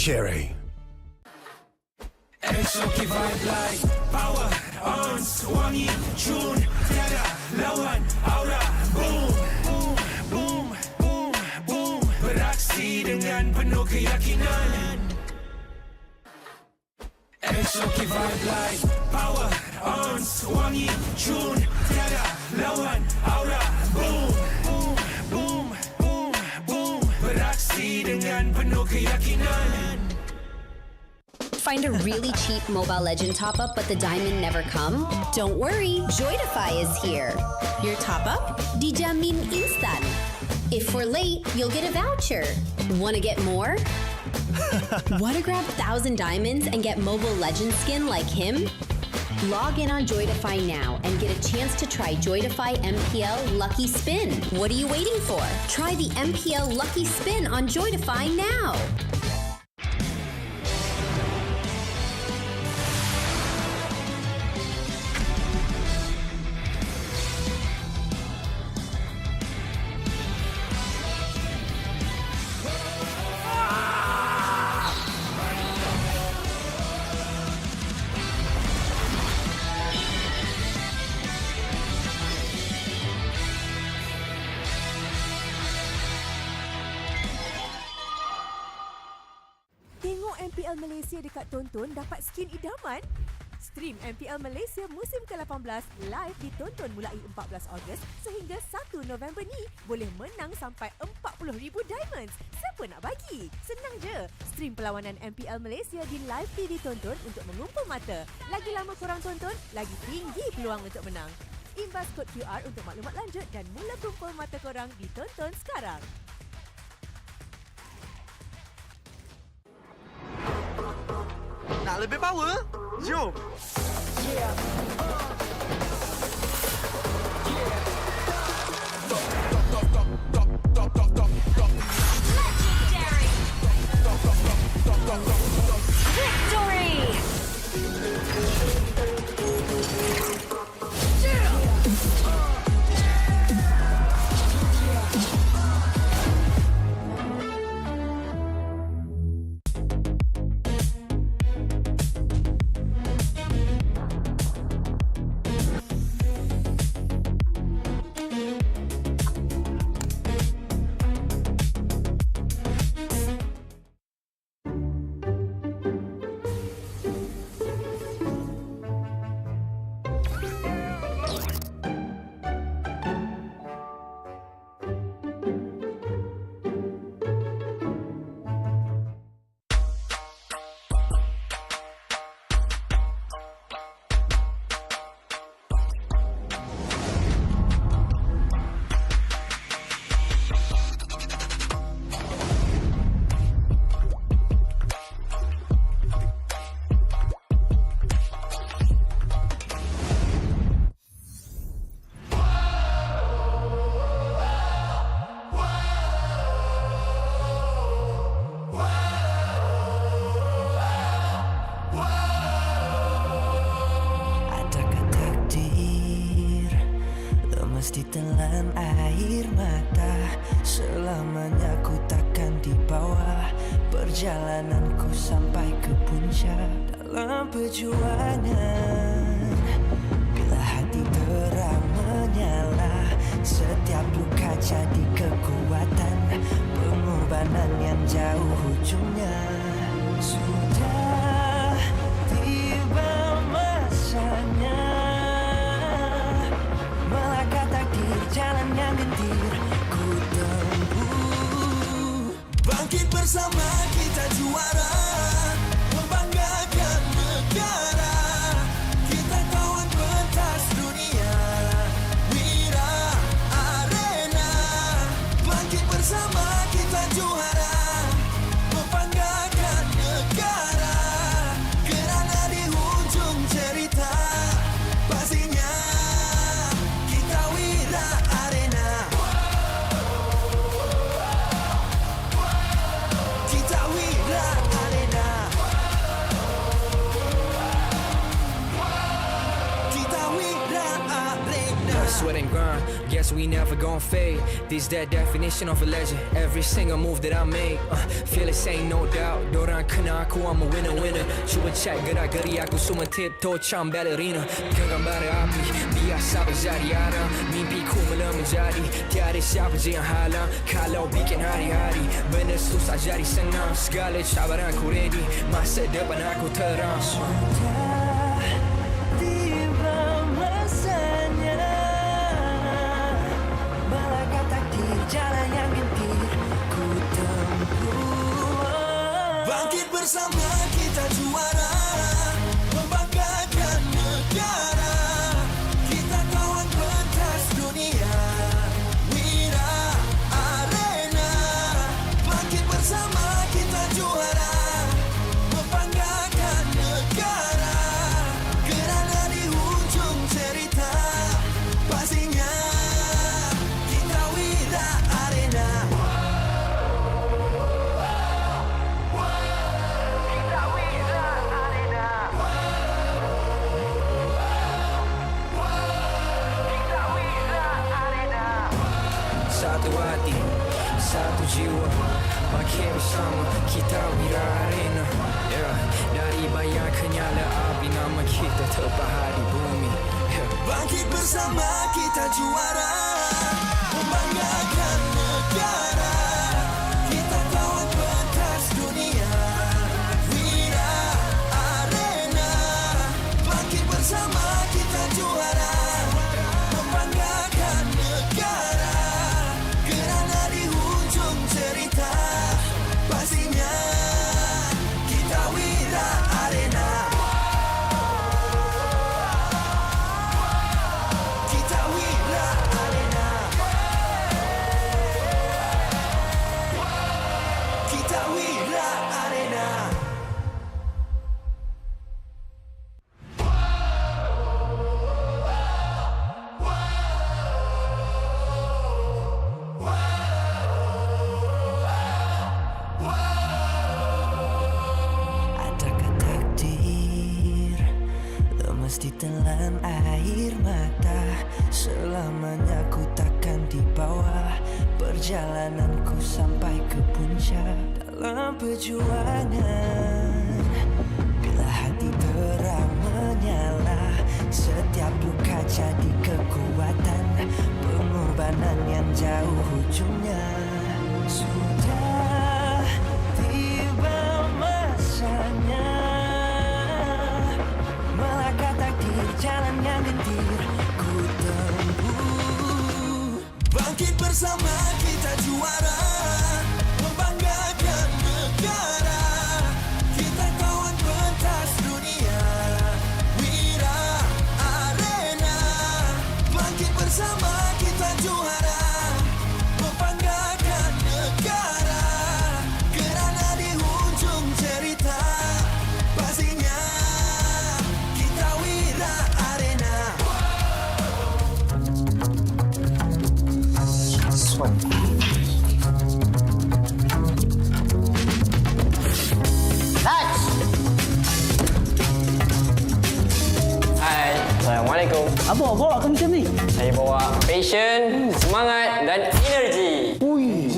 Cherry. Exotic vibe like power, ons, wangi, tune, tiada lawan, aura, boom, boom, boom, boom, boom. Beraksi dengan penuh keyakinan. Exotic vibe like power, ons, wangi, tune, tiada lawan, aura, boom, boom, boom, boom, boom. Beraksi dengan penuh keyakinan. Find a really cheap Mobile Legend top-up but the diamond never come? Don't worry, Joydify is here. Your top-up? Dijamin instan. If we're late, you'll get a voucher. Want to get more? Want to grab 1,000 diamonds and get Mobile Legend skin like him? Log in on Joydify now and get a chance to try Joydify MPL Lucky Spin. What are you waiting for? Try the MPL Lucky Spin on Joydify now. Tengok MPL Malaysia dekat tonton dapat skin idaman? Stream MPL Malaysia musim ke-18 live ditonton mulai 14 Ogos sehingga 1 November ni. Boleh menang sampai 40,000 diamonds. Siapa nak bagi? Senang je. Stream perlawanan MPL Malaysia di live TV ditonton untuk mengumpul mata. Lagi lama korang tonton, lagi tinggi peluang untuk menang. Imbas kod QR untuk maklumat lanjut dan mula kumpul mata korang ditonton sekarang. Nak lebih power? Jom! Legendary! Victory! Ditelan air mata, selamanya ku takkan di bawah. Perjalananku sampai ke puncak dalam perjuangan. Bila hati terang menyala, setiap luka jadi kekuatan. Pengorbanan yang jauh ujungnya. Sudah tiba masanya melangkah takdir, jalan yang gentir ku tempuh. Bangkit bersama kita juara, membanggakan negara. Kita kawan pentas dunia, Wira Arena. Bangkit bersama kita juara, membanggakan negara. Kerana di hujung cerita, pastinya kita Wira Arena. sweat and grind. Guess we never gon' fade. This that definition of a legend. Every single move that I made, feel it ain't no doubt. Dorang kena aku, I'm a winner. Cuba check gerak-geri aku semua tiptoe macam ballerina. Genggam bara api, biasa berjadi arang. Mimpiku mula menjadi, tiada siapa je yang halang. Kalau bikin hari-hari, benda susah jadi senang. Segala cabaran aku ready, masa depan aku terang. Tiba masanya melangkah takdir, jalan yang gentir ku tempuh. Bangkit bersama kita juara, membanggakan negara. Kita kawan pentas dunia, Wira Arena. Bangkit bersama kita juara, membanggakan negara. Kerana di hujung cerita, pastinya kita Wira Arena. Satu hati, satu jiwa, bangkit bersama kita Wira Arena. Yeah. Dari bayang ke nyala api, nama kita terpahar di bumi. Yeah. Bangkit bersama kita juara, membanggakan negara. Kita kawan pentas dunia, Wira Arena. Bangkit bersama kita juara, membanggakan negara. Kerana di hujung cerita, pastinya kita Wira Arena. Kita Wira Arena. Kita Wira Arena. Adakah takdir lemas ditelan air mata? Selamanya ku takkan di bawah perjalananku sampai ke puncak. Dalam perjuangan, bila hati terang menyala, setiap duka jadi kekuatan. Pengorbanan yang jauh ujungnya. Sudah tiba masanya melangkah takdir, jalan yang gentir ku tempuh. Bangkit bersama kita juara, membanggakan negara. Kita kawan pentas dunia, Wira Arena. Bangkit bersama kita juara, membanggakan negara. Kerana di hujung cerita, pastinya kita Wira Arena. Hai, Assalamualaikum. Apa bawa ke macam ni? Saya bawa passion, semangat dan energi. Ui,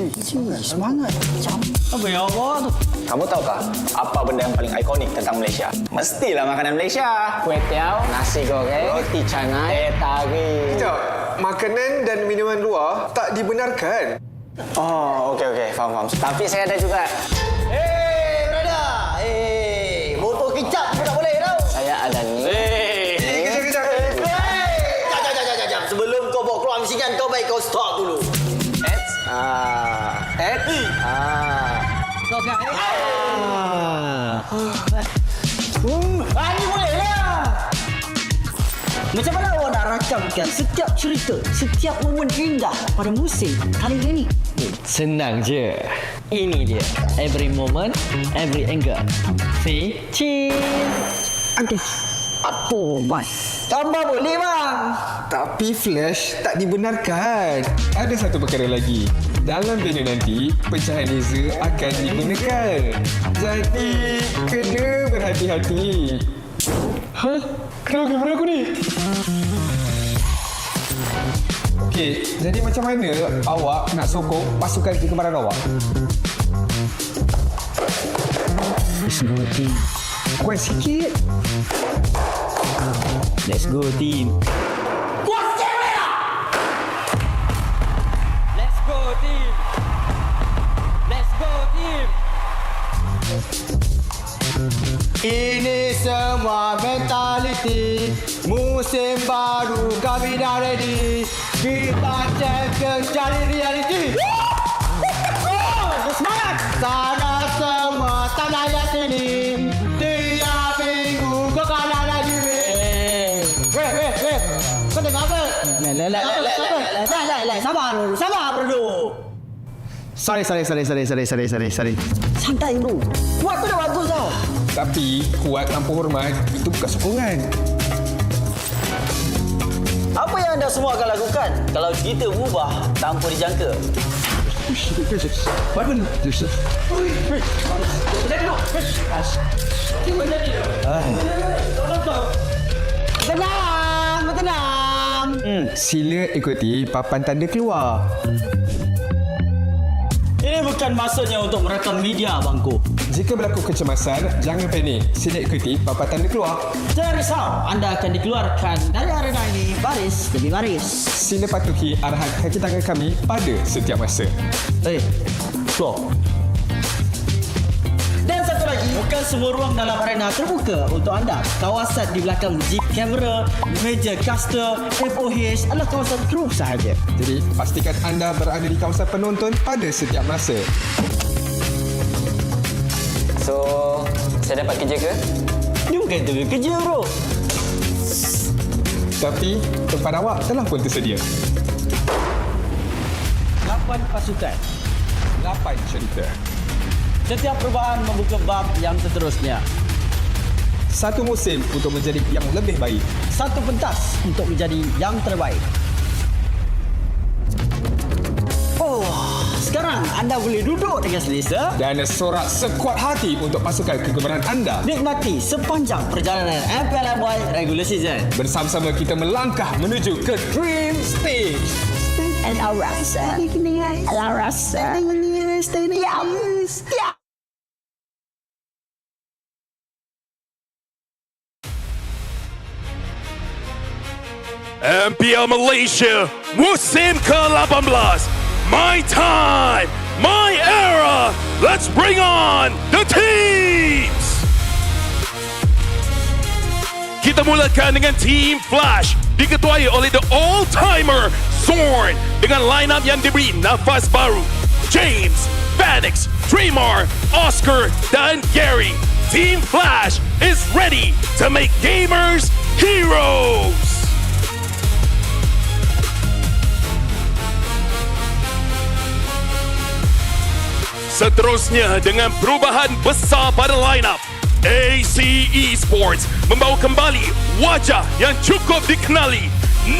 semangat macam apa yang awak bawa tu? Kamu tahu tak apa benda yang paling ikonik tentang Malaysia? Mestilah makanan Malaysia. Kuih tiaw, nasi goreng, roti canai, teh tarik. Sekejap, makanan dan minuman luar tak dibenarkan. Oh, okey, faham. Tapi saya ada juga. Hey, brother! Hey, motor kicap pun tak boleh tau. Saya ada ni. Kejap. Jap. Sebelum kau bawa keluar mesinkan, kau baik kau stop dulu. Kau kan? Ni boleh lah. Macam mana awak nak rakamkan setiap cerita, setiap momen indah pada musim kali ini? Senang je. Ini dia. Every moment, every angle. See? Cheese. Aduh. Apa, Bang? Tambah boleh, Bang. Tapi flash tak dibenarkan. Ada satu perkara lagi. Dalam bina nanti, pecahan laser akan digunakan. Jadi, kena berhati-hati. Hah? Kenapa kamera aku ni? Okey, jadi macam mana awak nak sokong pasukan kegemaran awak? Let's go team. Kuat sikit. Let's go team. Let's go team. Let's go team. Ini semua mentaliti. Musim baru kami dah ready. Kita champion cari reality. Semangat! Sana semua tanahnya sini. Tiap minggu kau kalah lagi. Weh. Kau dengar apa? Sabar dulu. Sorry. Santai dulu. Kuat tu dah bagus tau. Tapi kuat tanpa hormat itu bukan sokongan. Apa yang anda semua akan lakukan kalau kita berubah tanpa dijangka? Tenang. Sila ikuti papan tanda keluar. Ini bukan masanya untuk merekam media, bangku. Jika berlaku kecemasan, jangan panik. Sila ikuti papan tanda keluar. Jangan risau, anda akan dikeluarkan dari arena ini baris demi baris. Sila patuhi arahan kaki tangan kami pada setiap masa. Keluar. Dan satu lagi, bukan semua ruang dalam arena terbuka untuk anda. Kawasan di belakang jeep kamera, meja caster, FOH adalah kawasan kru sahaja. Jadi, pastikan anda berada di kawasan penonton pada setiap masa. So, saya dapat kerja ke? Ini bukan tengah kerja, bro. Tapi, tempat awak telah pun tersedia. 8 pasukan. 8 cerita. Setiap perubahan membuka bab yang seterusnya. Satu musim untuk menjadi yang lebih baik. Satu pentas untuk menjadi yang terbaik. Sekarang anda boleh duduk dengan selesa Dan sorak sekuat hati untuk pasukan kegemaran anda. nikmati sepanjang perjalanan MPL MY regular season. Bersama-sama kita melangkah menuju ke Dream Stage. MPL Malaysia musim ke-18. My time, my era. Let's bring on the teams. Kita mulakan dengan Team Flash diketuai oleh the all-timer Zorn dengan line-up yang diberi nafas baru. James, Vanix, Dreamar, Oscar dan Gary. Team Flash is ready to make gamers heroes. Seterusnya dengan perubahan besar pada line-up, AC Esports membawa kembali wajah yang cukup dikenali,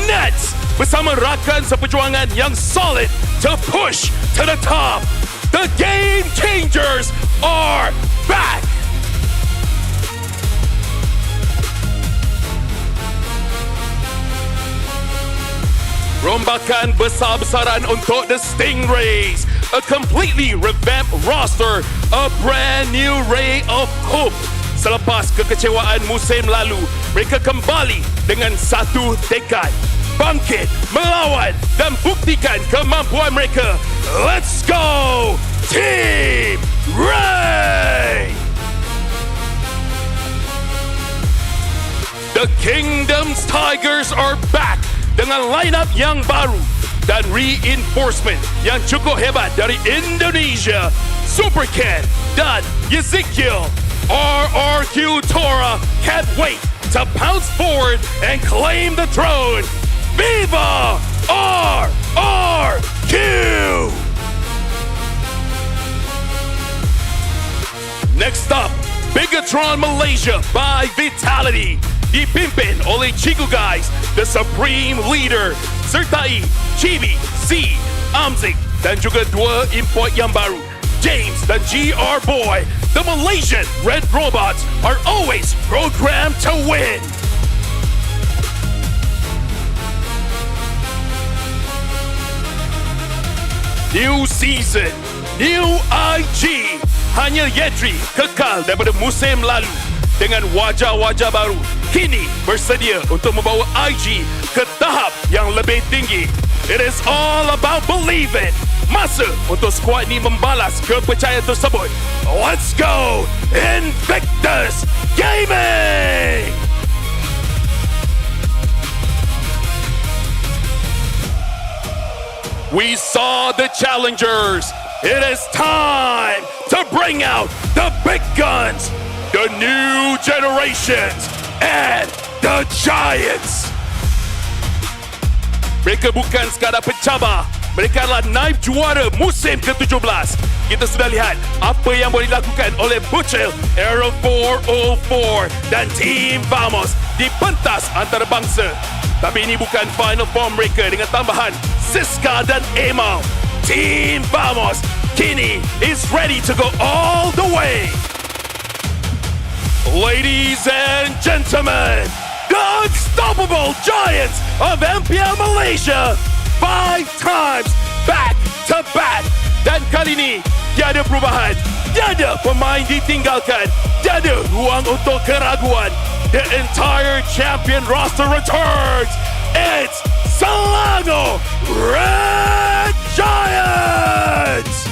Nets bersama rakan seperjuangan yang solid to push to the top. The Game Changers are back. Rombakan besar-besaran untuk the Stingrays. A completely revamped roster, a brand new ray of hope. Selepas kekecewaan musim lalu, mereka kembali dengan satu tekad. Bangkit, melawan dan buktikan kemampuan mereka. Let's go, Team Ray! The Kingdom's Tigers are back dengan line-up yang baru dan reinforcement yang cukup hebat dari Indonesia. Super Ken dan Ezekiel. RRQ Tora can't wait to pounce forward and claim the throne. Viva RRQ! Next up, Bigatron Malaysia by Vitality. Dipimpin oleh Chico Guys, the supreme leader, sertai Chibi, C, Amzik dan juga dua import yang baru, James dan GR Boy. The Malaysian Red Robots are always programmed to win. New season, new IG. Hanya Yetri kekal daripada musim lalu. Dengan wajah-wajah baru, kini bersedia untuk membawa IG ke tahap yang lebih tinggi. It is all about believing. Masa untuk skuad ni membalas kepercayaan tersebut. Let's go Invictus Gaming! We saw the challengers. It is time to bring out the big guns, the new generations, and the giants. Mereka bukan sekadar pencabar. Mereka adalah naib juara musim ke-17. Kita sudah lihat apa yang boleh dilakukan oleh Butchel, Aero 404 dan Team Vamos di pentas antarabangsa. Tapi ini bukan final form mereka dengan tambahan Siska dan Emil. Team Vamos kini is ready to go all the way. Ladies and gentlemen, the unstoppable giants of MPL Malaysia, 5 times back to back. Dan kali ini tiada perubahan, tiada pemain ditinggalkan, tiada ruang untuk keraguan. The entire champion roster returns. It's Selangor Red Giants!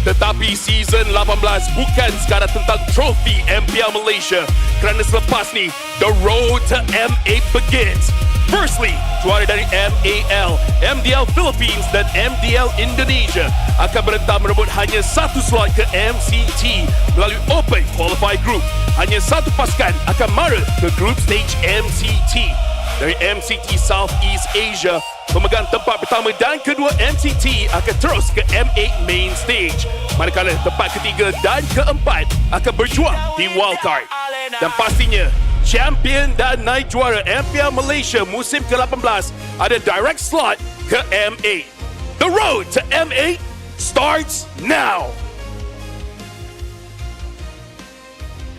Tetapi season 18 bukan sekadar tentang trofi MPL Malaysia, kerana selepas ni, the road to M8 begins. Firstly, juara dari MAL, MDL Philippines dan MDL Indonesia akan berentam merebut hanya satu slot ke MCT melalui Open Qualified Group. Hanya satu pasukan akan mara ke Group Stage MCT. Dari MCT Southeast Asia, pemegang tempat pertama dan kedua MCT akan terus ke M8 Main Stage. Manakala tempat ketiga dan keempat akan berjuang di wildcard. Dan pastinya, champion dan naik juara MPL Malaysia musim ke-18 ada direct slot ke M8. The road to M8 starts now.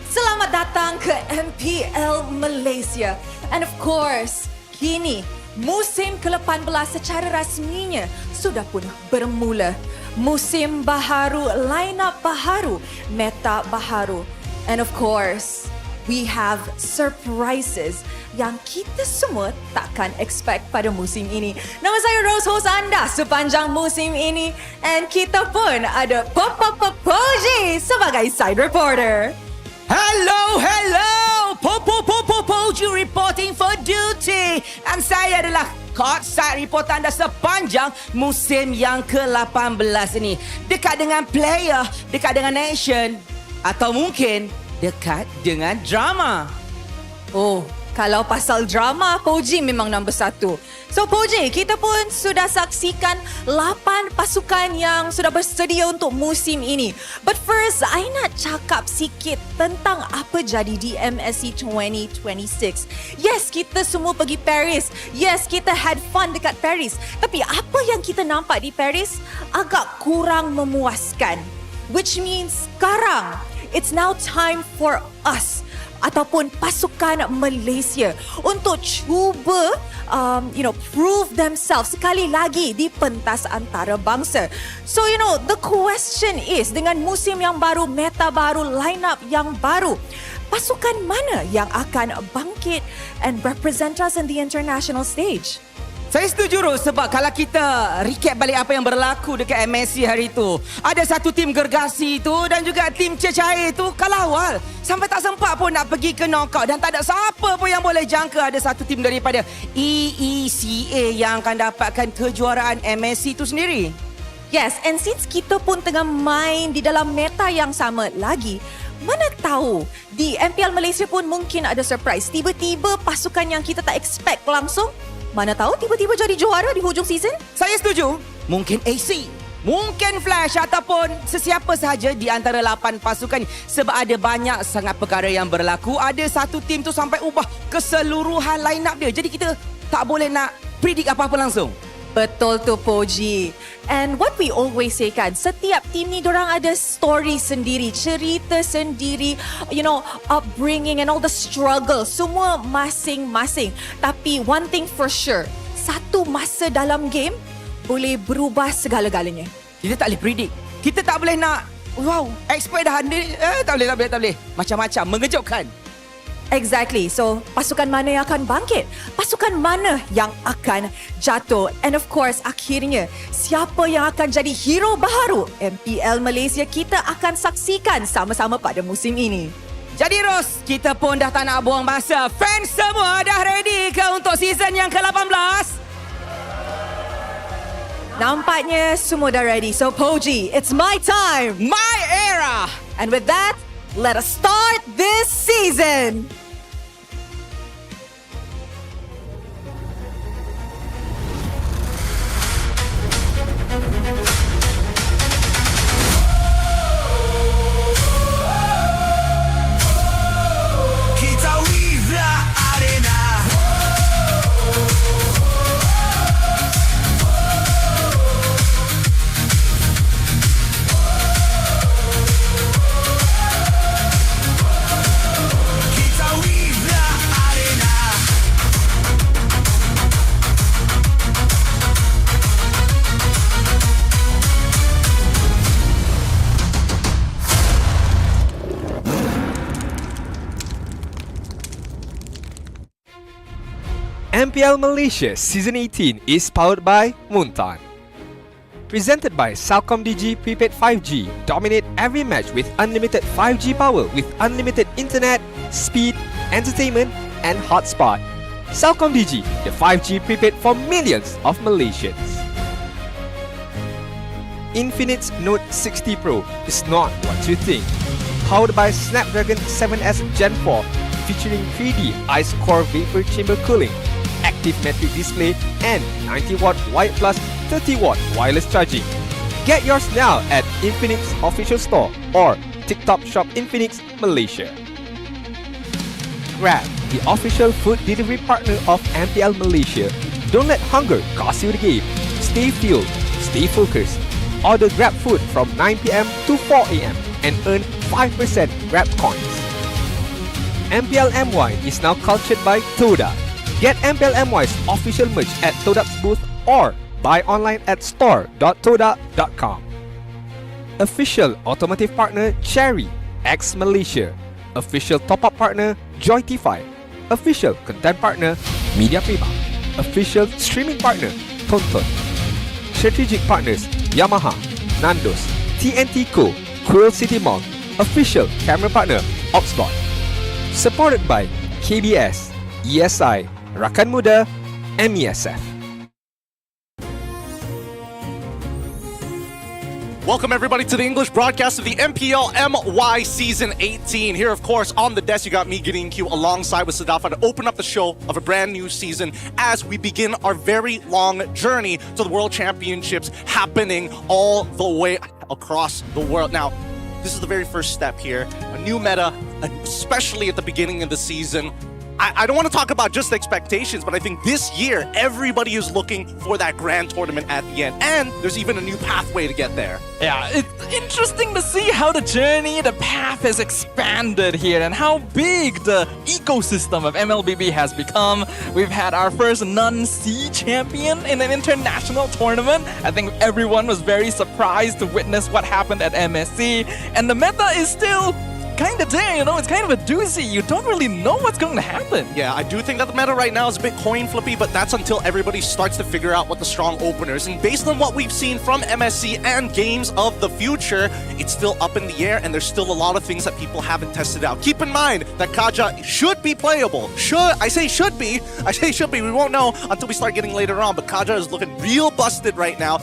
Selamat datang ke MPL Malaysia. And of course, kini musim ke-18 secara rasminya sudah pun bermula. Musim baharu, line-up baharu, meta baharu. And of course, we have surprises yang kita semua takkan expect pada musim ini. Nama saya Rose, host anda sepanjang musim ini. And kita pun ada Poji sebagai side reporter. Hello, Poji reporting for duty. Dan saya adalah courtside reporter anda sepanjang musim yang ke-18 ini. Dekat dengan player, dekat dengan nation, atau mungkin dekat dengan drama. Oh, kalau pasal drama, Poji memang nombor 1. So Poji, kita pun sudah saksikan 8 pasukan yang sudah bersedia untuk musim ini. But first, I nak cakap sikit tentang apa jadi di MSC 2026. Yes, kita semua pergi Paris. Yes, kita had fun dekat Paris. Tapi apa yang kita nampak di Paris agak kurang memuaskan. Which means sekarang, it's now time for us ataupun pasukan Malaysia untuk cuba prove themselves sekali lagi di pentas antarabangsa. So the question is, dengan musim yang baru, meta baru, line-up yang baru, pasukan mana yang akan bangkit and represent us in the international stage? Saya setuju Ros, sebab kalau kita recap balik apa yang berlaku dekat MSC hari itu, ada satu tim gergasi itu dan juga tim cecair itu kalah awal. Sampai tak sempat pun nak pergi ke knockout dan tak ada siapa pun yang boleh jangka ada satu tim daripada EECA yang akan dapatkan kejuaraan MSC itu sendiri. Yes, and since kita pun tengah main di dalam meta yang sama lagi, mana tahu di MPL Malaysia pun mungkin ada surprise. Tiba-tiba pasukan yang kita tak expect langsung, mana tahu tiba-tiba jadi juara di hujung season? Saya setuju. Mungkin AC, mungkin Flash ataupun sesiapa sahaja di antara 8 pasukan ni. Sebab ada banyak sangat perkara yang berlaku. Ada satu tim tu sampai ubah keseluruhan line up dia. Jadi kita tak boleh nak predict apa-apa langsung. Betul tu Poji. And what we always say kan, setiap tim ni dorang ada story sendiri, cerita sendiri, upbringing and all the struggle, semua masing-masing. Tapi one thing for sure, satu masa dalam game boleh berubah segala-galanya. Kita tak boleh predict. Kita tak boleh nak, wow, expect dah 100. Tak boleh. Macam-macam, mengejutkan. Exactly. So, pasukan mana yang akan bangkit? Pasukan mana yang akan jatuh? And of course, akhirnya, siapa yang akan jadi hero baharu MPL Malaysia kita akan saksikan sama-sama pada musim ini. Jadi Ros, kita pun dah tak nak buang masa. Fans semua dah ready ke untuk season yang ke-18? Nampaknya semua dah ready. So, Poji, it's my time. My era. And with that, let us start this season. Kita Wiza Arena. Kita Wiza Arena. MPL Malaysia Season 18 is powered by Muntan. Presented by Celcom Digi Prepaid 5G. Dominate every match with unlimited 5G power with unlimited internet, speed, entertainment and hotspot. Celcom Digi, the 5G prepaid for millions of Malaysians. Infinix Note 60 Pro is not what you think. Powered by Snapdragon 7S Gen 4, featuring 3D Ice Core Vapor Chamber Cooling, active metric display and 90-watt wide plus 30-watt wireless charging. Get yours now at Infinix Official Store or TikTok Shop Infinix Malaysia. Grab, the official food delivery partner of MPL Malaysia. Don't let hunger cost you the game. Stay fueled, stay focused. Order Grab food from 9 PM to 4 AM and earn 5% Grab coins. MPL MY is now cultured by Toda. Get MPL MY's official merch at Toda's booth or buy online at store.toda.com. Official automotive partner Cherry X Malaysia. Official top-up partner Joytify. Official content partner Media Prima. Official streaming partner Tonton. Strategic partners Yamaha, Nandos, TNT Co, Quill City Mall. Official camera partner Opspot. Supported by KBS, ESI, Rakan Muda, MESF. Welcome everybody to the English broadcast of the MPL MY Season 18. Here, of course, on the desk, you got me, Gideon Q, alongside with Sadafa to open up the show of a brand new season as we begin our very long journey to the World Championships happening all the way across the world. Now, this is the very first step here. A new meta, especially at the beginning of the season. I don't want to talk about just expectations, but I think this year, everybody is looking for that grand tournament at the end. And there's even a new pathway to get there. Yeah, it's interesting to see how the journey, the path has expanded here and how big the ecosystem of MLBB has become. We've had our first non-C champion in an international tournament. I think everyone was very surprised to witness what happened at MSC. And the meta is still kind of there, you know, it's kind of a doozy. You don't really know what's going to happen. Yeah, I do think that the meta right now is a bit coin flippy, but that's until everybody starts to figure out what the strong openers. And based on what we've seen from MSC and games of the future, it's still up in the air and there's still a lot of things that people haven't tested out. Keep in mind that Kaja should be playable. I say should be. We won't know until we start getting later on, but Kaja is looking real busted right now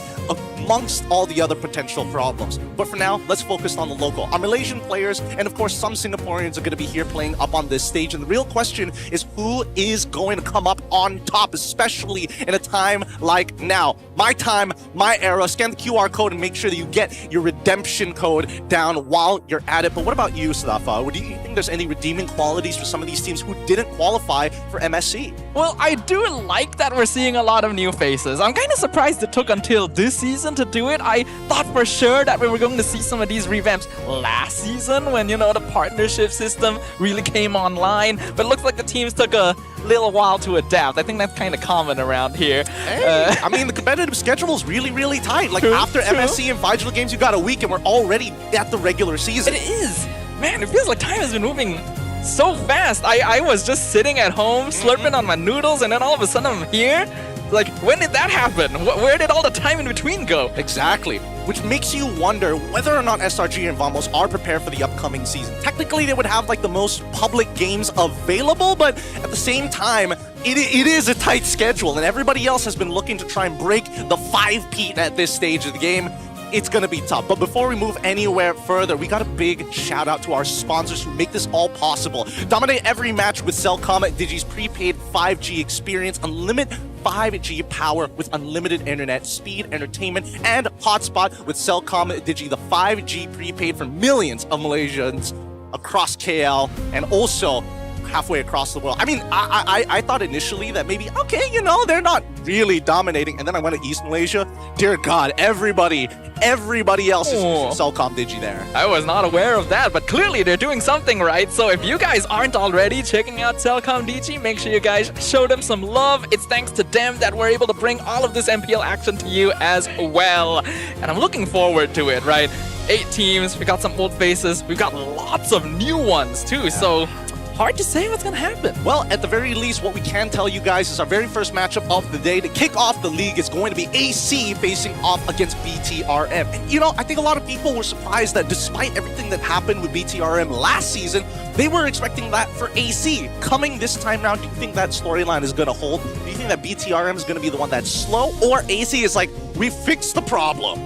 amongst all the other potential problems. But for now, let's focus on the local. Our Malaysian players and of course some Singaporeans are going to be here playing up on this stage. And the real question is who is going to come up on top, especially in a time like now. My time, my era. Scan the QR code and make sure that you get your redemption code down while you're at it. But what about you, Sadafa? Do you think there's any redeeming qualities for some of these teams who didn't qualify for MSC? Well, I do like that we're seeing a lot of new faces. I'm kind of surprised it took until this season to do it. I thought for sure that we were going to see some of these revamps last season when, the partnership system really came online. But it looks like the teams took a little while to adapt. I think that's kind of common around here. Hey, I mean, the competitive schedule is really, really tight. Like, after MSC and Vigil games, you got a week and we're already at the regular season. It is. Man, it feels like time has been moving so fast. I was just sitting at home, slurping on my noodles, and then all of a sudden I'm here. Like, when did that happen? Where did all the time in between go? Exactly. Which makes you wonder whether or not SRG and Vamos are prepared for the upcoming season. Technically, they would have like the most public games available, but at the same time, it is a tight schedule, and everybody else has been looking to try and break the 5-peat at this stage of the game. It's going to be tough. But before we move anywhere further, we got a big shout out to our sponsors who make this all possible. Dominate every match with Cellcom Digi's prepaid 5G experience. Unlimited 5G power with unlimited internet, speed, entertainment, and hotspot with Cellcom Digi, the 5G prepaid for millions of Malaysians across KL and also halfway across the world. I mean, I thought initially that maybe, okay, they're not really dominating. And then I went to East Malaysia. Dear God, everybody else is using Cellcom Digi there. I was not aware of that, but clearly they're doing something right. So if you guys aren't already checking out Cellcom Digi, make sure you guys show them some love. It's thanks to them that we're able to bring all of this MPL action to you as well. And I'm looking forward to it, right? 8 teams, we got some old faces, we've got lots of new ones too, so hard to say what's going to happen. Well, at the very least, what we can tell you guys is our very first matchup of the day. To kick off the league is going to be AC facing off against BTRM. And, I think a lot of people were surprised that despite everything that happened with BTRM last season, they were expecting that for AC. Coming this time around, do you think that storyline is going to hold? Do you think that BTRM is going to be the one that's slow? Or AC is like, we fixed the problem?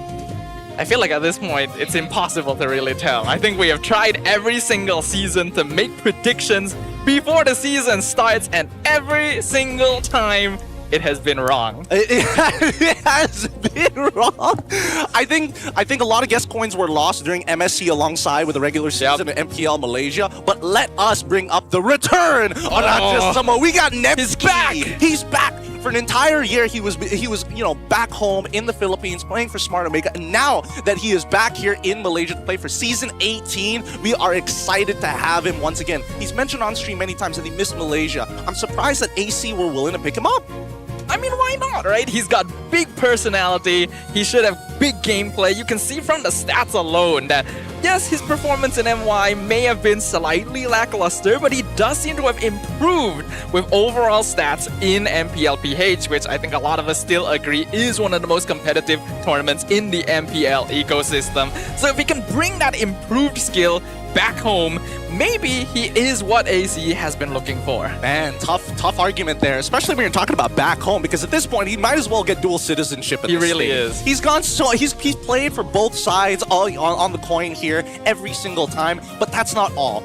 I feel like at this point, it's impossible to really tell. I think we have tried every single season to make predictions before the season starts, and every single time, it has been wrong. It has been wrong. I think a lot of guest coins were lost during MSC alongside with the regular season in MPL Malaysia. But let us bring up the return on not just someone. We got Nevsky. He's back. He's back. For an entire year, he was back home in the Philippines playing for Smart Omega, and now that he is back here in Malaysia to play for Season 18, we are excited to have him once again. He's mentioned on stream many times that he missed Malaysia. I'm surprised that AC were willing to pick him up. I mean, why not, right? He's got big personality. He should have big gameplay. You can see from the stats alone that, yes, his performance in MY may have been slightly lackluster, but he does seem to have improved with overall stats in MPL PH, which I think a lot of us still agree is one of the most competitive tournaments in the MPL ecosystem. So if he can bring that improved skill back home, maybe he is what AC has been looking for. Man, tough argument there, especially when you're talking about back home, because at this point he might as well get dual citizenship. He really is. He's played for both sides on the coin here every single time, but that's not all.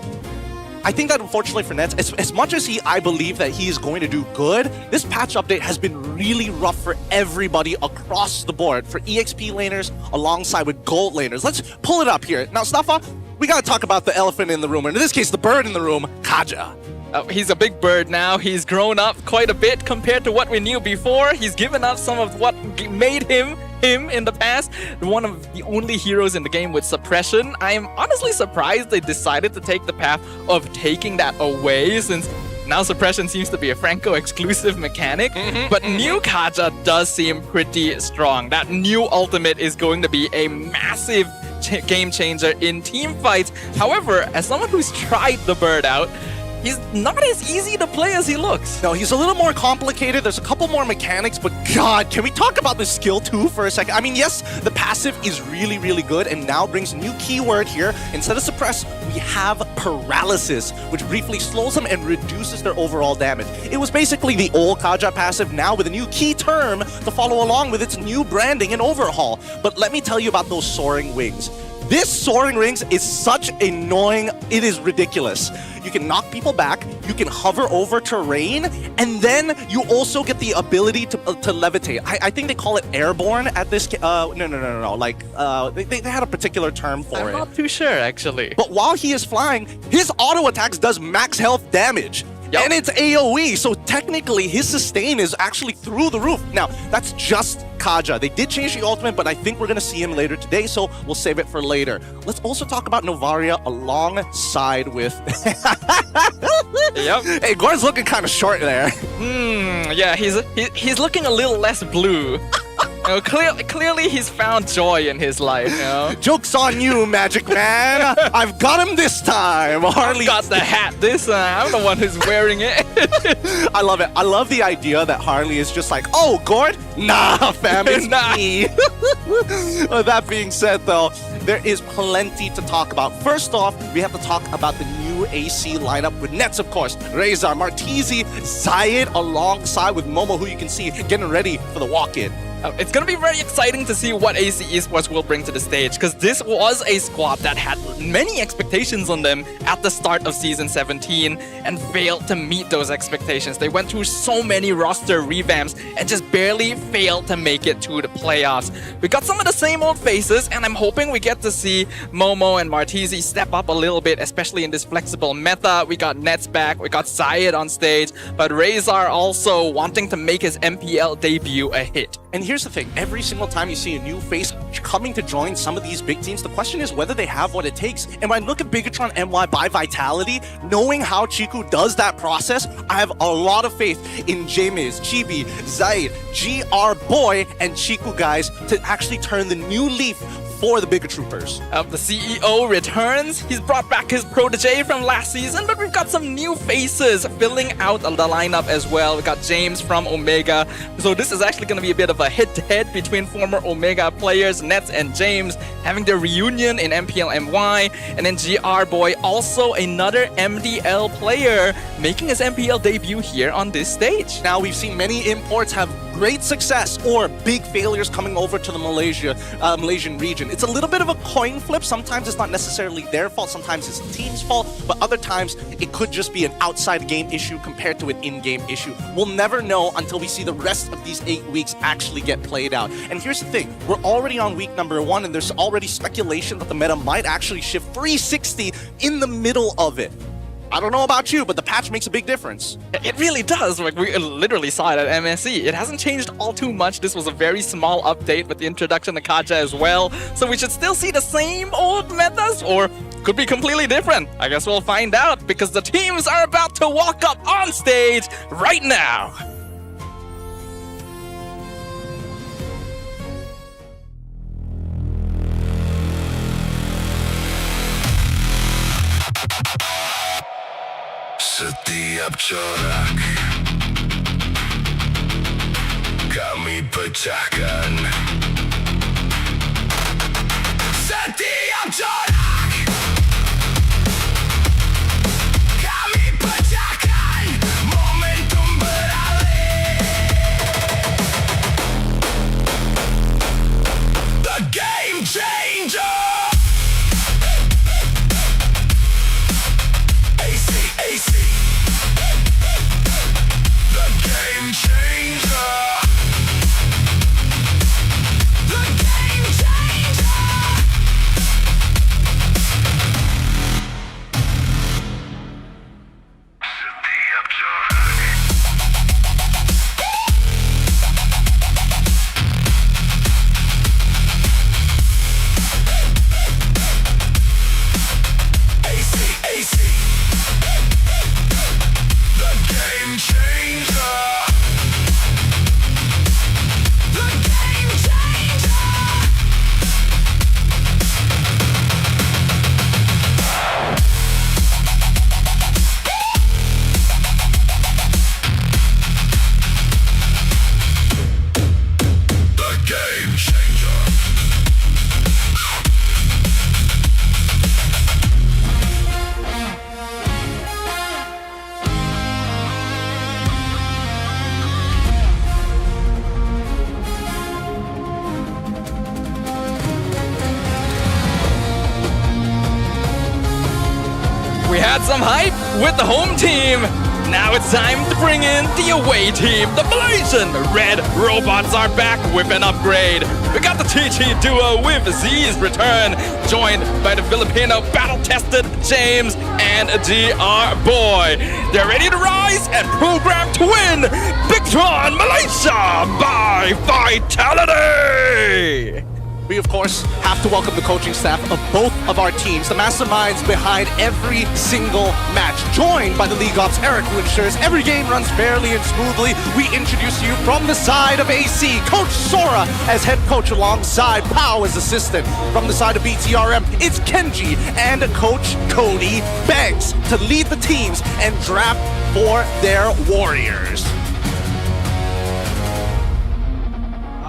I think that unfortunately for Nets, as much as I believe that he is going to do good, this patch update has been really rough for everybody across the board, for EXP laners alongside with gold laners. Let's pull it up here. Now, Staffa, we gotta talk about the elephant in the room, and in this case, the bird in the room, Kaja. He's a big bird now. He's grown up quite a bit compared to what we knew before. He's given up some of what made him in the past. One of the only heroes in the game with suppression. I am honestly surprised they decided to take the path of taking that away, since now suppression seems to be a Franco exclusive mechanic. But new Kaja does seem pretty strong. That new ultimate is going to be a massive game changer in team fights. However, as someone who's tried the bird out, he's not as easy to play as he looks. No, he's a little more complicated. There's a couple more mechanics, but God, can we talk about the skill too for a second? I mean, yes, the passive is really, really good and now brings a new keyword here. Instead of suppress, we have paralysis, which briefly slows them and reduces their overall damage. It was basically the old Kaja passive, now with a new key term to follow along with its new branding and overhaul. But let me tell you about those soaring wings. This soaring rings is such annoying, it is ridiculous. You can knock people back, you can hover over terrain, and then you also get the ability to levitate. I think they call it airborne at this, no, like, they had a particular term for it. I'm not too sure, actually. But while he is flying, his auto attacks does max health damage. And it's AoE, so technically his sustain is actually through the roof. Now, that's just Kaja. They did change the ultimate, but I think we're going to see him later today, so we'll save it for later. Let's also talk about Novaria alongside with... Yep. Hey, Gord's looking kind of short there. Yeah, he's looking a little less blue. Clearly he's found joy in his life, you know? Joke's on you, Magic Man. I've got him this time. Harley got the hat this time. I'm the one who's wearing it. I love it. I love the idea that Harley is just like, oh, Gord? Nah, fam, it's me. That being said, though, there is plenty to talk about. First off, we have to talk about the new AC lineup with Nets, of course. Rezar, Martizi, Zayed alongside with Momo, who you can see getting ready for the walk-in. It's going to be very exciting to see what AC Esports will bring to the stage, because this was a squad that had many expectations on them at the start of Season 17 and failed to meet those expectations. They went through so many roster revamps and just barely failed to make it to the playoffs. We got some of the same old faces, and I'm hoping we get to see Momo and Martizi step up a little bit, especially in this flexible meta. We got Nets back, we got Zayed on stage, but Rezar also wanting to make his MPL debut a hit. And here's the thing, every single time you see a new face coming to join some of these big teams, the question is whether they have what it takes. And when I look at BTRM MY by Vitality, knowing how Chiku does that process, I have a lot of faith in James, Chibi, Zayed, GR Boy, and Chiku guys to actually turn the new leaf for the bigger troopers. The CEO returns. He's brought back his protege from last season, but we've got some new faces filling out the lineup as well. We got James from Omega. So this is actually going to be a bit of a head-to-head between former Omega players, Nets and James, having their reunion in MPL MY, and then GR Boy, also another MDL player, making his MPL debut here on this stage. Now, we've seen many imports have great success or big failures coming over to the Malaysian region. It's a little bit of a coin flip. Sometimes it's not necessarily their fault, sometimes it's the team's fault, but other times it could just be an outside game issue compared to an in-game issue. We'll never know until we see the rest of these 8 weeks actually get played out. And here's the thing, we're already on week number 1 and there's already speculation that the meta might actually shift 360 in the middle of it. I don't know about you, but the patch makes a big difference. It really does. Like, we literally saw it at MSC. It hasn't changed all too much. This was a very small update with the introduction of Kaja as well. So we should still see the same old metas, or could be completely different. I guess we'll find out, because the teams are about to walk up on stage right now. Setiap corak kami pecahkan. Setiap corak kami pecahkan. Momentum beralih. The game changer. AC. The game changer. The game changer. Setiap corak. AC. The game changer. The game changer. The game changer. We had some hype with the home team. Now it's time to bring in the away team. The Malaysian Red Robots are back with an upgrade. We got the TT duo with Z's return, joined by the Filipino battle-tested James and GR Boy. They're ready to rise and program to win. Big Bigtron Malaysia by Vitality! We, of course, have to welcome the coaching staff of both of our teams, the masterminds behind every single match, joined by the League Ops Eric, who ensures every game runs fairly and smoothly. We introduce you from the side of AC, Coach Sora as head coach alongside Pao as assistant. From the side of BTRM, it's Kenji and Coach Cody Banks to lead the teams and draft for their warriors.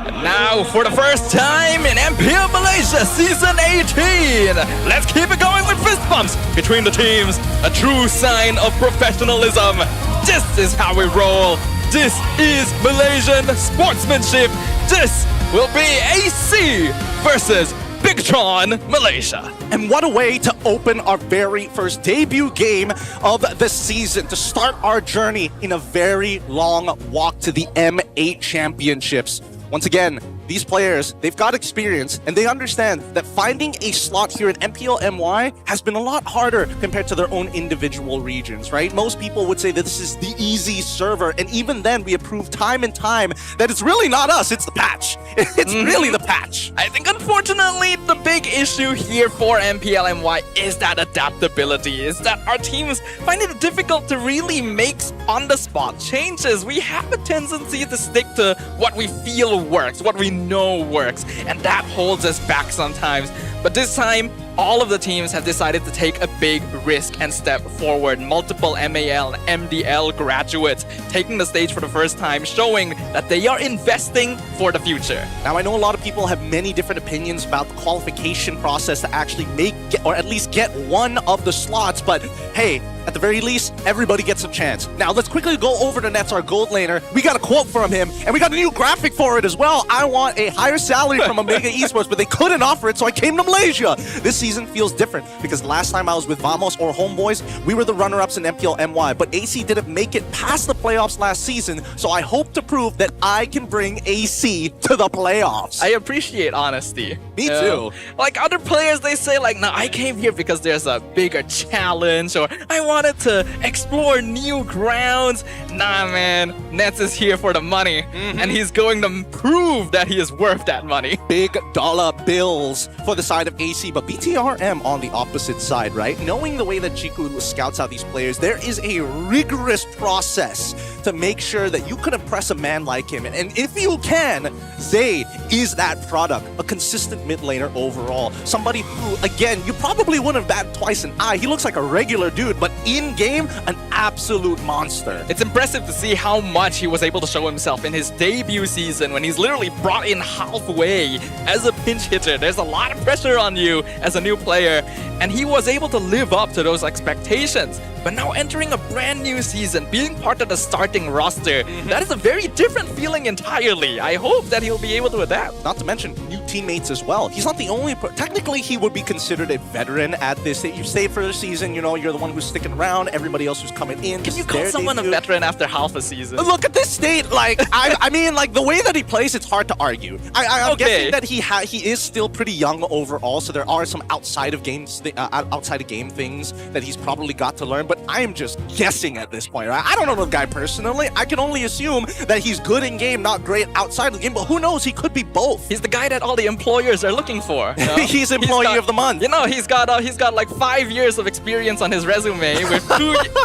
Now, for the first time in MPL Malaysia Season 18, let's keep it going with fist bumps between the teams. A true sign of professionalism. This is how we roll. This is Malaysian sportsmanship. This will be AC versus Bigtron Malaysia. And what a way to open our very first debut game of the season, to start our journey in a very long walk to the M8 championships. Once again, these players, they've got experience and they understand that finding a slot here in MPL MY has been a lot harder compared to their own individual regions, right? Most people would say that this is the easy server, and even then we have proved time and time that it's really not us, it's the patch. It's really the patch. I think unfortunately the big issue here for MPL MY is that adaptability, is that our teams find it difficult to really make on-the-spot changes. We have a tendency to stick to what we feel works, what we know works, and that holds us back sometimes. But this time, all of the teams have decided to take a big risk and step forward. Multiple MAL and MDL graduates taking the stage for the first time, showing that they are investing for the future. Now, I know a lot of people have many different opinions about the qualification process to actually or at least get one of the slots, but hey, at the very least, everybody gets a chance. Now, let's quickly go over to Nets, our gold laner. We got a quote from him, and we got a new graphic for it as well. I want a higher salary from Omega Esports, but they couldn't offer it, so I came to Malaysia. This season feels different because last time I was with Vamos or Homeboys, we were the runner-ups in MPL MY, but AC didn't make it past the playoffs last season, so I hope to prove that I can bring AC to the playoffs. I appreciate honesty. Me too. Like other players, they say like, no, I came here because there's a bigger challenge, or I wanted to explore new grounds. Nah, man, Nets is here for the money, and he's going to prove that he is worth that money. Big dollar bills for the side of AC, but BTRM on the opposite side, right? Knowing the way that Chiku scouts out these players, there is a rigorous process to make sure that you can impress a man like him. And if you can, Zay is that product, a consistent mid laner overall. Somebody who, again, you probably wouldn't have batted twice an eye. He looks like a regular dude, but in-game, an absolute monster. It's impressive to see how much he was able to show himself in his debut season when he's literally brought in halfway as a pinch hitter. There's a lot of pressure on you as a new player, and he was able to live up to those expectations. But now entering a brand new season, being part of the starting roster, that is a very different feeling entirely. I hope that he'll be able to adapt. Not to mention new teammates as well. He's not the only... Technically, he would be considered a veteran at this. You stay for the season, you know, you're the one who's sticking around, everybody else who's coming in. Can you call someone a veteran after half a season? Look at this state, like, I mean, like, the way that he plays, it's hard to argue. I'm guessing that he is still pretty young overall, so there are some outside of game things that he's probably got to learn, but I am just guessing at this point, right? I don't know the guy personally. I can only assume that he's good in game, not great outside of the game, but who knows? He could be both. He's the guy that all the employers are looking for. You know? He's employee of the month. You know, he's got like 5 years of experience on his resume with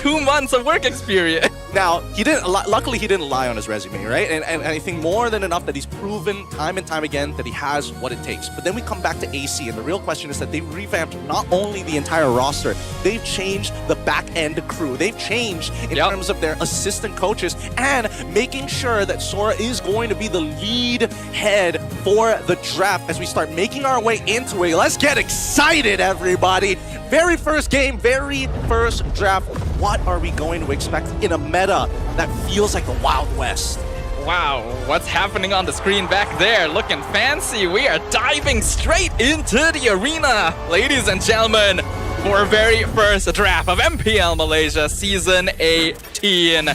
2 months of work experience. Now, luckily he didn't lie on his resume, right? And I think more than enough that he's proven time and time again that he has what it takes. But then we come back to AC, and the real question is that they've revamped not only the entire roster, they've changed the back-end crew. They've changed in terms of their assistant coaches and making sure that Sora is going to be the lead head for the draft as we start making our way into it. Let's get excited, everybody. Very first game, very first draft. What are we going to expect in a meta that feels like the Wild West? Wow, what's happening on the screen back there? Looking fancy. We are diving straight into the arena, ladies and gentlemen, for our very first draft of MPL Malaysia Season 18.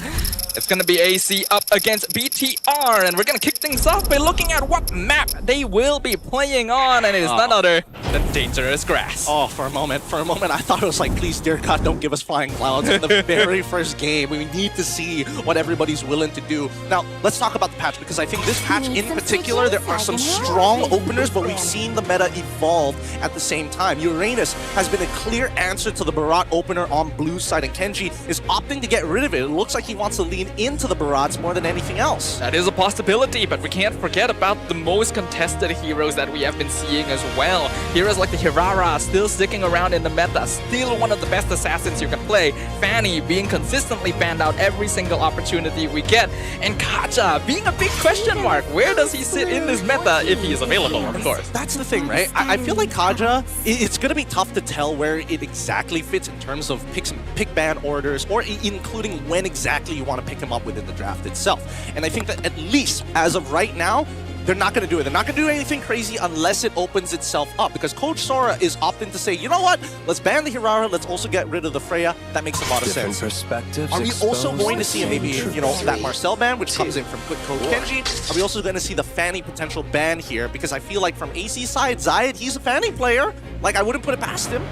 It's gonna be AC up against BT BTR, and we're gonna kick things off by looking at what map they will be playing on, and it is none other than Dangerous Grass. Oh, for a moment, I thought it was like, please, dear God, don't give us flying clouds in the very first game. We need to see what everybody's willing to do. Now, let's talk about the patch, because I think this patch in particular, there are some strong openers, but we've seen the meta evolve at the same time. Uranus has been a clear answer to the Barat opener on blue side, and Kenji is opting to get rid of it. It looks like he wants to lean into the Barats more than anything else. That is a possibility, but we can't forget about the most contested heroes that we have been seeing as well. Heroes like the Hirara still sticking around in the meta, still one of the best assassins you can play. Fanny being consistently banned out every single opportunity we get. And Kaja being a big question mark. Where does he sit in this meta if he is available, of course? That's the thing, right? I feel like Kaja, it's going to be tough to tell where it exactly fits in terms of pick ban orders, or including when exactly you want to pick him up within the draft itself. And I think that at least as of right now, they're not going to do it. They're not going to do anything crazy unless it opens itself up, because Coach Sora is opting to say, you know what, let's ban the Hirara, let's also get rid of the Freya. That makes a lot of sense. Are we also going to see maybe, you know, that Marcel ban, which comes in from Quick Code Kenji? Are we also going to see the Fanny potential ban here? Because I feel like from AC side, Zayed, he's a Fanny player. Like, I wouldn't put it past him.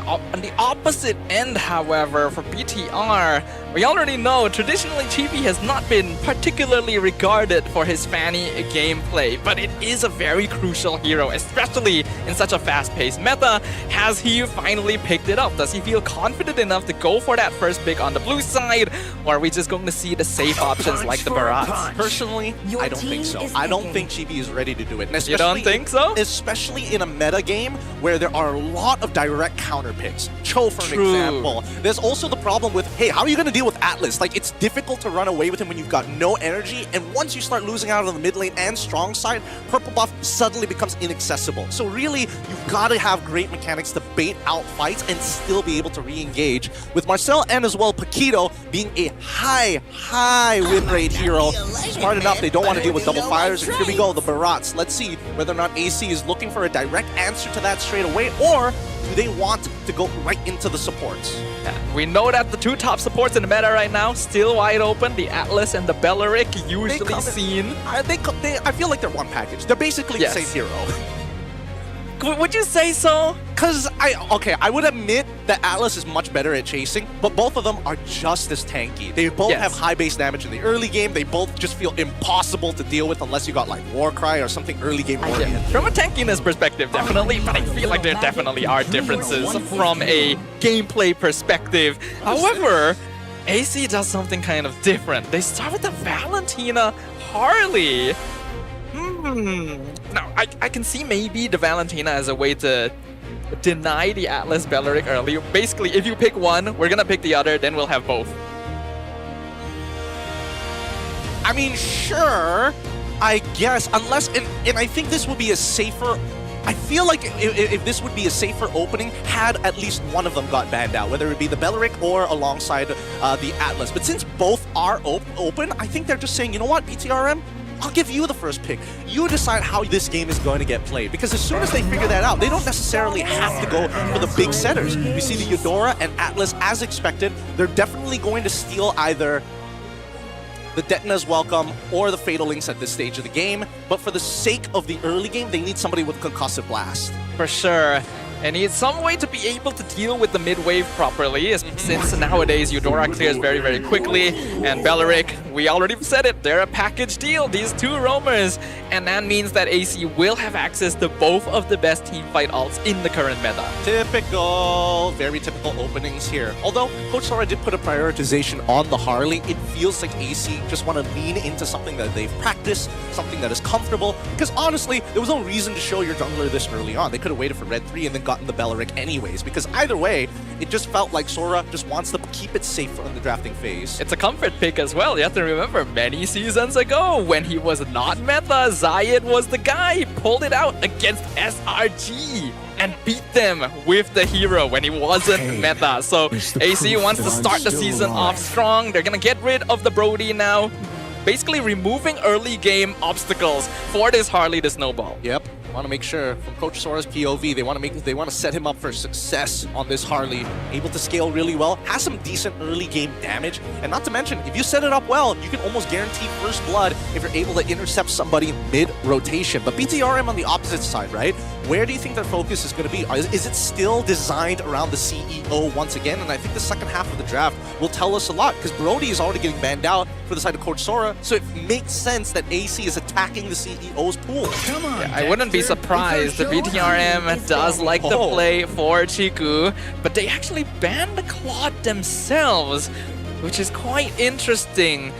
On the opposite end, however, for BTR, we already know traditionally Chibi has not been particularly regarded for his Fanny gameplay, but it is a very crucial hero, especially in such a fast-paced meta. Has he finally picked it up? Does he feel confident enough to go for that first pick on the blue side, or are we just going to see the safe options like the Barats? Personally, I don't think so. I don't think Chibi is ready to do it. You don't think so? Especially in a meta game where there are a lot of direct counter picks. Cho, for an example. There's also the problem with, hey, how are you going to deal with Atlas? Like, it's difficult to run away with him when you've got no energy, and once you start losing out on the mid lane and strong side, purple buff suddenly becomes inaccessible. So really, you've got to have great mechanics to bait out fights and still be able to re-engage. With Marcel and as well Paquito being a high win rate hero, smart enough, they don't want to deal with double fires. And here we go, the Barats. Let's see whether or not AC is looking for a direct answer to that straight away, or do they want to go right into the supports? Yeah, we know that the two top supports in the meta right now, still wide open, the Atlas and the Belleric, usually seen. I feel like they're one package. They're basically the same hero. Would you say so? Because I would admit that Atlas is much better at chasing, but both of them are just as tanky. They both have high base damage in the early game. They both just feel impossible to deal with unless you got like Warcry or something early game oriented. From a tankiness perspective, definitely, but I feel like there definitely are differences from a gameplay perspective. However, AC does something kind of different. They start with the Valentina Harley. Now, I can see maybe the Valentina as a way to deny the Atlas Belleric early. Basically, if you pick one, we're gonna pick the other, then we'll have both. I mean, sure, I guess, unless, and I think this would be a safer, I feel like if this would be a safer opening had at least one of them got banned out, whether it be the Belleric or alongside the Atlas. But since both are open, I think they're just saying, you know what, BTRM? I'll give you the first pick. You decide how this game is going to get played. Because as soon as they figure that out, they don't necessarily have to go for the big setters. We see the Eudora and Atlas, as expected, they're definitely going to steal either the Detna's Welcome or the Fatal Links at this stage of the game. But for the sake of the early game, they need somebody with Concussive Blast. For sure. And need some way to be able to deal with the mid-wave properly, since nowadays Eudora clears very, very quickly, and Belleric, we already said it, they're a package deal, these two roamers, and that means that AC will have access to both of the best teamfight ults in the current meta. Typical, very typical openings here. Although Coach Sora did put a prioritization on the Harley, it feels like AC just want to lean into something that they've practiced, something that is comfortable, because honestly, there was no reason to show your jungler this early on. They could have waited for Red 3 and then gotten the Belleric anyways, because either way, it just felt like Sora just wants to keep it safe in the drafting phase. It's a comfort pick as well. You have to remember, many seasons ago, when he was not meta, Zayed was the guy. He pulled it out against SRG and beat them with the hero when he wasn't meta. So AC wants to start the season off strong. They're gonna get rid of the Brody now, basically removing early game obstacles for this Harley the Snowball. Yep. Want to make sure, from Coach Sora's POV, they want to set him up for success on this Harley. Able to scale really well, has some decent early game damage, and not to mention, if you set it up well, you can almost guarantee first blood if you're able to intercept somebody mid-rotation. But BTRM on the opposite side, right? Where do you think their focus is going to be? Is it still designed around the CEO once again? And I think the second half of the draft will tell us a lot, because Brody is already getting banned out for the side of Coach Sora, so it makes sense that AC is attacking the CEO's pool. Come on, yeah, I wouldn't be surprised. The BTRM does like to play for Chiku, but they actually banned the Claude themselves, which is quite interesting.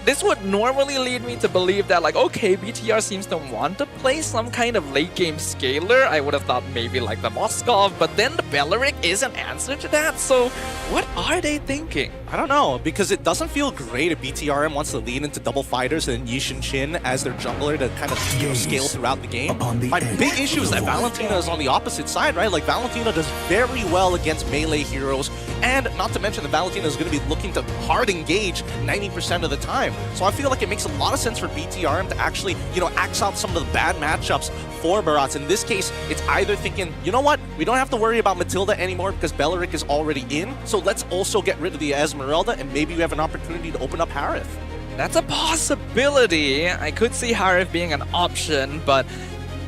This would normally lead me to believe that, like, okay, BTR seems to want to play some kind of late game scaler. I would have thought maybe like the Moskov, but then the Belleric is an answer to that. So what are they thinking? I don't know, because it doesn't feel great if BTRM wants to lean into double fighters and Yishin Chin as their jungler to kind of scale throughout the game. My big issue is that Valentina is on the opposite side, right? Like, Valentina does very well against melee heroes, and not to mention that Valentina is going to be looking to hard engage 90% of the time. So I feel like it makes a lot of sense for BTRM to actually, axe out some of the bad matchups for Barats. In this case, it's either thinking, you know what, we don't have to worry about Matilda anymore because Belleric is already in, so let's also get rid of the Esmeralda, and maybe we have an opportunity to open up Harith. That's a possibility. I could see Harith being an option, but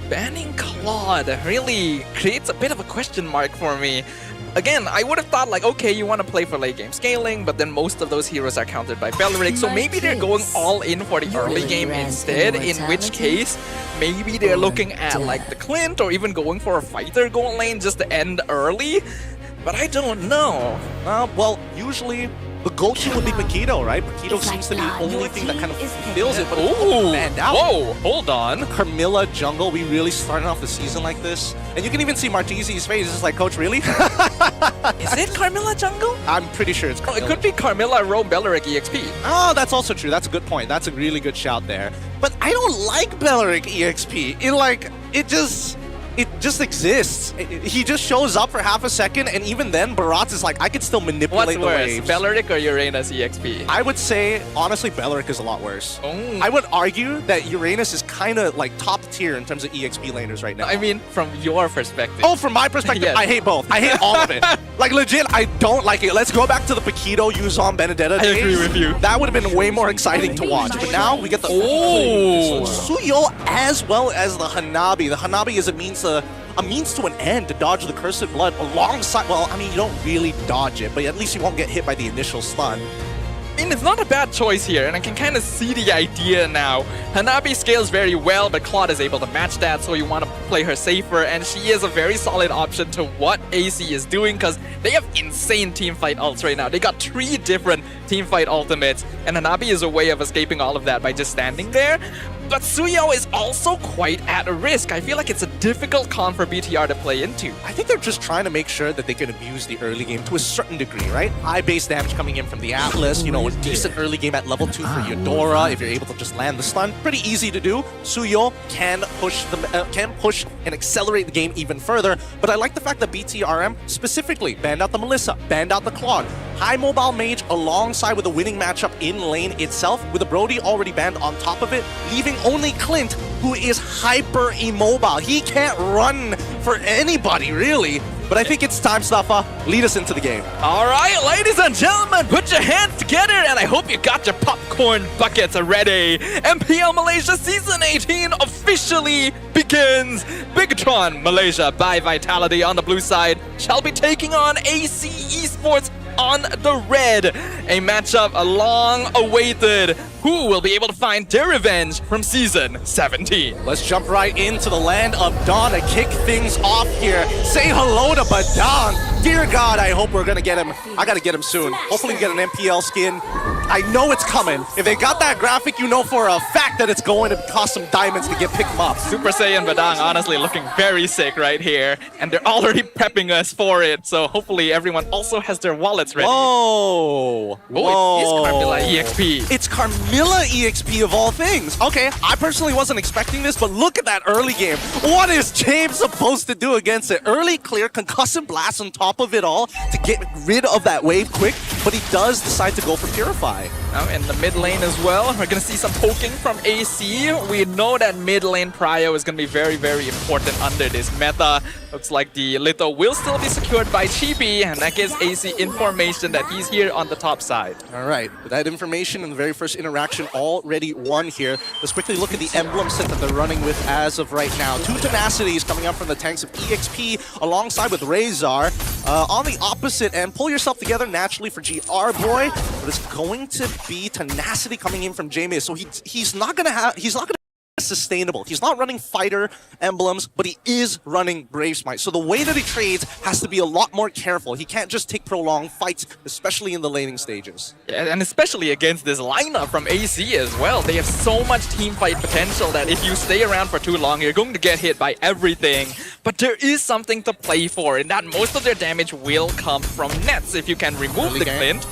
banning Claude really creates a bit of a question mark for me. Again, I would have thought, like, okay, you want to play for late game scaling, but then most of those heroes are countered by Belleric, so maybe they're going all in for the early game instead, in which case, maybe they're looking at, like, the Clint, or even going for a fighter goal lane just to end early. But I don't know. Well, usually the go-to would be Paquito, right? Paquito seems to be the only thing that kind of fills it, but ooh, banned out. Whoa, hold on. Carmilla jungle, we really started off the season like this. And you can even see Martizi's face, it's like, Coach, really? Is it Carmilla jungle? I'm pretty sure it's Carmilla. Oh, it could be Carmilla Roam Belleric EXP. Oh, that's also true. That's a good point. That's a really good shout there. But I don't like Belleric EXP. It just exists. He just shows up for half a second, and even then, Barats is like, I could still manipulate the waves. Belleric or Uranus EXP? I would say, honestly, Belleric is a lot worse. Oh. I would argue that Uranus is kind of like top tier in terms of EXP laners right now. I mean, from your perspective. Oh, from my perspective, yes. I hate both. I hate all of it. Like, legit, I don't like it. Let's go back to the Paquito, Yuzon, Benedetta days. I agree with you. That would have been way more exciting to watch. But now we get the Suyo as well as the Hanabi. The Hanabi is a means to an end to dodge the Cursed Blood alongside, well, I mean, you don't really dodge it, but at least you won't get hit by the initial stun. I mean, it's not a bad choice here, and I can kind of see the idea now. Hanabi scales very well, but Claude is able to match that, so you want to play her safer, and she is a very solid option to what AC is doing, because they have insane teamfight ults right now. They got 3 different teamfight ultimates, and Hanabi is a way of escaping all of that by just standing there. But Suyo is also quite at risk. I feel like it's a difficult con for BTR to play into. I think they're just trying to make sure that they can abuse the early game to a certain degree, right? High base damage coming in from the Atlas, a decent early game at level 2 for Eudora, if you're able to just land the stun. Pretty easy to do. Suyo can push and accelerate the game even further, but I like the fact that BTRM specifically banned out the Melissa, banned out the Claude. High mobile mage alongside with a winning matchup in lane itself, with a Brody already banned on top of it, leaving only Clint, who is hyper immobile. He can't run for anybody, really. But I think it's time, Staffa. Lead us into the game. All right, ladies and gentlemen, put your hands together, and I hope you got your popcorn buckets ready. MPL Malaysia Season 18 officially begins. Bigatron Malaysia by Vitality on the blue side shall be taking on AC Esports on the red. A matchup long awaited. Who will be able to find their revenge from Season 17? Let's jump right into the land of Dawn to kick things off here. Say hello to Badang. Dear God, I hope we're going to get him. I got to get him soon. Hopefully we get an MPL skin. I know it's coming. If they got that graphic, you know for a fact that it's going to cost some diamonds to pick him up. Super Saiyan Badang honestly looking very sick right here. And they're already prepping us for it. So hopefully everyone also has their wallets ready. Whoa. Oh, it is Carmilla EXP. It's Carmilla EXP of all things. Okay, I personally wasn't expecting this, but look at that early game. What is James supposed to do against it? Early clear, concussive blast on top of it all to get rid of that wave quick. but he does decide to go for Purify. Now in the mid lane as well, we're going to see some poking from AC. We know that mid lane prio is going to be very, very important under this meta. Looks like the Litho will still be secured by Chibi, and that gives AC information that he's here on the top side. All right, with that information in the very first interaction already won here. Let's quickly look at the emblem set that they're running with as of right now. 2 Tenacities coming up from the tanks of EXP alongside with Razor. On the opposite end, pull yourself together naturally for GR Boy, but it's going to be Tenacity coming in from Jameis. So he's not going to be sustainable. He's not running fighter emblems, but he is running Brave Smite. So the way that he trades has to be a lot more careful. He can't just take prolonged fights, especially in the laning stages. Yeah, and especially against this lineup from AC as well. They have so much team fight potential that if you stay around for too long, you're going to get hit by everything. But there is something to play for, in that most of their damage will come from nets. If you can remove the Clint,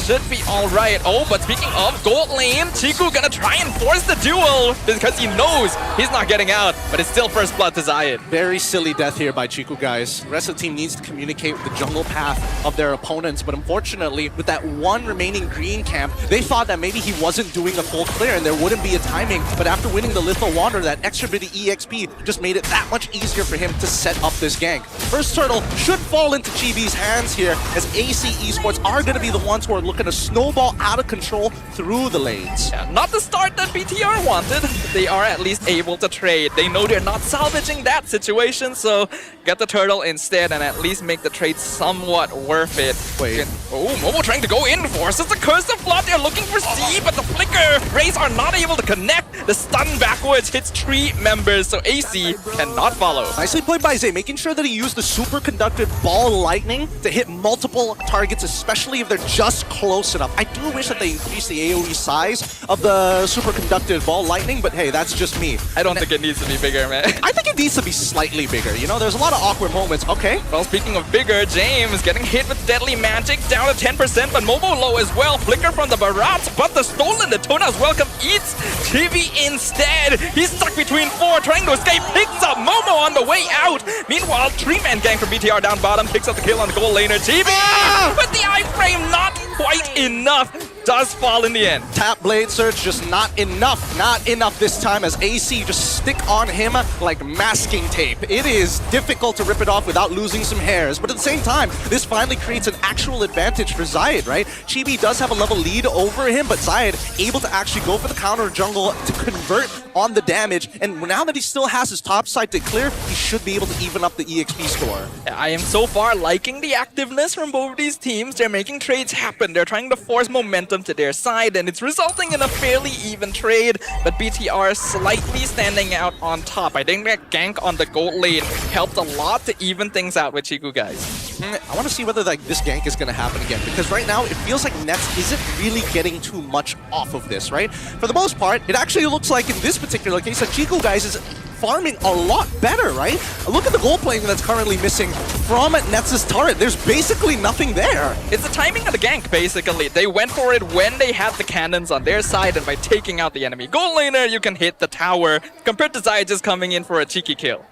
should be alright. Oh, but speaking of gold lane, Chiku gonna try and force the duel because he knows he's not getting out, but it's still first blood to Zayed. Very silly death here by Chiku, guys. The rest of the team needs to communicate with the jungle path of their opponents, but unfortunately, with that one remaining green camp, they thought that maybe he wasn't doing a full clear and there wouldn't be a timing, but after winning the Litho Wander, that extra bit of EXP just made it that much easier for him to set up this gank. First turtle should fall into Chibi's hands here, as AC Esports are going to be the ones who are looking to snowball out of control through the lanes. Yeah, not the start that BTR wanted, but they are at least able to trade. They know they're not salvaging that situation, so get the turtle instead and at least make the trade somewhat worth it. Wait. Oh, Momo trying to go in, forces the Curse of Blood. They're looking for C, but the flicker. Rays are not able to connect. The stun backwards hits 3 members, so AC cannot follow. Nicely played by Zay, making sure that he used the superconducted ball lightning to hit multiple targets, especially if they're just close enough. I do wish that they increased the AoE size of the superconducted ball lightning, but hey, that's just me. I don't think it needs to be bigger, man. I think it needs to be slightly bigger. You know, there's a lot of awkward moments. Okay. Well, speaking of bigger, James getting hit with deadly magic, down to 10%, but Momo low as well. Flicker from the Barat, but the stolen Detona's welcome eats Chibi instead. He's stuck between 4, trying to escape, picks up Momo on the way out. Meanwhile, 3-man gang from BTR down bottom, picks up the kill on the gold laner. Chibi, but the iframe not quite enough. Does fall in the end. Tap Blade Surge, just not enough. Not enough this time, as AC just stick on him like masking tape. It is difficult to rip it off without losing some hairs, but at the same time, this finally creates an actual advantage for Zayed, right? Chibi does have a level lead over him, but Zayed able to actually go for the counter jungle to convert on the damage, and now that he still has his top side to clear, he should be able to even up the EXP score. I am so far liking the activeness from both of these teams. They're making trades happen. They're trying to force momentum to their side, and it's resulting in a fairly even trade, but BTR slightly standing out on top. I think that gank on the gold lane helped a lot to even things out with Chiku, guys. I want to see whether this gank is going to happen again, because right now it feels like Nets isn't really getting too much off of this, right? For the most part, it actually looks like in this particular case that Chiku, guys, is farming a lot better, right? Look at the gold plating that's currently missing from Nets' turret. There's basically nothing there. It's the timing of the gank, basically. They went for it when they had the cannons on their side, and by taking out the enemy gold laner, you can hit the tower, compared to Zai just coming in for a cheeky kill.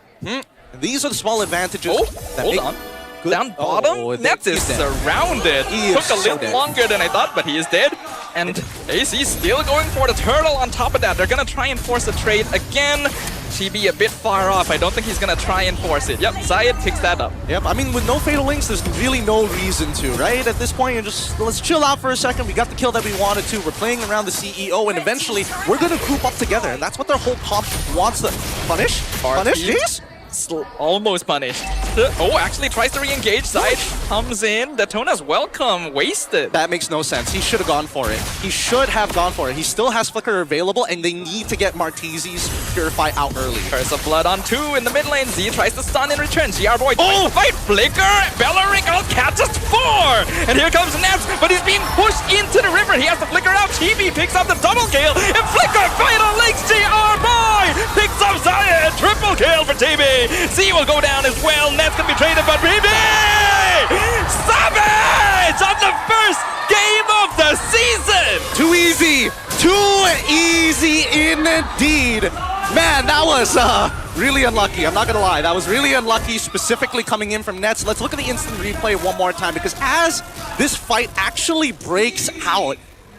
These are the small advantages. Oh, hold on. Good. Down bottom, Nets is surrounded. Took a little longer than I thought, but he is dead. And AC still going for the turtle on top of that. They're going to try and force a trade again. Chibi a bit far off. I don't think he's going to try and force it. Yep, Zayed picks that up. Yep, I mean, with no Fatal Links, there's really no reason to, right? At this point, let's chill out for a second. We got the kill that we wanted to. We're playing around the CEO, and eventually, we're going to group up together. And that's what their whole comp wants to punish. Punish, jeez? Almost punished. Oh, actually tries to re-engage. Zayed comes in. Detona's welcome. Wasted. That makes no sense. He should have gone for it. He should have gone for it. He still has Flicker available, and they need to get Martizi's Purify out early. Curse of Blood on 2 in the mid lane. Z tries to stun in return. GR Boy tries to fight. Flicker. Bellaric on catches 4. And here comes Nets, but he's being pushed into the river. He has to flicker out. Chibi picks up the double kill. And Flicker Fatal Links. GR Boy picks up Zayed. Triple kill for Chibi. Z will go down as well. Nets can be traded, but BB! Savage on the first game of the season! Too easy! Too easy indeed! Man, that was really unlucky. I'm not gonna lie. That was really unlucky, specifically coming in from Nets. Let's look at the instant replay one more time, because as this fight actually breaks out.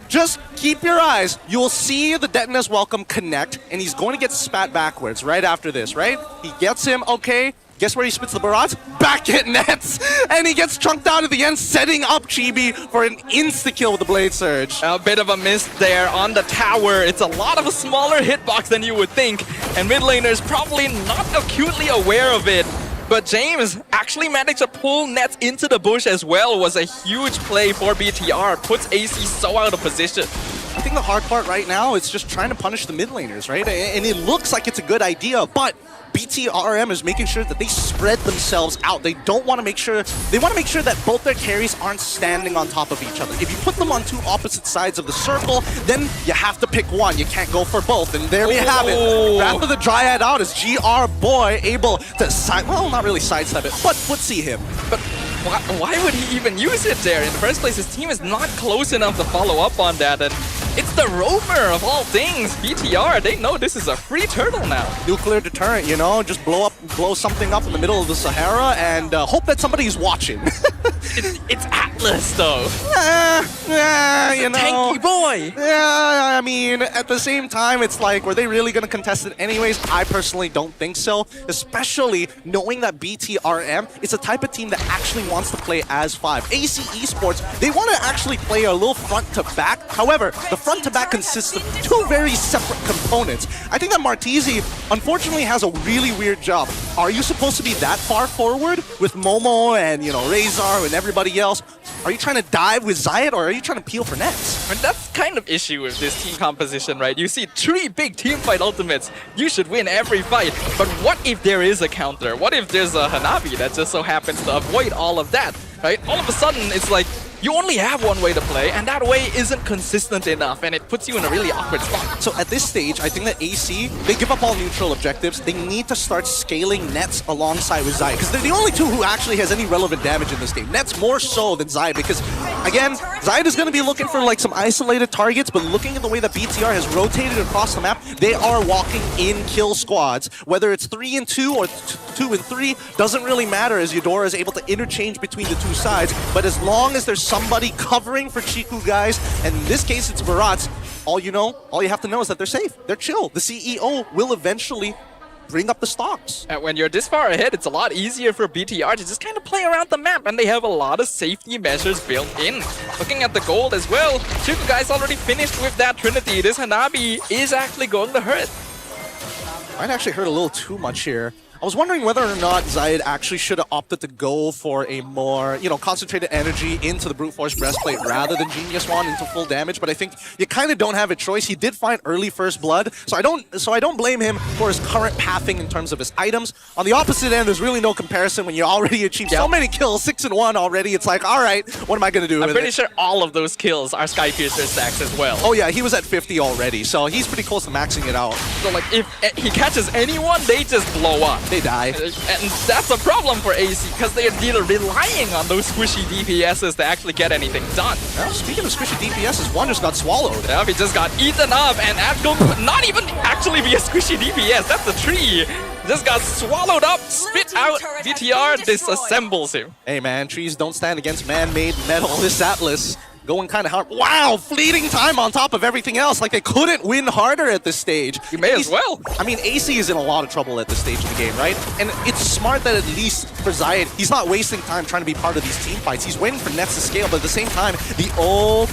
Just keep your eyes. You'll see the Detona's Welcome connect, and he's going to get spat backwards right after this, right? He gets him, okay. Guess where he spits the barrage? Back at nets! And he gets chunked out at the end, setting up Chibi for an insta-kill with the Blade Surge. A bit of a miss there on the tower. It's a lot of a smaller hitbox than you would think, and mid laner's probably not acutely aware of it. But James actually managed to pull nets into the bush as well. Was a huge play for BTR. Puts AC so out of position. I think the hard part right now is just trying to punish the mid laners, right? And it looks like it's a good idea, but BTRM is making sure that they spread themselves out. They don't want to make sure, they want to make sure that both their carries aren't standing on top of each other. If you put them on two opposite sides of the circle, then you have to pick one. You can't go for both. And there we have it. Wrath of the Dryad out as GR Boy able to well, not really sidestep it, but footsie him. But why would he even use it there? In the first place, his team is not close enough to follow up on that. And it's the roamer of all things, BTR. They know this is a free turtle now. Nuclear deterrent, you know, just blow something up in the middle of the Sahara and hope that somebody's watching. It's Atlas, though. You know. Tanky boy. Yeah, I mean, at the same time, it's like, were they really going to contest it anyways? I personally don't think so, especially knowing that BTRM is a type of team that actually wants to play as 5. AC Esports, they want to actually play a little front to back. However, the front to back consists of two very separate components. I think that Martese, unfortunately, has a really weird job. Are you supposed to be that far forward with Momo and, you know, Razor and everybody else? Are you trying to dive with Zayat, or are you trying to peel for nets? And that's kind of issue with this team composition, right? You see 3 big team fight ultimates. You should win every fight. But what if there is a counter? What if there's a Hanabi that just so happens to avoid all of that, right? All of a sudden, it's like, you only have one way to play, and that way isn't consistent enough, and it puts you in a really awkward spot. So at this stage, I think that AC, they give up all neutral objectives. They need to start scaling Nets alongside with Zai, because they're the only two who actually has any relevant damage in this game. Nets more so than Zai, because, again, Zai is going to be looking for like some isolated targets, but looking at the way that BTR has rotated across the map, they are walking in kill squads. Whether it's 3 and 2 or 2 and 3, doesn't really matter, as Eudora is able to interchange between the two sides, but as long as there's somebody covering for Chiku, guys, and in this case it's Barats, all you have to know is that they're safe. They're chill. The CEO will eventually bring up the stocks. And when you're this far ahead, it's a lot easier for BTR to just kind of play around the map, and they have a lot of safety measures built in. Looking at the gold as well, Chiku guys already finished with that Trinity. This Hanabi is actually going to hurt. Might actually hurt a little too much here. I was wondering whether or not Zayed actually should have opted to go for a more, concentrated energy into the Brute Force Breastplate rather than Genius Wand into full damage, but I think you kind of don't have a choice. He did find early first blood, so I don't blame him for his current pathing in terms of his items. On the opposite end, there's really no comparison when you already achieved so many kills, 6 and 1 already. It's like, all right, what am I going to do? I'm pretty sure all of those kills are Skypiercer stacks as well. Oh yeah, he was at 50 already, so he's pretty close to maxing it out. So like, if he catches anyone, they just blow up. They die. And that's a problem for AC, because they're relying on those squishy DPSs to actually get anything done. Well, speaking of squishy DPSs, one just got swallowed. Yeah, he just got eaten up, and that's going to not even actually be a squishy DPS. That's a tree. Just got swallowed up, spit out. BTR disassembles him. Hey man, trees don't stand against man-made metal. This Atlas going kind of hard. Wow, fleeting time on top of everything else. Like, they couldn't win harder at this stage. You may as well. I mean, AC is in a lot of trouble at this stage of the game, right? And it's smart that at least for Zayed, he's not wasting time trying to be part of these team fights. He's waiting for nets to scale, but at the same time, Momo,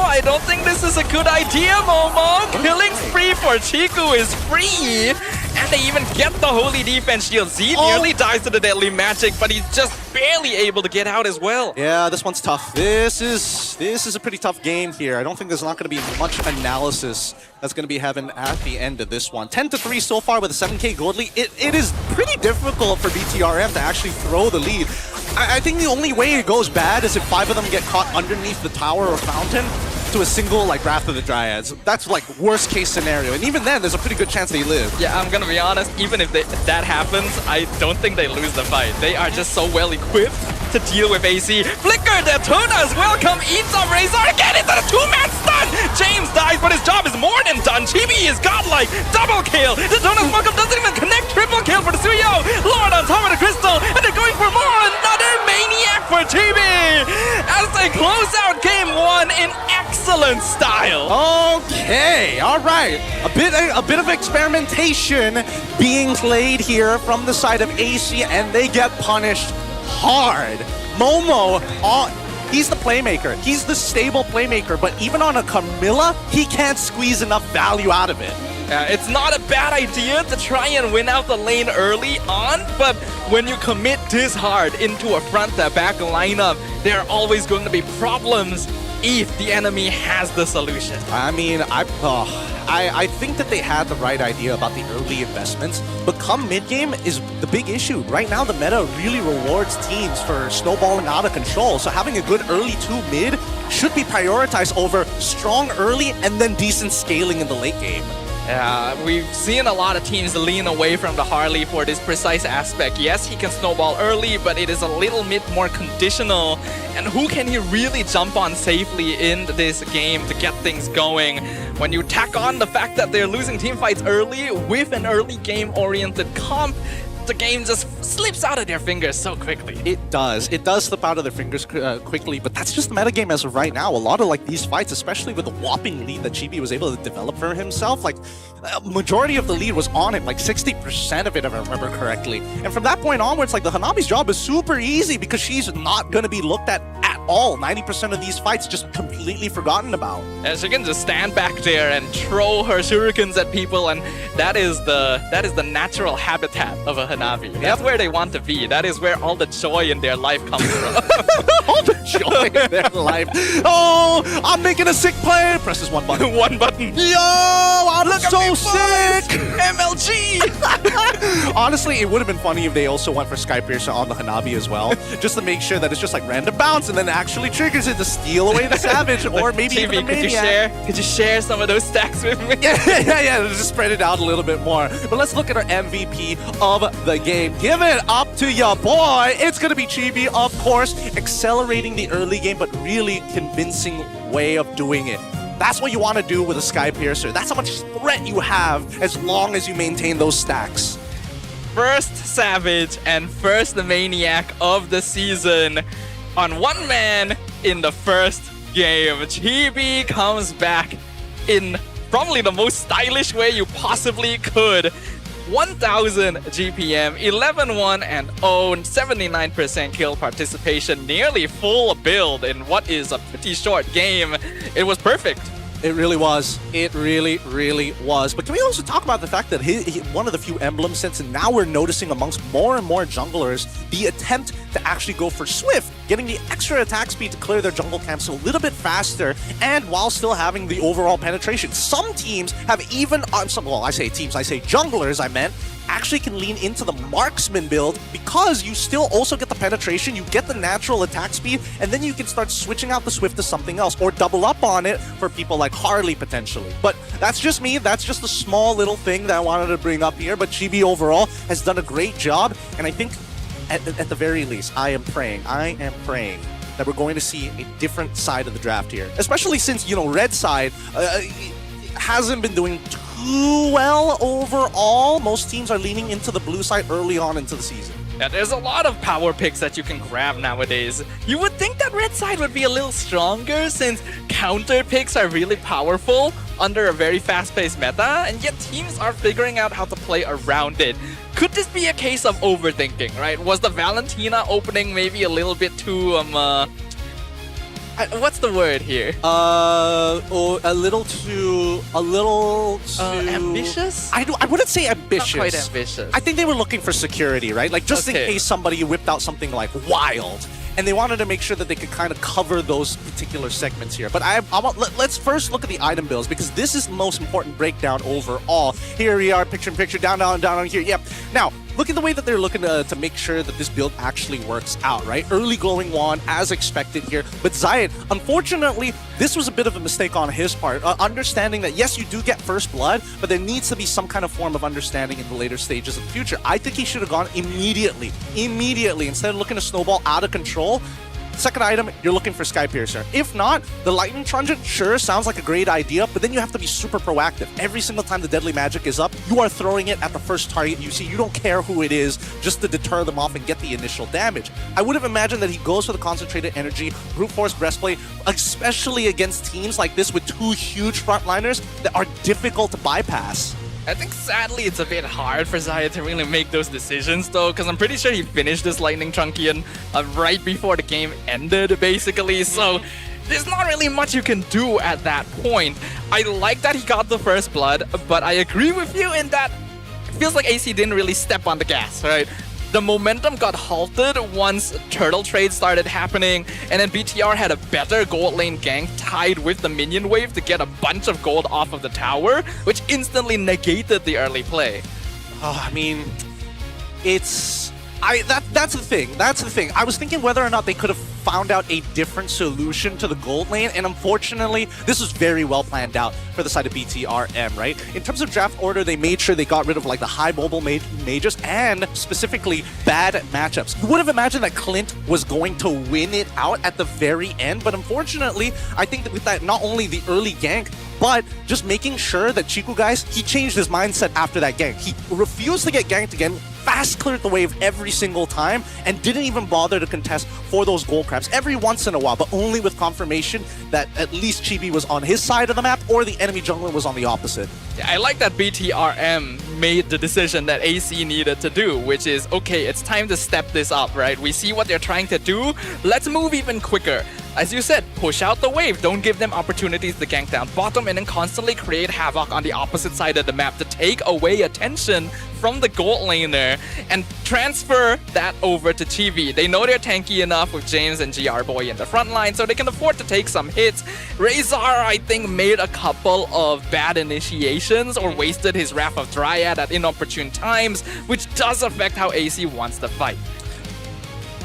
I don't think this is a good idea, Momo. Killing spree for Chiku is free. And they even get the Holy Defense Shield. Z nearly dies to the Deadly Magic, but he's just barely able to get out as well. Yeah, this one's tough. This is a pretty tough game here. I don't think there's not going to be much analysis that's going to be having at the end of this one. 10-3 so far with a 7k gold lead. It is pretty difficult for BTRM to actually throw the lead. I think the only way it goes bad is if 5 of them get caught underneath the tower or fountain to a single, like, Wrath of the Dryads. That's, like, worst case scenario. And even then, there's a pretty good chance they live. Yeah, I'm gonna be honest, even if that happens, I don't think they lose the fight. They are just so well equipped to deal with AC. Flicker, Detona's welcome, eats up Razor again into the 2-man stun! James dies, but his job is more than done. Chibi is godlike, double kill! Detona's welcome doesn't even connect, triple kill for the Suyo! Lord on top of the crystal, and they're going for more, another Maniac for GB as they close out game 1 in excellent style. Okay, all right. A bit of experimentation being played here from the side of AC, and they get punished hard. Momo, he's the playmaker. He's the stable playmaker, but even on a Camilla, he can't squeeze enough value out of it. It's not a bad idea to try and win out the lane early on, but when you commit this hard into a front-to-back lineup, there are always going to be problems if the enemy has the solution. I mean, I think that they had the right idea about the early investments, but come mid-game is the big issue. Right now, the meta really rewards teams for snowballing out of control, so having a good early 2 mid should be prioritized over strong early and then decent scaling in the late game. Yeah, we've seen a lot of teams lean away from the Harley for this precise aspect. Yes, he can snowball early, but it is a little bit more conditional. And who can he really jump on safely in this game to get things going? When you tack on the fact that they're losing team fights early with an early game-oriented comp, the game just slips out of their fingers so quickly. It does. It does slip out of their fingers quickly, but that's just the metagame as of right now. A lot of like these fights, especially with the whopping lead that Chibi was able to develop for himself, like majority of the lead was on him, like 60% of it, if I remember correctly. And from that point onwards, like the Hanabi's job is super easy because she's not going to be looked at all. 90% of these fights just completely forgotten about. And she can just stand back there and throw her shurikens at people, and that is the natural habitat of a Hanabi. That's where they want to be. That is where all the joy in their life comes from. All the joy in their life. Oh, I'm making a sick play. Press this one button. One button. Yo, I'm so sick. MLG. Honestly, it would have been funny if they also went for Skypiercer on the Hanabi as well, just to make sure that it's just like random bounce and then actually triggers it to steal away the Savage or maybe even the Maniac. Could you share some of those stacks with me? Yeah, just spread it out a little bit more. But let's look at our MVP of the game. Give it up to your boy. It's going to be Chibi, of course, accelerating the early game, but really convincing way of doing it. That's what you want to do with a Skypiercer. That's how much threat you have as long as you maintain those stacks. First Savage and first the Maniac of the season on one man in the first game. Chibi comes back in probably the most stylish way you possibly could. 1000 GPM, 11-1 and 0, 79% kill participation, nearly full build in what is a pretty short game. It was perfect. It really was. It really, really was. But can we also talk about the fact that he one of the few emblem sets, and now we're noticing amongst more and more junglers the attempt to actually go for Swift, getting the extra attack speed to clear their jungle camps a little bit faster, and while still having the overall penetration. Some teams have even, well, I say teams, I say junglers, I meant, actually can lean into the marksman build because you still also get the penetration, you get the natural attack speed, and then you can start switching out the Swift to something else or double up on it for people like Harley potentially. But that's just me. That's just a small little thing that I wanted to bring up here. But Chibi overall has done a great job, and I think at the very least, I am praying that we're going to see a different side of the draft here, especially since, you know, red side hasn't been doing too well overall. Most teams are leaning into the blue side early on into the season. Yeah, there's a lot of power picks that you can grab nowadays. You would think that red side would be a little stronger since counter picks are really powerful under a very fast-paced meta, and yet teams are figuring out how to play around it. Could this be a case of overthinking, right? Was the Valentina opening maybe a little bit too, what's the word here? A little too ambitious? I wouldn't say ambitious. Not quite ambitious. I think they were looking for security, right? Like just in case somebody whipped out something like wild, and they wanted to make sure that they could kind of cover those particular segments here. But let's first look at the item builds, because this is the most important breakdown overall. Here we are, picture in picture, down on here. Yep. Now, look at the way that they're looking to make sure that this build actually works out, right? Early glowing wand, as expected here. But Zayed, unfortunately, this was a bit of a mistake on his part. Understanding that, yes, you do get first blood, but there needs to be some kind of form of understanding in the later stages of the future. I think he should have gone immediately. Instead of looking to snowball out of control, second item, you're looking for Sky Piercer. If not, the Lightning Truncheon sure sounds like a great idea, but then you have to be super proactive. Every single time the Deadly Magic is up, you are throwing it at the first target you see. You don't care who it is, just to deter them off and get the initial damage. I would have imagined that he goes for the Concentrated Energy, Brute Force Breastplate, especially against teams like this with two huge frontliners that are difficult to bypass. I think sadly it's a bit hard for Zaya to really make those decisions though, because I'm pretty sure he finished this Lightning Truncheon right before the game ended basically, so there's not really much you can do at that point. I like that he got the first blood, but I agree with you in that it feels like AC didn't really step on the gas, right? The momentum got halted once turtle trades started happening, and then BTR had a better gold lane gank tied with the minion wave to get a bunch of gold off of the tower, which instantly negated the early play. Oh, I mean, it's... That's the thing. That's the thing. I was thinking whether or not they could have found out a different solution to the gold lane, and unfortunately, this was very well planned out for the side of BTRM, right? In terms of draft order, they made sure they got rid of like the high mobile mages and specifically bad matchups. You would have imagined that Clint was going to win it out at the very end, but unfortunately, I think that with that, not only the early gank, but just making sure that Chiku, guys, he changed his mindset after that gank. He refused to get ganked again, fast cleared the wave every single time, and didn't even bother to contest for those gold crabs every once in a while, but only with confirmation that at least Chibi was on his side of the map or the enemy jungler was on the opposite. Yeah, I like that BTRM made the decision that AC needed to do, which is, okay, it's time to step this up, right? We see what they're trying to do, let's move even quicker. As you said, push out the wave, don't give them opportunities to gank down bottom, and then constantly create havoc on the opposite side of the map to take away attention from the gold laner and transfer that over to Chibi. They know they're tanky enough with James and GR Boy in the front line, so they can afford to take some hits. Razor, I think, made a couple of bad initiations or wasted his Wrath of Dryad at inopportune times, which does affect how AC wants to fight.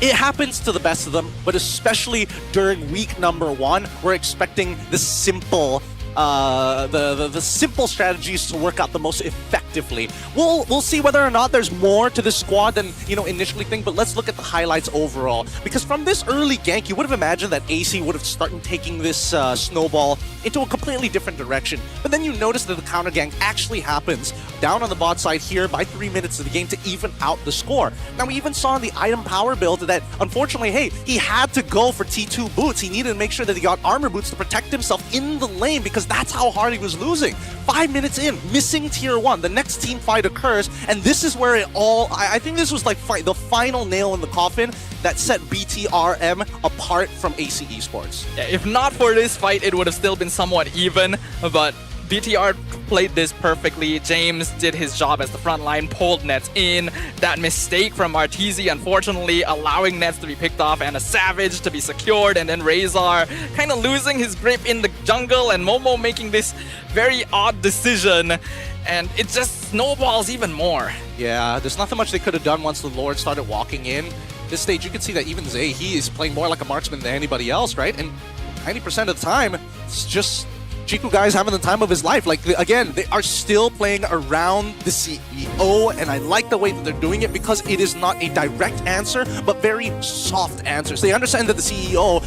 It happens to the best of them, but especially during week number 1, we're expecting the simple the simple strategies to work out the most effectively. We'll see whether or not there's more to this squad than initially think, but let's look at the highlights overall. Because from this early gank, you would have imagined that AC would have started taking this snowball into a completely different direction. But then you notice that the counter gank actually happens down on the bot side here by 3 minutes of the game to even out the score. Now we even saw in the item power build that unfortunately, hey, he had to go for T2 boots. He needed to make sure that he got armor boots to protect himself in the lane because that's how hard he was losing. 5 minutes in, missing tier 1. The next team fight occurs, and this is where it all... I think this was like the final nail in the coffin that set BTRM apart from AC Esports. Yeah, if not for this fight, it would have still been somewhat even, but BTR played this perfectly. James did his job as the front line, pulled nets in. That mistake from Arteezy, unfortunately, allowing nets to be picked off and a Savage to be secured, and then Razor kind of losing his grip in the jungle, and Momo making this very odd decision, and it just snowballs even more. Yeah, there's nothing much they could have done once the Lord started walking in. This stage, you can see that even Zay, he is playing more like a marksman than anybody else, right? And 90% of the time, it's just Chiku guys having the time of his life. Like, again, they are still playing around the CEO, and I like the way that they're doing it because it is not a direct answer, but very soft answers. They understand that the CEO,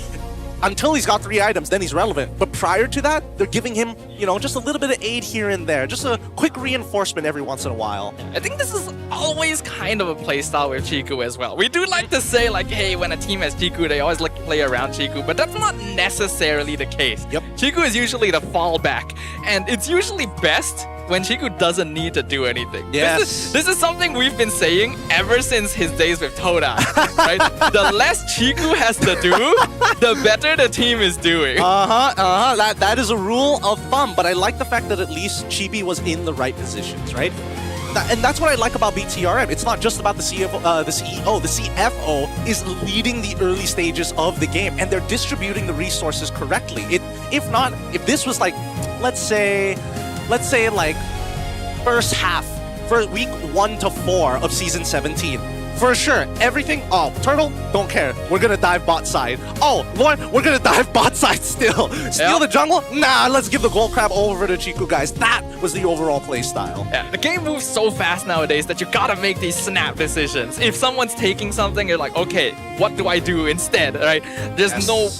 until he's got 3 items, then he's relevant. But prior to that, they're giving him, just a little bit of aid here and there. Just a quick reinforcement every once in a while. I think this is always kind of a playstyle with Chiku as well. We do like to say, like, hey, when a team has Chiku, they always like to play around Chiku, but that's not necessarily the case. Yep. Chiku is usually the fallback, and it's usually best when Chiku doesn't need to do anything. Yes. This is something we've been saying ever since his days with Toda, right? The less Chiku has to do, the better the team is doing. That is a rule of thumb, but I like the fact that at least Chibi was in the right positions, right? And that's what I like about BTRM. It's not just about the CEO. The CFO is leading the early stages of the game, and they're distributing the resources correctly. If this was like, let's say like first half, for week 1 to 4 of season 17, For sure. Everything. Oh, Turtle, don't care. We're gonna dive bot side. Oh, Lord, we're gonna dive bot side still. Steal the jungle? Nah, let's give the gold crab over to Chiku, guys. That was the overall play style. Yeah, the game moves so fast nowadays that you gotta make these snap decisions. If someone's taking something, you're like, okay, what do I do instead, right? There's no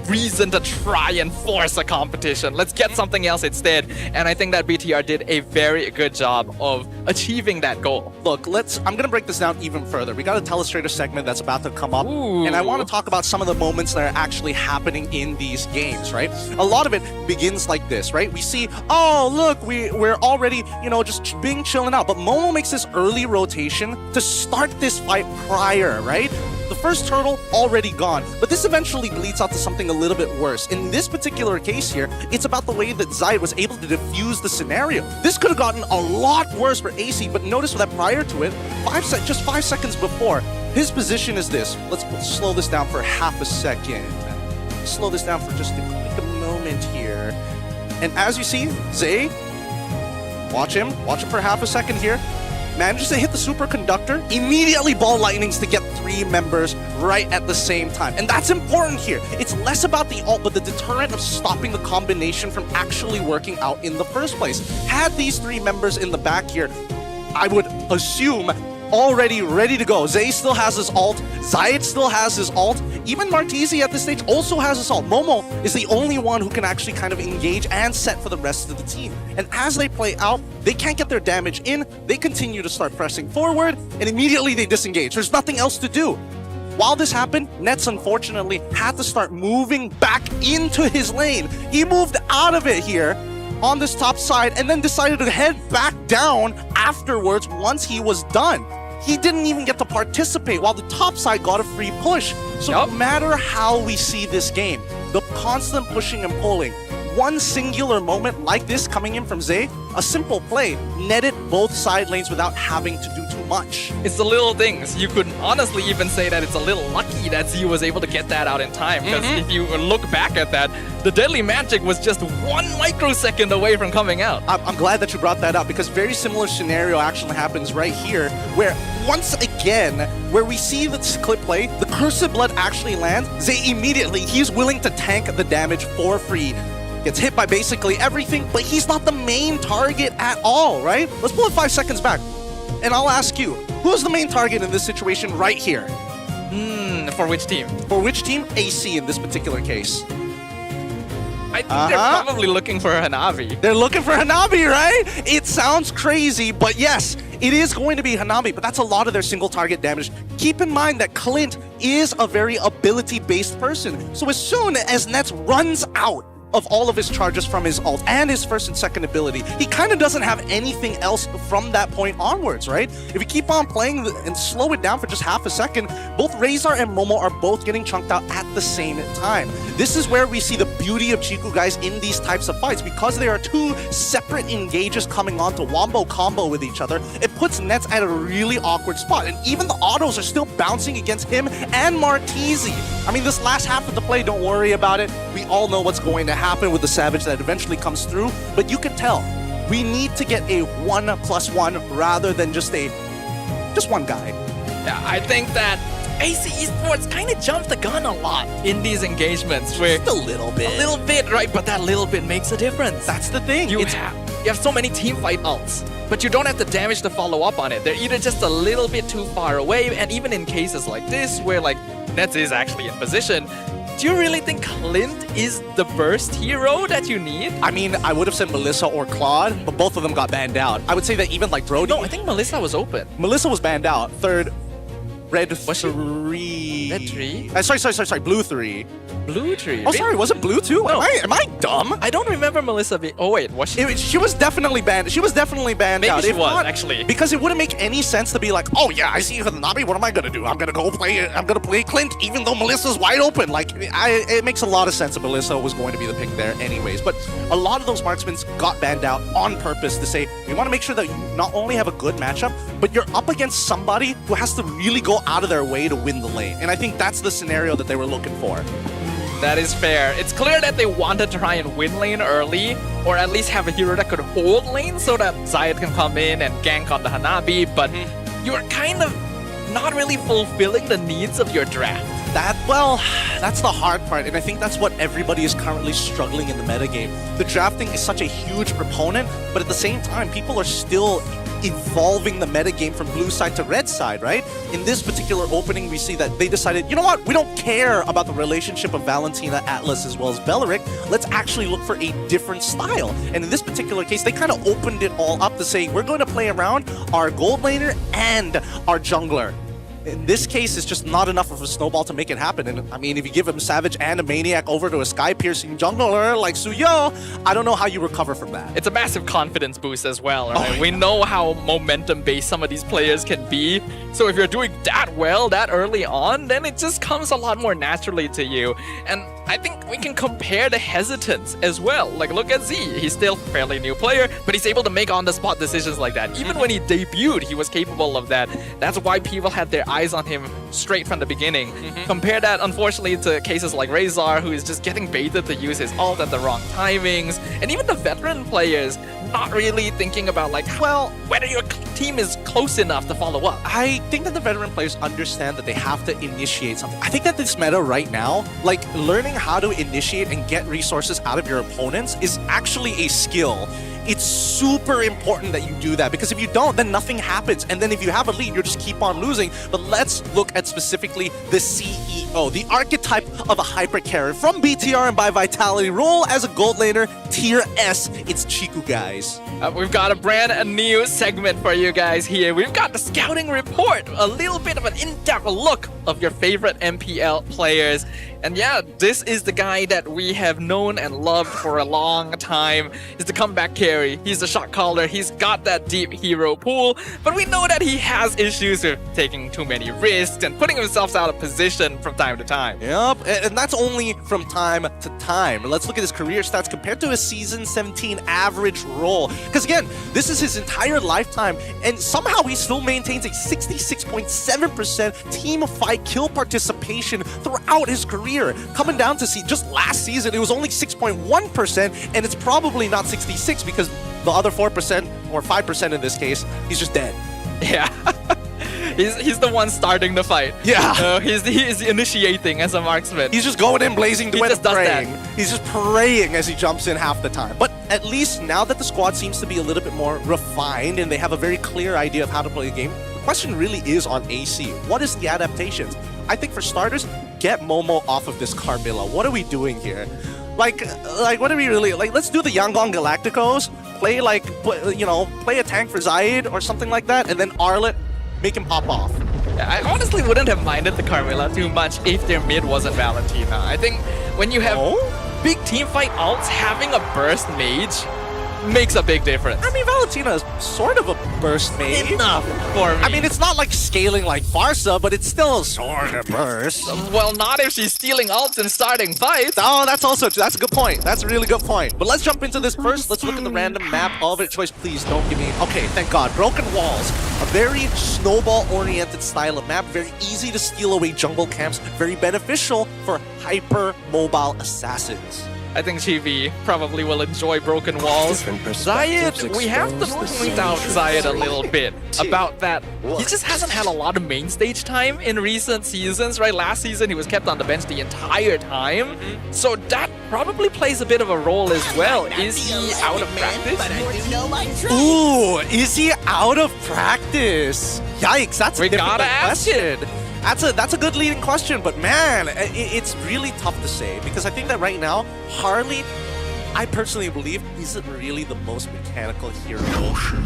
reason to try and force a competition. Let's get something else instead. And I think that BTR did a very good job of achieving that goal. Look, I'm gonna break this down even further. We got a Telestrator segment that's about to come up. Ooh. And I want to talk about some of the moments that are actually happening in these games, right? A lot of it begins like this, right? We see, oh, look, we're already, just being chilling out. But Momo makes this early rotation to start this fight prior, right? The first turtle already gone, but this eventually leads out to something a little bit worse. In this particular case here, it's about the way that Zayed was able to defuse the scenario. This could have gotten a lot worse for AC, but notice that prior to it, just 5 seconds before, his position is this. Let's slow this down for half a second. Slow this down for just a quick moment here. And as you see, Zay, watch him for half a second here. Manages to hit the superconductor, immediately ball lightnings to get 3 members right at the same time. And that's important here. It's less about the ult, but the deterrent of stopping the combination from actually working out in the first place. Had these 3 members in the back here, I would assume already ready to go. Zay still has his ult. Zayed still has his ult. Even Martizi at this stage also has his ult. Momo is the only one who can actually kind of engage and set for the rest of the team. And as they play out, they can't get their damage in. They continue to start pressing forward, and immediately they disengage. There's nothing else to do. While this happened, Nets unfortunately had to start moving back into his lane. He moved out of it here on this top side and then decided to head back down afterwards once he was done. He didn't even get to participate while the top side got a free push. So no matter how we see this game, the constant pushing and pulling, one singular moment like this coming in from Zay, a simple play, netted both side lanes without having to do too much. It's the little things. You could honestly even say that it's a little lucky that Z was able to get that out in time. Because if you look back at that, the Deadly Magic was just 1 microsecond away from coming out. I'm glad that you brought that up, because very similar scenario actually happens right here, where once again, where we see this clip play, the Cursed Blood actually lands. Zay immediately, he's willing to tank the damage for free. Gets hit by basically everything, but he's not the main target at all, right? Let's pull it 5 seconds back. And I'll ask you, who's the main target in this situation right here? For which team? For which team? AC in this particular case. I think they're probably looking for Hanabi. They're looking for Hanabi, right? It sounds crazy, but yes, it is going to be Hanabi, but that's a lot of their single target damage. Keep in mind that Clint is a very ability-based person. So as soon as Nets runs out of all of his charges from his ult and his first and second ability, he kind of doesn't have anything else from that point onwards, right? If you keep on playing and slow it down for just half a second, both Razor and Momo are both getting chunked out at the same time. This is where we see the beauty of Chiku, guys, in these types of fights. Because there are 2 separate engages coming on to wombo combo with each other, it puts Nets at a really awkward spot. And even the autos are still bouncing against him and Martizi. I mean, this last half of the play, don't worry about it. We all know what's going to happen with the Savage that eventually comes through, but you can tell we need to get a 1+1 rather than just one guy. Yeah, I think that AC Esports kind of jumped the gun a lot in these engagements. Just a little bit. A little bit, right? But that little bit makes a difference. That's the thing. You have so many team fight ults, but you don't have the damage to follow up on it. They're either just a little bit too far away, and even in cases like this, where like Nets is actually in position, do you really think Clint is the burst hero that you need? I mean, I would have said Melissa or Claude, but both of them got banned out. I would say that even like Brody... No, I think Melissa was open. Melissa was banned out. Third, Red 3... Red 3? Sorry, Blue 3. Blue 3? Oh, sorry, was it Blue 2? No. Am I dumb? I don't remember Melissa being... Oh, wait, was she? She was definitely banned. She was definitely banned out. Maybe she was, actually. Because it wouldn't make any sense to be like, oh yeah, I see Hanabi, what am I gonna do? I'm gonna play Clint, even though Melissa's wide open. Like, it makes a lot of sense that Melissa was going to be the pick there anyways. But a lot of those marksmen got banned out on purpose to say, we want to make sure that you not only have a good matchup, but you're up against somebody who has to really go out of their way to win the lane. And I think that's the scenario that they were looking for. That is fair. It's clear that they wanted to try and win lane early, or at least have a hero that could hold lane so that Zayed can come in and gank on the Hanabi, but you're kind of not really fulfilling the needs of your draft. That's the hard part, and I think that's what everybody is currently struggling in the metagame. The drafting is such a huge proponent, but at the same time, people are still evolving the metagame from blue side to red side, right? In this particular opening, we see that they decided, you know what, we don't care about the relationship of Valentina, Atlas, as well as Beleric. Let's actually look for a different style. And in this particular case, they kind of opened it all up to say, we're going to play around our gold laner and our jungler. In this case, it's just not enough of a snowball to make it happen. And I mean, if you give him Savage and a Maniac over to a sky-piercing jungler like Suyo, I don't know how you recover from that. It's a massive confidence boost as well, right? We know how momentum-based some of these players can be. So if you're doing that well, that early on, then it just comes a lot more naturally to you. And I think we can compare the hesitance as well. Like, look at Z. He's still a fairly new player, but he's able to make on-the-spot decisions like that. Even when he debuted, he was capable of that. That's why people had their eyes on him straight from the beginning. Compare that, unfortunately, to cases like Razor, who is just getting baited to use his ult at the wrong timings. And even the veteran players not really thinking about, like, well, whether your team is close enough to follow up. I think that the veteran players understand that they have to initiate something. I think that this meta right now, like, learning how to initiate and get resources out of your opponents is actually a skill. It's super important that you do that, because if you don't, then nothing happens. And then if you have a lead, you just keep on losing. But let's look at specifically the CEO, the archetype of a hyper carry from BTRM by Vitality. Role as a gold laner, tier S. It's Chiku, guys. We've got a brand new segment for you guys here. We've got the scouting report, a little bit of an in-depth look of your favorite MPL players. And yeah, this is the guy that we have known and loved for a long time. He's the comeback carry. He's the shot caller. He's got that deep hero pool. But we know that he has issues with taking too many risks and putting himself out of position from time to time. Yep, and that's only from time to time. Let's look at his career stats compared to his Season 17 average role. Because again, this is his entire lifetime, and somehow he still maintains a 66.7% team fight kill participation throughout his career. Coming down to see just last season, it was only 6.1%, and it's probably not 66 because the other 4%, or 5% in this case, he's just dead. Yeah. He's the one starting the fight. Yeah. He's initiating as a marksman. He's just going in blazing, he just does praying. that. He's just praying as he jumps in half the time. But at least now that the squad seems to be a little bit more refined and they have a very clear idea of how to play the game, the question really is on AC. What is the adaptations? I think for starters, get Momo off of this Carmilla. What are we doing here? Like, what are we really, like, let's do the Yangon Galacticos, play like, you know, play a tank for Zaid or something like that, and then Arlet, make him pop off. I honestly wouldn't have minded the Carmilla too much if their mid wasn't Valentina. I think when you have big teamfight ults, having a burst mage makes a big difference. I mean, Valentina is sort of a burst mage. Enough for me. I mean, it's not like scaling like Farsa, but it's still sort of burst. Well, not if she's stealing ults and starting fights. Oh, that's a good point. That's a really good point. But let's jump into this first. Let's look at the random map of it. Choice, please don't give me... Okay, thank God. Broken Walls. A very snowball-oriented style of map. Very easy to steal away jungle camps. Very beneficial for hyper-mobile assassins. I think Chibi probably will enjoy Broken Walls. Zayed, we have to point out Zayed a little bit about that. He just hasn't had a lot of main stage time in recent seasons, right? Last season, he was kept on the bench the entire time. So that probably plays a bit of a role as well. Is he out of practice? Ooh, is he out of practice? Yikes, that's a difficult question. That's a good leading question, but man, it's really tough to say because I think that right now, Harley, I personally believe, isn't really the most mechanical hero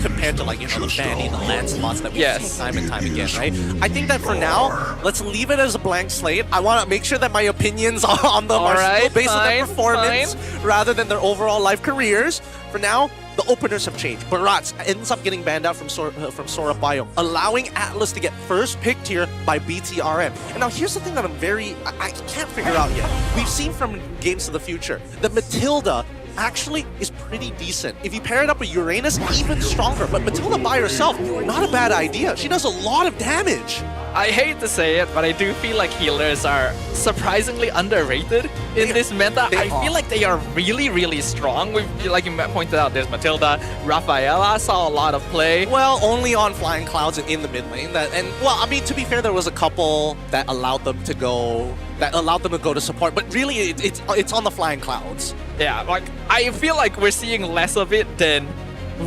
compared to, like, you know, the Fanny, the Lancelots that we've seen time and time again, right? I think that for now, let's leave it as a blank slate. I want to make sure that my opinions on them are still based on their performance rather than their overall life careers. For now, the openers have changed. Barats ends up getting banned out from Sora Biome, allowing Atlas to get first picked here by BTRM. And now here's the thing that I can't figure out yet. We've seen from Games of the Future that Matilda actually is pretty decent. If you pair it up with Uranus, even stronger. But Matilda by herself, not a bad idea. She does a lot of damage. I hate to say it, but I do feel like healers are surprisingly underrated in this meta. I feel like they are really, really strong. Like you pointed out, there's Matilda, Rafaela saw a lot of play. Well, only on Flying Clouds and in the mid lane. Well, I mean, to be fair, there was a couple that allowed them to go to support, but really it's on the Flying Clouds. Yeah, like I feel like we're seeing less of it than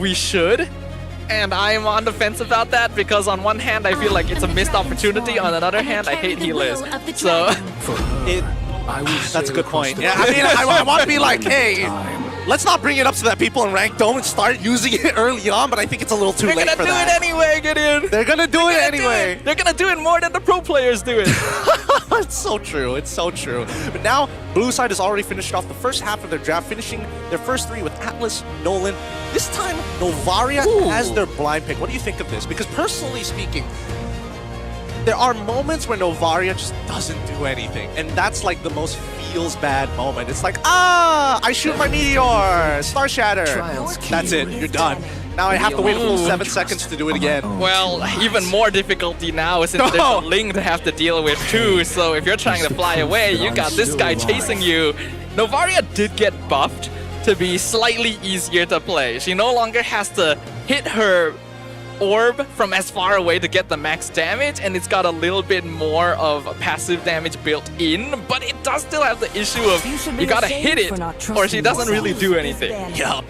we should. And I'm on the fence about that because on one hand I feel like it's a missed opportunity, on another hand I hate healers. So that's a good point. Yeah, I mean I want to be like, hey, let's not bring it up so that people in ranked don't start using it early on, but I think it's a little too late for that. They're gonna do it anyway, Gideon. They're gonna do it anyway. They're gonna do it more than the pro players do it. It's so true. It's so true. But now, blue side has already finished off the first half of their draft, finishing their first three with Atlas, Nolan. This time, Novaria has their blind pick. What do you think of this? Because personally speaking, there are moments where Novaria just doesn't do anything. And that's like the most feels bad moment. It's like, I shoot my meteor, Star Shatter. That's it, you're done. Now I have to wait a full 7 seconds to do it again. Well, even more difficulty now since there's a Ling to have to deal with too. So if you're trying to fly away, you got this guy chasing you. Novaria did get buffed to be slightly easier to play. She no longer has to hit her orb from as far away to get the max damage, and it's got a little bit more of passive damage built in, but it does still have the issue of you gotta hit it or she doesn't really do anything. Yup,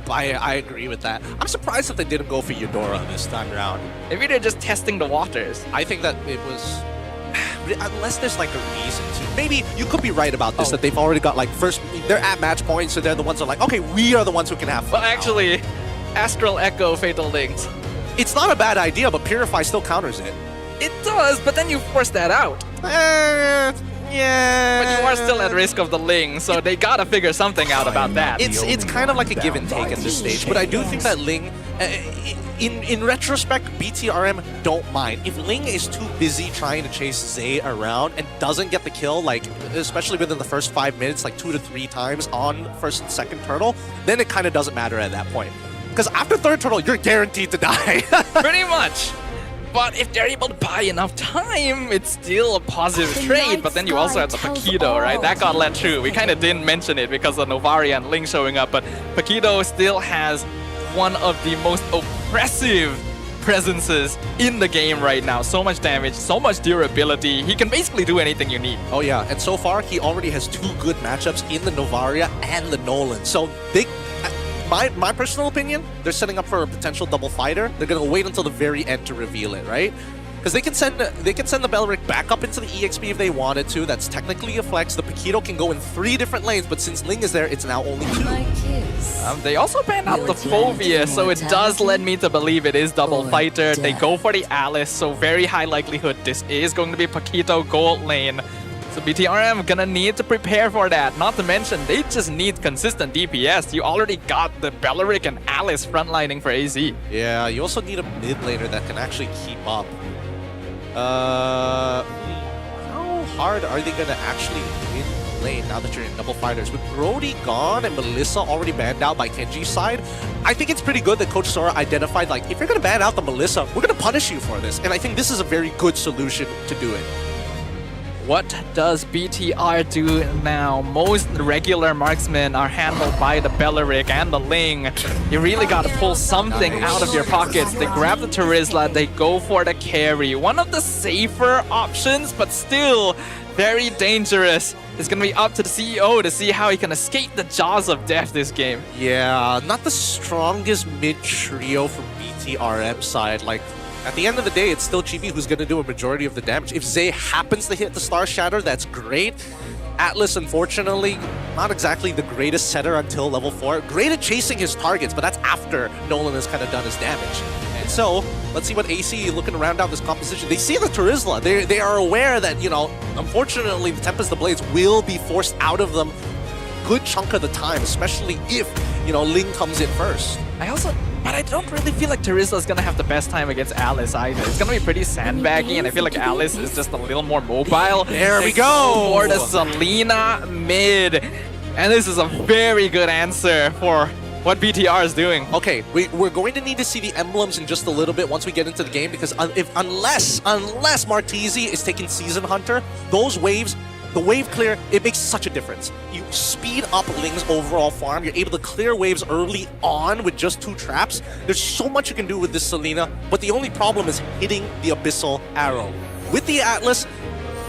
I agree with that. I'm surprised that they didn't go for Eudora this time around. Maybe they're just testing the waters. I think that it was... Unless there's like a reason to. Maybe you could be right about this, that they've already got like they're at match point, so they're the ones that are like, okay, we are the ones who can have fun. Well, actually, Astral Echo Fatal Links. It's not a bad idea, but Purify still counters it. It does, but then you force that out. Yeah. But you are still at risk of the Ling, so they gotta figure something out about that. It's kind of like a give and take at this stage, but I do think that Ling, in retrospect, BTRM don't mind. If Ling is too busy trying to chase Zay around and doesn't get the kill, like especially within the first 5 minutes, like 2 to 3 times on first and second turtle, then it kind of doesn't matter at that point. Because after third turtle, you're guaranteed to die. Pretty much. But if they're able to buy enough time, it's still a positive trade. But then you also have the Paquito, right? That got let through. We kind of didn't mention it because of Novaria and Ling showing up. But Paquito still has one of the most oppressive presences in the game right now. So much damage, so much durability. He can basically do anything you need. Oh yeah, and so far, he already has 2 good matchups in the Novaria and the Nolan. So they... My personal opinion, they're setting up for a potential double fighter. They're gonna wait until the very end to reveal it, right? Because they can send the Belleric back up into the EXP if they wanted to. That's technically a flex. The Paquito can go in 3 different lanes, but since Ling is there, it's now only 2. They also banned out the Phobia, so it does lead me to believe it is double fighter. They go for the Alice, so very high likelihood this is going to be Paquito gold lane. So BTRM gonna need to prepare for that. Not to mention, they just need consistent DPS. You already got the Belleric and Alice frontlining for AZ. Yeah, you also need a mid laner that can actually keep up. How hard are they gonna actually win lane now that you're in double fighters? With Brody gone and Melissa already banned out by Kenji's side, I think it's pretty good that Coach Sora identified, like, if you're gonna ban out the Melissa, we're gonna punish you for this. And I think this is a very good solution to do it. What does BTR do now? Most regular marksmen are handled by the Belleric and the Ling. You really got to pull something out of your pockets. They grab the Terizla, they go for the carry. One of the safer options, but still very dangerous. It's going to be up to the CEO to see how he can escape the jaws of death this game. Yeah, not the strongest mid trio from BTRM side. Like, at the end of the day, it's still Chibi who's going to do a majority of the damage. If Zay happens to hit the Star Shatter, that's great. Atlas, unfortunately, not exactly the greatest setter until level 4. Great at chasing his targets, but that's after Nolan has kind of done his damage. And so, let's see what AC looking to round out this composition. They see the Terizla. They are aware that, you know, unfortunately, the Tempest the Blades will be forced out of them a good chunk of the time, especially if, you know, Ling comes in first. But I don't really feel like Terizla's gonna have the best time against Alice either. It's gonna be pretty sandbaggy, and I feel like Alice is just a little more mobile. There we go! For the Selena mid. And this is a very good answer for what BTR is doing. Okay, we're going to need to see the emblems in just a little bit once we get into the game, because unless Martese is taking Season Hunter, those waves, the wave clear, it makes such a difference. You speed up Ling's overall farm. You're able to clear waves early on with just 2 traps. There's so much you can do with this Selena, but the only problem is hitting the Abyssal Arrow. With the Atlas,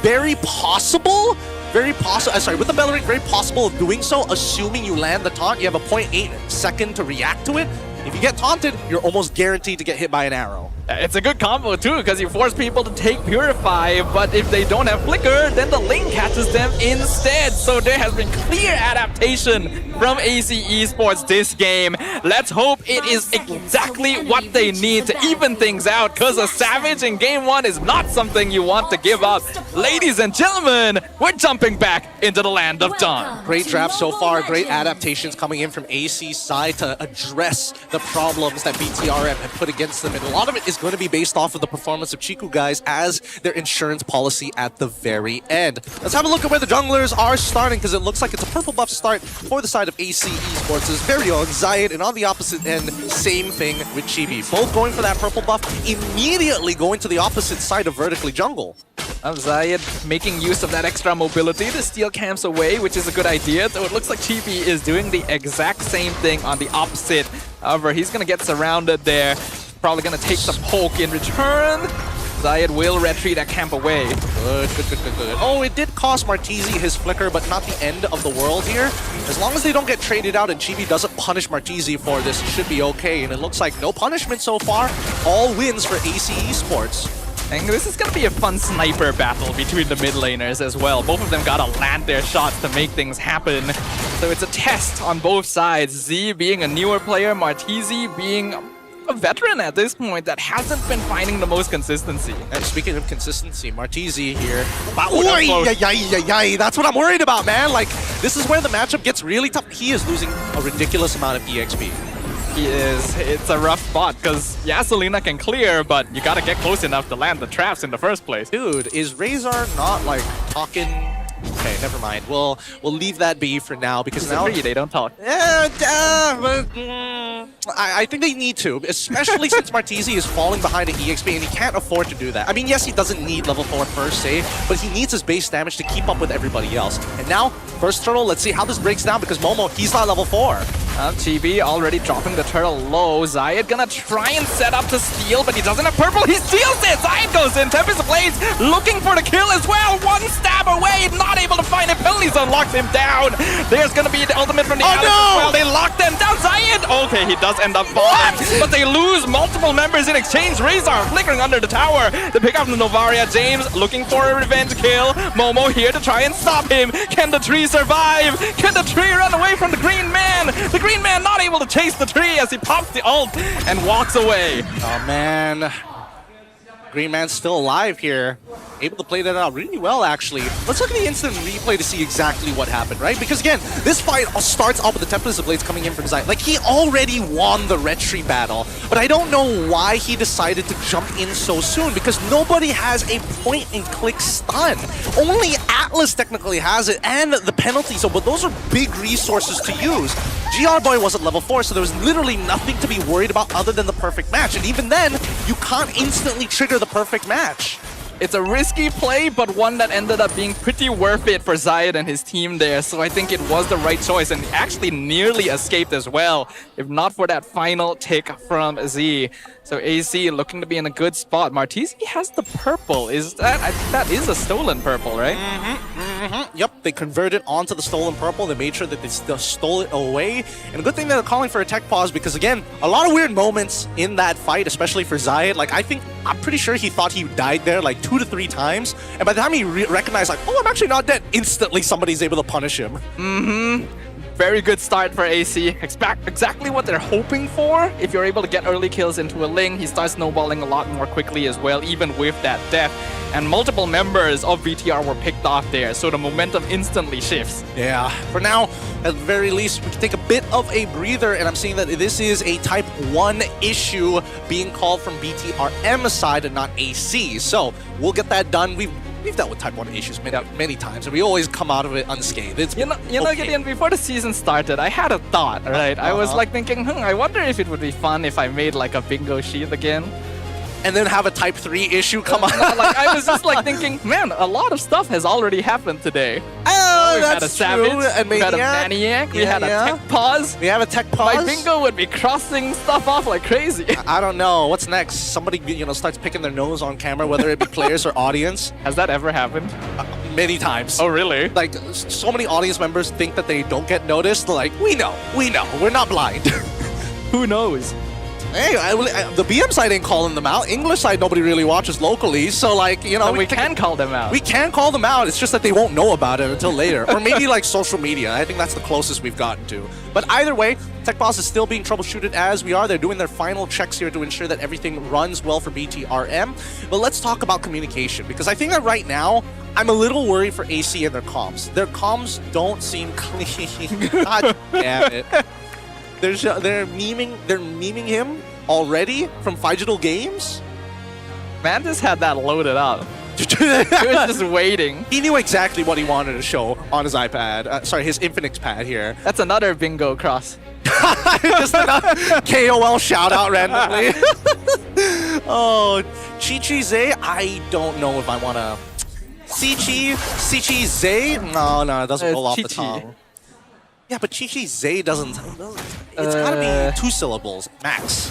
very possible, with the Bell Ring, very possible of doing so, assuming you land the taunt. You have a 0.8 second to react to it. If you get taunted, you're almost guaranteed to get hit by an arrow. It's a good combo too, because you force people to take Purify, but if they don't have Flicker, then the Ling catches them instead. So there has been clear adaptation from AC Esports this game. Let's hope it is exactly what they need to even things out, because a Savage in Game 1 is not something you want to give up. Ladies and gentlemen, we're jumping back into the land of Dawn. Great draft so far, great adaptations coming in from AC's side to address the problems that BTRM have put against them, and a lot of it is going to be based off of the performance of Chiku guys as their insurance policy at the very end. Let's have a look at where the junglers are starting, because it looks like it's a purple buff start for the side of AC Esports. It's very on Zayed, and on the opposite end, same thing with Chibi. Both going for that purple buff, immediately going to the opposite side of vertically jungle. Zayed making use of that extra mobility to steal camps away, which is a good idea, though it looks like Chibi is doing the exact same thing on the opposite. However, he's going to get surrounded there. Probably going to take the poke in return. Zayed will retreat that camp away. Good. Oh, it did cost Martese his flicker, but not the end of the world here. As long as they don't get traded out and Chibi doesn't punish Martese for this, it should be okay. And it looks like no punishment so far. All wins for AC Esports. And this is going to be a fun sniper battle between the mid laners as well. Both of them got to land their shots to make things happen. So it's a test on both sides. Z being a newer player, Martese being a veteran at this point that hasn't been finding the most consistency. And speaking of consistency, Martese here. That's what I'm worried about, man. Like, this is where the matchup gets really tough. He is losing a ridiculous amount of EXP. He is. It's a rough spot, because yeah, Selena can clear, but you gotta get close enough to land the traps in the first place. Dude, is Razor not like talking? Okay, never mind. We'll leave that be for now, because now they don't talk. I think they need to, especially since Martese is falling behind an EXP and he can't afford to do that. I mean, yes, he doesn't need level 4 per se, but he needs his base damage to keep up with everybody else. And now, first turtle, let's see how this breaks down, because Momo, he's not level 4. Chibi already dropping the turtle low. Zayed gonna try and set up to steal, but he doesn't have purple. He steals it! Zayed goes in. Tempest Blades looking for the kill as well. One stab away, not able to find it. Penalty Zone locks him down. There's gonna be the ultimate from the Alex as well. They lock them down. Zayed! Okay, he does end up falling, but they lose multiple members in exchange. Razor flickering under the tower to pick up the Novaria. James looking for a revenge kill. Momo here to try and stop him. Can the tree survive? Can the tree run away from the green man? The green man not able to chase the tree as he pops the ult and walks away. Oh man, Green Man's still alive here. Able to play that out really well, actually. Let's look at the instant replay to see exactly what happened, right? Because again, this fight starts off with the Tempest of Blades coming in from Zayed. Like, he already won the retry battle, but I don't know why he decided to jump in so soon, because nobody has a point-and-click stun. Only Atlas technically has it, and the penalty zone, but those are big resources to use. GR Boy wasn't level 4, so there was literally nothing to be worried about other than the perfect match, and even then, you can't instantly trigger the perfect match. It's a risky play, but one that ended up being pretty worth it for Zayed and his team there. So I think it was the right choice, and actually nearly escaped as well, if not for that final tick from Z. So AC looking to be in a good spot. Martese has the purple. I think that is a stolen purple, right? Yep, they converted onto the stolen purple. They made sure that they stole it away. And a good thing that they're calling for a tech pause, because again, a lot of weird moments in that fight, especially for Zayed. Like, I'm pretty sure he thought he died there like 2 to 3 times. And by the time he recognized, like, oh, I'm actually not dead, instantly somebody's able to punish him. Very good start for AC. Exactly what they're hoping for. If you're able to get early kills into a Ling, he starts snowballing a lot more quickly as well, even with that death. And multiple members of BTR were picked off there, so the momentum instantly shifts. Yeah, for now, at the very least, we can take a bit of a breather, and I'm seeing that this is a Type 1 issue being called from BTRM side and not AC. So we'll get that done. We've we've dealt with Type 1 issues many times, and we always come out of it unscathed. It's You know, Gideon, before the season started, I had a thought, right? I was like thinking, I wonder if it would be fun if I made like a bingo sheet again. And then have a Type 3 issue come out. Like, I was just like thinking, man, a lot of stuff has already happened today. Oh, We've had a Savage, true. we had a Maniac, we had a Tech Pause. We have a Tech Pause. My bingo would be crossing stuff off like crazy. I don't know. What's next? Somebody, starts picking their nose on camera, whether it be players or audience. Has that ever happened? Many times. Oh, really? Like, so many audience members think that they don't get noticed. Like, we know. We're not blind. Who knows? Hey, the BM side ain't calling them out. English side, nobody really watches locally. So, like, But we can call them out. We can call them out. It's just that they won't know about it until later. Or maybe, like, social media. I think that's the closest we've gotten to. But either way, TechBoss is still being troubleshooted as we are. They're doing their final checks here to ensure that everything runs well for BTRM. But let's talk about communication, because I think that right now, I'm a little worried for AC and their comms. Their comms don't seem clean. God damn it. They're memeing him already from Digital Games? Mantis had that loaded up. He was just waiting. He knew exactly what he wanted to show on his iPad. Sorry, his Infinix pad here. That's another bingo cross. Just another KOL shout out randomly. Oh, Chi Zay, I don't know if I want to. Chi Zay? No, it doesn't roll off the tongue. Yeah, but Chi Zay doesn't. It's gotta be 2 syllables max.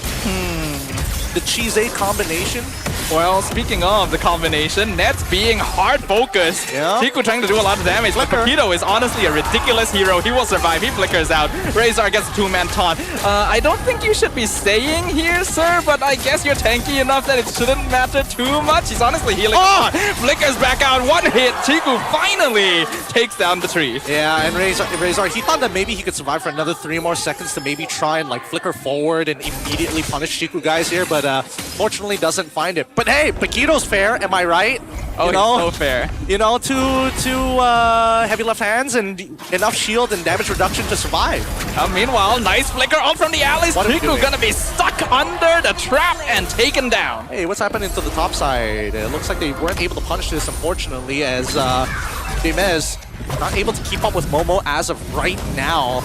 The Chi-Zay combination? Well, speaking of the combination, Nets being hard focused. Yeah. Chiku trying to do a lot of damage, but Paquito is honestly a ridiculous hero. He will survive. He flickers out. Razor gets a 2-man taunt. I don't think you should be staying here, sir, but I guess you're tanky enough that it shouldn't matter too much. He's honestly healing. Oh! Flickers back out. 1 hit. Chiku finally takes down the tree. Yeah, and Razor, he thought that maybe he could survive for another 3 more seconds to maybe try and like flicker forward and immediately punish Chiku guys here, but fortunately doesn't find it. But hey, Paquito's fair, am I right? Oh, you know, so fair. You know, two heavy left hands and enough shield and damage reduction to survive. Meanwhile, nice flicker on from the allies. Chiku gonna be stuck under the trap and taken down. Hey, what's happening to the top side? It looks like they weren't able to punish this, unfortunately, as James not able to keep up with Momo as of right now.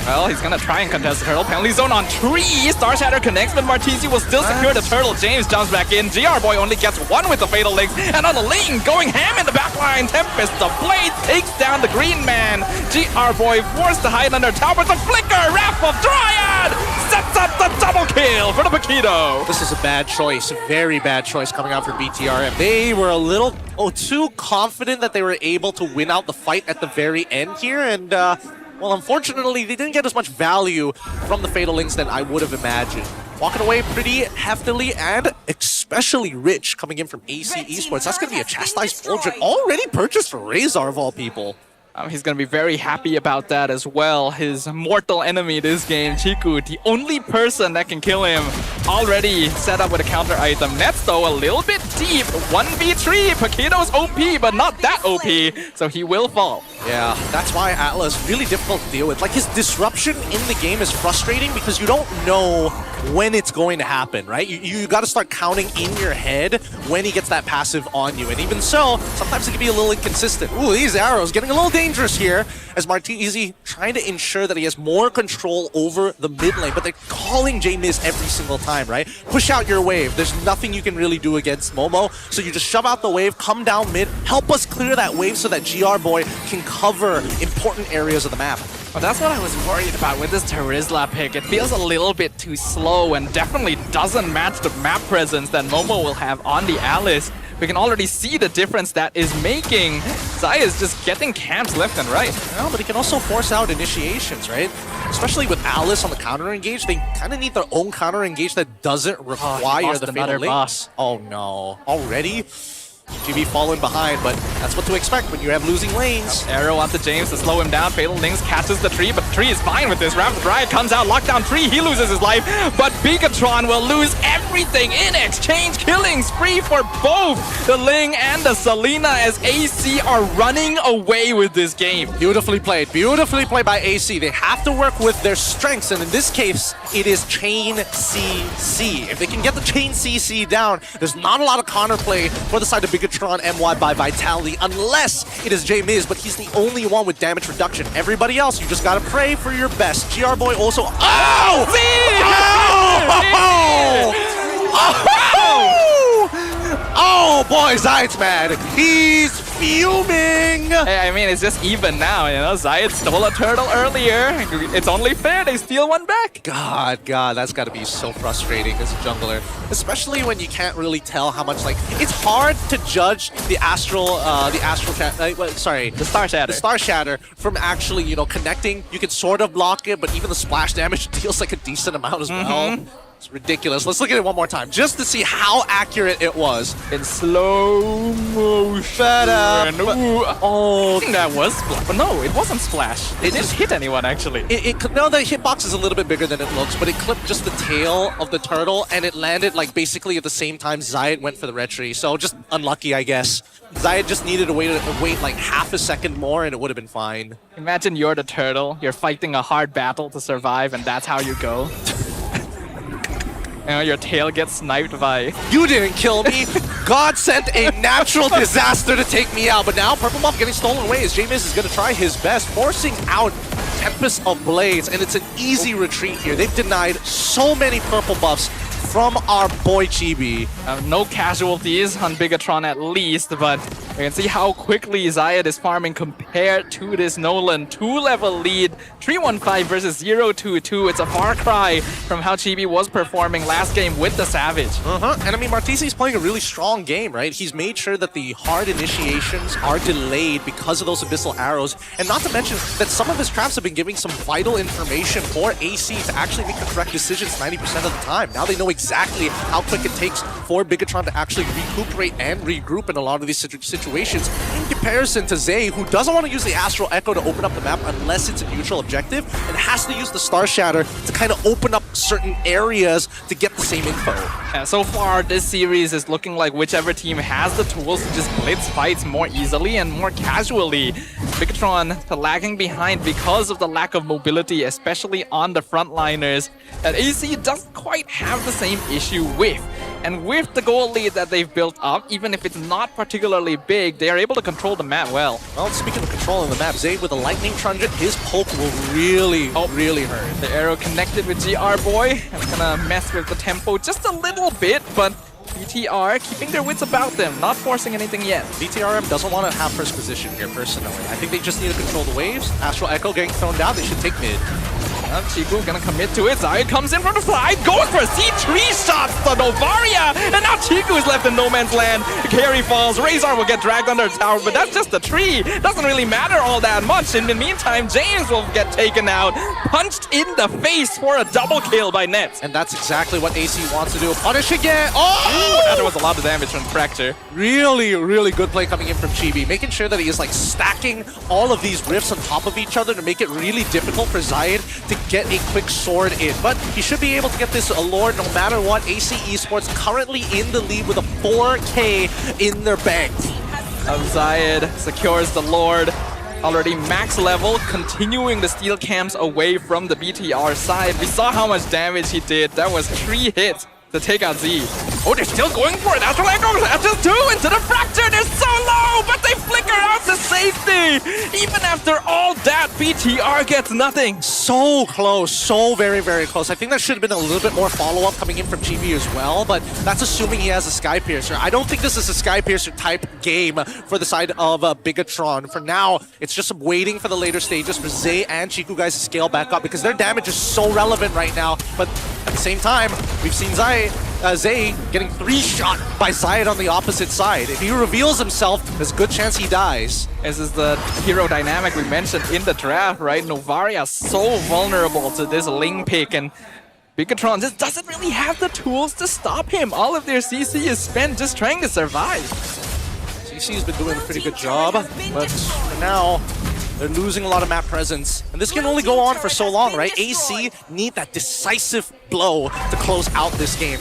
Well, he's gonna try and contest the turtle. Penalty zone on Tree. Star Shatter connects, but Martisi will still secure the turtle. James jumps back in. GR Boy only gets 1 with the Fatal Links. And on the lane, going ham in the backline. Tempest, the blade, takes down the green man. GR Boy forced to hide under tower. But the flicker, Wrath of Dryad sets up the double kill for the Paquito. This is a bad choice, a very bad choice coming out for BTRM. They were a little too confident that they were able to win out the fight at the very end here, and well, unfortunately, they didn't get as much value from the Fatal Links than I would have imagined. Walking away pretty heftily and especially rich coming in from AC Esports. That's going to be a Chastised Fulgent already purchased for Razor of all people. He's going to be very happy about that as well. His mortal enemy this game, Chiku, the only person that can kill him, already set up with a counter item. Nets, though, a little bit deep. 1v3. Paquito's OP, but not that OP, so he will fall. Yeah, that's why Atlas is really difficult to deal with. Like, his disruption in the game is frustrating because you don't know when it's going to happen, right? You got to start counting in your head when he gets that passive on you. And even so, sometimes it can be a little inconsistent. Ooh, these arrows getting a little dangerous here as Martisi trying to ensure that he has more control over the mid lane. But they're calling J-Miz every single time, right? Push out your wave. There's nothing you can really do against Momo. So you just shove out the wave, come down mid, help us clear that wave so that GR Boy can cover important areas of the map. Well, that's what I was worried about with this Terizla pick. It feels a little bit too slow and definitely doesn't match the map presence that Momo will have on the Alice. We can already see the difference that is making. Zai is just getting camps left and right. Well, but he can also force out initiations, right? Especially with Alice on the counter engage, they kind of need their own counter engage that doesn't require the Fatal Links. Oh no, already? GB falling behind, but that's what to expect when you have losing lanes. Arrow onto James to slow him down. Fatal Links catches the tree, but the tree is fine with this. Rapid Riot comes out, lockdown tree, he loses his life, but Beacatron will lose everything in exchange. Killing spree for both the Ling and the Selena as AC are running away with this game. Beautifully played by AC. They have to work with their strengths, and in this case, it is chain CC. If they can get the chain CC down, there's not a lot of counterplay for the side of Beacatron. Bigatron MY by Vitality unless it is J-Miz, but he's the only one with damage reduction. Everybody else, you just gotta pray for your best. GR Boy also... Oh! Oh boy, Zayed's mad. He's fuming. Hey, I mean, it's just even now, you know? Zayed stole a turtle earlier. It's only fair they steal one back. God, that's gotta be so frustrating as a jungler. Especially when you can't really tell how much, like... It's hard to judge the Star Shatter from actually, you know, connecting. You can sort of block it, but even the splash damage deals like a decent amount as well. It's ridiculous. Let's look at it one more time, just to see how accurate it was. In slow motion. Oh, I think that was Splash. But no, it wasn't Splash. It didn't hit anyone, actually. No, the hitbox is a little bit bigger than it looks, but it clipped just the tail of the turtle, and it landed like basically at the same time Zayed went for the retry. So just unlucky, I guess. Zayed just needed to wait like half a second more, and it would have been fine. Imagine you're the turtle. You're fighting a hard battle to survive, and that's how you go. You know, your tail gets sniped by... You didn't kill me! God sent a natural disaster to take me out, but now Purple Buff getting stolen away as J-Miz is going to try his best, forcing out Tempest of Blades, and it's an easy retreat here. They've denied so many Purple Buffs from our boy Chibi. No casualties on Bigatron at least, but you can see how quickly Zayed is farming compared to this Nolan 2-level lead. 315 versus 022. It's a far cry from how Chibi was performing last game with the Savage. And I mean, Martisi's playing a really strong game, right? He's made sure that the hard initiations are delayed because of those Abyssal Arrows, and not to mention that some of his traps have been giving some vital information for AC to actually make the correct decisions 90% of the time. Now they know exactly how quick it takes for Bigatron to actually recuperate and regroup in a lot of these situations, in comparison to Zay, who doesn't want to use the Astral Echo to open up the map unless it's a neutral objective, and has to use the Star Shatter to kind of open up certain areas to get the same info. Yeah, so far, this series is looking like whichever team has the tools to just blitz fights more easily and more casually. Bigatron lagging behind because of the lack of mobility, especially on the frontliners, that AC doesn't quite have the same issue with. And with the goal lead that they've built up, even if it's not particularly big, they are able to control the map well. Well, speaking of controlling the map, Zay with a Lightning Truncheon, his poke will really hurt. The arrow connected with GR Boy, and it's gonna mess with the tempo just a little bit, but BTR keeping their wits about them, not forcing anything yet. BTRM doesn't want to have first position here, personally. I think they just need to control the waves. Astral Echo getting thrown down, they should take mid. Chiku gonna commit to it. Zayed comes in from the side, goes for a C3 shots to Novaria, and now Chiku is left in no man's land. The carry falls, Razor will get dragged under the tower, but that's just a tree. Doesn't really matter all that much. In the meantime, James will get taken out, punched in the face for a double kill by Nets. And that's exactly what AC wants to do. Punish again! Oh! That was a lot of damage from Fracture. Really, really good play coming in from Chibi, making sure that he is like stacking all of these rifts on top of each other to make it really difficult for Zayed to get a quick sword in. But he should be able to get this Lord no matter what. AC Esports currently in the lead with a 4K in their bank. Zayed secures the Lord. Already max level, continuing the steel cams away from the BTR side. We saw how much damage he did. That was 3 hits to take out Z. Oh, they're still going for it. Astral Echo, just 2 into the Fracture. They're so low, but they flicker out to safety. Even after all that, BTR gets nothing. So close, so very, very close. I think there should have been a little bit more follow-up coming in from Chibi as well, but that's assuming he has a Sky Piercer. I don't think this is a Sky Piercer type game for the side of Bigatron. For now, it's just waiting for the later stages for Zay and Chiku guys to scale back up because their damage is so relevant right now. But at the same time, we've seen Zay getting 3-shot by Zayed on the opposite side. If he reveals himself, there's a good chance he dies. This is the hero dynamic we mentioned in the draft, right? Novaria so vulnerable to this Ling pick, and Bigatron just doesn't really have the tools to stop him. All of their CC is spent just trying to survive. CC's been doing a pretty good job, but for now, they're losing a lot of map presence. And this can only go on for so long, right? AC need that decisive blow to close out this game.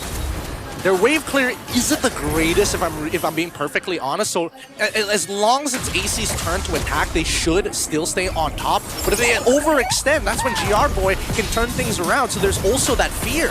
Their wave clear isn't the greatest, if I'm being perfectly honest. So as long as it's AC's turn to attack, they should still stay on top. But if they overextend, that's when GR Boy can turn things around. So there's also that fear.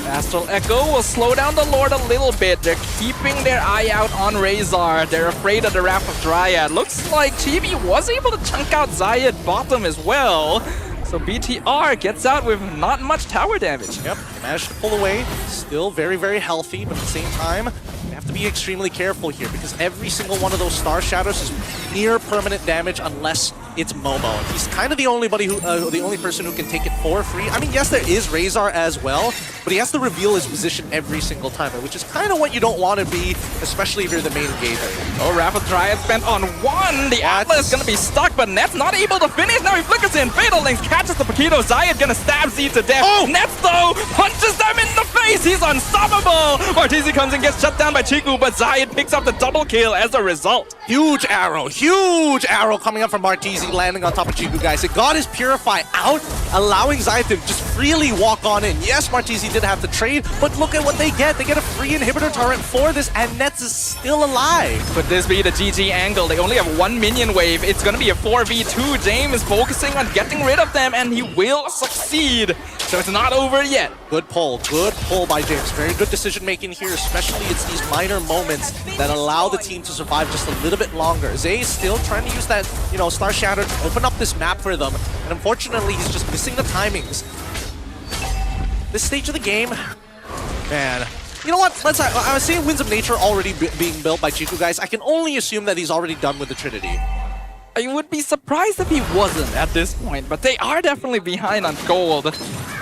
Astral Echo will slow down the Lord a little bit. They're keeping their eye out on Razor. They're afraid of the Wrath of Dryad. Looks like Chibi was able to chunk out Zayed bottom as well. So BTR gets out with not much tower damage. Yep, managed to pull away. Still very, very healthy, but at the same time, they have to be extremely careful here because every single one of those Star Shadows is near permanent damage unless it's Momo. He's kind of the only person who can take it for free. I mean, yes, there is Razor as well, but he has to reveal his position every single time, which is kind of what you don't want to be, especially if you're the main engager. Oh, Rapid Dryad spent on one. The Atlas is going to be stuck, but Net's not able to finish. Now he flickers in. Fatal Links catches the Paquito. Zayed going to stab Z to death. Oh! Nets, though, punches them in the face. He's unstoppable. Martizi comes and gets shut down by Chiku, but Zayed picks up the double kill as a result. Huge arrow coming up from Martizi, landing on top of Chiku, guys. It got his Purify out, allowing Zayed to just freely walk on in. Yes, Martizi did have to trade, but look at what they get. They get a free inhibitor turret for this, and Nets is still alive. Could this be the GG angle? They only have one minion wave. It's going to be a 4v2. James is focusing on getting rid of them, and he will succeed. So it's not over yet. Good pull by James. Very good decision making here, especially it's these minor moments that allow the team to survive just a little bit longer. Zay is still trying to use that, Star Shatter to open up this map for them, and unfortunately he's just missing the timings. This stage of the game, man. You know what? I was saying Winds of Nature already being built by Chiku, guys. I can only assume that he's already done with the Trinity. I would be surprised if he wasn't at this point, but they are definitely behind on gold.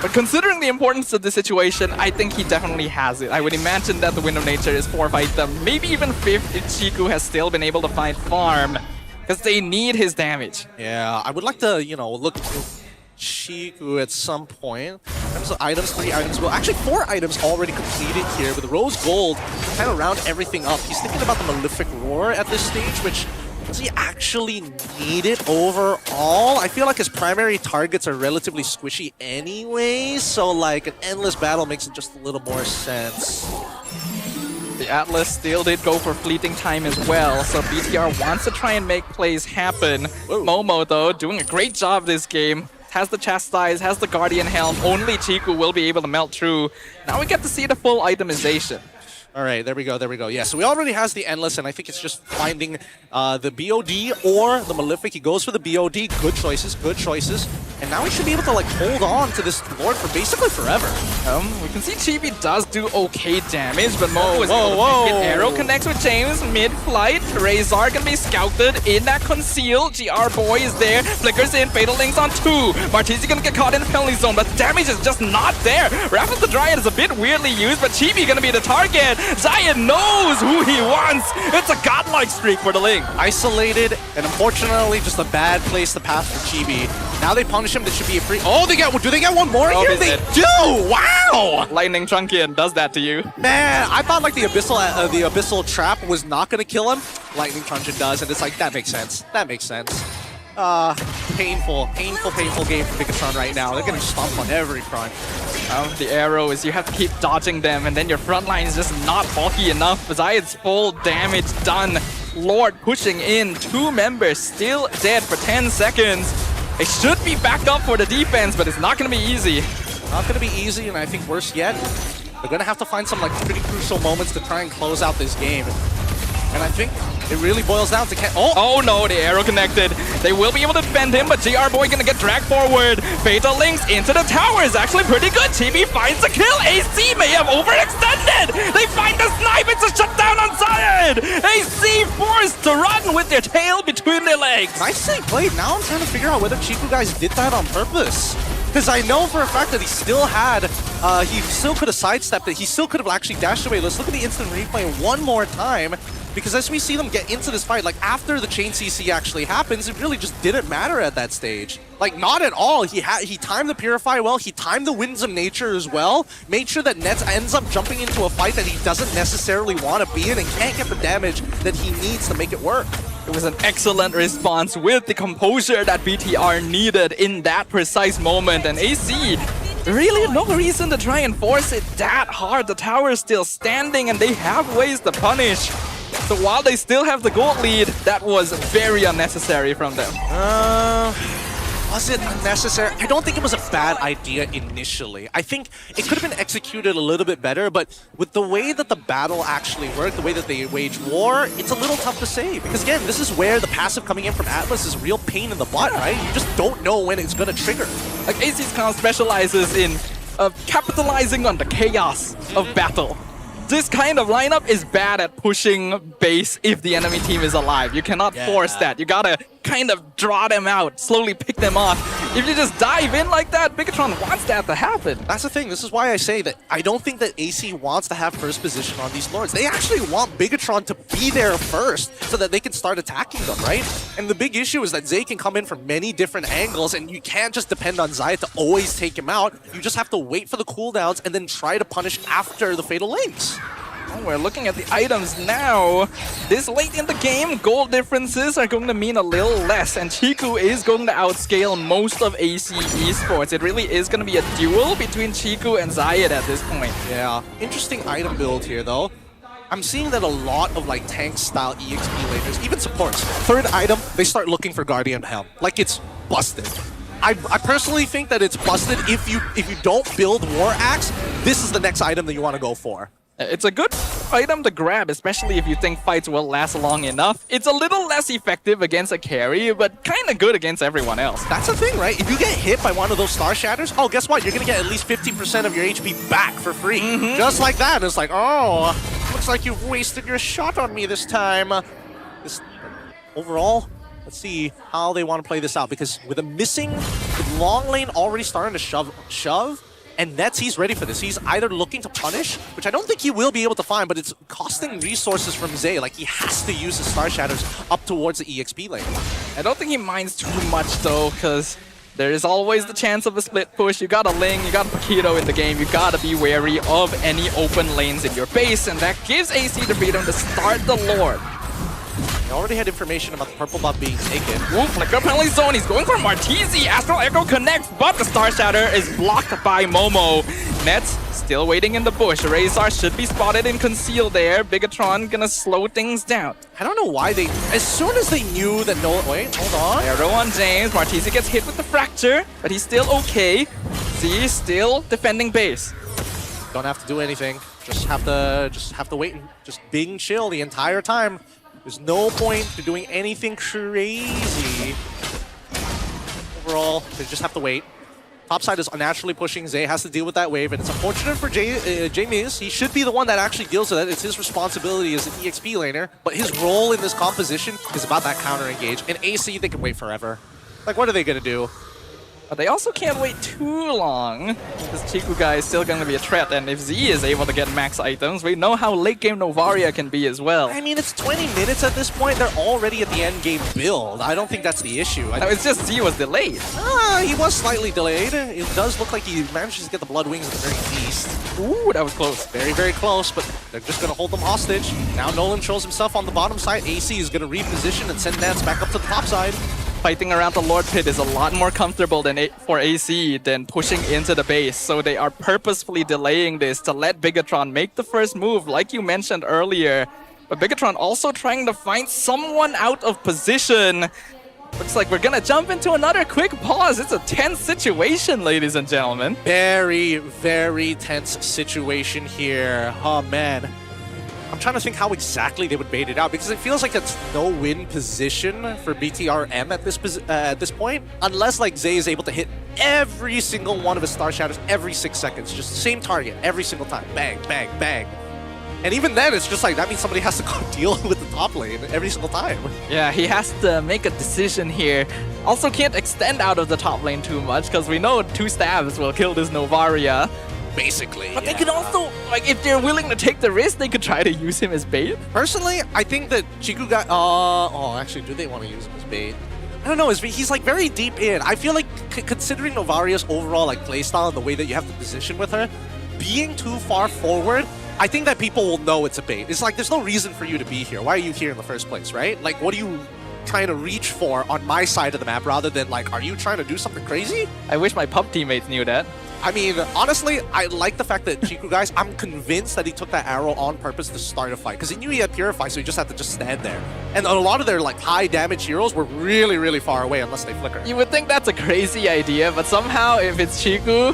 But considering the importance of the situation, I think he definitely has it. I would imagine that the Wind of Nature is 4th item, maybe even 5th if Chiku has still been able to find farm, because they need his damage. Yeah, I would like to, look at Chiku at some point. In terms of items, 3 items, well, actually 4 items already completed here with Rose Gold to kind of round everything up. He's thinking about the Malefic Roar at this stage, which does he actually need it overall? I feel like his primary targets are relatively squishy anyway, so like an endless battle makes it just a little more sense. The Atlas still did go for fleeting time as well, so BTR wants to try and make plays happen. Whoa. Momo, though, doing a great job this game. Has the Chastise, has the Guardian Helm. Only Chiku will be able to melt through. Now we get to see the full itemization. All right, there we go. Yeah, so he already has the Endless, and I think it's just finding the BOD or the Malefic. He goes for the BOD. Good choices. And now he should be able to like hold on to this Lord for basically forever. We can see Chibi does do okay damage, but Momo is able to pick it. Arrow connects with James mid-flight. Razor can be scouted in that conceal. GR Boy is there. Flickers in. Fatal Links on 2. Martizi gonna get caught in the penalty zone, but damage is just not there. Wrath of the Dryad is a bit weirdly used, but Chibi gonna be the target. Zayed knows who he wants. It's a godlike streak for the Link. Isolated, and unfortunately, just a bad place to pass for Chibi. Now they punish him. That should be a free. Oh, do they get one more here? They do. Wow. Lightning Trunkian does that to you. Man, I thought like the abyssal trap was not gonna kill him. Lightning Trunkian does, and it's like that makes sense. Painful game for Bigatron right now. They're getting stomped on every front. The arrow is you have to keep dodging them, and then your front line is just not bulky enough. Zayed's full damage done. Lord pushing in. 2 members still dead for 10 seconds. It should be back up for the defense, but it's not going to be easy. Not going to be easy, and I think worse yet, they're going to have to find some like pretty crucial moments to try and close out this game. And I think it really boils down to Oh no, the arrow connected. They will be able to defend him, but GR Boy gonna get dragged forward. Fatal Links into the tower is actually pretty good. Chibi finds the kill. AC may have overextended. They find the snipe. It's a shutdown on Zayed. AC forced to run with their tail between their legs. Nicely played. Now I'm trying to figure out whether Chiku guys did that on purpose. Because I know for a fact that he still had, he still could have sidestepped it. He still could have actually dashed away. Let's look at the instant replay one more time. Because as we see them get into this fight, like after the chain CC actually happens, it really just didn't matter at that stage. Like not at all. He timed the Purify well, he timed the Winds of Nature as well, made sure that Nets ends up jumping into a fight that he doesn't necessarily want to be in and can't get the damage that he needs to make it work. It was an excellent response with the composure that BTR needed in that precise moment, and AC really no reason to try and force it that hard. The tower is still standing and they have ways to punish. So while they still have the gold lead, that was very unnecessary from them. Was it unnecessary? I don't think it was a bad idea initially. I think it could have been executed a little bit better, but with the way that the battle actually worked, the way that they wage war, it's a little tough to say. Because again, this is where the passive coming in from Atlas is a real pain in the butt, right? You just don't know when it's going to trigger. Like AC's kind of specializes in capitalizing on the chaos of battle. This kind of lineup is bad at pushing base if the enemy team is alive. You cannot force that. You gotta kind of draw them out, slowly pick them off. If you just dive in like that, Bigatron wants that to happen. That's the thing. This is why I say that I don't think that AC wants to have first position on these lords. They actually want Bigatron to be there first so that they can start attacking them, right? And the big issue is that Zay can come in from many different angles, and you can't just depend on Zay to always take him out. You just have to wait for the cooldowns and then try to punish after the fatal links. Oh, we're looking at the items now. This late in the game, gold differences are going to mean a little less, and Chiku is going to outscale most of AC Esports. It really is going to be a duel between Chiku and Zayed at this point. Yeah, interesting item build here though. I'm seeing that a lot of like tank style EXP laners, even supports, third item, they start looking for Guardian Helm. Like it's busted. I personally think that it's busted if you don't build War Axe, this is the next item that you want to go for. It's a good item to grab, especially if you think fights will last long enough. It's a little less effective against a carry, but kind of good against everyone else. That's the thing, right? If you get hit by one of those Star Shatters, oh, guess what? You're going to get at least 50% of your HP back for free. Just like that. It's like, oh, looks like you've wasted your shot on me this time. Overall, let's see how they want to play this out, because with long lane already starting to shove, and Nets, he's ready for this. He's either looking to punish, which I don't think he will be able to find, but it's costing resources from Zay. Like, he has to use his Star Shatters up towards the EXP lane. I don't think he minds too much, though, because there is always the chance of a split push. You got a Ling, you got a Paquito in the game. You got to be wary of any open lanes in your base, and that gives AC the freedom to start the Lord. He already had information about the purple buff being taken. Ooh, flicker penalty zone. He's going for Martizi. Astral Echo connects, but the Star Shatter is blocked by Momo. Nets still waiting in the bush. Razor should be spotted and concealed there. Bigatron gonna slow things down. I don't know why they... As soon as they knew that no... Wait, hold on. Arrow on James. Martizi gets hit with the fracture, but he's still okay. Z still defending base. Don't have to do anything. Just have to wait and just being chill the entire time. There's no point to doing anything crazy. Overall, they just have to wait. Topside is unnaturally pushing. Zay has to deal with that wave, and it's unfortunate for James. He should be the one that actually deals with it. It's his responsibility as an EXP laner, but his role in this composition is about that counter engage. And AC, they can wait forever. Like, what are they gonna do? But they also can't wait too long. This Chiku guy is still going to be a threat, and if Z is able to get max items, we know how late game Novaria can be as well. I mean, it's 20 minutes at this point. They're already at the end game build. I don't think that's the issue. No, it's just Z was delayed. He was slightly delayed. It does look like he managed to get the Blood Wings at the very least. Ooh, that was close. Very, very close, but they're just going to hold them hostage. Now Nolan shows himself on the bottom side. AC is going to reposition and send Nats back up to the top side. Fighting around the Lord Pit is a lot more comfortable for AC than pushing into the base, so they are purposefully delaying this to let Bigatron make the first move, like you mentioned earlier. But Bigatron also trying to find someone out of position. Looks like we're gonna jump into another quick pause. It's a tense situation, ladies and gentlemen. Very, very tense situation here. Oh, man. I'm trying to think how exactly they would bait it out, because it feels like it's no-win position for BTRM at this point, unless like Zay is able to hit every single one of his Star Shatters every 6 seconds. Just the same target every single time. Bang, bang, bang. And even then, it's just like, that means somebody has to go deal with the top lane every single time. Yeah, he has to make a decision here. Also can't extend out of the top lane too much, because we know 2 stabs will kill this Novaria. Basically, but they could also, like, if they're willing to take the risk, they could try to use him as bait. Personally, I think that Chiku got... actually, do they want to use him as bait? I don't know. He's like very deep in. I feel like considering Novaria's overall like playstyle and the way that you have to position with her, being too far forward, I think that people will know it's a bait. It's like there's no reason for you to be here. Why are you here in the first place, right? Like, what are you trying to reach for on my side of the map rather than like, are you trying to do something crazy? I wish my pub teammates knew that. I mean, honestly, I like the fact that Chiku, guys, I'm convinced that he took that arrow on purpose to start a fight, because he knew he had Purify, so he just had to just stand there. And a lot of their like high damage heroes were really, really far away unless they flicker. You would think that's a crazy idea, but somehow if it's Chiku,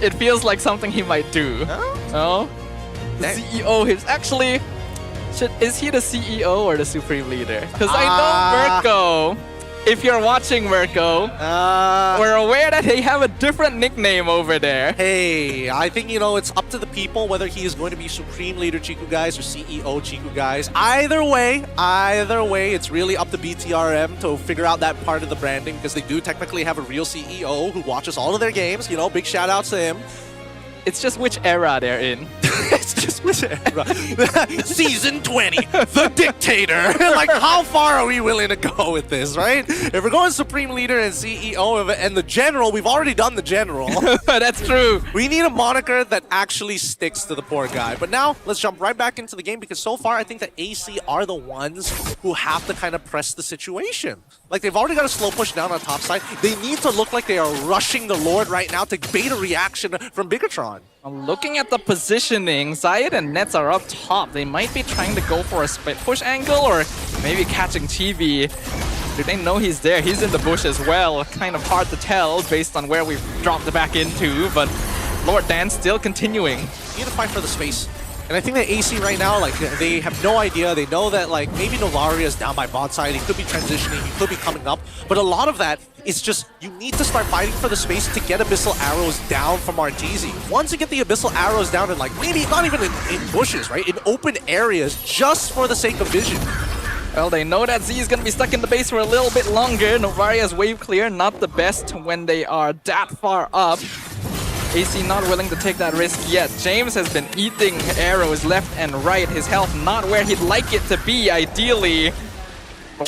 it feels like something he might do. Oh? The CEO, he's actually... Is he the CEO or the Supreme Leader? Because I know Mirko. If you're watching Mirko, we're aware that they have a different nickname over there. Hey, I think, you know, it's up to the people whether he is going to be Supreme Leader Chiku, guys, or CEO Chiku, guys. Either way, it's really up to BTRM to figure out that part of the branding, because they do technically have a real CEO who watches all of their games. You know, big shout outs to him. It's just which era they're in. It's just which era. Season 20, the dictator. Like, how far are we willing to go with this, right? If we're going Supreme Leader and CEO and the General, we've already done the General. That's true. We need a moniker that actually sticks to the poor guy. But now, let's jump right back into the game, because so far, I think that AC are the ones who have to kind of press the situation. Like, they've already got a slow push down on top side. They need to look like they are rushing the Lord right now to bait a reaction from Bigatron. Looking at the positioning, Zayed and Nets are up top. They might be trying to go for a split push angle or maybe catching Chibi. Do they know he's there? He's in the bush as well. Kind of hard to tell based on where we've dropped it back into, but Lord Dan still continuing. You need to fight for the space. And I think that AC right now, like, they have no idea. They know that, like, maybe Novaria is down by bot side. He could be transitioning. He could be coming up. But a lot of that is just, you need to start fighting for the space to get Abyssal Arrows down from Arteezy. Once you get the Abyssal Arrows down in, like, maybe not even in bushes, right? In open areas, just for the sake of vision. Well, they know that Z is going to be stuck in the base for a little bit longer. Novaria's wave clear, not the best when they are that far up. AC not willing to take that risk yet. James has been eating arrows left and right. His health not where he'd like it to be, ideally.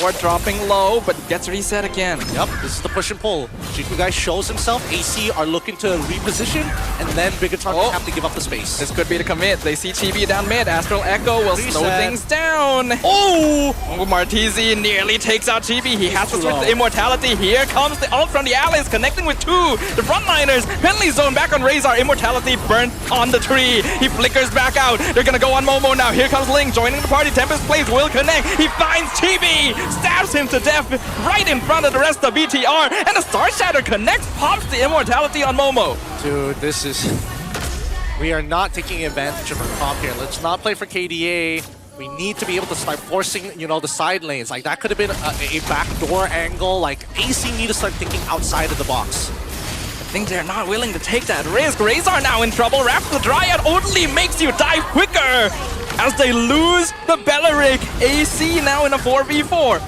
Lord dropping low, but gets reset again. Yep, this is the push and pull. Chiku guy shows himself. AC are looking to reposition, and then Bigatron will have to give up the space. This could be the commit. They see Chibi down mid. Astral Echo will slow things down. Oh! Martizi nearly takes out Chibi. He has to switch to Immortality. Here comes the ult from the allies, connecting with two. The frontliners. Penalty zone back on Razor. Immortality burnt on the tree. He flickers back out. They're gonna go on Momo now. Here comes Ling joining the party. Tempest plays will connect. He finds Chibi. Stabs him to death right in front of the rest of BTR, and the Star Shatter connects, pops the Immortality on Momo. Dude, this is... We are not taking advantage of our comp here. Let's not play for KDA. We need to be able to start forcing, you know, the side lanes. Like, that could have been a backdoor angle. Like, AC need to start thinking outside of the box. I think they're not willing to take that risk. Razor now in trouble. Wrath the Dryad only makes you die quicker as they lose the Belleric. AC now in a 4v4.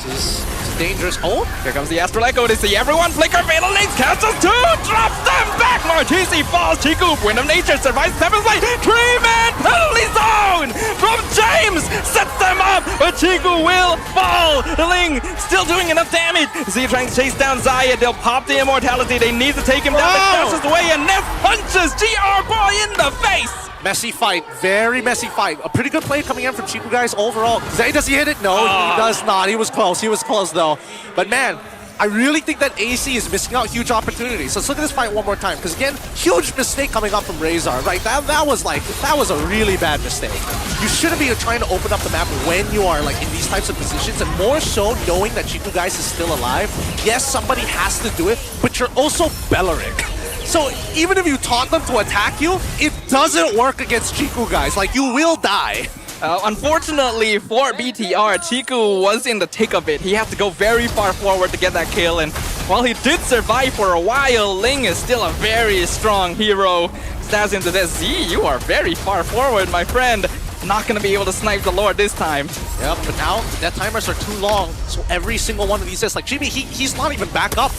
This is dangerous. Oh, here comes the Astral Echo. They see everyone flicker. Fatal Links catches two, drops them back. Martisi falls. Chiku, Wind of Nature survives. Seven's Light. 3-man penalty zone from James sets them up, but Chiku will fall. The Ling still doing enough damage. See, trying to chase down Zayed. They'll pop the Immortality. They need to take him down. But dashes away and Ness punches GR Boy in the face. Messy fight, very messy fight. A pretty good play coming in from Chiku guys overall. Zay, does he hit it? No, he does not. He was close though. But man, I really think that AC is missing out huge opportunities. So let's look at this fight one more time. Because again, huge mistake coming up from Razor, right? That was a really bad mistake. You shouldn't be trying to open up the map when you are like in these types of positions, and more so knowing that Chiku guys is still alive. Yes, somebody has to do it, but you're also Belleric. So even if you taunt them to attack you, it doesn't work against Chiku guys. Like, you will die. Unfortunately for BTR, Chiku was in the thick of it. He had to go very far forward to get that kill, and while he did survive for a while, Ling is still a very strong hero. Stabs into this. Z, you are very far forward, my friend. Not gonna be able to snipe the Lord this time. Yep, but now the death timers are too long, so every single one of these is like, Jimmy, he's not even back up.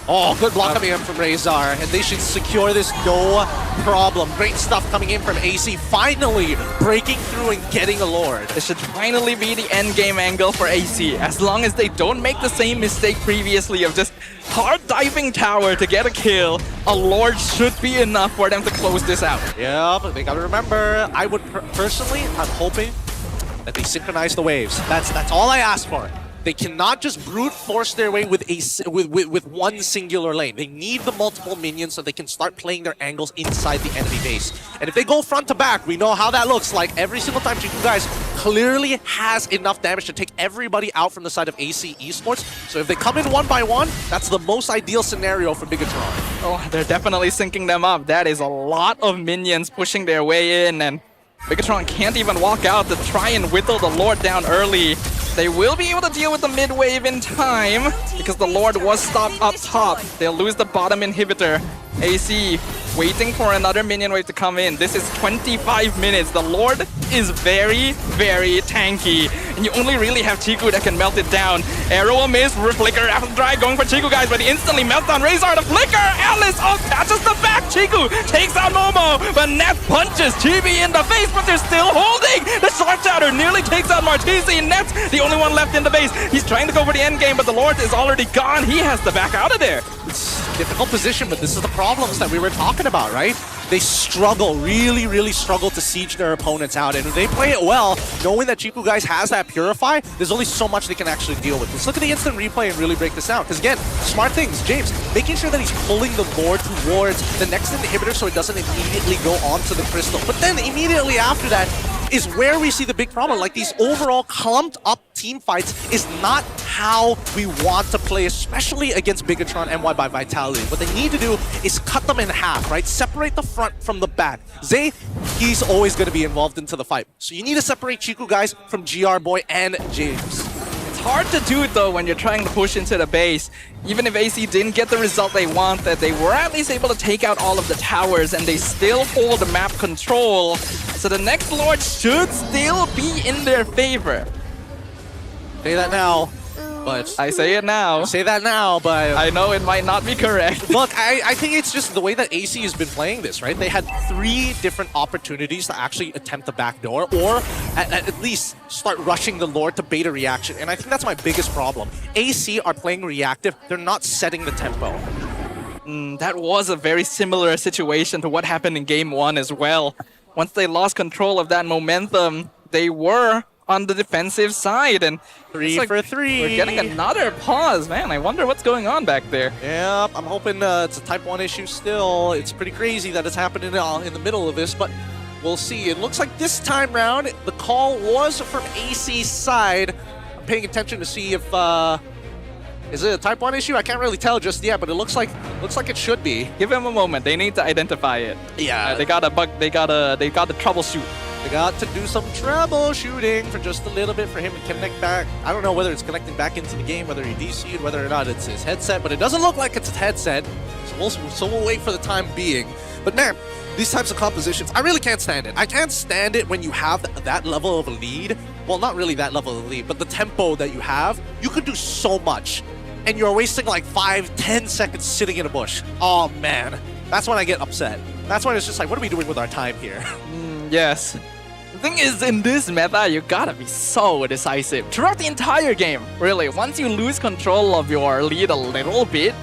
Oh, good block coming in from Razor, and they should secure this no problem. Great stuff coming in from AC, finally breaking through and getting a Lord. This should finally be the end game angle for AC, as long as they don't make the same mistake previously of just hard diving tower to get a kill. A Lord should be enough for them to close this out. Yeah, but they gotta remember, I would personally, I'm hoping that they synchronize the waves. That's all I ask for. They cannot just brute force their way with with one singular lane. They need the multiple minions so they can start playing their angles inside the enemy base. And if they go front to back, we know how that looks like. Every single time Chiku guys clearly has enough damage to take everybody out from the side of AC Esports. So if they come in one by one, that's the most ideal scenario for Bigatron. Oh, they're definitely syncing them up. That is a lot of minions pushing their way in, and Bigatron can't even walk out to try and whittle the Lord down early. They will be able to deal with the mid wave in time because the Lord was stopped up top. They'll lose the bottom inhibitor. AC waiting for another minion wave to come in. This is 25 minutes. The Lord is very, very tanky. And you only really have Chiku that can melt it down. Arrow will miss, Flicker after dry going for Chiku guys, but he instantly melts down Razor to Flicker. Alice catches the back. Chiku takes out Momo, but Net punches Chibi in the face, but they're still holding. The short shatter nearly takes out Martisi. Net's the only one left in the base. He's trying to go for the end game, but the Lord is already gone. He has to back out of there. It's a difficult position, but this is the problems that we were talking about, right? They struggle, really struggle to siege their opponents out. And if they play it well, knowing that Chiku guys has that Purify, there's only so much they can actually deal with. Let's look at the instant replay and really break this down. Because again, smart things. James, making sure that he's pulling the Lord towards the next inhibitor so it doesn't immediately go onto the Crystal. But then immediately after that is where we see the big problem. Like, these overall clumped up team fights is not how we want to play, especially against Bigatron MY by Vitality. What they need to do is cut them in half, right? Separate the front from the back. Zay, he's always going to be involved into the fight. So you need to separate Chiku guys from GR Boy and James. It's hard to do it though when you're trying to push into the base. Even if AC didn't get the result they wanted, they were at least able to take out all of the towers and they still hold the map control. So the next Lord should still be in their favor. Say that now, but... I say it now. Say that now, but... I know it might not be correct. Look, I think it's just the way that AC has been playing this, right? They had 3 different opportunities to actually attempt the backdoor, or at least start rushing the Lord to bait a reaction. And I think that's my biggest problem. AC are playing reactive. They're not setting the tempo. That was a very similar situation to what happened in Game 1 as well. Once they lost control of that momentum, they were on the defensive side, and 3 for 3. We're getting another pause, man. I wonder what's going on back there. Yeah, I'm hoping it's a Type 1 issue still. It's pretty crazy that it's happening in the middle of this, but we'll see. It looks like this time round, the call was from AC's side. I'm paying attention to see if is it a Type 1 issue? I can't really tell just yet, but it looks like it should be. Give them a moment. They need to identify it. Yeah. They got to troubleshoot. They got to do some troubleshooting for just a little bit for him to connect back. I don't know whether it's connecting back into the game, whether he DC'd, whether or not it's his headset, but it doesn't look like it's his headset. So we'll wait for the time being. But man, these types of compositions, I really can't stand it. I can't stand it when you have that level of a lead. Well, not really that level of a lead, but the tempo that you have, you could do so much. And you're wasting like 5-10 seconds sitting in a bush. Oh man, that's when I get upset. That's when it's just like, what are we doing with our time here? Yes. The thing is, in this meta, you gotta be so decisive. Throughout the entire game, really. Once you lose control of your lead a little bit,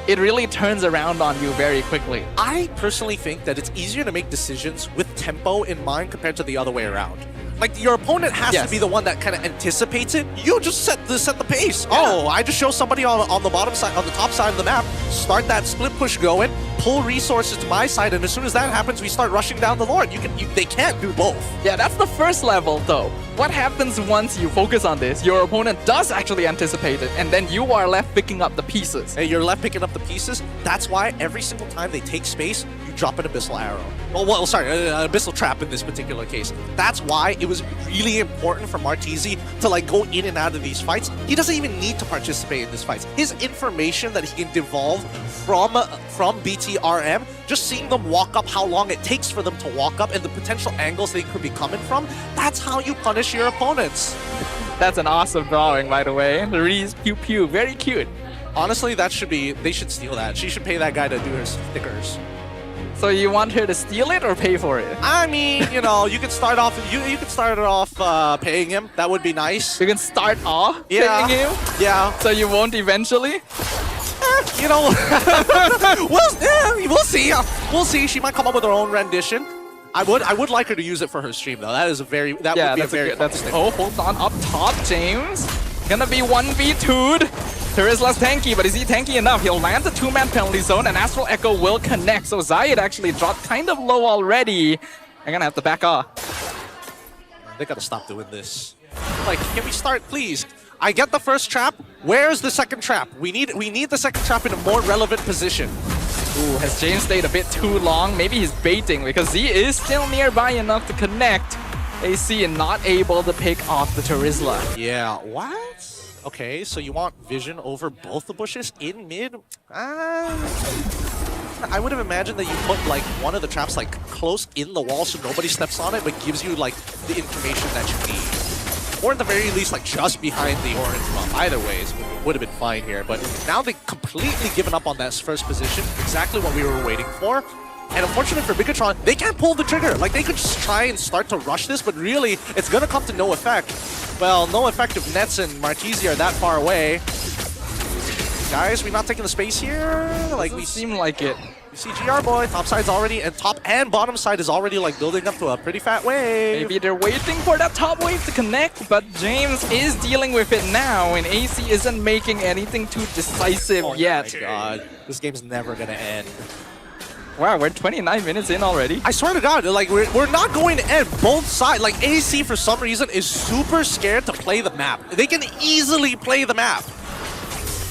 it really turns around on you very quickly. I personally think that it's easier to make decisions with tempo in mind compared to the other way around. Like, your opponent has to be the one that kind of anticipates it. You just set the pace. Yeah. Oh, I just show somebody on the bottom side, on the top side of the map, start that split push going, pull resources to my side, and as soon as that happens, we start rushing down the Lord. They can't do both. Yeah, that's the first level, though. What happens once you focus on this? Your opponent does actually anticipate it, and then you are left picking up the pieces. Hey, you're left picking up the pieces. That's why every single time they take space, you drop an Abyssal Arrow. Well, sorry, an Abyssal Trap in this particular case. That's why it was really important for Martisi to like go in and out of these fights. He doesn't even need to participate in these fights. His information that he can devolve from BTRM, just seeing them walk up, how long it takes for them to walk up, and the potential angles they could be coming from, that's how you punish your opponents. That's an awesome drawing, by the way. Reese Pew Pew, very cute. Honestly, they should steal that. She should pay that guy to do her stickers. So you want her to steal it or pay for it? I mean, you know, you could start off. You could start it off paying him. That would be nice. You can start off paying him. Yeah. So you won't eventually. You know, we'll see. We'll see. She might come up with her own rendition. I would like her to use it for her stream though. That is a very would be a very good. Oh, hold on up top, James. Gonna be 1v2'd. Terizla's tanky, but is he tanky enough? He'll land the 2-man penalty zone and Astral Echo will connect. So Zayed actually dropped kind of low already. They're gonna have to back off. They gotta stop doing this. Like, can we start, please? I get the first trap. Where's the second trap? We need the second trap in a more relevant position. Ooh, has James stayed a bit too long? Maybe he's baiting because he is still nearby enough to connect. AC and not able to pick off the Terizla. Yeah, what? Okay, so you want vision over both the bushes in mid? I would have imagined that you put like one of the traps like close in the wall so nobody steps on it, but gives you like the information that you need. Or at the very least, like just behind the orange buff. Either ways, would have been fine here. But now they've completely given up on that first position. Exactly what we were waiting for. And unfortunately for Bigatron, they can't pull the trigger. Like, they could just try and start to rush this, but really, it's going to come to no effect. Well, no effect if Nets and Marquise are that far away. Guys, we're not taking the space here. Like, we seem like it. We see GR boy, top side's already, and top and bottom side is already like building up to a pretty fat wave. Maybe they're waiting for that top wave to connect, but James is dealing with it now, and AC isn't making anything too decisive yet. Oh my god, this game's never gonna end. Wow, we're 29 minutes in already. I swear to God, like we're not going to end both sides. Like AC for some reason is super scared to play the map. They can easily play the map.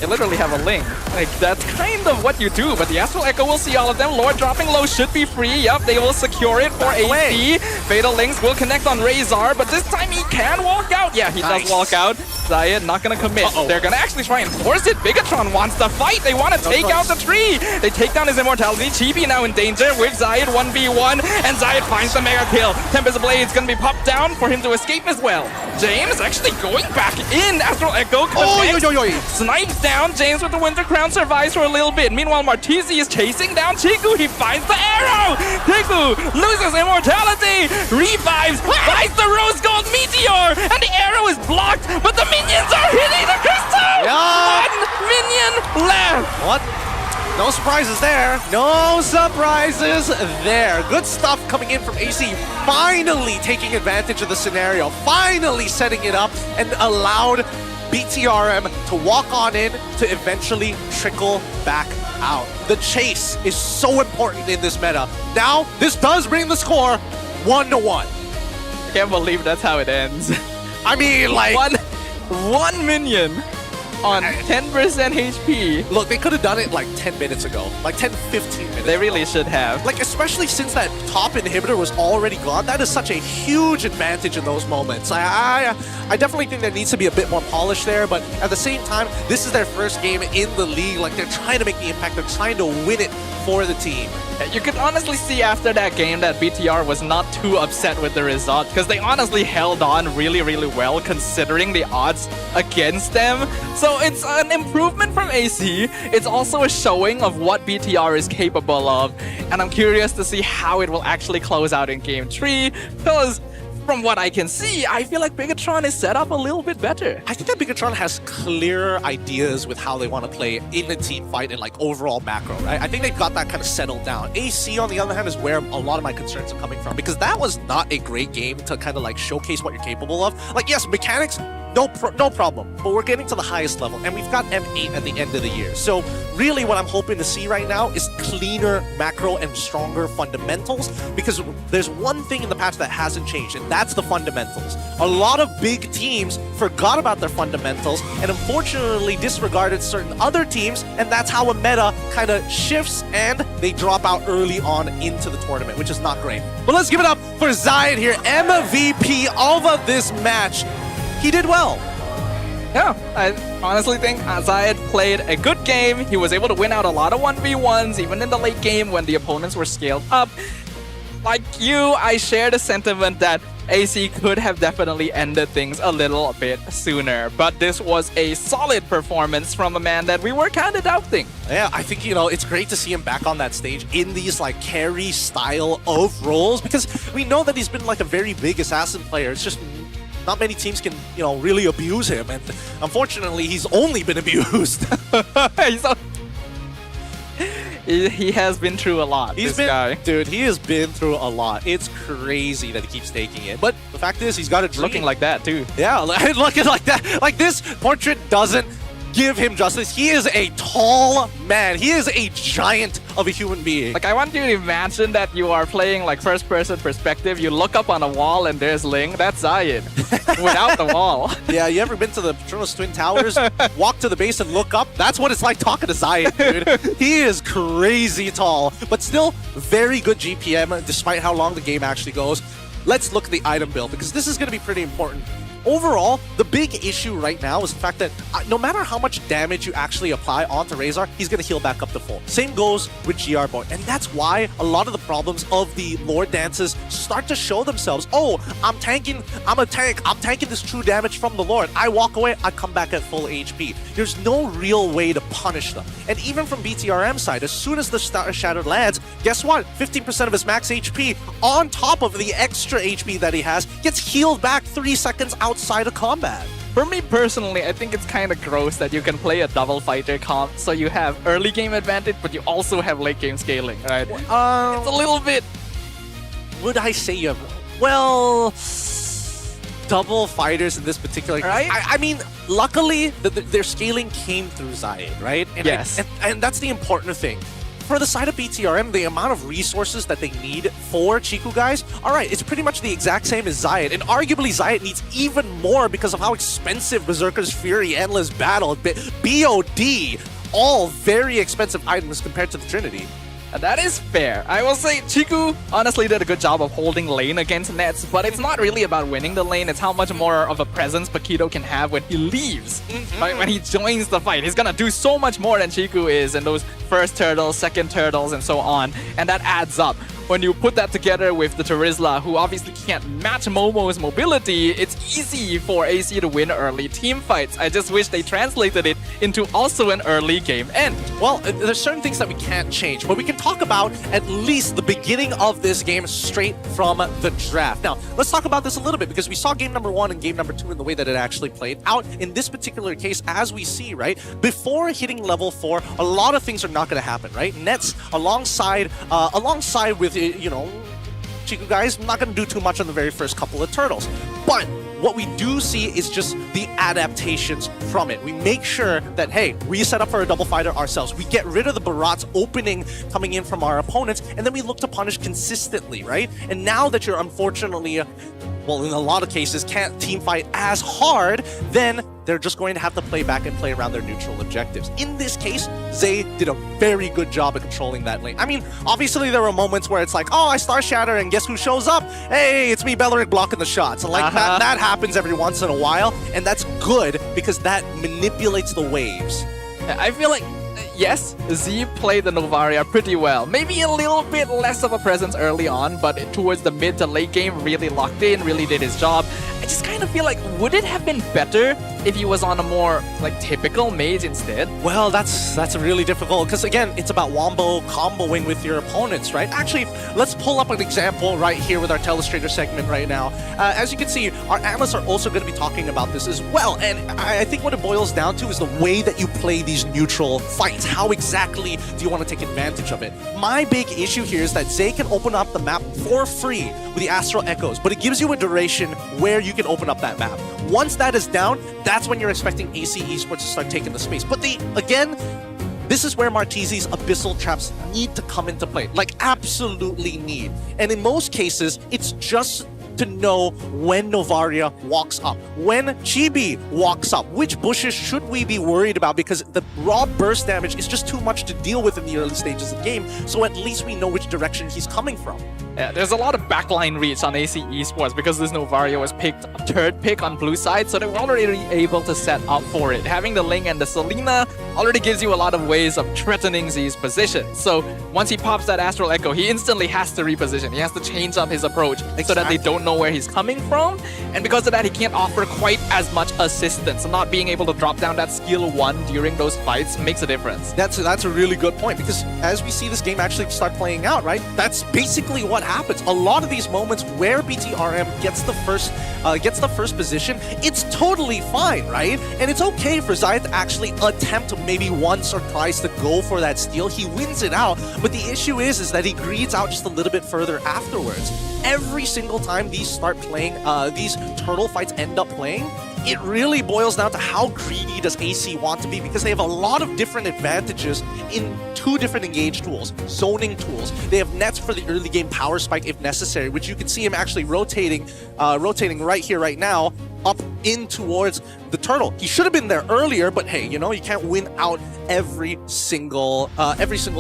They literally have a link. Like, that's kind of what you do, but the Astral Echo will see all of them. Lord dropping low should be free. Yup, they will secure it for AC. Fatal Links will connect on Razor, but this time he can walk out. Yeah, he does walk out. Zayed not gonna commit. They're gonna actually try and force it. Bigatron wants to fight. They want to take out the tree. They take down his immortality. Chibi now in danger with Zayed 1v1, and Zayed finds the mega kill. Tempest Blade's gonna be popped down for him to escape as well. James actually going back in. Astral Echo snipes down. James with the Winter Crown survives for a little bit. Meanwhile, Martisi is chasing down Chiku. He finds the arrow. Chiku loses immortality. Revives. Finds the Rose Gold Meteor. And the arrow is blocked. But the minions are hitting the crystal. Yeah. 1 minion left. What? No surprises there. No surprises there. Good stuff coming in from AC. Finally taking advantage of the scenario. Finally setting it up and allowed BTRM to walk on in to eventually trickle back out. The chase is so important in this meta. Now, this does bring the score 1-1. I can't believe that's how it ends. I mean, like... One minion on 10% HP. Look, they could have done it like 10 minutes ago. Like 10, 15 minutes They really should have. Like, especially since that top inhibitor was already gone. That is such a huge advantage in those moments. I definitely think there needs to be a bit more polish there, but at the same time, this is their first game in the league. Like, they're trying to make the impact. They're trying to win it for the team. You could honestly see after that game that BTR was not too upset with the result because they honestly held on really, really well considering the odds against them. So it's an improvement from AC. It's also a showing of what BTR is capable of. And I'm curious to see how it will actually close out in Game 3 because from what I can see, I feel like Bigatron is set up a little bit better. I think that Bigatron has clearer ideas with how they want to play in the team fight and like overall macro, right? I think they've got that kind of settled down. AC, on the other hand, is where a lot of my concerns are coming from because that was not a great game to kind of like showcase what you're capable of. Like, yes, mechanics, no problem, but we're getting to the highest level and we've got M8 at the end of the year. So really what I'm hoping to see right now is cleaner macro and stronger fundamentals because there's one thing in the patch that hasn't changed and that's the fundamentals. A lot of big teams forgot about their fundamentals and unfortunately disregarded certain other teams, and that's how a meta kind of shifts and they drop out early on into the tournament, which is not great. But let's give it up for Zayed here, MVP of this match. He did well. Yeah, I honestly think Zayed played a good game. He was able to win out a lot of 1v1s, even in the late game when the opponents were scaled up. Like you, I share the sentiment that AC could have definitely ended things a little bit sooner, but this was a solid performance from a man that we were kind of doubting. Yeah, I think, you know, it's great to see him back on that stage in these like carry style of roles because we know that he's been like a very big assassin player. It's just not many teams can, you know, really abuse him, and unfortunately, he's only been abused. He has been through a lot, this guy. Dude, he has been through a lot. It's crazy that he keeps taking it. But the fact is, he's got a dream. Looking like that, too. Yeah, looking like that. Like, this portrait doesn't give him justice. He is a tall man. He is a giant of a human being. Like, I want you to imagine that you are playing like first-person perspective. You look up on a wall and there's Ling. That's Zion without the wall. Yeah, you ever been to the Patronus Twin Towers, walk to the base and look up? That's what it's like talking to Zion, dude. He is crazy tall, but still very good GPM despite how long the game actually goes. Let's look at the item build because this is going to be pretty important. Overall, the big issue right now is the fact that no matter how much damage you actually apply onto Razor, he's going to heal back up to full. Same goes with GR Boy. And that's why a lot of the problems of the Lord dances start to show themselves. Oh, I'm a tank. I'm tanking this true damage from the Lord. I walk away, I come back at full HP. There's no real way to punish them. And even from BTRM side, as soon as the Shadow lands, guess what? 15% of his max HP on top of the extra HP that he has gets healed back 3 seconds outside of combat. For me personally, I think it's kind of gross that you can play a double fighter comp, so you have early game advantage, but you also have late game scaling, right? It's a little bit... Would I say you have... Well... double fighters in this particular case. Right? I mean, luckily, their scaling came through Zion, right? And yes. And that's the important thing. For the side of BTRM, the amount of resources that they need for Chiku guys, alright, it's pretty much the exact same as Zion. And arguably, Zion needs even more because of how expensive Berserker's Fury, Endless Battle, BOD, all very expensive items compared to the Trinity. That is fair. I will say Chiku honestly did a good job of holding lane against Nets, but it's not really about winning the lane, it's how much more of a presence Paquito can have when he leaves. Right? When he joins the fight, he's gonna do so much more than Chiku is in those first turtles, second turtles, and so on, and that adds up. When you put that together with the Terizla, who obviously can't match Momo's mobility, it's easy for AC to win early team fights. I just wish they translated it into also an early game end. Well, there's certain things that we can't change, but we can talk about at least the beginning of this game straight from the draft. Now, let's talk about this a little bit because we saw game number 1 and game number 2 in the way that it actually played out. In this particular case, as we see, right, before hitting level 4, a lot of things are not going to happen, right? Nets alongside with, you know, Chiku guys, not going to do too much on the very first couple of turtles. But what we do see is just the adaptations from it. We make sure that, hey, we set up for a double fighter ourselves. We get rid of the Barats opening coming in from our opponents, and then we look to punish consistently, right? And now that you're unfortunately, well, in a lot of cases, can't team fight as hard, then they're just going to have to play back and play around their neutral objectives. In this case, Zay did a very good job of controlling that lane. I mean, obviously there were moments where it's like, oh, I Star Shatter and guess who shows up? Hey, it's me, Beleric, blocking the shots. And like that happens every once in a while, and that's good because that manipulates the waves. I feel like, yes, Z played the Novaria pretty well. Maybe a little bit less of a presence early on, but towards the mid to late game, really locked in, really did his job. I just kind of feel like, would it have been better if he was on a more like typical mage instead? Well, that's really difficult because again, it's about wombo comboing with your opponents, right? Actually, let's pull up an example right here with our Telestrator segment right now. As you can see, our analysts are also going to be talking about this as well, and I think what it boils down to is the way that you play these neutral fights. How exactly do you want to take advantage of it? My big issue here is that Zay can open up the map for free with the Astral Echoes, but it gives you a duration where you can open up that map. Once that is down, that's when you're expecting AC Esports to start taking the space. But again, this is where Martizi's Abyssal Traps need to come into play. Like, absolutely need. And in most cases, it's just to know when Novaria walks up, when Chibi walks up, which bushes should we be worried about, because the raw burst damage is just too much to deal with in the early stages of the game, so at least we know which direction he's coming from. Yeah, there's a lot of backline reach on AC Esports because this Novaria was picked third pick on blue side, so they were already able to set up for it. Having the Ling and the Selena already gives you a lot of ways of threatening Z's position. So once he pops that Astral Echo, he instantly has to reposition. He has to change up his approach so that they don't know where he's coming from. And because of that, he can't offer quite as much assistance. Not being able to drop down that skill 1 during those fights makes a difference. That's a really good point, because as we see this game actually start playing out, right, that's basically what happens. A lot of these moments where BTRM gets the first position, it's totally fine, right? And it's okay for Zai to actually attempt maybe once or tries to go for that steal. He wins it out, but the issue is that he greeds out just a little bit further afterwards. Every single time these start playing, these turtle fights end up playing, it really boils down to how greedy does AC want to be, because they have a lot of different advantages in 2 different engage tools, zoning tools. They have nets for the early game power spike if necessary, which you can see him actually rotating right here, right now, up in towards the turtle. He should have been there earlier, but hey, you know, you can't win out every single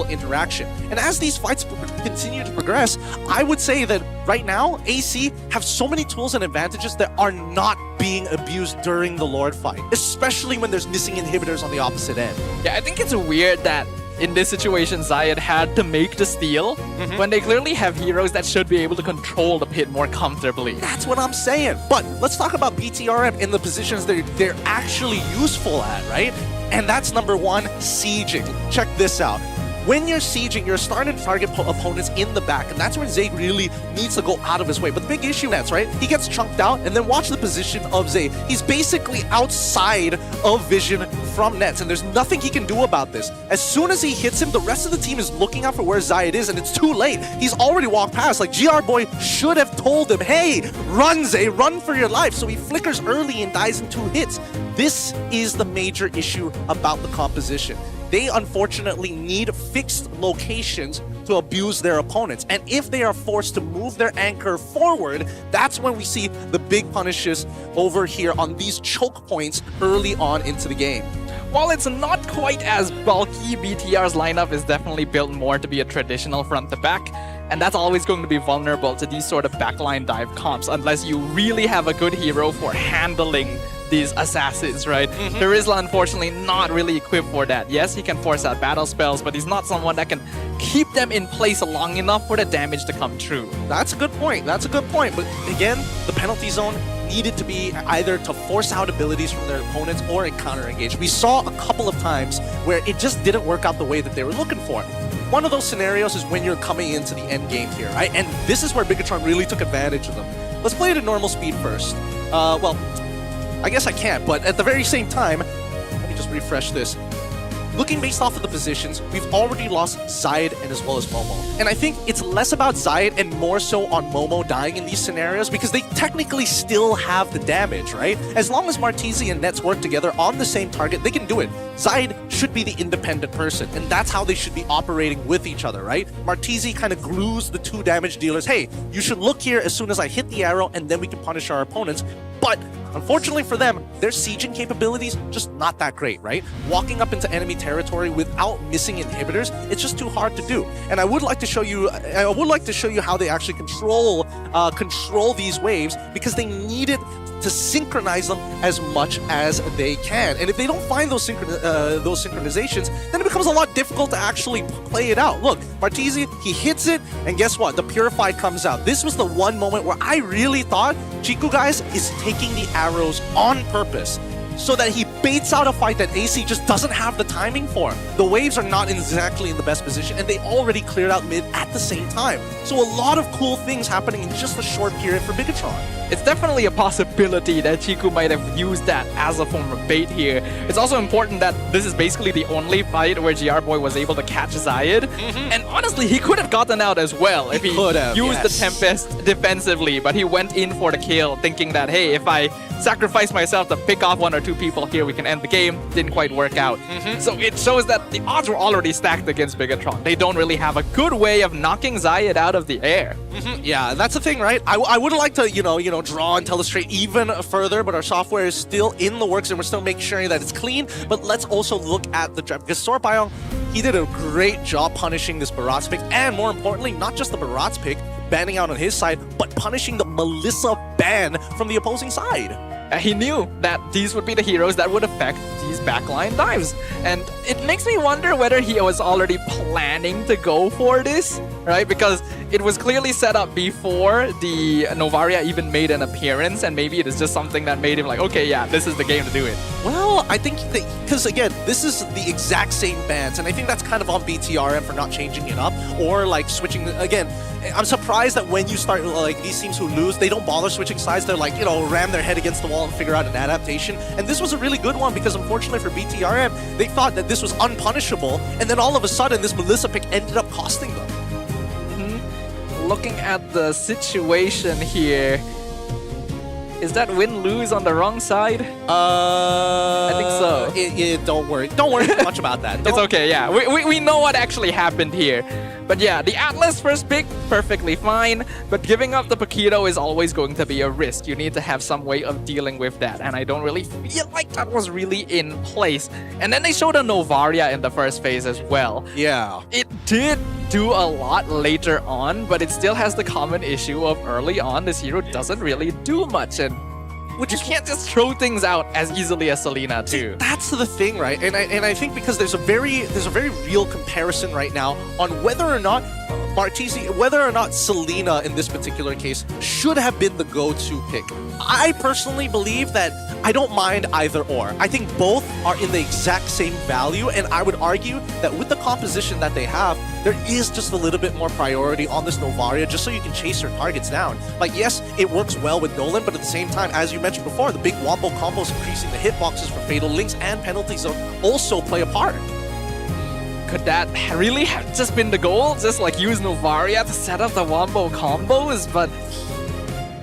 interaction. And as these fights continue to progress, I would say that right now, AC have so many tools and advantages that are not being abused during the Lord fight, especially when there's missing inhibitors on the opposite end. Yeah, I think it's weird that in this situation, Zayed had to make the steal when they clearly have heroes that should be able to control the pit more comfortably. That's what I'm saying. But let's talk about BTRM in the positions they're actually useful at, right? And that's number 1, sieging. Check this out. When you're sieging, you're starting to target opponents in the back, and that's where Zay really needs to go out of his way. But the big issue is, right, he gets chunked out, and then watch the position of Zay. He's basically outside of vision from nets, and there's nothing he can do about this. As soon as he hits him, the rest of the team is looking out for where Zayed is, and it's too late. He's already walked past. Like, GR Boy should have told him, hey, run, Zay, run for your life. So he flickers early and dies in 2 hits. This is the major issue about the composition. They unfortunately need fixed locations to abuse their opponents. And if they are forced to move their anchor forward, that's when we see the big punishes over here on these choke points early on into the game. While it's not quite as bulky, BTR's lineup is definitely built more to be a traditional front to back, and that's always going to be vulnerable to these sort of backline dive comps unless you really have a good hero for handling these assassins, right? Terizla, unfortunately, not really equipped for that. Yes, he can force out battle spells, but he's not someone that can keep them in place long enough for the damage to come true. That's a good point. That's a good point. But again, the penalty zone needed to be either to force out abilities from their opponents or a counter engage. We saw a couple of times where it just didn't work out the way that they were looking for. One of those scenarios is when you're coming into the end game here, right? And this is where Bigatron really took advantage of them. Let's play it at normal speed first. Well, I guess I can't, but at the very same time, let me just refresh this. Looking based off of the positions, we've already lost Zayed and as well as Momo. And I think it's less about Zayed and more so on Momo dying in these scenarios because they technically still have the damage, right? As long as Martizi and Nets work together on the same target, they can do it. Zayed should be the independent person, and that's how they should be operating with each other, right? Martizi kind of glues the 2 damage dealers. Hey, you should look here as soon as I hit the arrow, and then we can punish our opponents. But unfortunately for them, their sieging capabilities just not that great, right? Walking up into enemy territory without missing inhibitors, it's just too hard to do. And I would like to show you how they actually control these waves, because they need it to synchronize them as much as they can. And if they don't find those synchronizations, then it becomes a lot difficult to actually play it out. Look, Martizi, he hits it, and guess what? The Purified comes out. This was the one moment where I really thought Chiku, guys, is taking the arrows on purpose so that he baits out a fight that AC just doesn't have the timing for. The waves are not exactly in the best position, and they already cleared out mid at the same time. So a lot of cool things happening in just a short period for Bigatron. It's definitely a possibility that Chiku might have used that as a form of bait here. It's also important that this is basically the only fight where GR Boy was able to catch Zayed. And honestly, he could have gotten out as well if he used the Tempest defensively, but he went in for the kill thinking that, hey, if I sacrifice myself to pick off 1 or 2 people here, we can end the game. Didn't quite work out. So it shows that the odds were already stacked against Bigatron. They don't really have a good way of knocking Zayed out of the air. Yeah, that's the thing, right? I would like to, you know, draw and tell the straight even further, but our software is still in the works and we're still making sure that it's clean. But let's also look at the draft, because Sorbayong, he did a great job punishing this Barat's pick, and more importantly, not just the Barat's pick banning out on his side, but punishing the Melissa ban from the opposing side. He knew that these would be the heroes that would affect these backline dives. And it makes me wonder whether he was already planning to go for this. right? Because it was clearly set up before the Novaria even made an appearance, and maybe it is just something that made him like, okay, yeah, this is the game to do it. Well, I think because again, this is the exact same bans, and I think that's kind of on BTRM for not changing it up or like switching. Again, I'm surprised that when you start like these teams who lose, they don't bother switching sides. They're like, you know, ram their head against the wall and figure out an adaptation. And this was a really good one because unfortunately for BTRM, they thought that this was unpunishable, and then all of a sudden this Melissa pick ended up costing them. Looking at the situation here, is that win-lose on the wrong side? I think so. Don't worry too much about that. It's okay, yeah. We know what actually happened here. But yeah, the Atlas first pick, perfectly fine. But giving up the Paquito is always going to be a risk. You need to have some way of dealing with that. And I don't really feel like that was really in place. And then they showed a Novaria in the first phase as well. Yeah. It did do a lot later on, but it still has the common issue of early on, this hero doesn't really do much. And you can't just throw things out as easily as Selena too. That's the thing, right? And I think because there's a very real comparison right now on whether or not whether or not Selena in this particular case should have been the go-to pick. I personally believe that I don't mind either or. I think both are in the exact same value, and I would argue that with the composition that they have, there is just a little bit more priority on this Novaria just so you can chase your targets down. Like, yes, it works well with Nolan, but at the same time, as you mentioned before, the big wombo combos increasing the hitboxes for Fatal Links and Penalty Zone also play a part. Could that really have just been the goal? Just like use Novaria to set up the wombo combos? But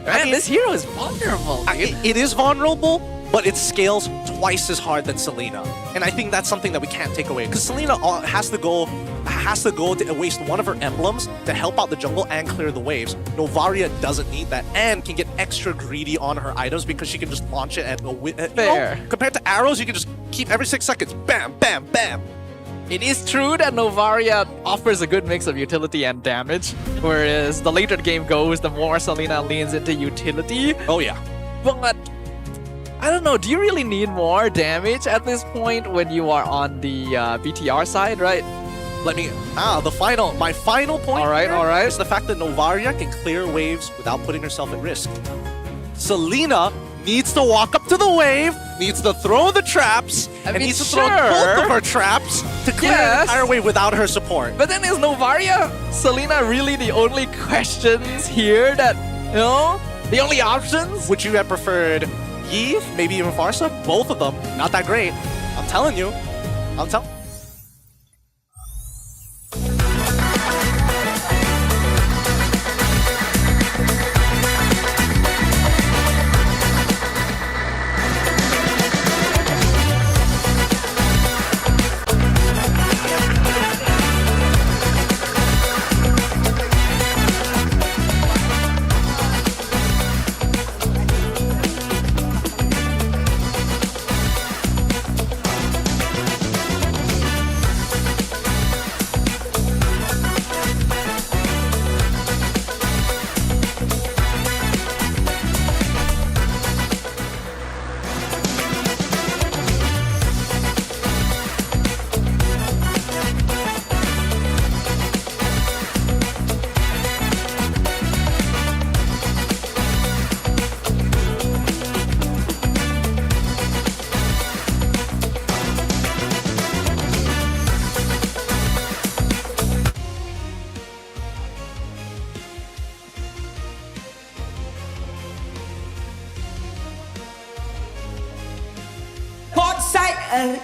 man, this hero is vulnerable. It is vulnerable, but it scales twice as hard than Selena. And I think that's something that we can't take away. Because Selena has to go to waste one of her emblems to help out the jungle and clear the waves. Novaria doesn't need that and can get extra greedy on her items because she can just launch it at Fair. Compared to arrows, you can just keep every 6 seconds. Bam, bam, bam. It is true that Novaria offers a good mix of utility and damage, whereas the later the game goes, the more Selena leans into utility. Oh yeah. But I don't know, do you really need more damage at this point when you are on the BTR side, right? My final point all right. is the fact that Novaria can clear waves without putting herself at risk. Selena needs to walk up to the wave, needs to throw the traps, and needs to throw both of her traps to clear the entire wave without her support. But then is Novaria, Selena really the only questions here that, you know, the only options? Would you have preferred Yi, maybe even Farsa? Both of them, not that great. I'm telling you.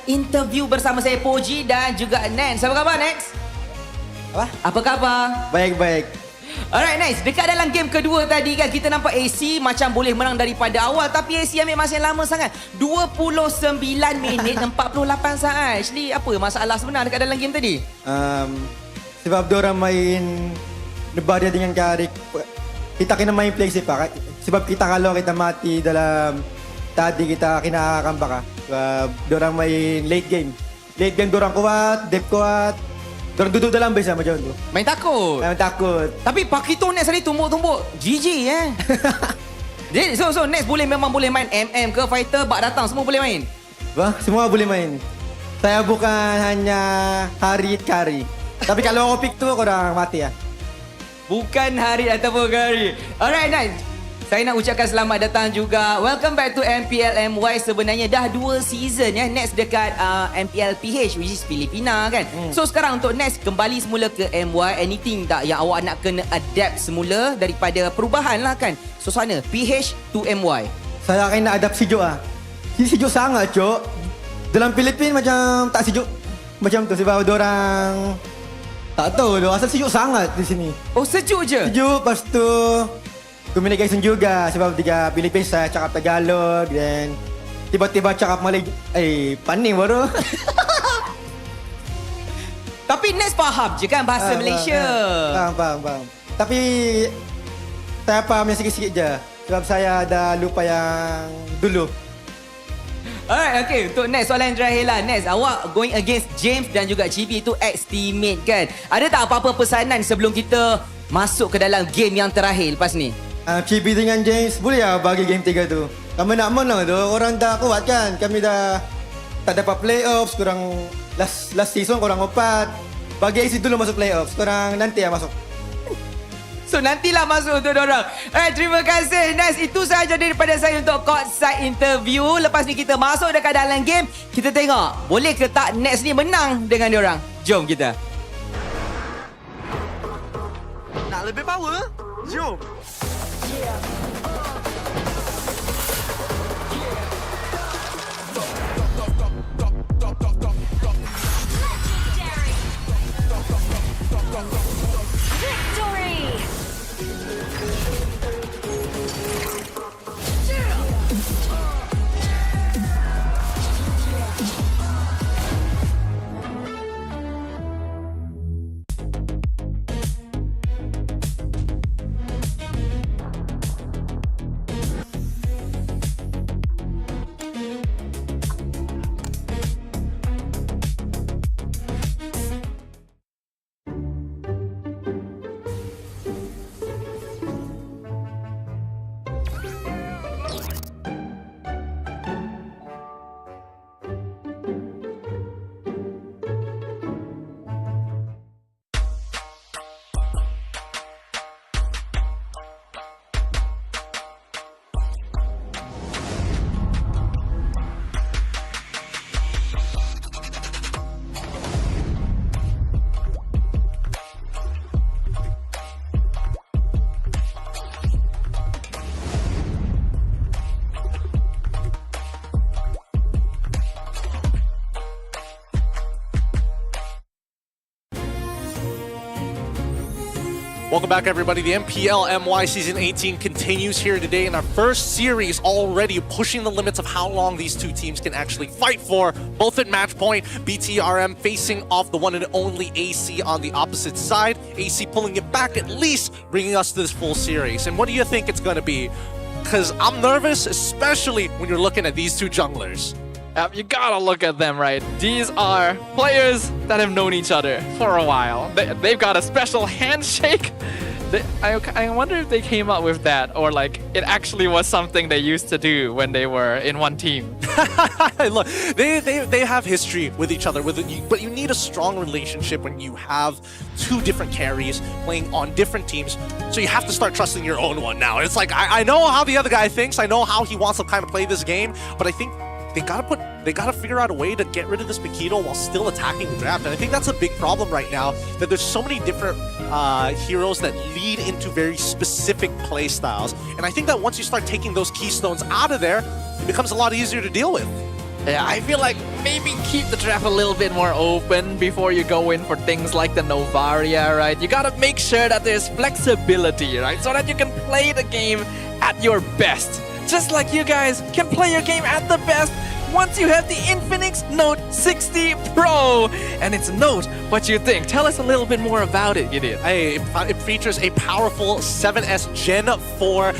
Interview bersama saya Poji dan juga Nance. Apa khabar Nance? Apa khabar? Baik. Alright Nance, dekat dalam game kedua tadi kan kita nampak AC macam boleh menang daripada awal, tapi AC ambil masa yang lama sangat. 29 minit 48 saat. Actually apa masalah sebenar dekat dalam game tadi? Sebab diorang main Novaria dengan Karik. Kita kena main play safe pa. Sebab kita kalau kita mati dalam tadi kita kinakakamba ka. Diorang main late game. Late game diorang kuat, depth kuat. Diorang duduk dalam base macam tu. Main takut. Tapi Paquito Nets tadi tumbuk-tumbuk. GG Jadi so Nets memang boleh main MM ke fighter, bak datang semua boleh main. Semua boleh main. Saya bukan hanya Harit Kari. Tapi kalau aku pick tu korang mati ya. Bukan hari ataupun hari. Alright, nice. Saya nak ucapkan selamat datang juga. Welcome back to MPL MY. Sebenarnya dah 2 season ya next dekat MPL PH which is Filipina kan. So sekarang untuk next kembali semula ke MY, anything tak yang awak nak kena adapt semula daripada perubahan lah kan. Suasana PH to MY. Saya akan nak adapt sejuk ah. Sejuk sangat, Cok. Dalam Filipina macam tak sejuk macam tu sebab orang tak tahu tu asal sejuk sangat di sini. Oh, sejuk je. Sejuk, lepas tu communication juga sebab tiga Filipina saya cakap Tagalog dan tiba-tiba cakap Malay. Paning baru. Tapi next faham je kan bahasa Malaysia. Faham. Tapi saya faham yang sikit-sikit je sebab saya ada lupa yang dulu. Alright, okay. Untuk next soalan terakhir lah. Next, awak going against James dan juga GB itu ex-teammate kan. Ada tak apa-apa pesanan sebelum kita masuk ke dalam game yang terakhir lepas ni? GB dengan James boleh lah bagi game 3 tu. Kami nak menang tu. Orang dah kuat kan. Kami dah tak dapat playoffs. Korang last season korang 4. Bagi isi dulu masuk playoffs. Korang nanti lah masuk. So nantilah masuk untuk diorang. Terima kasih. Nice. Itu sahaja daripada saya untuk courtside interview. Lepas ni kita masuk dekat dalam game. Kita tengok boleh ke tak next ni menang dengan diorang. Jom kita. Nak lebih power? Jom. Welcome back, everybody. The MPL MY Season 18 continues here today in our first series, already pushing the limits of how long these two teams can actually fight for. Both at match point, BTRM facing off the one and only AC on the opposite side. AC pulling it back, at least bringing us to this full series. And what do you think it's going to be? Because I'm nervous, especially when you're looking at these two junglers. You gotta look at them, right? These are players that have known each other for a while. They've got a special handshake. I wonder if they came up with that, or like it actually was something they used to do when they were in one team. Look, they have history with each other, but you need a strong relationship when you have two different carries playing on different teams. So you have to start trusting your own one now. It's like I know how the other guy thinks, I know how he wants to kind of play this game, but I think they gotta figure out a way to get rid of this Paquito while still attacking the draft. And I think that's a big problem right now, that there's so many different heroes that lead into very specific play styles. And I think that once you start taking those keystones out of there, it becomes a lot easier to deal with. Yeah, I feel like maybe keep the draft a little bit more open before you go in for things like the Novaria, right? You gotta make sure that there's flexibility, right? So that you can play the game at your best. Just like you guys can play your game at the best once you have the Infinix Note 60 Pro. And it's Note, what you think? Tell us a little bit more about it, Gideon. Hey, it features a powerful 7S Gen 4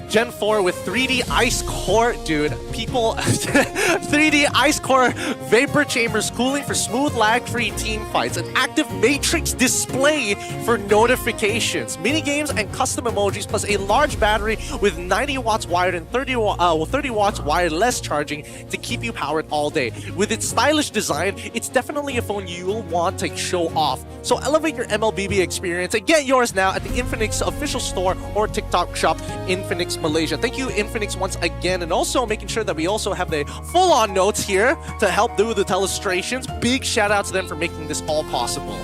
Gen 4 with 3D Ice Core, dude. People, 3D Ice Core Vapor Chambers cooling for smooth lag-free team fights. An active matrix display for notifications. Mini games and custom emojis plus a large battery with 90 watts wired and 30 watts wireless charging to keep you powered all day. With its stylish design, it's definitely a phone you'll want to show off. So elevate your MLBB experience and get yours now at the Infinix official store or TikTok shop, Infinix Malaysia. Thank you, Infinix, once again, and also making sure that we also have the full-on notes here to help do the illustrations. Big shout out to them for making this all possible.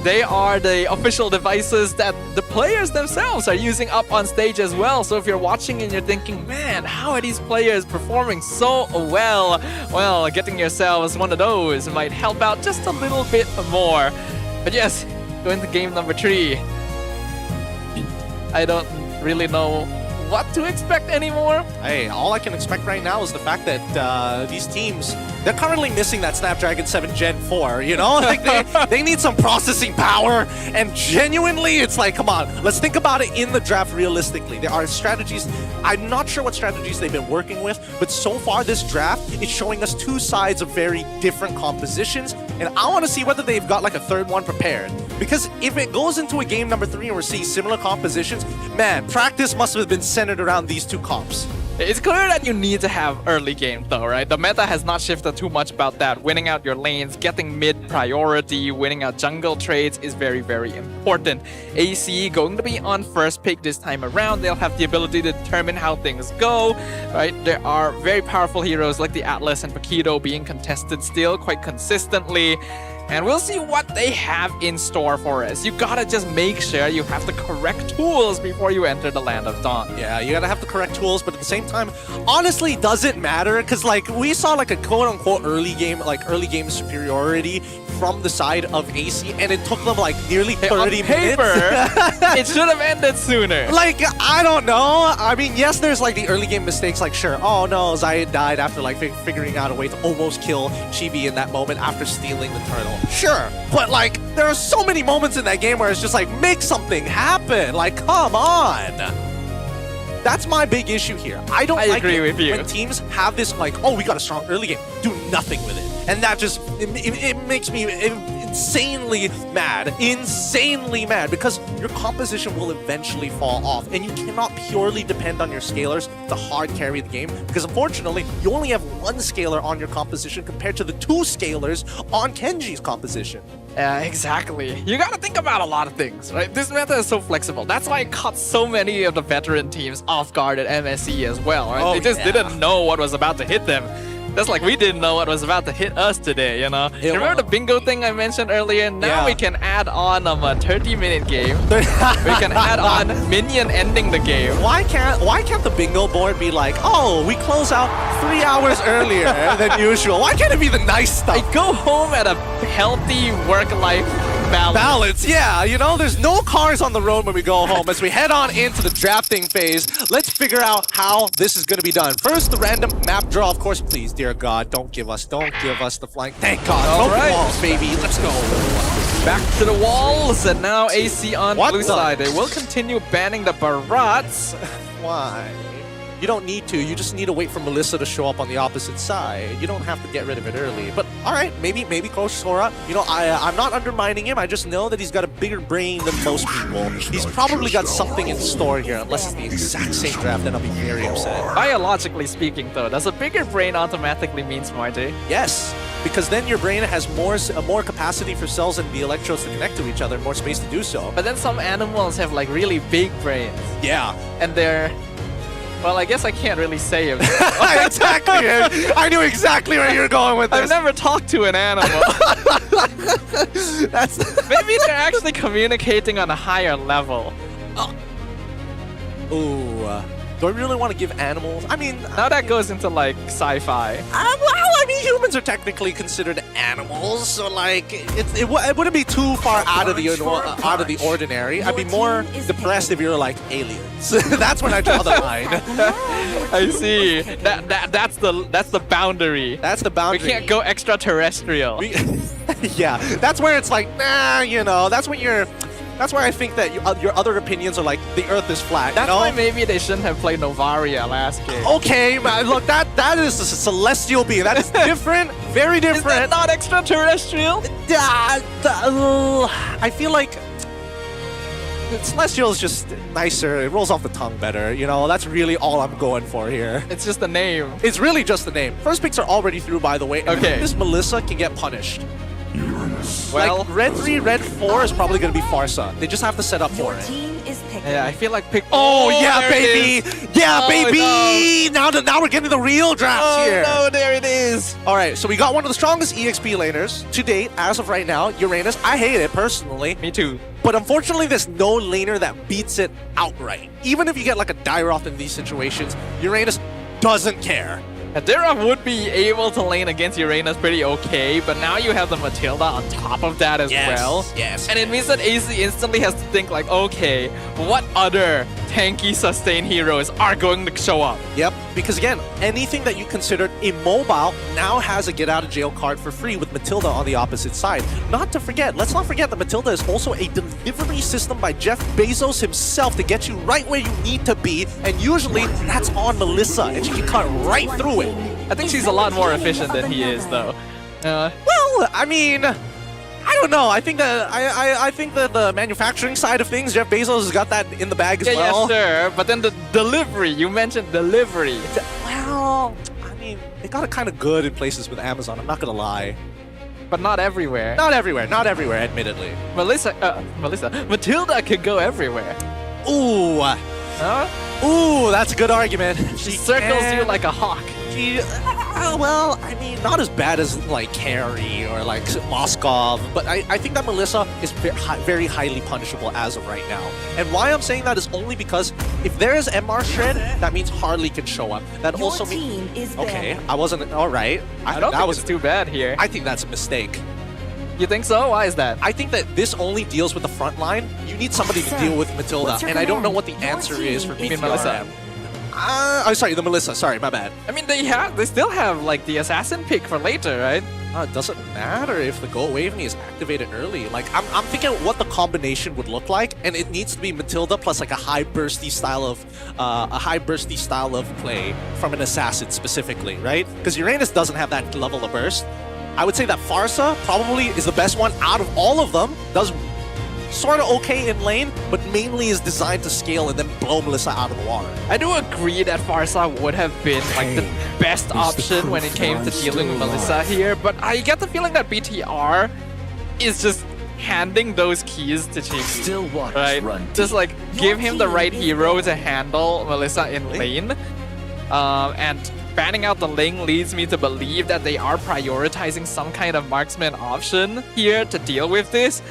They are the official devices that the players themselves are using up on stage as well. So if you're watching and you're thinking, man, how are these players performing so well? Well, getting yourselves one of those might help out just a little bit more. But yes, going to game number 3. I don't really know what to expect anymore. Hey, all I can expect right now is the fact that these teams, they're currently missing that Snapdragon 7 Gen 4, you know? Like they need some processing power, and genuinely, it's like, come on, let's think about it in the draft realistically. There are strategies, I'm not sure what strategies they've been working with, but so far this draft is showing us 2 sides of very different compositions, and I want to see whether they've got like a third one prepared. Because if it goes into a game number 3 and we're seeing similar compositions, man, practice must have been centered around these 2 comps. It's clear that you need to have early game though, right? The meta has not shifted too much about that. Winning out your lanes, getting mid priority, winning out jungle trades is very, very important. AC going to be on first pick this time around. They'll have the ability to determine how things go, right? There are very powerful heroes like the Atlas and Paquito being contested still quite consistently. And we'll see what they have in store for us. You gotta just make sure you have the correct tools before you enter the Land of Dawn. Yeah, you gotta have the correct tools, but at the same time, honestly, doesn't matter, because like we saw like a quote-unquote early game superiority from the side of AC, and it took them like nearly 30 minutes. It should have ended sooner. Like, I don't know. I mean, yes, there's like the early game mistakes, like sure, oh no, Zayed died after like figuring out a way to almost kill Chibi in that moment after stealing the turtle. Sure, but like, there are so many moments in that game where it's just like, make something happen. Like, come on. That's my big issue here. I agree with you. When teams have this like, oh, we got a strong early game, do nothing with it. And that just, it makes me insanely mad, because your composition will eventually fall off, and you cannot purely depend on your scalers to hard carry the game, because unfortunately, you only have 1 scaler on your composition compared to the 2 scalers on Kenji's composition. Exactly. You gotta think about a lot of things, right? This meta is so flexible. That's why it caught so many of the veteran teams off guard at MSC as well, right? Oh, they just didn't know what was about to hit them. Just like we didn't know what was about to hit us today, you know? You remember the bingo thing I mentioned earlier? Now we can add on a 30-minute game. We can add on minion ending the game. Why can't the bingo board be like, oh, we close out 3 hours earlier than usual? Why can't it be the nice stuff? I go home at a healthy work-life balance. Yeah, you know, there's no cars on the road when we go home. As we head on into the drafting phase, let's figure out how this is going to be done. First, the random map draw, of course. Please, dear God, don't give us the flank. Thank God. All no right. walls, baby. Let's go. Back to the walls, and now AC on blue side. They will continue banning the Barats. Why? You don't need to. You just need to wait for Melissa to show up on the opposite side. You don't have to get rid of it early. But all right, maybe Coach Sora. You know, I'm not undermining him. I just know that he's got a bigger brain than most people. He's probably got something in store here, unless it's the exact same draft. Then I'll be very upset. Biologically speaking, though, does a bigger brain automatically mean smarter? Yes, because then your brain has more capacity for cells and the electrodes to connect to each other, more space to do so. But then some animals have like really big brains. Yeah, and they're. Well, I guess I can't really say it. Exactly. I knew exactly where you're going with this. I've never talked to an animal. Maybe they're actually communicating on a higher level. Ooh. Do I really want to give animals? I mean, now that goes into like sci-fi. Well, I mean, humans are technically considered animals, so like it wouldn't be too far out of the ordinary. I'd be more depressed if you're like aliens. That's when I draw the line. I see. That's the boundary. That's the boundary. We can't go extraterrestrial. Yeah, that's where it's like, nah, you know, that's when you're That's why I think that your other opinions are like the Earth is flat. That's you know? why maybe they shouldn't have played Novaria last game. Okay, man, look, that is a celestial being. That is different, very different. Is that not extraterrestrial? I feel like celestial is just nicer. It rolls off the tongue better. You know, that's really all I'm going for here. It's just the name. It's really just the name. First picks are already through, by the way. Okay. This Melissa can get punished. Well, like, red 3, red 4 is probably going to be Farsa. They just have to set up for it. yeah, I feel like pick. Oh, yeah, there it baby! is. Yeah, Oh, baby! Now we're getting the real drafts here. No, there it is. All right, so we got one of the strongest EXP laners to date, as of right now, Uranus. I hate it, personally. Me too. But unfortunately, there's no laner that beats it outright. Even if you get like a Dairoth in these situations, Uranus doesn't care. Adira would be able to lane against Uranus pretty okay, but now you have the Matilda on top of that as well. Yes. And it means that AC instantly has to think like, okay, what other tanky sustain heroes are going to show up? Yep, because again, anything that you considered immobile now has a get out of jail card for free with Matilda on the opposite side. Not to forget, let's not forget that Matilda is also a delivery system by Jeff Bezos himself to get you right where you need to be, and usually that's on Melissa, and she can cut right through it. I think she's a lot more efficient than he is, though. Well, I mean, I don't know. I think that I think that the manufacturing side of things, Jeff Bezos has got that in the bag as well. Yeah, sure. But then the delivery, you mentioned delivery. Well, I mean, they got it kind of good in places with Amazon. I'm not gonna lie. But not everywhere. Not everywhere. Not everywhere, admittedly. Matilda could go everywhere. Ooh. Huh? Ooh, that's a good argument. She circles you like a hawk. Well, I mean, not as bad as like Carrie or like Moskov, but I think that Melissa is very highly punishable as of right now. And why I'm saying that is only because if there is MR Shred, that means Harley can show up. That also means... Okay, I wasn't... Alright. I don't think it's too bad here. I think that's a mistake. You think so? Why is that? I think that this only deals with the front line. You need somebody to deal with Matilda, and I don't know what the answer is for BTRM. Melissa. Oh, sorry, the Melissa. Sorry, my bad. I mean, they still have like the assassin pick for later, right? It doesn't matter if the Go Waveney is activated early. Like, I'm thinking what the combination would look like, and it needs to be Matilda plus like a high bursty style of play from an assassin specifically, right? Because Uranus doesn't have that level of burst. I would say that Farsa probably is the best one out of all of them. Does sort of okay in lane, but mainly is designed to scale and then blow Melissa out of the water. I do agree that Farsa would have been like the best option when it came to dealing with Melissa here, but I get the feeling that BTR is just handing those keys to Chico, right? Just like give him the right hero to handle Melissa in lane, and banning out the Ling leads me to believe that they are prioritizing some kind of marksman option here to deal with this.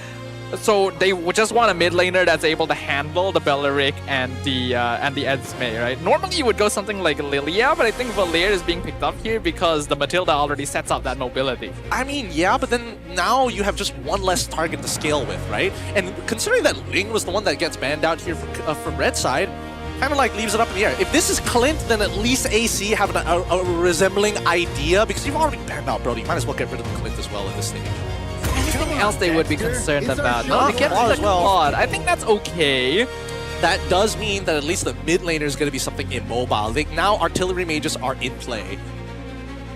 So they would just want a mid laner that's able to handle the Belleric and the Esme, right? Normally you would go something like Lilia, but I think Valier is being picked up here because the Matilda already sets up that mobility. I mean, yeah, but then now you have just one less target to scale with, right? And considering that Ling was the one that gets banned out here from red side, kind of like leaves it up in the air. If this is Clint, then at least AC have a resembling idea, because you've already banned out Brody. You might as well get rid of the Clint as well at this stage. Anything else they would be concerned about? No, they get the Claude. I think that's okay. That does mean that at least the mid laner is going to be something immobile. Now artillery mages are in play.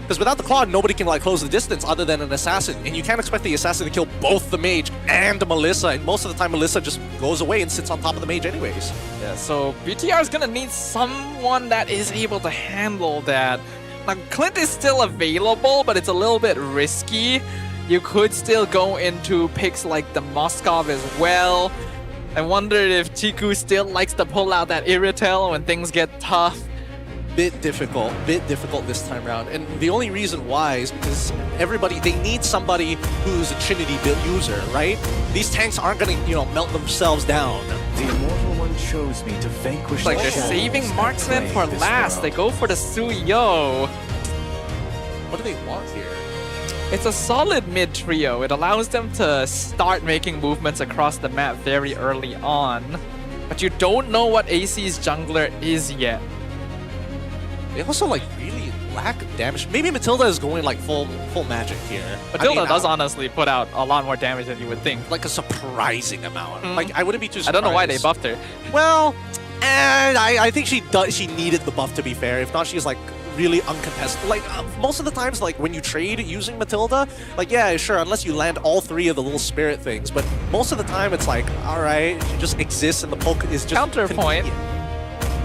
Because without the Claude, nobody can like close the distance other than an assassin. And you can't expect the assassin to kill both the mage and the Melissa. And most of the time, Melissa just goes away and sits on top of the mage anyways. Yeah, so BTR is going to need someone that is able to handle that. Now, Clint is still available, but it's a little bit risky. You could still go into picks like the Moskov as well. I wonder if Chiku still likes to pull out that Irritel when things get tough. Bit difficult this time around. And the only reason why is because they need somebody who's a Trinity build user, right? These tanks aren't going to, melt themselves down. The Immortal One chose me to vanquish like they're saving marksman for last. They go for the Suyo. What do they want here? It's a solid mid trio. It allows them to start making movements across the map very early on. But you don't know what AC's jungler is yet. They also like really lack damage. Maybe Matilda is going like full magic here. Matilda does honestly put out a lot more damage than you would think. Like a surprising amount. Like I wouldn't be too surprised. I don't know why they buffed her. Well, and I think she needed the buff, to be fair. If not, she's like really uncontested. Like most of the times, like when you trade using Matilda, like yeah, sure, unless you land all 3 of the little spirit things, but most of the time it's like, all right, she just exists and the poke is just counterpoint.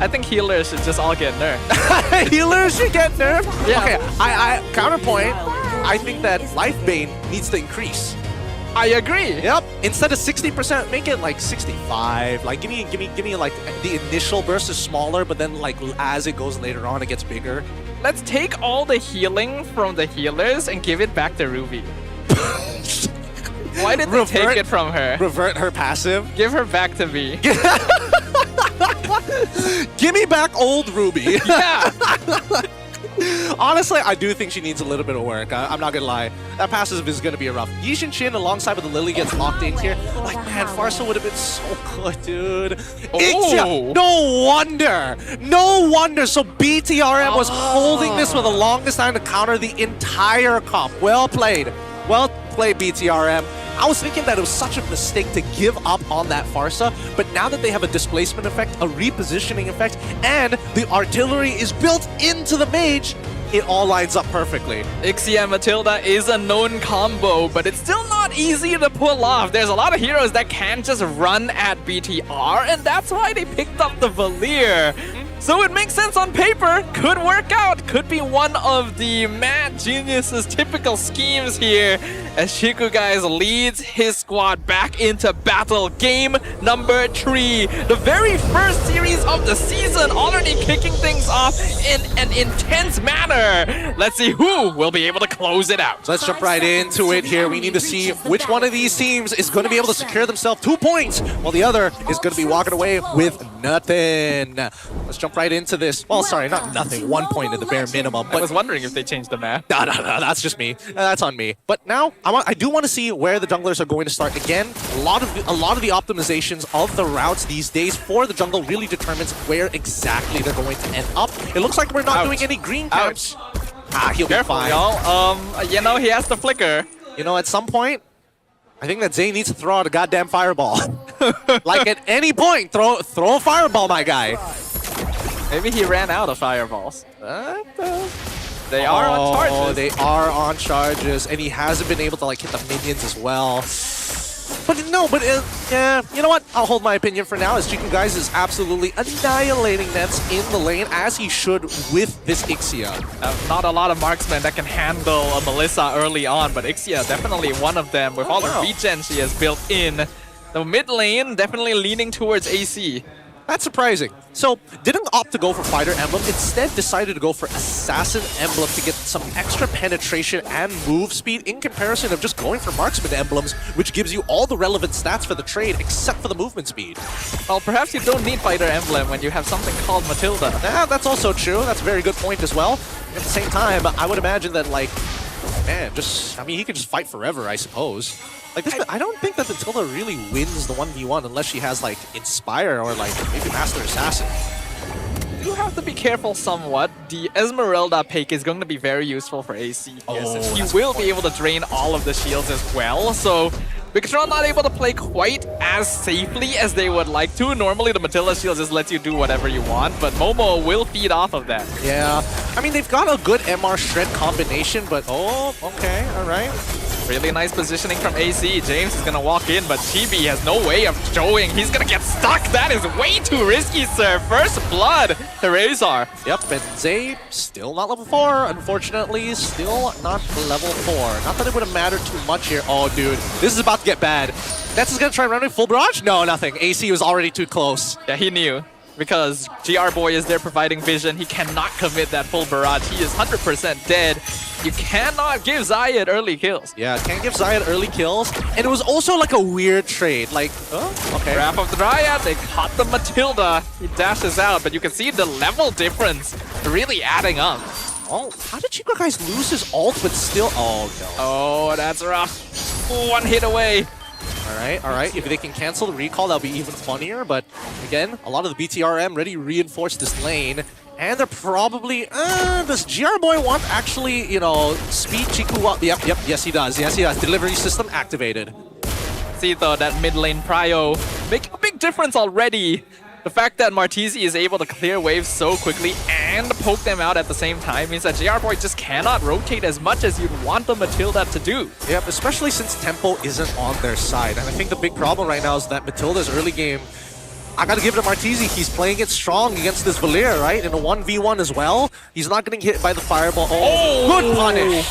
I think healers should just all get nerfed. Healers should get nerfed? Yeah. Okay, I counterpoint. I think that Life Bane needs to increase. I agree. Yep. Instead of 60%, make it like 65. Like give me like the initial burst is smaller, but then like as it goes later on, it gets bigger. Let's take all the healing from the healers and give it back to Ruby. Why did they take it from her? Revert her passive. Give her back to me. Give me back old Ruby. Yeah. Honestly, I do think she needs a little bit of work. I'm not gonna lie. That passive is gonna be a rough. Yishin Chin alongside with the Lily gets locked in here. Like, man, Farsa would have been so good, dude. Ixia, no wonder. No wonder. So BTRM was holding this for the longest time to counter the entire comp. Well played. Well played, BTRM. I was thinking that it was such a mistake to give up on that Farsa, but now that they have a displacement effect, a repositioning effect, and the artillery is built into the mage, it all lines up perfectly. Ixia and Matilda is a known combo, but it's still not easy to pull off. There's a lot of heroes that can't just run at BTR, and that's why they picked up the Valir. So it makes sense on paper, could work out, could be one of the Mad Genius's typical schemes here as Shiku guys leads his squad back into battle. Game number 3, the very first series of the season, already kicking things off in an intense manner. Let's see who will be able to close it out. So let's jump right into it here. We need to see which one of these teams is going to be able to secure themselves 2 points, while the other is going to be walking away with nothing. Let's jump right into this. Well, sorry, not nothing. 1 point at the bare minimum. But I was wondering if they changed the map. No, that's just me. That's on me. But now I do want to see where the junglers are going to start. Again, a lot of the optimizations of the routes these days for the jungle really determines where exactly they're going to end up. It looks like we're not doing any green camps. He'll be fine. Y'all. You know, he has to flicker. You know, at some point, I think that Zay needs to throw out a goddamn fireball. Like at any point, throw a fireball, my guy. Maybe he ran out of fireballs. They are on charges. Oh, they are on charges, and he hasn't been able to like hit the minions as well. But no, yeah, you know what? I'll hold my opinion for now, as Chiku guys is absolutely annihilating Nets in the lane, as he should with this Ixia. Not a lot of marksmen that can handle a Melissa early on, but Ixia definitely one of them with all the regen she has built in. The mid lane definitely leaning towards AC. That's surprising. So, didn't opt to go for Fighter Emblem, instead decided to go for Assassin Emblem to get some extra penetration and move speed in comparison of just going for Marksman Emblems, which gives you all the relevant stats for the trade except for the movement speed. Well, perhaps you don't need Fighter Emblem when you have something called Matilda. Yeah, that's also true. That's a very good point as well. At the same time, I would imagine that, like, man, he can just fight forever, I suppose. Like this, I don't think that Matilda really wins the 1v1 unless she has like Inspire or like maybe Master Assassin. You have to be careful somewhat. The Esmeralda pick is going to be very useful for AC here, since he will be able to drain all of the shields as well. So Victron not able to play quite as safely as they would like to. Normally the Matilda shield just lets you do whatever you want, but Momo will feed off of that. Yeah, I mean they've got a good MR Shred combination, but okay, alright. Really nice positioning from AC. James is gonna walk in, but Chibi has no way of showing. He's gonna get stuck. That is way too risky, sir. First blood to Razor. Yep, and Zay still not level 4. Unfortunately, still not level 4. Not that it would have mattered too much here. Oh, dude, this is about to get bad. Nets is gonna try running full barrage? No, nothing. AC was already too close. Yeah, he knew. Because GR Boy is there providing vision. He cannot commit that full barrage. He is 100% dead. You cannot give Zayed early kills. Yeah, can't give Zayed early kills. And it was also like a weird trade. Like, okay. Wrath of the Dryad, they caught the Matilda. He dashes out, but you can see the level difference really adding up. Oh, how did Chico guys lose his ult but still? Oh, no. Oh, that's rough. 1 hit away. Alright. If they can cancel the recall, that'll be even funnier. But again, a lot of the BTRM ready to reinforce this lane. And they're probably... does GR Boy want actually, you know, speed Chiku up? Yep, yes he does. Delivery system activated. See though, that mid lane prio make a big difference already. The fact that Martisi is able to clear waves so quickly and poke them out at the same time means that GR Boy just cannot rotate as much as you'd want the Matilda to do. Yep, especially since tempo isn't on their side. And I think the big problem right now is that Matilda's early game, I gotta give it to Martisi. He's playing it strong against this Valier, right? In a 1v1 as well. He's not getting hit by the fireball. Oh, good punish.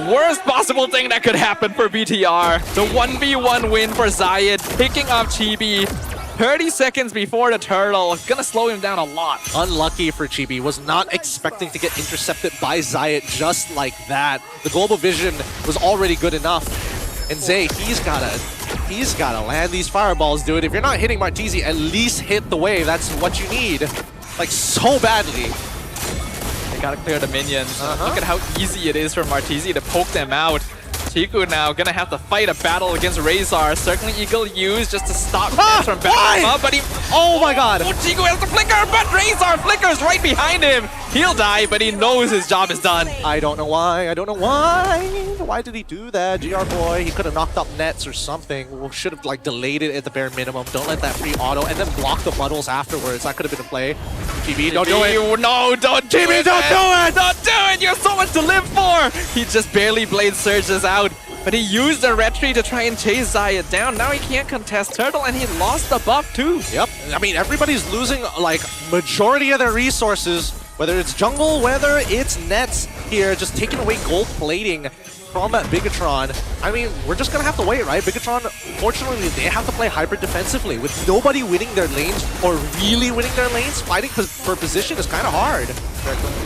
Worst possible thing that could happen for BTR. The 1v1 win for Zayed, picking up Chibi 30 seconds before the turtle. Gonna slow him down a lot. Unlucky for Chibi. Was not expecting to get intercepted by Zayed just like that. The global vision was already good enough. And Zay, he's gotta land these fireballs, dude. If you're not hitting Martisi, at least hit the wave. That's what you need. Like, so badly. They gotta clear the minions. Look at how easy it is for Martisi to poke them out. Chiku now gonna have to fight a battle against Razor. Circling Eagle used just to stop Nets from backing him up, but he... Oh my god! Chiku has the flicker, but Razor flickers right behind him. He'll die, but he knows his job is done. I don't know why. Why did he do that? GR Boy, he could have knocked up Nets or something. Should have like delayed it at the bare minimum. Don't let that free auto and then block the muddles afterwards. That could have been a play. GB, don't do it. No, don't do it. Don't do it. Don't do it. You have so much to live for. He just barely blade surges out. But he used the retreat to try and chase Zayed down. Now he can't contest Turtle, and he lost the buff too. Yep. I mean, everybody's losing like majority of their resources. Whether it's jungle, whether it's Nets here, just taking away gold plating from Bigatron. I mean, we're just gonna have to wait, right? Bigatron, fortunately, they have to play hyper defensively. With nobody winning their lanes or really winning their lanes, fighting for position is kind of hard.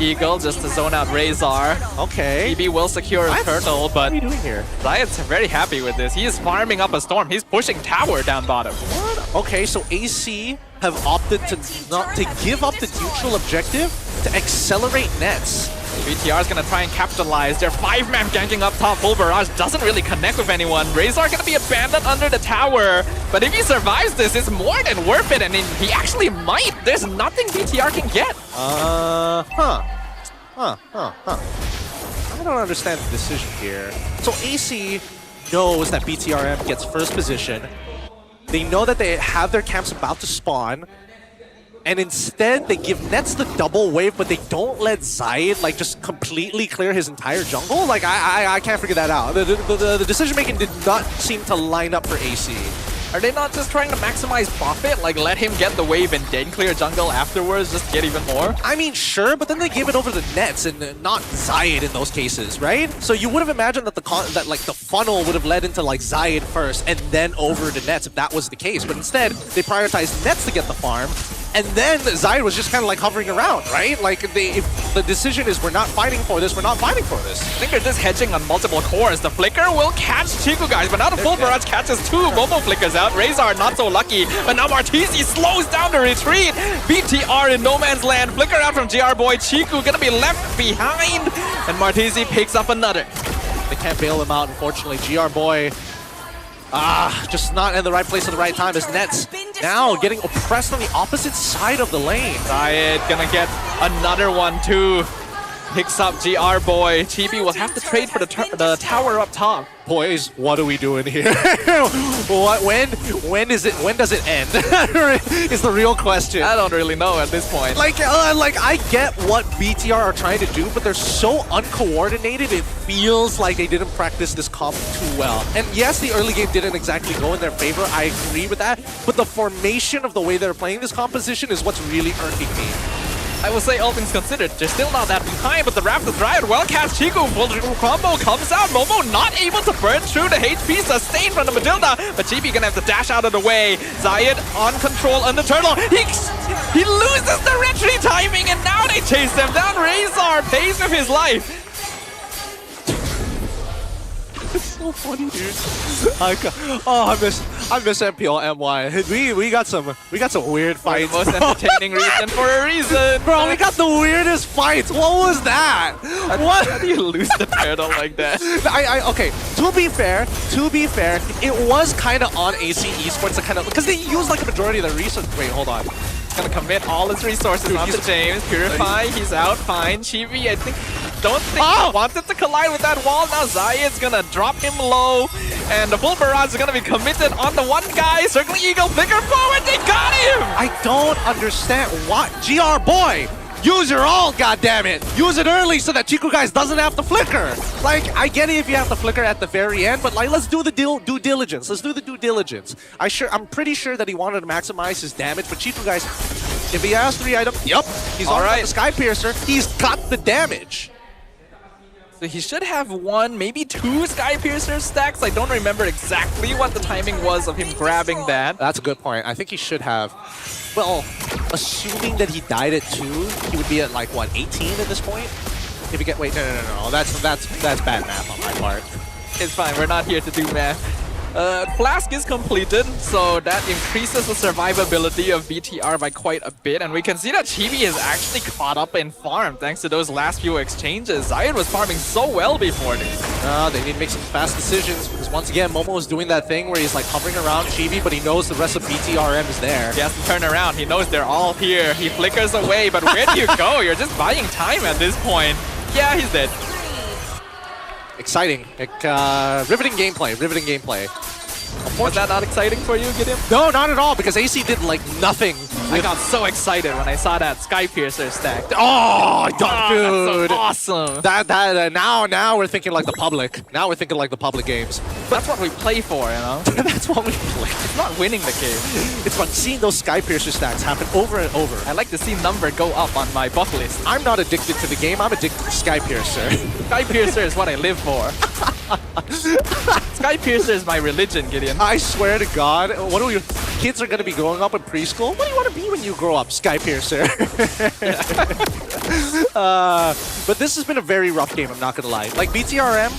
Eagle just to zone out Razor. Okay. BB will secure a turtle, but what are you doing here? Zayed's very happy with this. He is farming up a storm. He's pushing tower down bottom. What? Okay, so AC have opted to give up the neutral objective to accelerate Nets. BTR is going to try and capitalize. They're 5-man ganking up top. Full Barrage doesn't really connect with anyone. Razor going to be abandoned under the tower. But if he survives this, it's more than worth it. And he actually might. There's nothing BTR can get. I don't understand the decision here. So AC knows that BTRM gets first position. They know that they have their camps about to spawn. And instead, they give Nets the double wave, but they don't let Zayed like just completely clear his entire jungle. Like I can't figure that out. The decision making did not seem to line up for AC. Are they not just trying to maximize profit? Like let him get the wave and then clear jungle afterwards, just get even more? I mean, sure, but then they give it over to the Nets and not Zayed in those cases, right? So you would have imagined that the funnel would have led into like Zayed first and then over to Nets if that was the case. But instead, they prioritized Nets to get the farm. And then Zayed was just kind of like hovering around, right? Like if the decision is we're not fighting for this, we're not fighting for this. I think they're just hedging on multiple cores. The flicker will catch Chiku, guys, but now the full barrage catches two. Momo flickers out. Razor not so lucky, but now Martisi slows down the retreat. BTR in no man's land. Flicker out from GR Boy. Chiku gonna be left behind, and Martisi picks up another. They can't bail him out, unfortunately. GR Boy. Just not in the right place at the right time as Nets now getting oppressed on the opposite side of the lane. Zayed gonna get another one too. Picks up GR Boy. Chibi will have to trade for the tower up top. Boys, what are we doing here? When does it end? Is the real question. I don't really know at this point. Like I get what BTR are trying to do, but they're so uncoordinated. It feels like they didn't practice this comp too well. And yes, the early game didn't exactly go in their favor. I agree with that. But the formation of the way they're playing this composition is what's really irking me. I will say all things considered, they're still not that behind, but the Raptor Dryad well cast Chiku, full combo comes out. Momo not able to burn through the HP sustained from the Matilda, but Chibi gonna have to dash out of the way. Zayed on control on the turtle. He loses the retreat timing, and now they chase them down. Razor pays with his life. It's so funny, dude. I miss MPL MY. We got some weird fights. Most entertaining region for a reason. Bro, we got the weirdest fights. What was that? What? How do you lose the turtle like that? Okay. To be fair, it was kind of on AC Esports to kind of because they used like a majority of the resources. Wait, hold on. Gonna commit all his resources onto James. Purify, he's out. Fine. Chibi, I don't think he wanted to collide with that wall. Now Zayed's gonna drop him low. And the full barrage is gonna be committed on the one guy. Circling Eagle, flicker forward, they got him! I don't understand what. GR boy! Use your ult, goddammit! Use it early so that Chiku guys doesn't have to flicker! Like, I get it if you have to flicker at the very end, but like, let's do the due diligence. Let's do the due diligence. I'm pretty sure that he wanted to maximize his damage, but Chiku guys, if he has 3 items, yep, he's all right. The Sky Piercer, he's got the damage. So he should have 1, maybe 2 Sky Piercer stacks. I don't remember exactly what the timing was of him grabbing that. That's a good point. I think he should have. Well, assuming that he died at 2, he would be at like, what, 18 at this point? If you get, wait, no. That's bad math on my part. It's fine, we're not here to do math. Flask is completed, so that increases the survivability of BTR by quite a bit, and we can see that Chibi is actually caught up in farm thanks to those last few exchanges. Zayed was farming so well before this. They need to make some fast decisions, because once again, Momo is doing that thing where he's like hovering around Chibi, but he knows the rest of BTRM is there. He has to turn around, he knows they're all here. He flickers away, but where do you go? You're just buying time at this point. Yeah, he's dead. Exciting. Riveting gameplay. Was that not exciting for you, Gideon? No, not at all, because AC did like nothing. I got so excited when I saw that Sky Piercer stack. Oh, dude. That's so awesome. Now we're thinking like the public. Now we're thinking like the public games. That's what we play for, you know? That's what we play. It's not winning the game. It's about seeing those Sky Piercer stacks happen over and over. I like to see number go up on my buff list. I'm not addicted to the game, I'm addicted to Sky Piercer. Sky Piercer is what I live for. Sky Piercer is my religion, Gideon. I swear to God, what do kids are going to be growing up in preschool? What do you want to be when you grow up? Sky Piercer. But this has been a very rough game, I'm not going to lie. Like BTRM,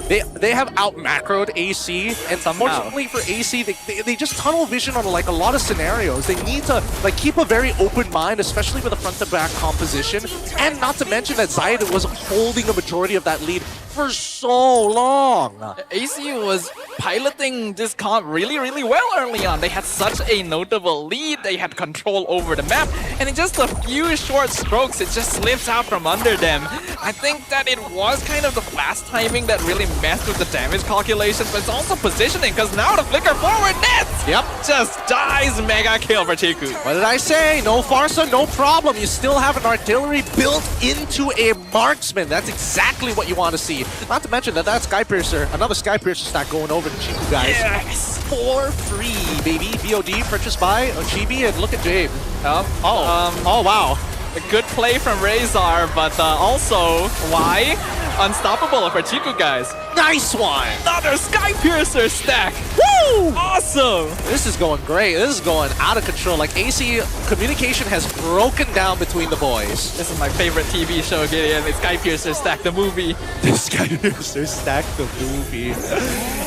they have out-macroed AC, and unfortunately for AC, they just tunnel vision on like a lot of scenarios. They need to like keep a very open mind, especially with a front-to-back composition, and not to mention that Zayed was holding a majority of that lead for so long. AC was piloting this comp really well early on. They had such a notable lead, they had control over the map, and in just a few short strokes, it just slips out from under them. I think that it was kind of the fast timing that really messed with the damage calculations, but it's also positioning, because now the flicker forward nets! Yep. Just dies, mega kill for Chiku. What did I say? No Farsa, no problem. You still have an artillery built into a marksman. That's exactly what you want to see. Not to mention that Sky Piercer, another Sky Piercer stack going over to Chiku, guys. Yes! For free, baby. VOD purchased by Chibi, and look at Jabe. Oh, wow. A good play from Razor, but also, why? Unstoppable for Chiku, guys. Nice one! Another Sky Piercer stack! Woo! Awesome! This is going great. This is going out of control. Like, AC communication has broken down between the boys. This is my favorite TV show, Gideon. It's Sky Piercer Stack, the movie. Sky Piercer Stack, the movie.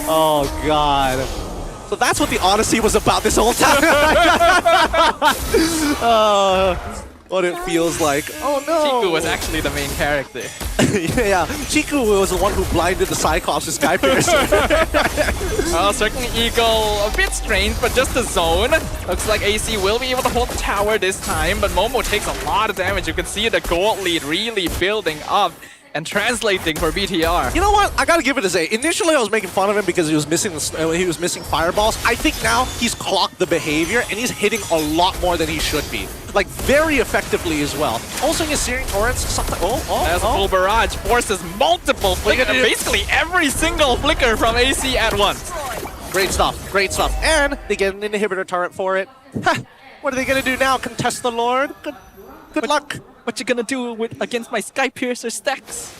Oh, God. So that's what the Odyssey was about this whole time. What it feels like. Oh no! Chiku was actually the main character. Yeah, Chiku was the one who blinded the Cyclops with Sky Piercer. Circling Eagle, a bit strange, but just the zone. Looks like AC will be able to hold the tower this time, but Momo takes a lot of damage. You can see the gold lead really building up and translating for BTR. You know what? I gotta give it a say. Initially, I was making fun of him because he was missing fireballs. I think now he's clocked the behavior and he's hitting a lot more than he should be. Like, very effectively as well. Also, in his Searing Torrents, something. As a full barrage forces multiple flicker, basically every single flicker from AC at once. Great stuff, great stuff. And they get an inhibitor turret for it. What are they gonna do now? Contest the Lord? Good luck. What you gonna do against my Sky Piercer stacks?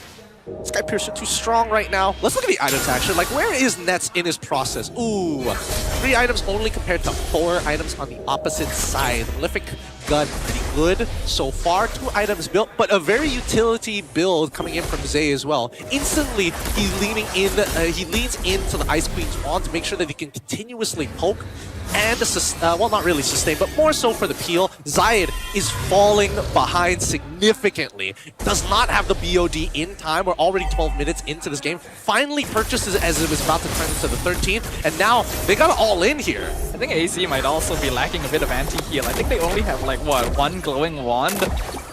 Sky Piercer too strong right now. Let's look at the items action. Like, where is Nets in his process? Ooh, 3 items only compared to 4 items on the opposite side. Malefic Gun, pretty good so far. 2 items built, but a very utility build coming in from Zay as well. Instantly, he's leaning in. He leans into the Ice Queen's wand to make sure that he can continuously poke and well, not really sustain, but more so for the peel. Zayed is falling behind significantly. Does not have the BOD in time. We're already 12 minutes into this game. Finally purchases it as it was about to turn into the 13th, and now they got it all in here. I think AC might also be lacking a bit of anti-heal. I think they only have like, what, 1 glowing wand?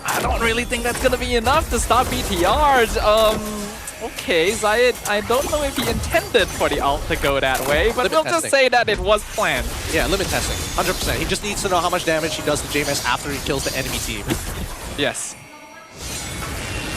I don't really think that's gonna be enough to stop BTRs. Okay, Zayed, I don't know if he intended for the ult to go that way, but we'll just say that it was planned. Yeah, limit testing, 100%. He just needs to know how much damage he does to JMS after he kills the enemy team. Yes.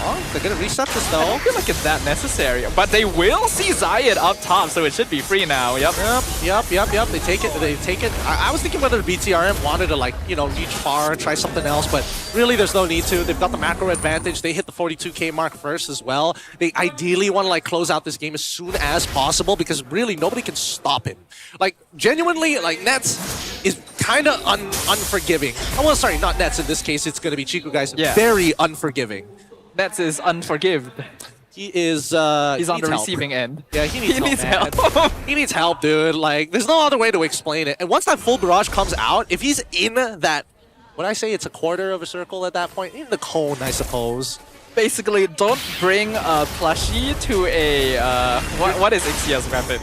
Oh, they're gonna reset this though. I don't feel like it's that necessary, but they will see Zayed up top, so it should be free now. Yep. Yep. They take it. I was thinking whether the BTRM wanted to, like, you know, reach far and try something else, but really there's no need to. They've got the macro advantage. They hit the 42k mark first as well. They ideally want to, like, close out this game as soon as possible because really nobody can stop him. Like, genuinely, like, Nets is kind of unforgiving. Oh, well, sorry, not Nets in this case. It's going to be Chiku, guys. Yeah. Very unforgiving. Nets is unforgived. He is, he's on the receiving end. Yeah, he needs help. He needs help, dude. Like, there's no other way to explain it. And once that full barrage comes out, if he's in that, would I say it's a quarter of a circle at that point? In the cone, I suppose. Basically, don't bring a plushie to a, what is Ixia's weapon?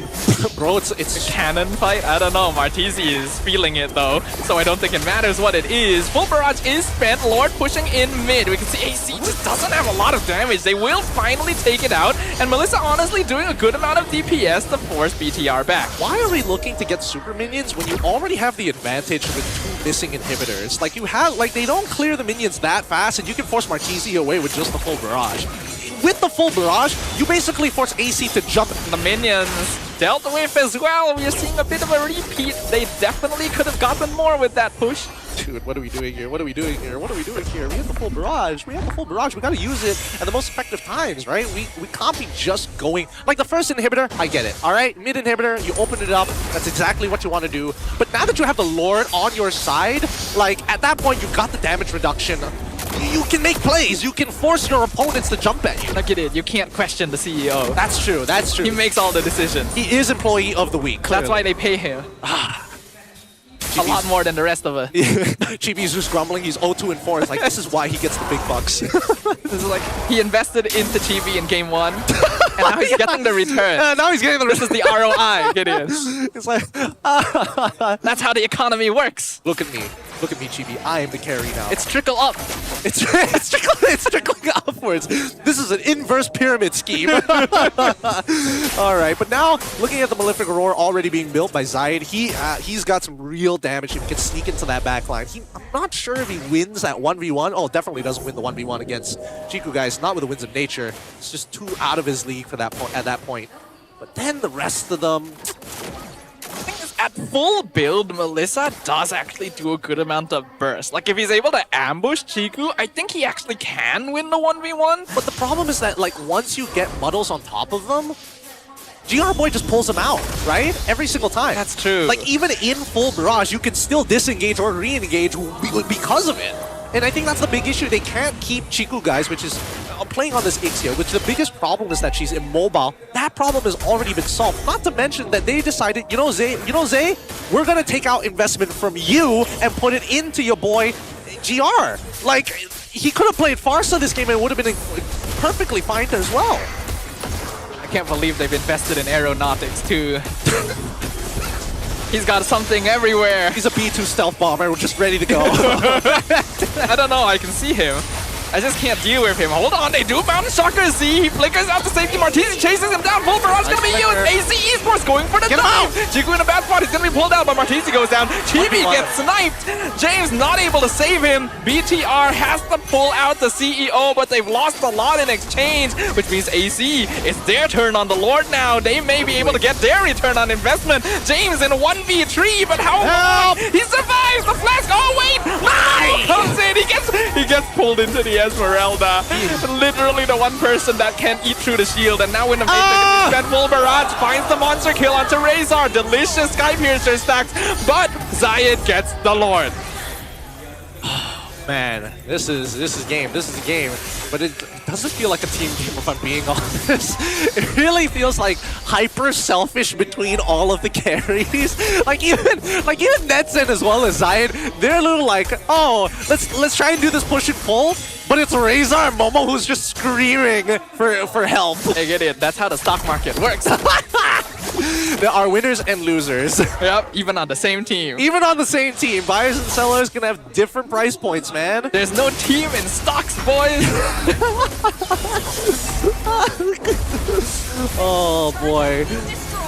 Bro, it's a cannon fight? I don't know, Martisi is feeling it though, so I don't think it matters what it is. Full barrage is spent, Lord pushing in mid. We can see AC just doesn't have a lot of damage. They will finally take it out, and Melissa honestly doing a good amount of DPS to force BTR back. Why are we looking to get super minions when you already have the advantage with 2 missing inhibitors? Like, you have, like, they don't clear the minions that fast, and you can force Martisi away with just the full barrage. With the full barrage, you basically force AC to jump. The minions dealt with as well. We are seeing a bit of a repeat. They definitely could have gotten more with that push. Dude, what are we doing here? What are we doing here? What are we doing here? We have the full barrage. We have the full barrage. We gotta use it at the most effective times, right? We can't be just going... Like, the first inhibitor, I get it, all right? Mid inhibitor, you open it up. That's exactly what you want to do. But now that you have the Lord on your side, like, at that point, you've got the damage reduction. You can make plays. You can force your opponents to jump at you. Look at it. You can't question the CEO. That's true. That's true. He makes all the decisions. He is employee of the week. Clearly. That's why they pay him. A lot more than the rest of us. Chibi's just grumbling. He's 0-2-4. It's like, this is why he gets the big bucks. This is like, he invested into Chibi in game 1, and now he's getting the return. Now he's getting the return. This is the ROI, Gideon. It's like, that's how the economy works. Look at me. Look at me, Chibi. I am the carry now. It's trickle up. It's trickling upwards. This is an inverse pyramid scheme. All right, but now looking at the Malefic Roar already being built by Zayed, he's got some real damage. He can sneak into that backline. I'm not sure if he wins that 1v1. Oh, definitely doesn't win the 1v1 against Chiku, guys. Not with the Winds of Nature. It's just too out of his league for that at that point. But then the rest of them. At full build, Melissa does actually do a good amount of burst. Like, if he's able to ambush Chiku, I think he actually can win the 1v1. But the problem is that, like, once you get Muddles on top of them, GR Boy just pulls them out, right? Every single time. That's true. Like, even in full barrage, you can still disengage or re-engage because of it. And I think that's the big issue. They can't keep Chiku, guys, which is playing on this Ixia, which the biggest problem is that she's immobile. That problem has already been solved. Not to mention that they decided, you know, Zay, we're going to take out investment from you and put it into your boy, GR. Like, he could have played Farsa this game and it would have been perfectly fine as well. I can't believe they've invested in aeronautics, too. He's got something everywhere. He's a B2 stealth bomber. We're just ready to go. I don't know. I can see him. I just can't deal with him. Hold on, they do Mountain Shocker. See, he flickers out to safety. Martisi chases him down. Full barrage gonna be used. AC Esports going for the dive. Chiku in a bad spot. He's gonna be pulled out, but Martisi goes down. Chibi gets sniped. James not able to save him. BTR has to pull out the CEO, but they've lost a lot in exchange, which means AC, it's their turn on the Lord now. They may be able to get their return on investment. James in a 1v3, but how long? He survives the flash. Oh wait, comes in. He gets pulled into the Esmeralda. Literally the one person that can eat through the shield. And now when the Red Bull Barrage finds the monster kill onto Razor. Delicious Sky Piercer stacks. But Zayed gets the Lord. Man, this is game. This is a game, but it doesn't feel like a team game if I'm being honest. It really feels like hyper selfish between all of the carries. like even Netsen as well as Zion, they're a little like, oh, let's try and do this push and pull. But it's Razor and Momo who's just screaming for help. I get it. That's how the stock market works. There are winners and losers. Yep, even on the same team. Even on the same team, buyers and sellers can have different price points, man. There's no team in stocks, boys. Oh boy.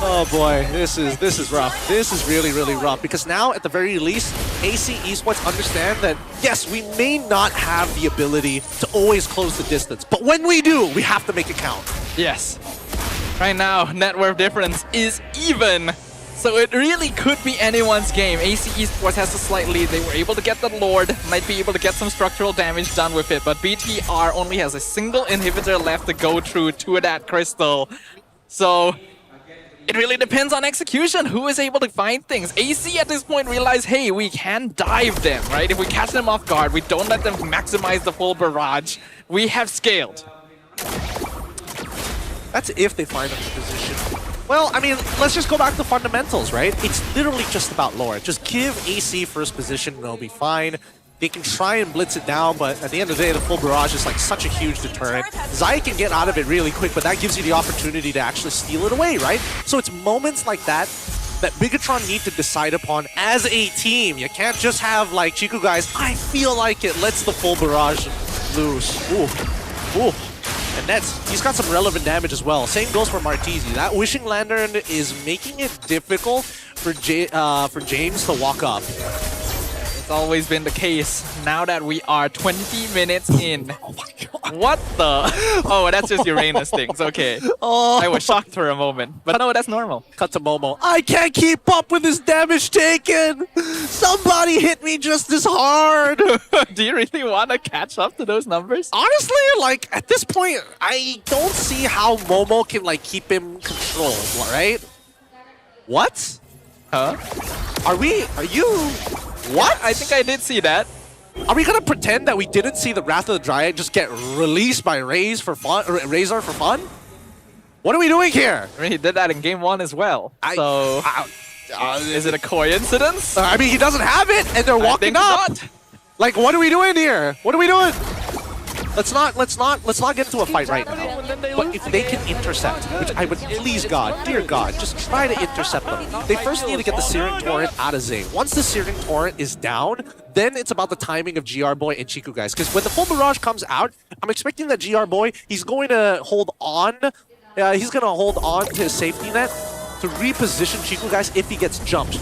Oh boy, this is rough. This is really rough because now at the very least, AC Esports understand that yes, we may not have the ability to always close the distance, but when we do, we have to make it count. Yes. Right now, net worth difference is even. So it really could be anyone's game. AC Esports has a slight lead. They were able to get the Lord, might be able to get some structural damage done with it, but BTR only has a single inhibitor left to go through to that crystal. So it really depends on execution, who is able to find things. AC at this point realize, hey, we can dive them, right? If we catch them off guard, we don't let them maximize the full barrage, we have scaled. That's if they find a position. Well, I mean, let's just go back to fundamentals, right? It's literally just about lore. Just give AC first position and they'll be fine. They can try and blitz it down, but at the end of the day, the full barrage is like such a huge deterrent. Zai can get out of it really quick, but that gives you the opportunity to actually steal it away, right? So it's moments like that that Bigatron need to decide upon as a team. You can't just have like Chiku guys, I feel like it lets the full barrage loose. Ooh. Ooh. And he's got some relevant damage as well. Same goes for Martizi. That Wishing Lantern is making it difficult for James to walk up. It's always been the case. Now that we are 20 minutes in. Oh my god. What the? Oh, that's just Uranus things. Okay. Oh. I was shocked for a moment. But no, that's normal. Cut to Momo. I can't keep up with this damage taken. Somebody hit me just as hard. Do you really want to catch up to those numbers? Honestly, like at this point, I don't see how Momo can like keep him controlled, right? What? Huh? Are you? What? I think I did see that. Are we gonna pretend that we didn't see the Wrath of the Dryad just get released by Razor for fun? What are we doing here? I mean, he did that in game 1 as well. Is it a coincidence? I mean, he doesn't have it, and they're walking up. Not. Like, what are we doing here? What are we doing? Let's not get into a fight right now. But if they can intercept, which I would please God, dear God, just try to intercept them. They first need to get the Searing Torrent out of Zay. Once the Searing Torrent is down, then it's about the timing of GR Boy and Chiku guys. Because when the full barrage comes out, I'm expecting that GR Boy, he's going to hold on. He's going to hold on to his safety net to reposition Chiku guys if he gets jumped.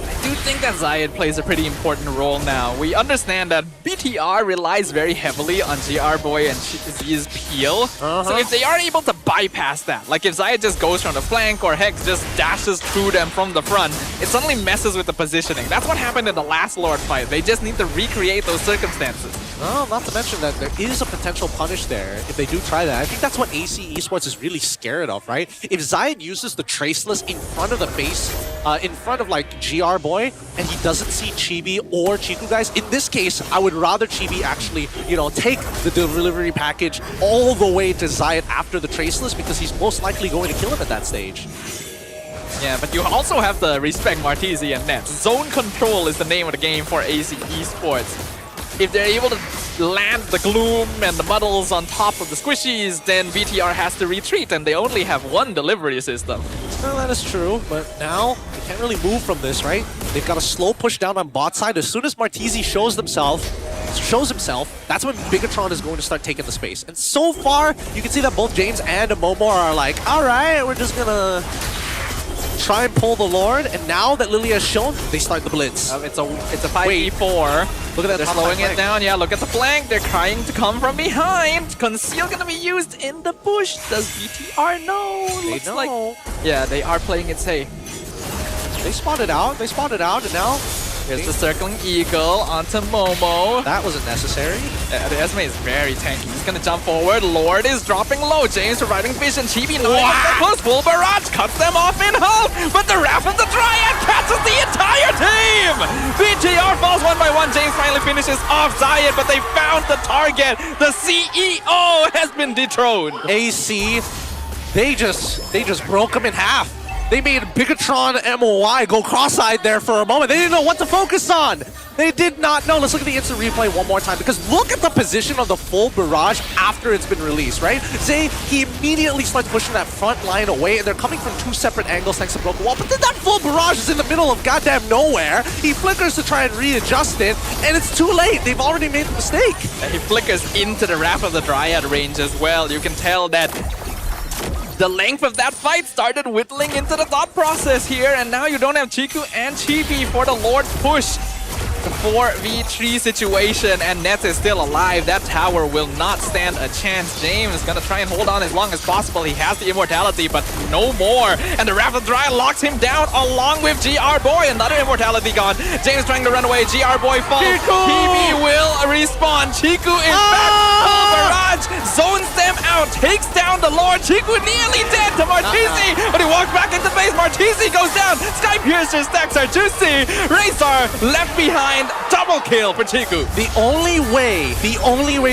I do think that Zayed plays a pretty important role now. We understand that BTR relies very heavily on GR Boy and Z's peel. So if they are able to bypass that, like if Zayed just goes from the flank or Hex just dashes through them from the front, it suddenly messes with the positioning. That's what happened in the last Lord fight. They just need to recreate those circumstances. Well, not to mention that there is a potential punish there if they do try that. I think that's what AC Esports is really scared of, right? If Zayed uses the Traceless in front of the face, in front of like GR Boy, and he doesn't see Chibi or Chiku guys, in this case, I would rather Chibi actually, you know, take the delivery package all the way to Zayed after the Traceless because he's most likely going to kill him at that stage. Yeah, but you also have to respect Martizi and Nets. Zone control is the name of the game for AC Esports. If they're able to land the Gloom and the Muddles on top of the Squishies, then BTR has to retreat, and they only have one delivery system. Well, that is true, but now they can't really move from this, right? They've got a slow push down on bot side. As soon as Martizi shows himself, that's when Bigatron is going to start taking the space. And so far, you can see that both James and Momo are like, all right, we're just gonna try and pull the Lord, and now that Lily has shown, they start the blitz. It's a 5v4. Look at that. They're slowing it down. Yeah, look at the flank. They're trying to come from behind. Conceal gonna be used in the push. Does BTR know? They know. Yeah, they are playing it safe. They spotted out, and now Here's the circling eagle onto Momo. That wasn't necessary. The Esme is very tanky. He's gonna jump forward. Lord is dropping low. James providing vision. Chibi not even close. Full barrage cuts them off in half. But the Wrath of the Dryad catches the entire team. BTR falls one by one. James finally finishes off Zayed, but they found the target. The CEO has been dethroned. AC, they just broke him in half. They made Bigatron MY go cross-eyed there for a moment. They didn't know what to focus on. They did not know. Let's look at the instant replay one more time, because look at the position of the full barrage after it's been released, right? Zay, he immediately starts pushing that front line away, and they're coming from two separate angles thanks to broken wall. But then that full barrage is in the middle of goddamn nowhere. He flickers to try and readjust it, and it's too late. They've already made the mistake. And he flickers into the Wrath of the Dryad range as well. You can tell that the length of that fight started whittling into the thought process here, and now you don't have Chiku and Chibi for the Lord push. The 4v3 situation, and Nets is still alive. That tower will not stand a chance. James is gonna try and hold on as long as possible. He has the immortality, but no more. And the Wrath of the Dryad locks him down along with GR Boy. Another immortality gone. James trying to run away. GR Boy falls. Chibi will respawn. Chiku is back. Full barrage zones them out. Takes down the Lord. Chiku nearly dead to Martisi, but he walks back into base. Martisi goes down. Sky Piercer stacks are juicy. Razor left behind. Double kill for Chiku. The only way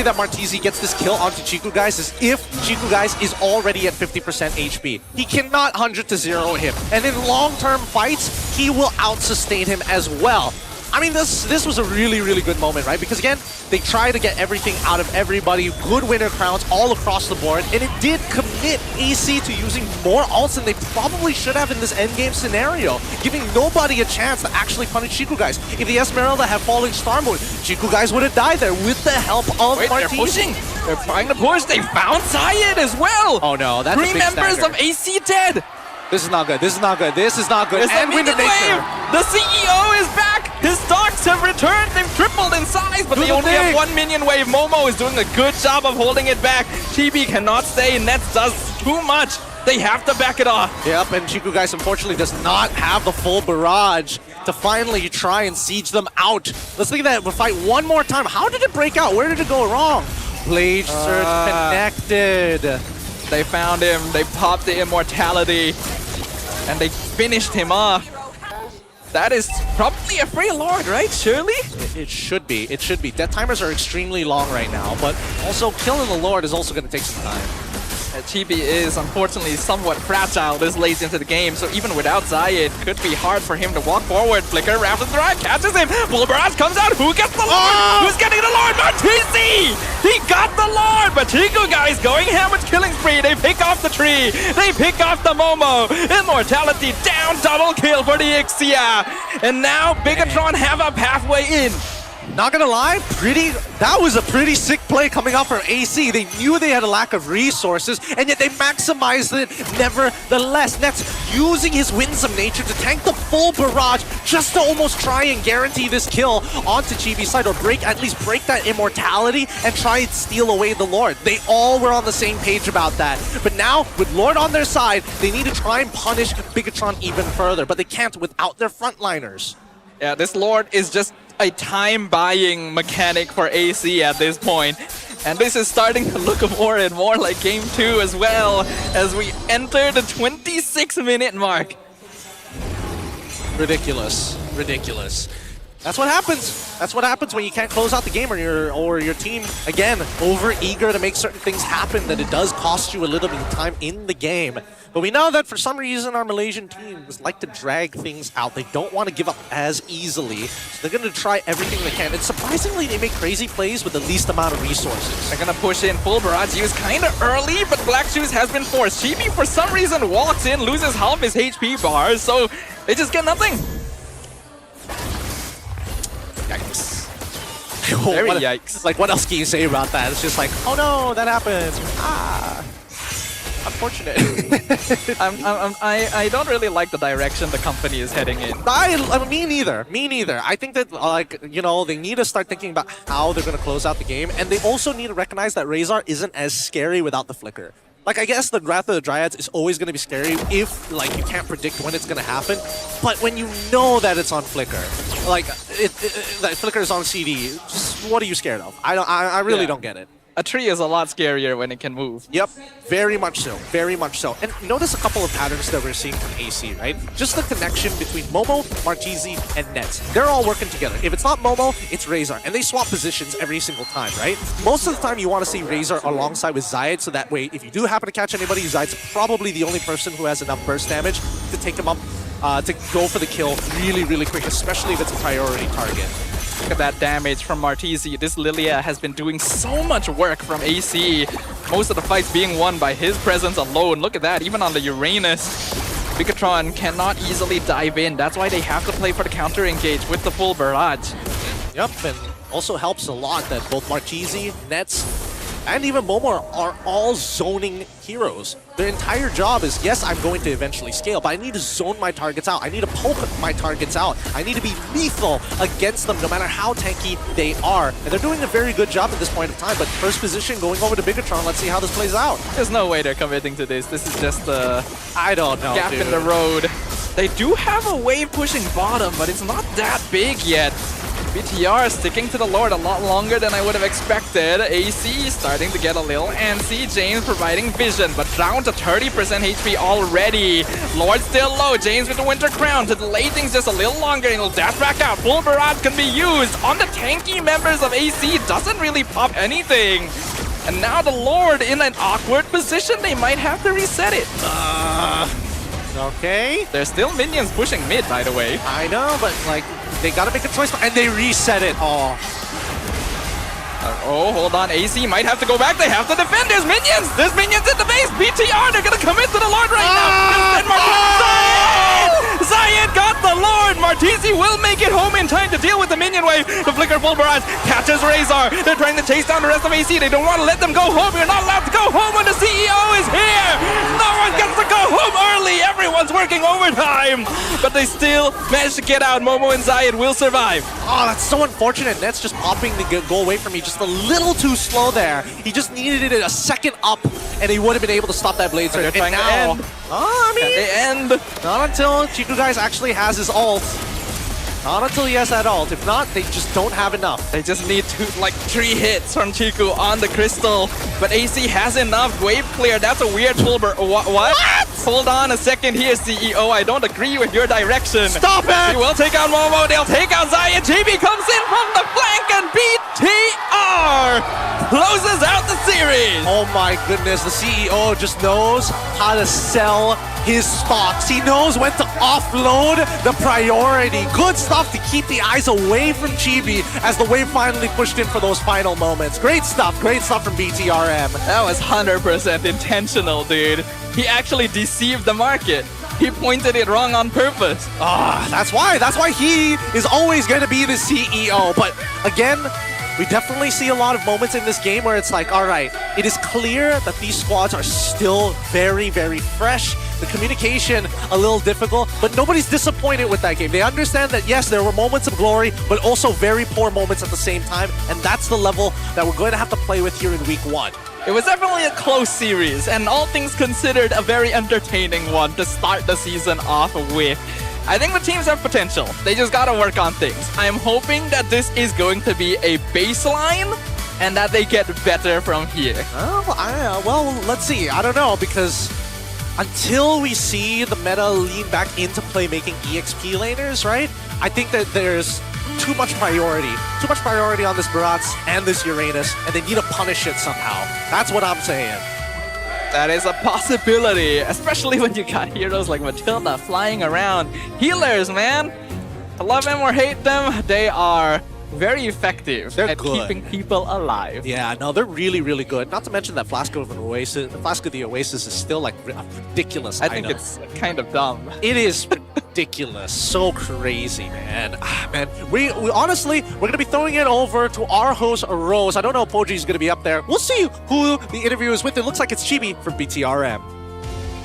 that Martisi gets this kill onto Chiku, guys, is if Chiku, guys, is already at 50% HP. He cannot 100-0 him. And in long-term fights, he will out-sustain him as well. I mean, this was a really, really good moment, right? Because again, they try to get everything out of everybody. Good winner crowns all across the board. And it did commit AC to using more ults than they probably should have in this endgame scenario, giving nobody a chance to actually punish Chiku, guys. If the Esmeralda had falling Star Moon, Chiku, guys, would have died there with the help of Martisi. They're pushing. They're trying to push. They found Zayed as well. Oh no, that's Three members of AC dead. This is not good. This is not good. This is not good. It's and Wind of Nature. The CEO is back. His stocks have returned. They've tripled in size, but they only have 1 minion wave. Momo is doing a good job of holding it back. Chibi cannot stay. Nets does too much. They have to back it off. Yep, and Chiku, guys, unfortunately does not have the full barrage to finally try and siege them out. Let's look at that fight one more time. How did it break out? Where did it go wrong? Blade Surge connected. They found him. They popped the immortality, and they finished him off. That is probably a free Lord, right? Surely? It should be. It should be. Death timers are extremely long right now, but also killing the Lord is also going to take some time. Chibi is unfortunately somewhat fragile this late into the game, so even without Zayed, it could be hard for him to walk forward. Flicker, Wrath of the Dryad catches him. Full barrage comes out. Who gets the Lord? Who's getting the Lord? Martisi! He got the Lord, but Chiku, guys, going ham with killing spree. They pick off the tree. They pick off the Momo. Immortality down, double kill for the Ixia. And now Bigatron have a pathway in. Not gonna lie, that was a pretty sick play coming out from AC. They knew they had a lack of resources, and yet they maximized it nevertheless. Nets using his Winds of Nature to tank the full barrage just to almost try and guarantee this kill onto Chibi's side, or at least break that immortality and try and steal away the Lord. They all were on the same page about that. But now, with Lord on their side, they need to try and punish Bigatron even further, but they can't without their frontliners. Yeah, this Lord is just a time-buying mechanic for AC at this point. And this is starting to look more and more like Game 2 as well, as we enter the 26-minute mark. Ridiculous. Ridiculous. That's what happens. That's what happens when you can't close out the game, or your team, again, over-eager to make certain things happen, that it does cost you a little bit of time in the game. But we know that for some reason our Malaysian teams like to drag things out. They don't want to give up as easily. So they're going to try everything they can. And surprisingly, they make crazy plays with the least amount of resources. They're going to push in. Full barrage use kind of early, but Black Shoes has been forced. Chibi, for some reason, walks in, loses half his HP bars, so they just get nothing. Yikes. Very yikes. Like, what else can you say about that? It's just like, oh no, that happened. Ah. Unfortunate. I don't really like the direction the company is heading in. Me neither. Me neither. I think that, like, you know, they need to start thinking about how they're going to close out the game. And they also need to recognize that Razor isn't as scary without the flicker. Like, I guess the Wrath of the Dryads is always going to be scary if, like, you can't predict when it's going to happen. But when you know that it's on Flicker, like, that Flicker is on CD, just what are you scared of? I really don't get it. A tree is a lot scarier when it can move. Yep, very much so, very much so. And notice a couple of patterns that we're seeing from AC, right? Just the connection between Momo, Marchese, and Nets. They're all working together. If it's not Momo, it's Razor. And they swap positions every single time, right? Most of the time you want to see Razor alongside with Zayed, so that way, if you do happen to catch anybody, Zayed's probably the only person who has enough burst damage to take him up, to go for the kill really, really quick, especially if it's a priority target. Look at that damage from Marchese. This Lilia has been doing so much work from AC. Most of the fights being won by his presence alone. Look at that, even on the Uranus. Bigatron cannot easily dive in. That's why they have to play for the counter engage with the full barrage. Yep, and also helps a lot that both Marchese, Nets, and even Momo are all zoning heroes. Their entire job is, yes, I'm going to eventually scale, but I need to zone my targets out. I need to poke my targets out. I need to be lethal against them no matter how tanky they are. And they're doing a very good job at this point of time, but first position going over to Bigatron. Let's see how this plays out. There's no way they're committing to this. This is just a I don't know, gap in the road. They do have a wave pushing bottom, but it's not that big yet. BTR sticking to the Lord a lot longer than I would have expected. AC starting to get a little antsy. James providing vision, but down to 30% HP already. Lord still low. James with the Winter Crown to delay things just a little longer, and he'll dash back out. Full barrage can be used on the tanky members of AC. Doesn't really pop anything. And now the Lord in an awkward position. They might have to reset it. Okay. There's still minions pushing mid, by the way. I know, but like, they gotta make a choice, and they reset it. Oh, hold on. AC might have to go back. They have to defend. There's minions. There's minions in the base. BTR, they're gonna commit to the Lord right now. Zayed got the Lord. Marchese will make it home in time to deal with the minion wave. The Flicker full barrage catches Razor. They're trying to chase down the rest of AC. They don't want to let them go home. You're not allowed to go home when the CEO is here. No one gets to go home early. Everyone's working overtime. But they still manage to get out. Momo and Zayed will survive. Oh, that's so unfortunate. Net's just popping the go away from me just a little too slow there. He just needed it a second up, and he would have been able to stop that blade. So they're trying to end. Oh, I mean, they end. Not until Chiku Guys actually has his ult. Not until he has that ult. If not, they just don't have enough. They just need like 3 hits from Chiku on the crystal. But AC has enough. Wave clear. That's a weird full what? Hold on a second here, CEO. I don't agree with your direction. Stop it! He will take out Momo. They'll take out Zayed. GB comes in from the flank, and BTR closes out the series. Oh my goodness. The CEO just knows how to sell his stocks. He knows when to offload the priority. Good stuff to keep the eyes away from Chibi as the wave finally pushed in for those final moments. Great stuff from BTRM. That was 100% intentional, dude. He actually deceived the market. He pointed it wrong on purpose. That's why he is always going to be the CEO. But again, we definitely see a lot of moments in this game where it's like, all right, it is clear that these squads are still very, very fresh. The communication a little difficult, but nobody's disappointed with that game. They understand that, yes, there were moments of glory, but also very poor moments at the same time, and that's the level that we're going to have to play with here in week 1. It was definitely a close series, and all things considered, a very entertaining one to start the season off with. I think the teams have potential. They just gotta work on things. I'm hoping that this is going to be a baseline and that they get better from here. Well, let's see. I don't know, because until we see the meta lean back into playmaking EXP laners, right? I think that there's too much priority on this Barats and this Uranus, and they need to punish it somehow. That's what I'm saying. That is a possibility, especially when you got heroes like Matilda flying around. Healers, man! I love them or hate them, they are very effective at keeping people alive. Yeah, no, they're really, really good. Not to mention that Flask of the Oasis is still like a ridiculous item. I think it's kind of dumb. It is ridiculous. So crazy, man. Man, we honestly, we're gonna be throwing it over to our host, Rose. I don't know if Poji's gonna be up there. We'll see who the interview is with. It looks like it's Chibi from BTRM.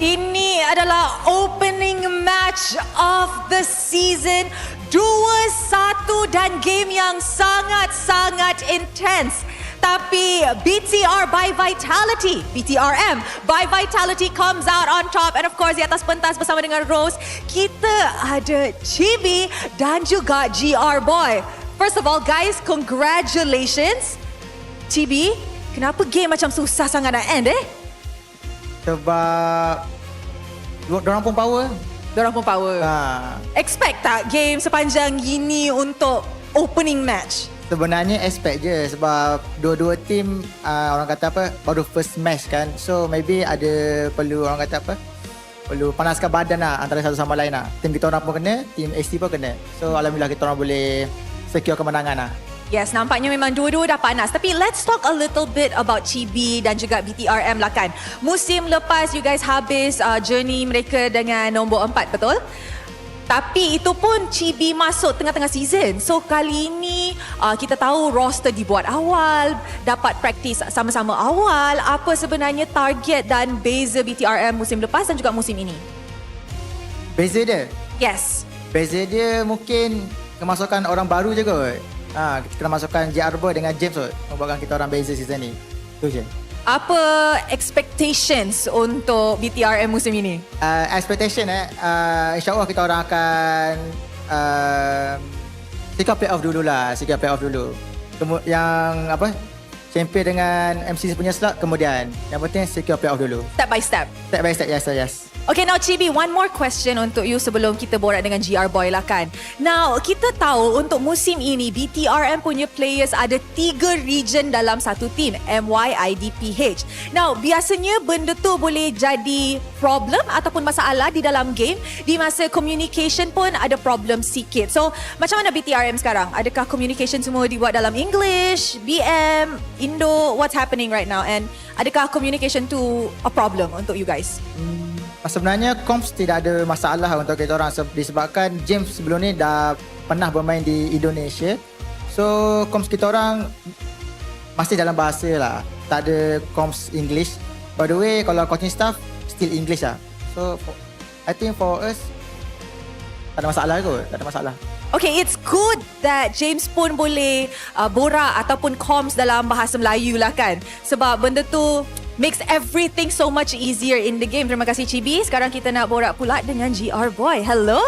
Ini adalah opening match of the season. 2-1 dan game yang sangat-sangat intens. Tapi BTR by Vitality, BTRM by Vitality comes out on top. And of course di atas pentas bersama dengan Rose, kita ada Chibi dan juga GR Boy. First of all guys, congratulations. Chibi, kenapa game macam susah sangat nak end Sebab Diorang pun power. Expect tak game sepanjang ini untuk opening match? Sebenarnya expect je sebab dua-dua tim orang kata apa baru first match kan. So maybe ada perlu orang kata apa perlu panaskan badan lah antara satu sama lain lah. Tim kita orang pun kena, tim AC pun kena. So alhamdulillah kita orang boleh secure kemenangan lah. Yes, nampaknya memang dua-dua dah panas. Tapi let's talk a little bit about Chibi dan juga BTRM lah kan. Musim lepas you guys habis journey mereka dengan nombor 4, betul? Tapi itu pun Chibi masuk tengah-tengah season. So kali ini kita tahu roster dibuat awal, dapat praktis sama-sama awal. Apa sebenarnya target dan beza BTRM musim lepas dan juga musim ini? Beza dia? Yes. Beza dia mungkin kemasukan orang baru je kot. Kita masukkan GR Boy dengan James kot, membuatkan kita orang beza season ni. Itu je. Apa expectations untuk BTRM musim ini? Expectation InsyaAllah kita orang akan secure playoff dulu lah. Secure playoff dulu. Yang apa? Champion dengan MCC punya slot kemudian. Yang penting secure playoff dulu. Step by step? Step by step, yes. Okay, now Chibi, one more question untuk you sebelum kita borak dengan GR Boy lah kan. Now, kita tahu untuk musim ini BTRM punya players ada 3 region dalam satu team, MY, IDPH. Now, biasanya benda tu boleh jadi problem ataupun masalah di dalam game. Di masa communication pun ada problem sikit. So, macam mana BTRM sekarang? Adakah communication semua dibuat dalam English, BM, Indo? What's happening right now? And adakah communication tu a problem untuk you guys? Sebenarnya comms tidak ada masalah untuk kita orang disebabkan James sebelum ni dah pernah bermain di Indonesia. So comms kita orang masih dalam bahasa lah. Tak ada comms English. By the way, kalau coaching staff still English lah. So I think for us tak ada masalah kot. Tak ada masalah. Okay, it's good that James pun boleh borak ataupun comms dalam bahasa Melayu lah kan. Sebab benda tu makes everything so much easier in the game. Terima kasih Chibi. Sekarang kita nak borak pula dengan GR Boy. Hello,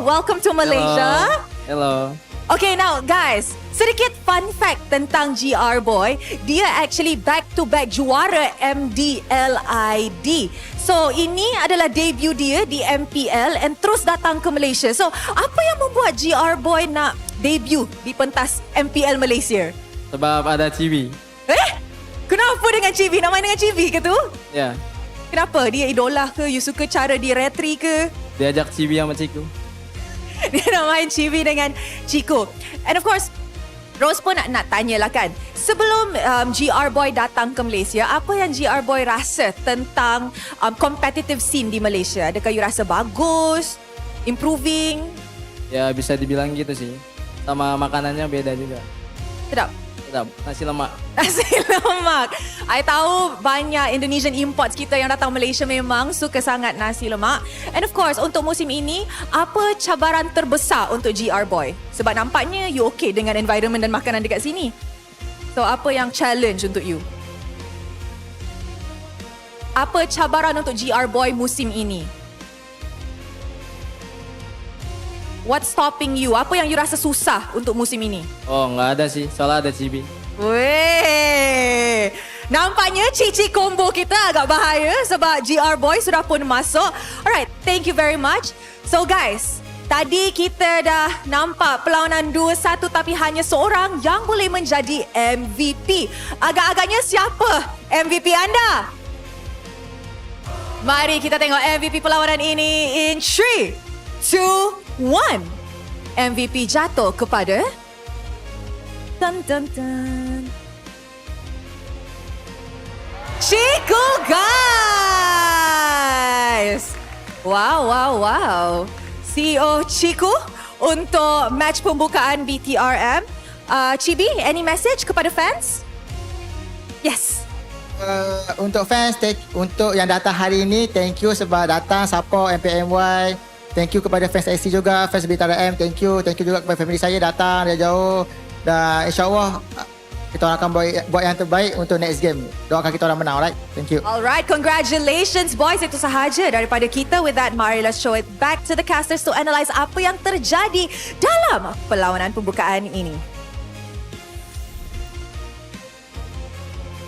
welcome to Malaysia. Hello. Okay, now guys, sedikit fun fact tentang GR Boy. Dia actually back-to-back juara MDLID. So, ini adalah debut dia di MPL and terus datang ke Malaysia. So, apa yang membuat GR Boy nak debut di pentas MPL Malaysia? Sebab ada Chibi. Kenapa dengan Chibi? Nak main dengan Chibi ke tu? Ya. Kenapa? Dia idola ke? You suka cara dia retri ke? Dia ajak Chibi sama Ciku. Dia nak main Chibi dengan Ciku. And of course, Rose pun nak tanyalah kan. Sebelum GR Boy datang ke Malaysia, apa yang GR Boy rasa tentang competitive scene di Malaysia? Adakah you rasa bagus? Improving? Ya, bisa dibilang gitu sih. Sama makanannya beda juga. Sedap? Nasi lemak. Nasi lemak. I tahu banyak Indonesian imports kita yang datang Malaysia memang suka sangat nasi lemak. And of course, untuk musim ini, apa cabaran terbesar untuk GR Boy? Sebab nampaknya you okay dengan environment dan makanan dekat sini. So, apa yang challenge untuk you? Apa cabaran untuk GR Boy musim ini? What's stopping you? Apa yang you rasa susah untuk musim ini? Oh, nggak ada sih. Soalnya ada Chibi. Weh, nampaknya cici combo kita agak bahaya sebab GR Boy sudah pun masuk. Alright, thank you very much. So guys, tadi kita dah nampak perlawanan 2-1 tapi hanya seorang yang boleh menjadi MVP. Agak-agaknya siapa MVP anda? Mari kita tengok MVP perlawanan ini in 3, 2, 1. MVP jatuh kepada Ciku, guys. Wow. CEO Ciku untuk match pembukaan BTRM. Chibi, any message kepada fans? Yes. Untuk fans, untuk yang datang hari ini, thank you sebab datang support MPL MY. Thank you kepada fans SC juga, fans BTRM, thank you juga kepada family saya datang dari jauh. Dan insyaAllah kita orang akan buat yang terbaik untuk next game. Doakan kita orang menang, alright? Thank you. Alright, congratulations boys. Itu sahaja daripada kita. With that, mari let's show it back to the casters to analyze apa yang terjadi dalam perlawanan pembukaan ini.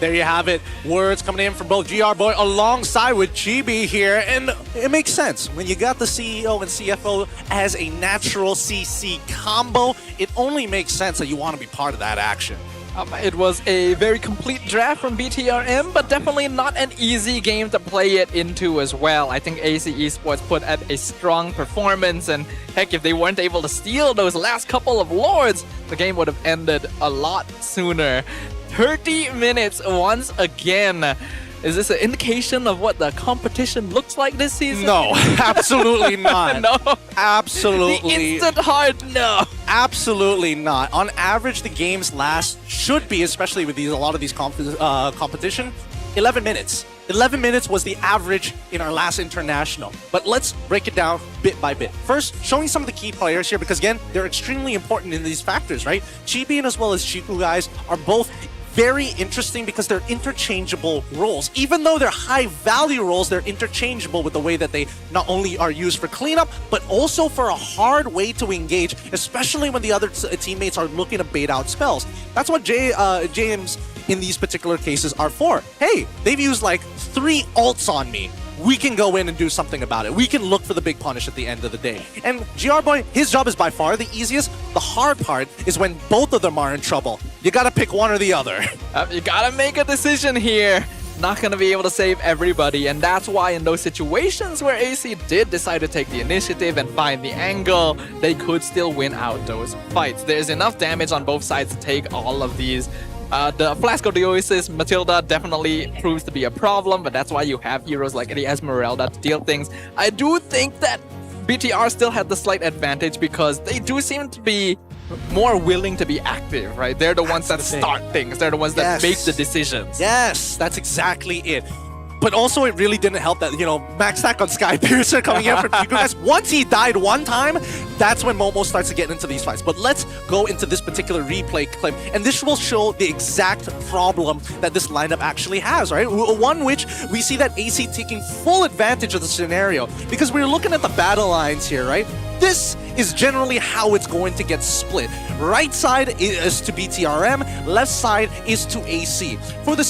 There you have it. Words coming in from both GR Boy alongside with GB here. And it makes sense. When you got the CEO and CFO as a natural CC combo, it only makes sense that you want to be part of that action. It was a very complete draft from BTRM, but definitely not an easy game to play it into as well. I think AC Esports put at a strong performance, and heck, if they weren't able to steal those last couple of Lords, the game would have ended a lot sooner. 30 minutes once again. Is this an indication of what the competition looks like this season? No, absolutely not. No. Absolutely. The instant hard no. Absolutely not. On average, the games last should be, especially with a lot of these competition, 11 minutes. 11 minutes was the average in our last international. But let's break it down bit by bit. First, showing some of the key players here, because again, they're extremely important in these factors, right? Chibi as well as Chiku guys are both very interesting because they're interchangeable roles. Even though they're high value roles, they're interchangeable with the way that they not only are used for cleanup, but also for a hard way to engage, especially when the other teammates are looking to bait out spells. That's what James in these particular cases are for. Hey, they've used like 3 ults on me. We can go in and do something about it. We can look for the big punish at the end of the day. And GR Boy, his job is by far the easiest. The hard part is when both of them are in trouble. You gotta pick one or the other. You gotta make a decision here. Not gonna be able to save everybody, and that's why in those situations where AC did decide to take the initiative and find the angle, they could still win out those fights. There's enough damage on both sides to take all of these. The Flasco Matilda definitely proves to be a problem, but that's why you have heroes like the Esmeralda to deal things. I do think that BTR still had the slight advantage because they do seem to be more willing to be active, right? They're the ones that start things. They're the ones that make the decisions. Yes, that's exactly it. But also, it really didn't help that, max stack on Sky Piercer coming in for Chiku guys. Once he died one time, that's when Momo starts to get into these fights. But let's go into this particular replay clip. And this will show the exact problem that this lineup actually has, right? One which we see that AC taking full advantage of the scenario. Because we're looking at the battle lines here, right? This is generally how it's going to get split. Right side is to BTRM, left side is to AC. For the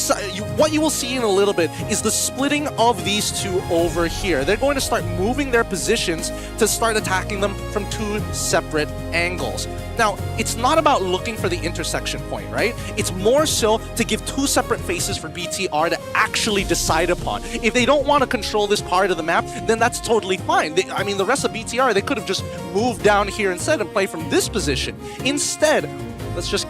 what you will see in a little bit is the splitting of these two over here. They're going to start moving their positions to start attacking them from 2 separate angles. Now, it's not about looking for the intersection point, right? It's more so to give 2 separate faces for BTR to actually decide upon. If they don't want to control this part of the map, then that's totally fine. The rest of BTR, they could have just moved down here instead and play from this position. Instead, let's just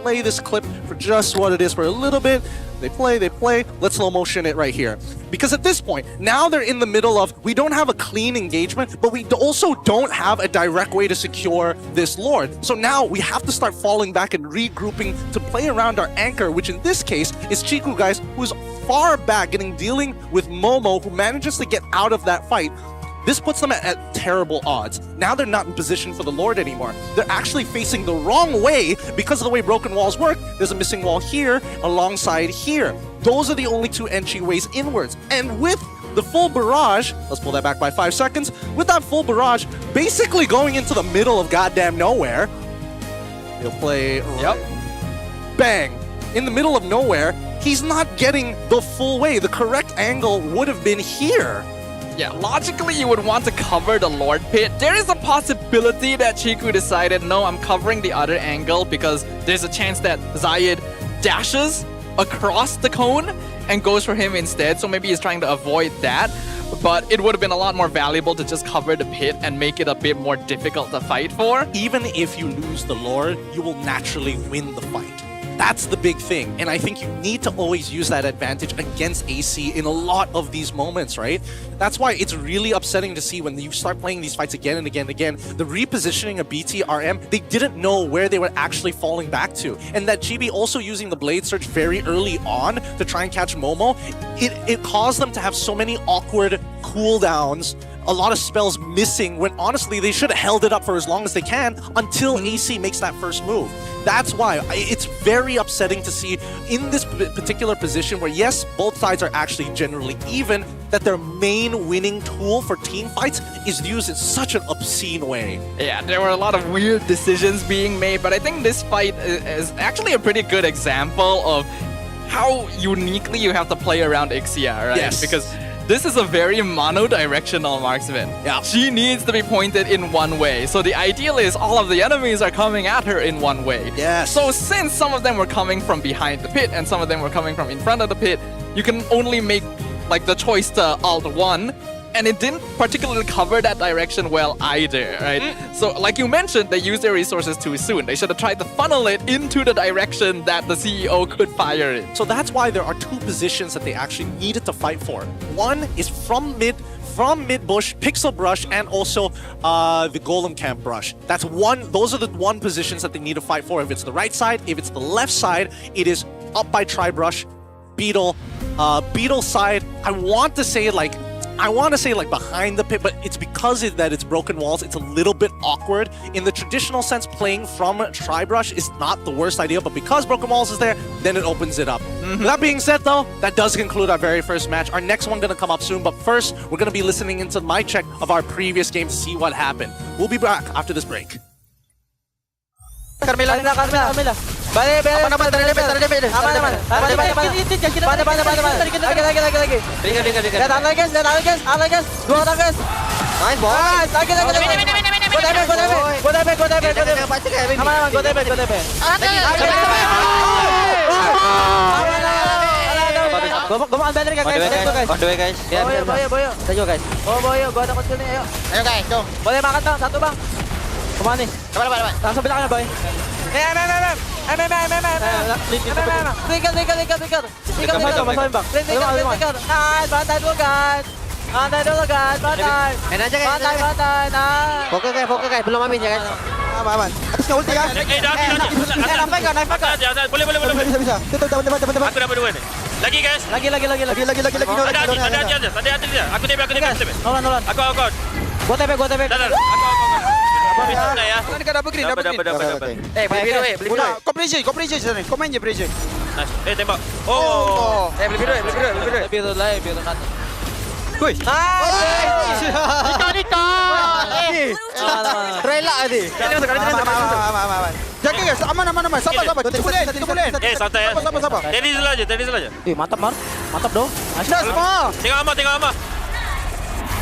play this clip for just what it is for a little bit. They play. Let's slow motion it right here. Because at this point, now they're in the middle of, we don't have a clean engagement, but we also don't have a direct way to secure this Lord. So now we have to start falling back and regrouping to play around our anchor, which in this case is Chiku guys, who's far back dealing with Momo, who manages to get out of that fight. This puts them at terrible odds. Now they're not in position for the Lord anymore. They're actually facing the wrong way because of the way broken walls work. There's a missing wall here alongside here. Those are the only 2 entryways inwards. And with the full barrage, let's pull that back by 5 seconds. With that full barrage, basically going into the middle of goddamn nowhere. He'll play, bang, in the middle of nowhere. He's not getting the full way. The correct angle would have been here. Yeah, logically you would want to cover the Lord Pit. There is a possibility that Chiku decided, no, I'm covering the other angle because there's a chance that Zayed dashes across the cone and goes for him instead. So maybe he's trying to avoid that. But it would have been a lot more valuable to just cover the pit and make it a bit more difficult to fight for. Even if you lose the Lord, you will naturally win the fight. That's the big thing. And I think you need to always use that advantage against AC in a lot of these moments, right? That's why it's really upsetting to see when you start playing these fights again and again and again, the repositioning of BTRM, they didn't know where they were actually falling back to. And that GB also using the Blade Surge very early on to try and catch Momo, it caused them to have so many awkward cooldowns a lot of spells missing when honestly they should have held it up for as long as they can until AC makes that first move. That's why it's very upsetting to see in this particular position where, yes, both sides are actually generally even, that their main winning tool for team fights is used in such an obscene way. Yeah, there were a lot of weird decisions being made, but I think this fight is actually a pretty good example of how uniquely you have to play around Ixia, right? Yes. Because this is a very mono-directional marksman. Yeah. She needs to be pointed in one way. So the ideal is all of the enemies are coming at her in one way. Yes. So since some of them were coming from behind the pit and some of them were coming from in front of the pit, you can only make like the choice to alt 1. And it didn't particularly cover that direction well either, right? So like you mentioned, they used their resources too soon. They should have tried to funnel it into the direction that the CEO could fire it. So that's why there are two positions that they actually needed to fight for. One is from mid bush, pixel brush, and also the golem camp brush. That's one. Those are the one positions that they need to fight for. If it's the right side, if it's the left side, it is up by tri brush, beetle, beetle side. I want to say like behind the pit, but it's because that it's broken walls, it's a little bit awkward. In the traditional sense, playing from tri-brush is not the worst idea, but because broken walls is there, then it opens it up. With that being said though, that does conclude our very first match. Our next one gonna come up soon, but first, we're gonna be listening into my check of our previous game to see what happened. We'll be back after this break. Carmela. Balik. Aman. Lagi. Lihat lagi guys. Dua orang guys. Nice boy. Lagi. Go DP. Aman, go DP. Gomong banner guys. On the way guys. Boyo. Saya guys. Oh boyo, gua ada kecil nih, ayo. Ayo guys, jom. Boleh makan bang, satu bang. Kemana nih? Coba. Langsung belakangnya boy. Trigger. Masain bang. Trigger. Nice, bantai dulu guys. Main aja guys. Bantai. Nah. Fokus guys. Belum amin ya guys. Aman. Atasnya ulti kan? Naik kan? Boleh. Bisa. Tutup teman-teman. Aku dapat dua nih. Lagi guys. Lagi. Ada dia. Aku DP. Nolan. Aku. Gua TP. Aku. Apa bisa ya? Kan dapat green. Beli biru. Kau pressure sana. Kau main je pressure. Nice. Tembak. Oh. Beli biru. Biru kan. Kuy. Nikah. Relak tadi. Aman. Jaga guys, aman. Sabar. Kita boleh. Santai ya. Sabar. Tadi dulu aja. Mantap Mar. Mantap doh. Nice Mar. Tengok Ama.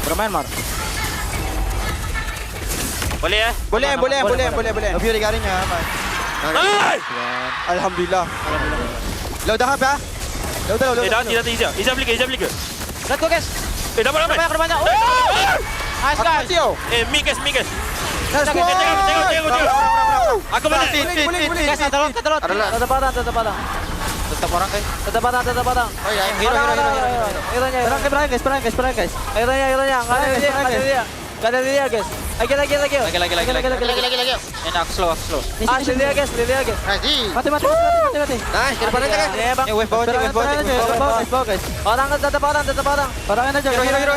Bermain Mar. Boleh ya? Boleh. Lebih dari garingnya, Mas. Alhamdulillah. Lau dah apa? Lau. Dah. Izam beli ke? Let's go guys. Dapat. Banyak. Nice guys. Mi guys. Let's go. Tengok. Aku mana? Boleh. Guys, telur. Tetap padang. Tetap padang. Oh ya, hero. Hero-nya. Perang guys. Hero-nya. Gak ada dia guys. Lagi. Enak slow. Dia guys. Mati. Nice, ke depan aja guys. Ya, wave bawah guys. Orang tetap orang. Orangnya aja. Hero.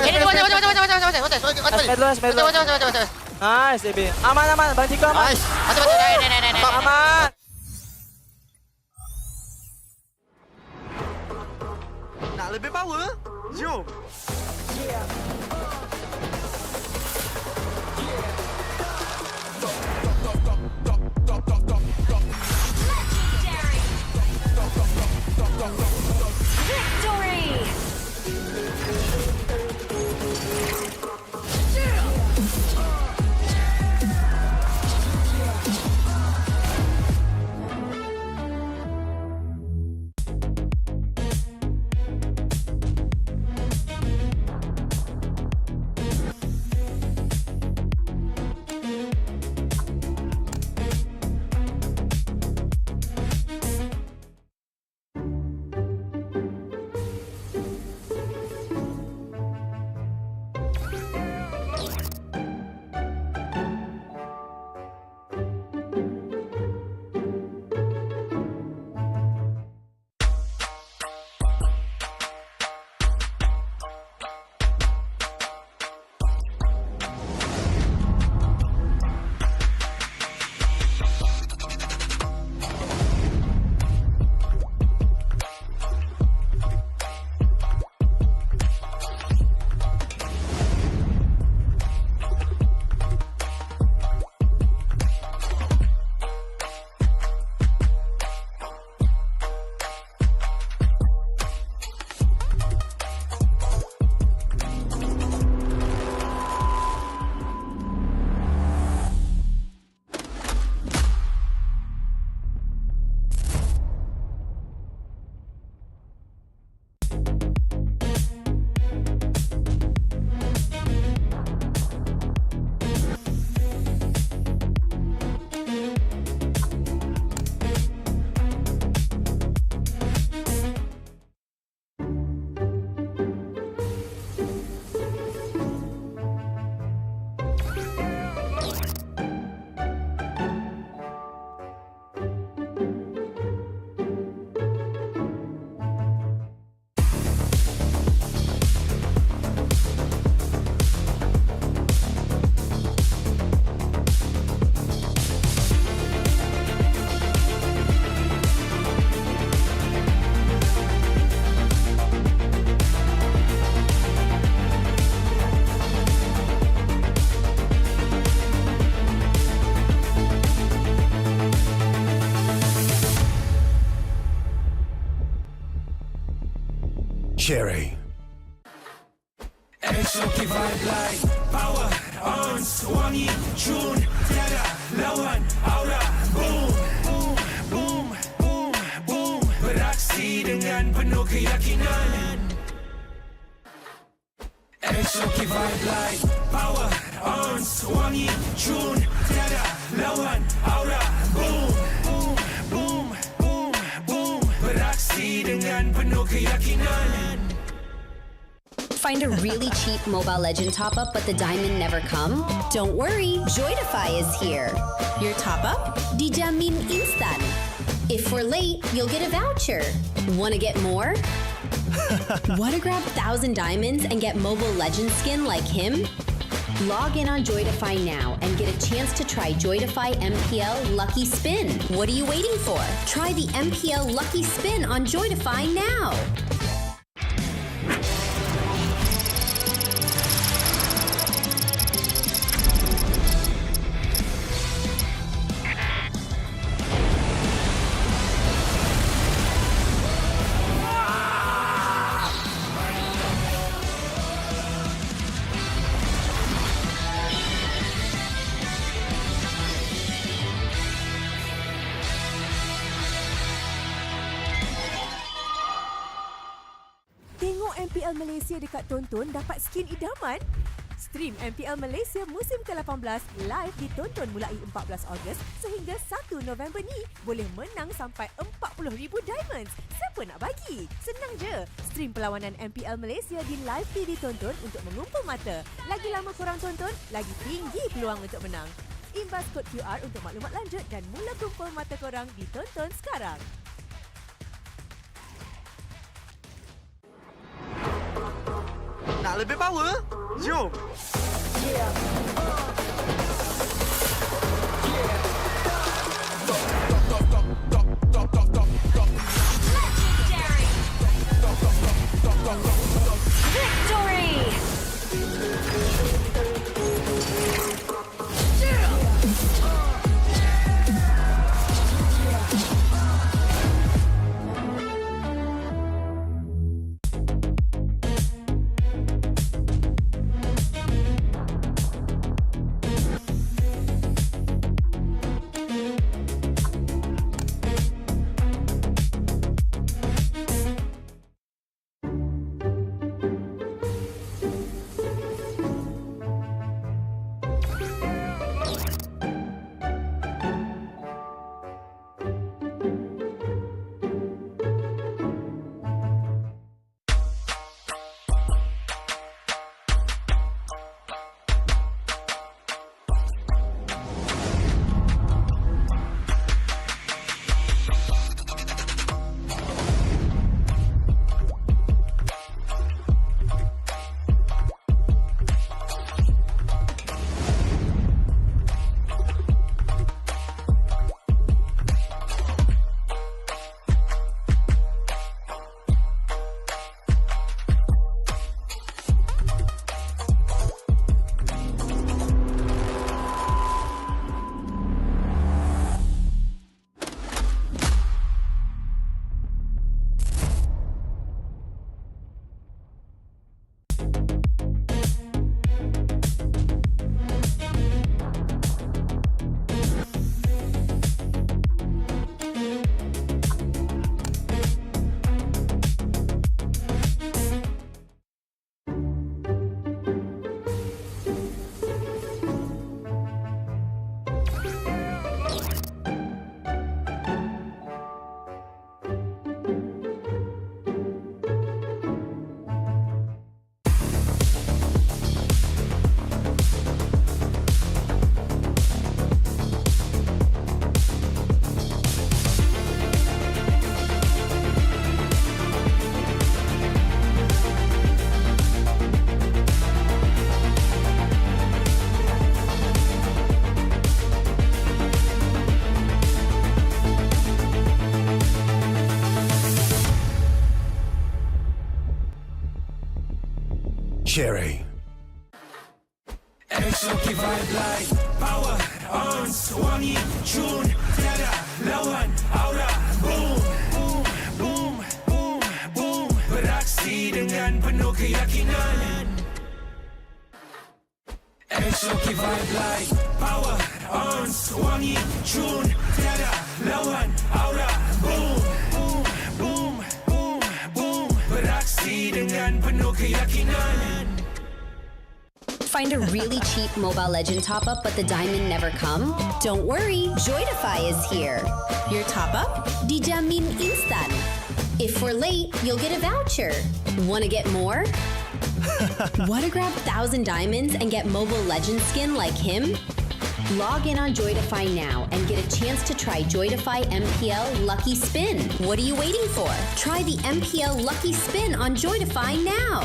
Nice, Ebi. Aman. Bang Ciko aman. Nice. Mati. Aman. Nak lebih power? Jom. Cherry. Exotic vibe like power, ons, wangi, tune, tiada lawan, aura, boom, boom, boom, boom, boom, beraksi dengan penuh keyakinan. Exotic vibe like power, ons, wangi, tune, tiada lawan, aura, boom, boom, boom, boom, boom, beraksi dengan penuh keyakinan. Find a really cheap Mobile Legend top-up but the diamond never come? Don't worry, Joytify is here. Your top-up? Dijamin instan. If we're late, you'll get a voucher. Wanna get more? Wanna grab 1,000 diamonds and get Mobile Legend skin like him? Log in on Joytify now and get a chance to try Joytify MPL Lucky Spin. What are you waiting for? Try the MPL Lucky Spin on Joytify now. Tengok MPL Malaysia dekat Tonton dapat skin idaman? Stream MPL Malaysia musim ke-18 live ditonton mulai 14 Ogos sehingga 1 November ni. Boleh menang sampai 40,000 diamonds. Siapa nak bagi? Senang je. Stream perlawanan MPL Malaysia di live TV Tonton untuk mengumpul mata. Lagi lama korang tonton, lagi tinggi peluang untuk menang. Imbas kod QR untuk maklumat lanjut dan mula kumpul mata korang di Tonton sekarang. Nak lebih power? Jom! Victory! Cherry. Exotic vibe like power, ons, wangi, tune, tiada lawan, aura, boom, boom, boom, boom, boom, berat Beraksi dengan penuh keyakinan. Exoki vibe like power on, wangi tune, tiada lawan aura. Boom, boom, boom, boom, boom. Beraksi dengan penuh keyakinan. Find a really cheap Mobile Legend top-up but the diamond never come? Don't worry, Joytify is here. Your top-up? Dijamin instan. If we're late, you'll get a voucher. Wanna get more? Wanna grab 1,000 diamonds and get Mobile Legend skin like him? Log in on Joytify now and get a chance to try Joytify MPL Lucky Spin. What are you waiting for? Try the MPL Lucky Spin on Joytify now.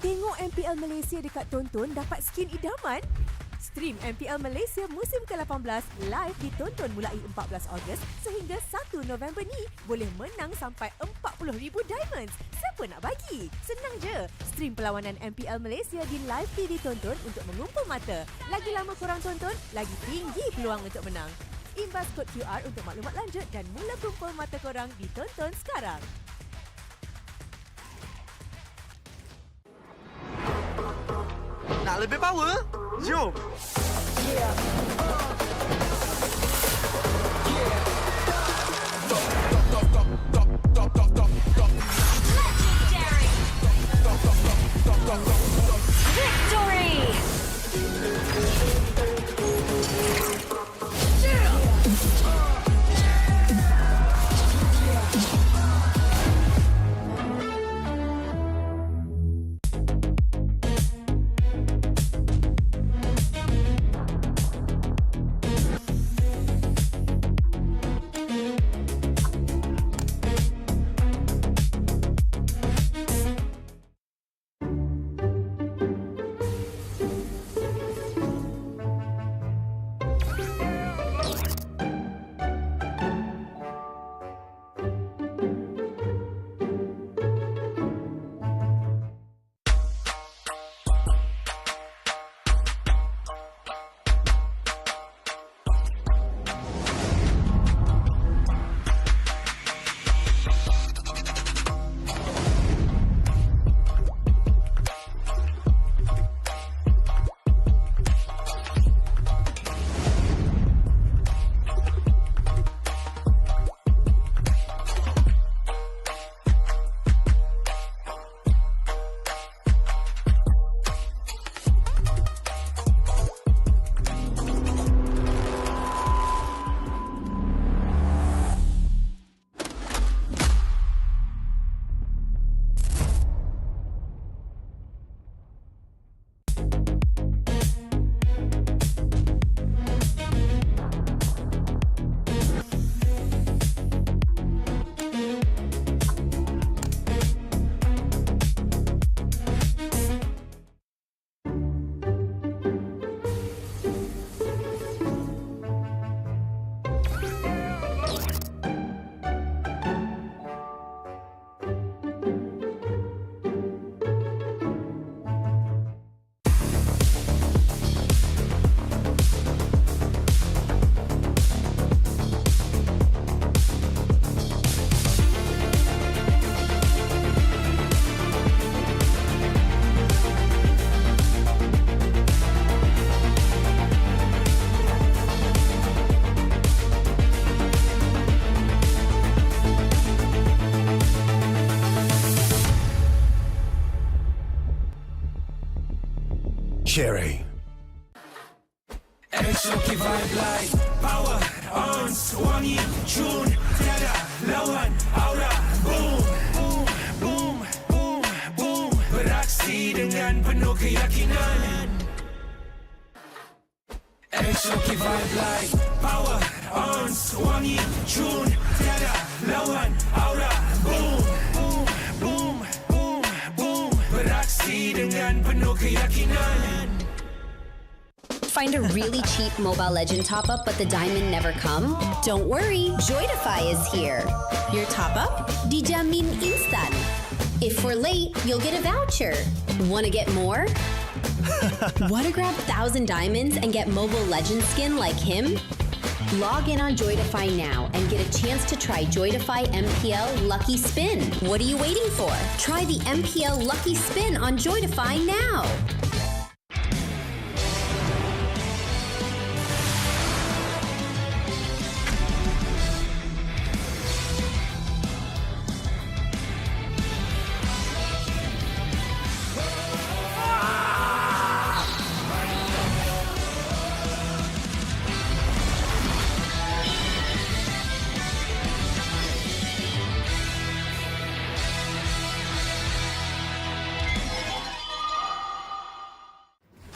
Tengok MPL Malaysia dekat Tonton dapat skin idaman? Stream MPL Malaysia musim ke-18 live ditonton mulai 14 Ogos sehingga 1 November ni. Boleh menang sampai 40,000 diamonds. Siapa nak bagi? Senang je. Stream perlawanan MPL Malaysia di live TV Tonton untuk mengumpul mata. Lagi lama korang tonton, lagi tinggi peluang untuk menang. Imbas kod QR untuk maklumat lanjut dan mula kumpul mata korang di Tonton sekarang. Nak lebih power? Jom! Victory! Cherry. Exoki vibe like power on, wangi tune, tiada lawan aura. Boom, boom, boom, boom, boom. Beraksi dengan penuh keyakinan. Exoki vibe like power on, wangi tune, tiada lawan aura. Boom, boom, boom. dengan penuh keyakinan. Find a really cheap Mobile Legend top-up but the diamond never come? Don't worry, Joydify is here. Your top-up? Dijamin instan. If we're late, you'll get a voucher. Wanna get more? Wanna grab 1,000 diamonds and get Mobile Legend skin like him? Log in on Joydify now and get a chance to try Joydify MPL Lucky Spin. What are you waiting for? Try the MPL Lucky Spin on Joydify now.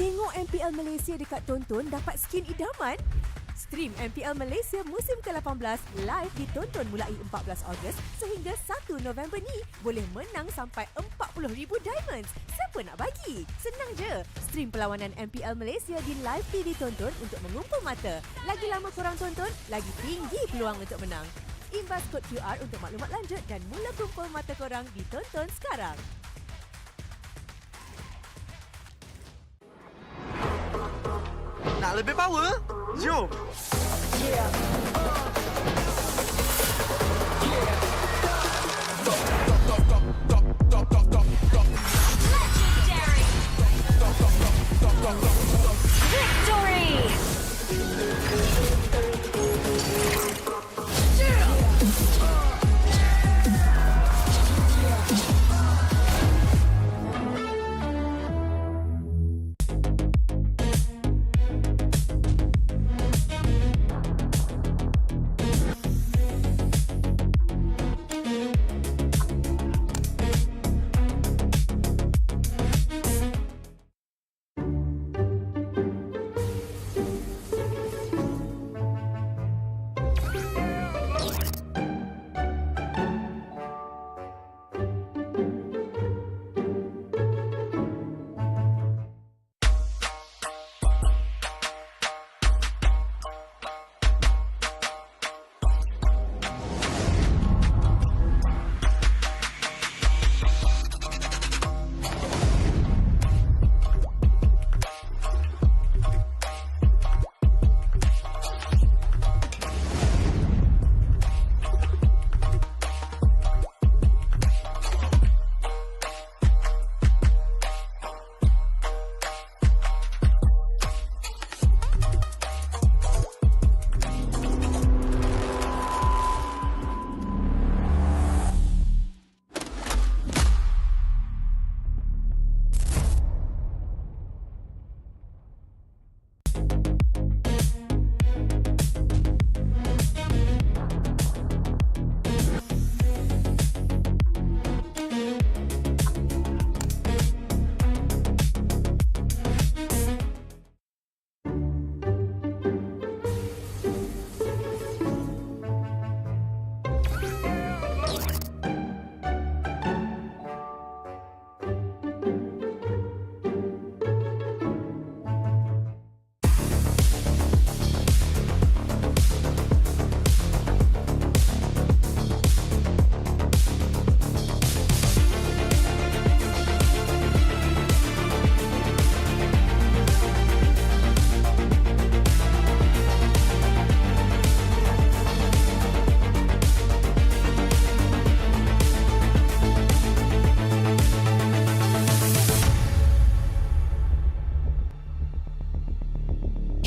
Tengok MPL Malaysia dekat Tonton dapat skin idaman? Stream MPL Malaysia musim ke-18 live ditonton mulai 14 Ogos sehingga 1 November ni. Boleh menang sampai 40,000 diamonds. Siapa nak bagi? Senang je. Stream perlawanan MPL Malaysia di live TV Tonton untuk mengumpul mata. Lagi lama korang tonton, lagi tinggi peluang untuk menang. Imbas kod QR untuk maklumat lanjut dan mula kumpul mata korang di Tonton sekarang. Nak lebih power? Jom!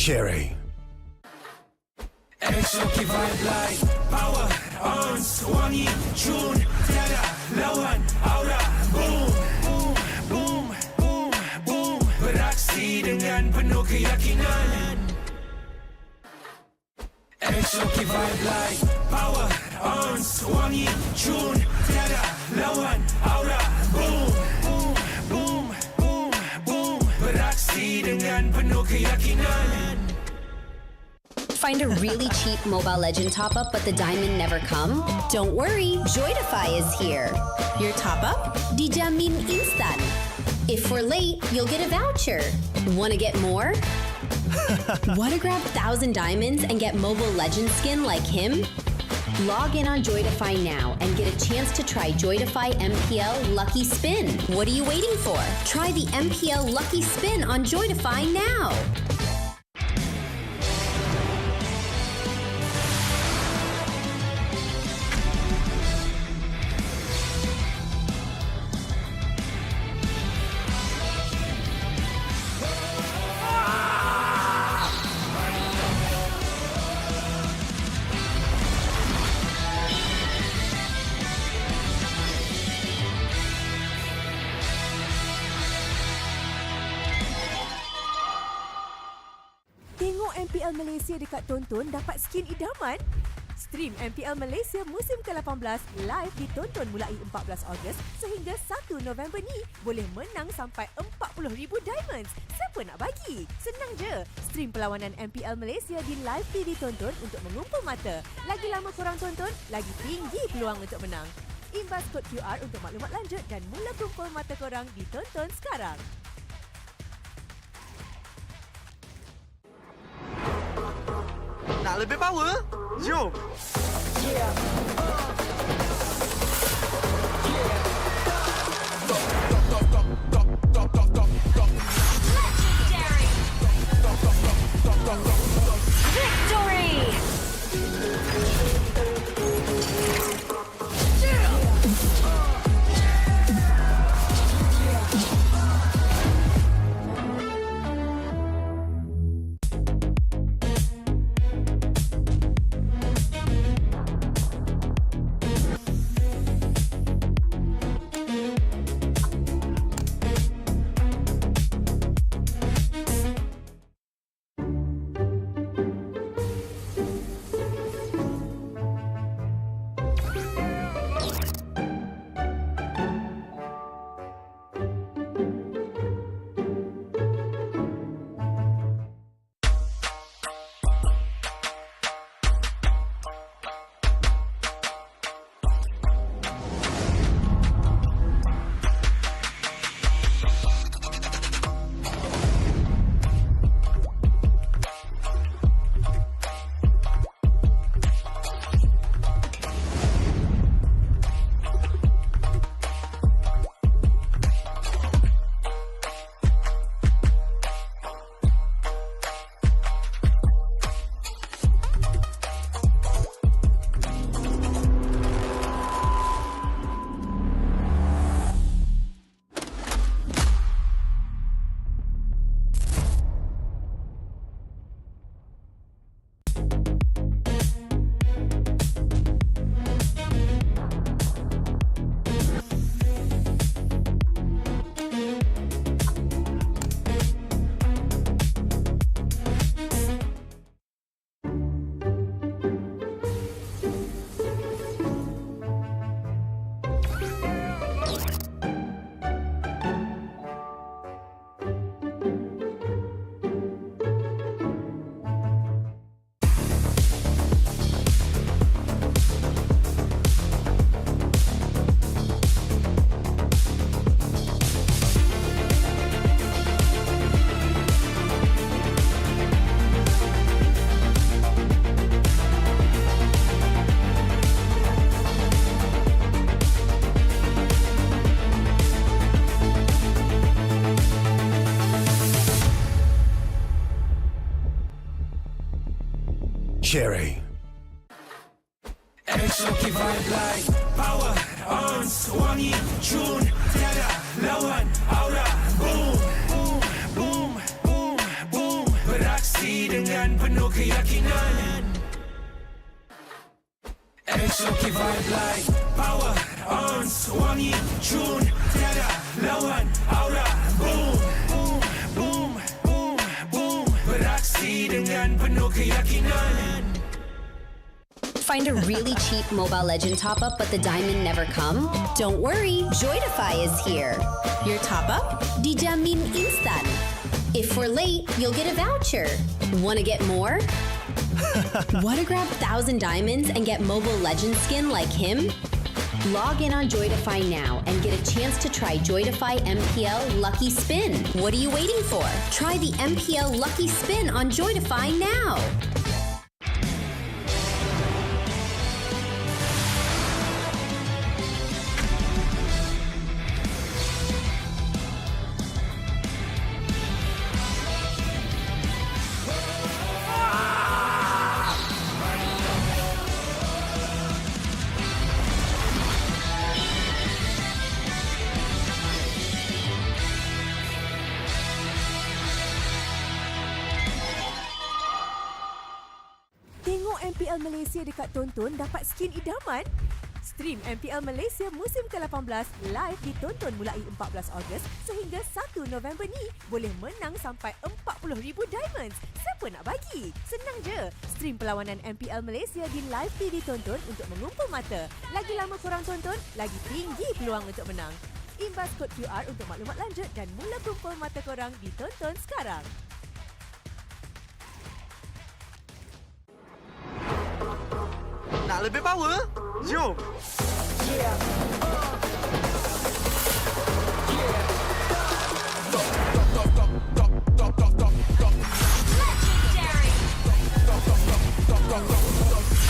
Cherry. Exotic vibe like power, ons, wangi, tune, tiada lawan, aura, boom, boom, boom, boom, boom. Beraksi dengan penuh keyakinan. Exotic vibe like power, ons, wangi, tune, tiada lawan, aura, boom, boom, boom, boom, boom. Beraksi dengan penuh keyakinan. Find a really cheap Mobile Legend top-up but the diamond never come? Don't worry, Joydify is here. Your top-up? Dijamin instan. If we're late, you'll get a voucher. Want to get more? Want to grab 1,000 diamonds and get Mobile Legends skin like him? Log in on Joytify now and get a chance to try Joytify MPL Lucky Spin. What are you waiting for? Try the MPL Lucky Spin on Joytify now. Tengok MPL Malaysia dekat Tonton dapat skin idaman? Stream MPL Malaysia musim ke-18 live ditonton mulai 14 Ogos sehingga 1 November ni. Boleh menang sampai 40,000 diamonds. Siapa nak bagi? Senang je. Stream perlawanan MPL Malaysia di live TV Tonton untuk mengumpul mata. Lagi lama korang tonton, lagi tinggi peluang untuk menang. Imbas kod QR untuk maklumat lanjut dan mula kumpul mata korang di Tonton sekarang. Nak lebih power? Jom! Cherry. Exoki vibe like power on wangi June tiada lawan aura boom boom boom boom boom beraksi dengan penuh keyakinan. Exoki vibe like power on wangi June tiada lawan aura boom boom boom boom boom beraksi dengan penuh keyakinan. Find a really cheap Mobile Legend top-up but the diamond never come? Don't worry, Joytify is here. Your top-up? Dijamin instan. If we're late, you'll get a voucher. Want to get more? Want to grab 1,000 diamonds and get Mobile Legend skin like him? Log in on Joytify now and get a chance to try Joytify MPL Lucky Spin. What are you waiting for? Try the MPL Lucky Spin on Joytify now. Tengok MPL Malaysia dekat Tonton dapat skin idaman? Stream MPL Malaysia musim ke-18 live ditonton mulai 14 Ogos sehingga 1 November ni boleh menang sampai 40,000 diamonds. Siapa nak bagi? Senang je. Stream perlawanan MPL Malaysia di live TV ditonton untuk mengumpul mata. Lagi lama korang tonton, lagi tinggi peluang untuk menang. Imbas kod QR untuk maklumat lanjut dan mula kumpul mata korang di Tonton sekarang. Nak lebih power? Jom!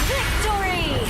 Victory!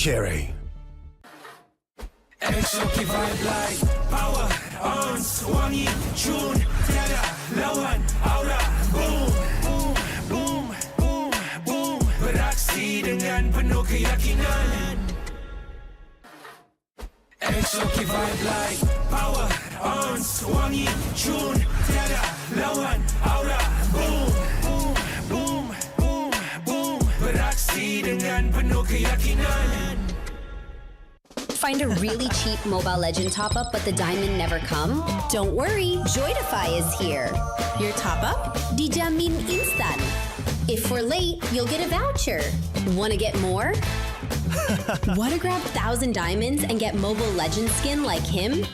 Cherry. Exotic vibe like power, ons, wangi, tune, tiada lawan, aura, boom, boom, boom, boom, boom. Beraksi dengan penuh keyakinan. Exotic vibe like power, ons, wangi, tune, tiada lawan, aura, boom, boom, boom, boom, boom. Beraksi dengan penuh keyakinan. Find a really cheap Mobile Legend top-up but the diamond never come? Don't worry, Joytify is here. Your top-up? Dijamin instan. If we're late, you'll get a voucher. Want to get more? Want to grab 1,000 diamonds and get Mobile Legend skin like him?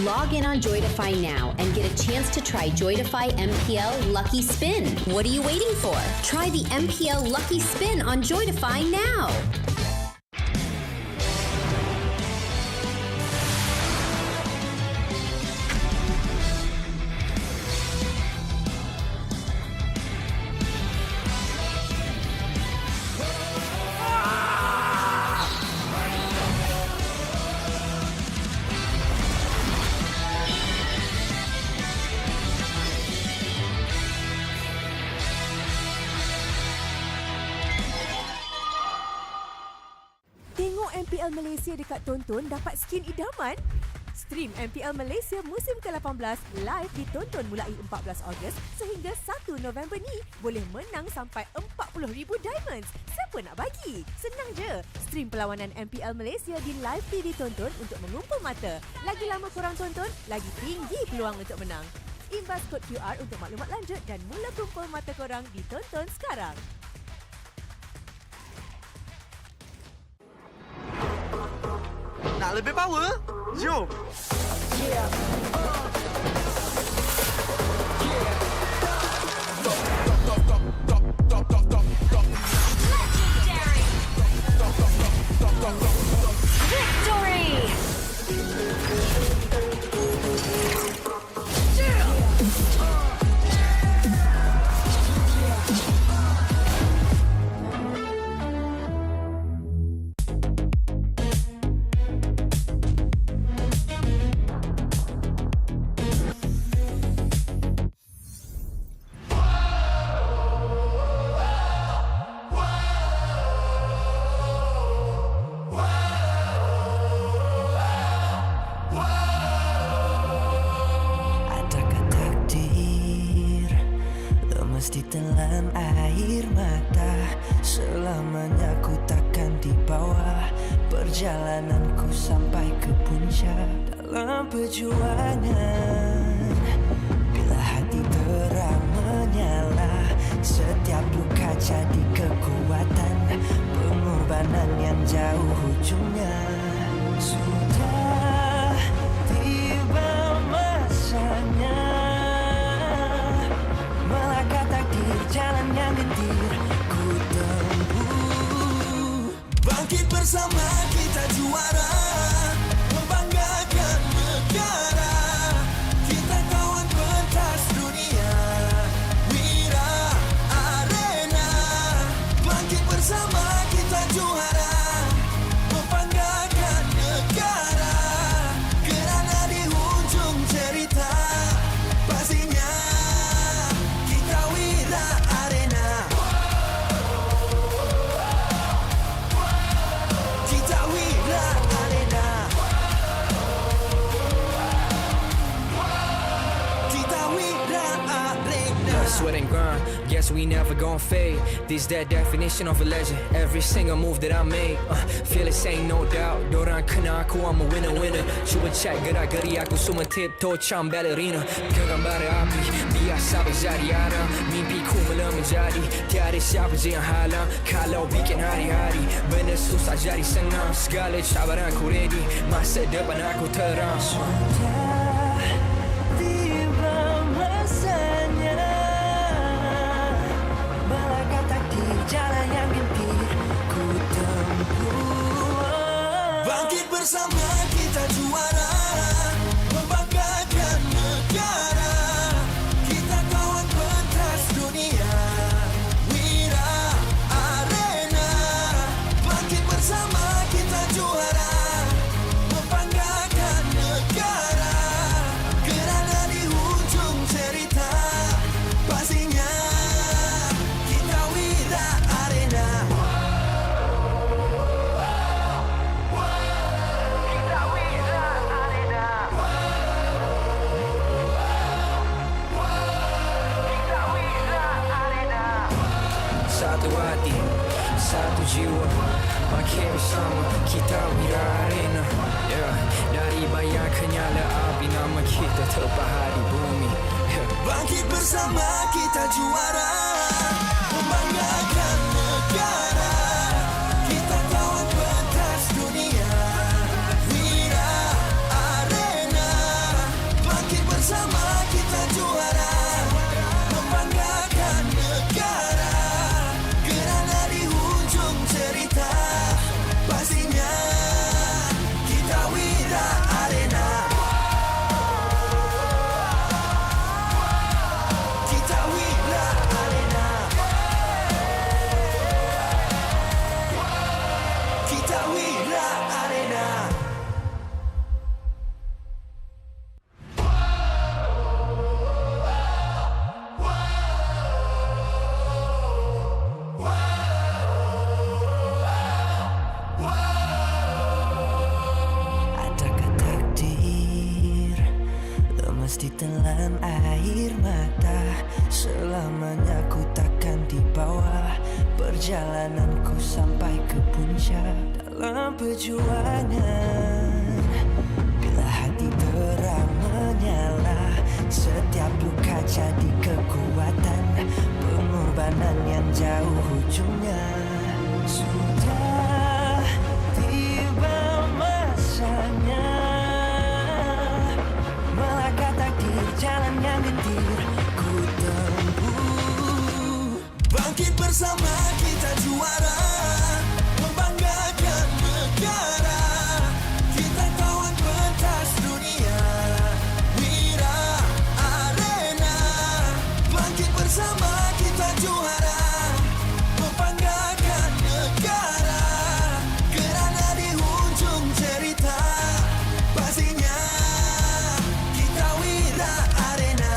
Log in on Joytify now and get a chance to try Joytify MPL Lucky Spin. What are you waiting for? Try the MPL Lucky Spin on Joytify now. MPL Malaysia dekat Tonton dapat skin idaman? Stream MPL Malaysia musim ke-18 live ditonton mulai 14 Ogos sehingga 1 November ni. Boleh menang sampai 40,000 diamonds. Siapa nak bagi? Senang je. Stream perlawanan MPL Malaysia di live TV Tonton untuk mengumpul mata. Lagi lama korang tonton, lagi tinggi peluang untuk menang. Imbas kod QR untuk maklumat lanjut dan mula kumpul mata korang di Tonton sekarang. Nak lebih power? Jom! Ditelan air mata, selamanya ku takkan di bawah perjalananku sampai ke puncak. Dalam perjuangan, bila hati terang menyala, setiap luka jadi kekuatan, pengorbanan yang jauh ujungnya. Sudah tiba masanya melangkah takdir, jalan yang gentir ku tempuh. Bangkit bersama kita juara, membanggakan negara. Kita kawan pentas dunia, Wira Arena. Bangkit bersama kita juara, membanggakan negara. Kerana di hujung cerita pastinya kita Wira Arena. Kita Wira Arena. Kita Wira Arena. Sweat and grind, guess we never gon' fade. This that definition of a legend. Every single move that I made, feel it ain't no doubt. Dorang kena aku, I'm a winner. Cuba check gerak-geri aku semua tiptoe macam ballerina. Genggam bara api, biasa berjadi arah. Mimpiku mula menjadi, tiada siapa je yang halang. Kalau bikin hari-hari, benda susah jadi senang. Segala cabaran aku ready, masa depan aku terang. Tiba masanya melangkah takdir, jalan yang gentir ku tempuh. Bangkit bersama kita juara, membanggakan negara. Kita kawan pentas dunia, Wira Arena. Bangkit bersama kita juara, membanggakan negara. Kerana di hujung cerita pastinya kita Wira Arena. Satu hati, satu jiwa, makin bersama kita Wira Arena. Yeah. Dari bayang kenyala api, nama kita terpahat di bumi. Yeah. Bangkit bersama kita juara, membanggakan negara. Kita kawan pentas dunia, Wira Arena. Bangkit bersama kita juara, membanggakan negara. Kerana di hujung cerita pastinya kita Wira Arena. Kita Wira Arena. mesti telan air mata. Selamanya ku takkan di bawah perjalananku sampai ke puncak. Dalam perjuangan, bila hati terang menyala, setiap luka jadi kekuatan, pengorbanan yang jauh ujungnya. Sudah tiba masanya melangkah takdir, jalan yang gentir ku tempuh. Bangkit bersama kita juara, membanggakan negara. Kita kawan pentas dunia, Wira Arena. Bangkit bersama kita juara, membanggakan negara. Kerana di hujung cerita, pastinya kita Wira Arena.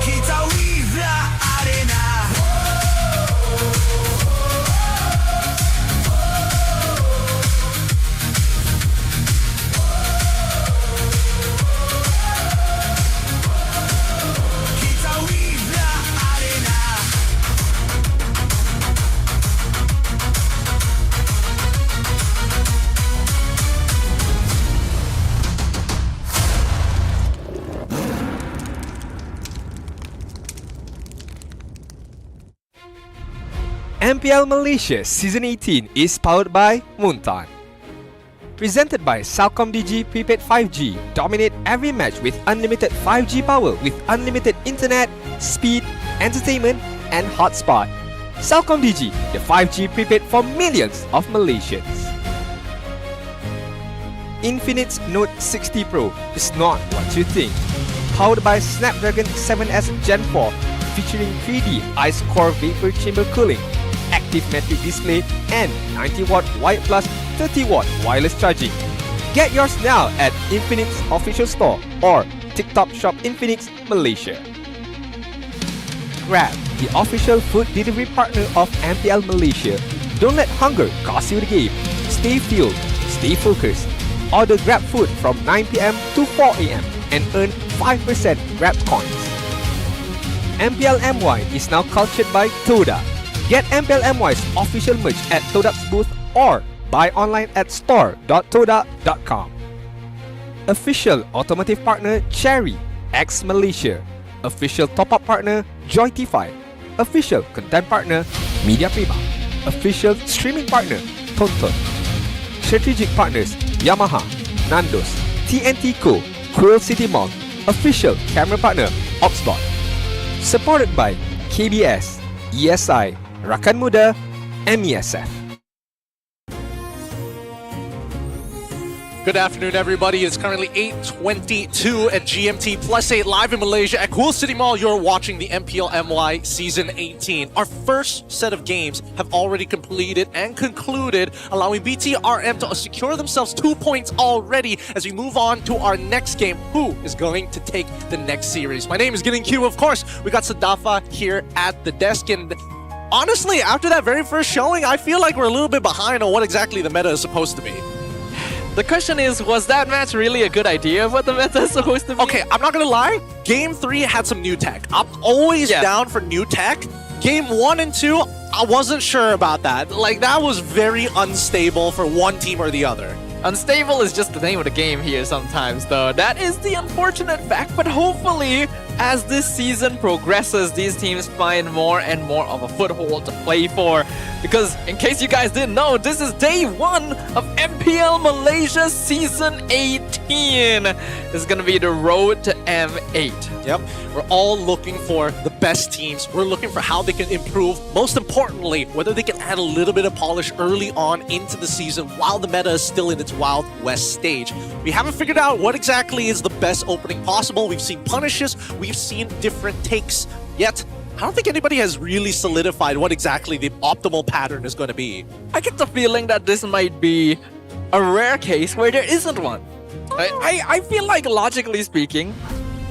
Kita Wira Arena. Kita Wira Arena. MPL Malaysia Season 18 is powered by Muntan. Presented by Celcom Digi Prepaid 5G. Dominate every match with unlimited 5G power with unlimited internet, speed, entertainment and hotspot. Celcom Digi, the 5G prepaid for millions of Malaysians. Infinix Note 60 Pro is not what you think. Powered by Snapdragon 7S Gen 4, featuring 3D Ice Core Vapor Chamber Cooling, active metric display and 90-watt Wired Plus 30-watt wireless charging. Get yours now at Infinix Official Store or TikTok Shop Infinix Malaysia. Grab, the official food delivery partner of MPL Malaysia. Don't let hunger cost you the game. Stay fueled, stay focused. Order Grab food from 9 p.m. to 4 a.m. and earn 5% Grab coins. MPL MY is now cultured by Toda. Get MPL MY's official merch at Toda's booth or buy online at store.toda.com. Official automotive partner Cherry, X Malaysia. Official top-up partner Joytify. Official content partner Media Prima. Official streaming partner Tonton. Strategic partners Yamaha, Nandos, TNT Co, Quill City Mall. Official camera partner Opsbot. Supported by KBS, ESI, Rakan Muda, MESF. Good afternoon, everybody. It's currently 8:22 at GMT +8 live in Malaysia at Quill City Mall. You're watching the MPL MY Season 18. Our first set of games have already completed and concluded, allowing BTRM to secure themselves 2 points already as we move on to our next game. Who is going to take the next series? My name is Getting Q, of course. We got Sadafa here at the desk, and honestly, after that very first showing, I feel like we're a little bit behind on what exactly the meta is supposed to be. The question is, was that match really a good idea of what the meta is supposed to be? Okay, I'm not gonna lie. Game 3 had some new tech. I'm always down for new tech. Game 1 and 2, I wasn't sure about that. Like, that was very unstable for one team or the other. Unstable is just the name of the game here sometimes, though. That is the unfortunate fact, but hopefully, as this season progresses, these teams find more and more of a foothold to play for. Because, in case you guys didn't know, this is day 1 of MPL Malaysia Season 18. This is going to be the road to M8. Yep, we're all looking for the best teams. We're looking for how they can improve. Most importantly, whether they can add a little bit of polish early on into the season while the meta is still in its Wild West stage. We haven't figured out what exactly is the best opening possible. We've seen punishes, we've seen different takes, yet I don't think anybody has really solidified what exactly the optimal pattern is going to be. I get the feeling that this might be a rare case where there isn't one. I feel like, logically speaking,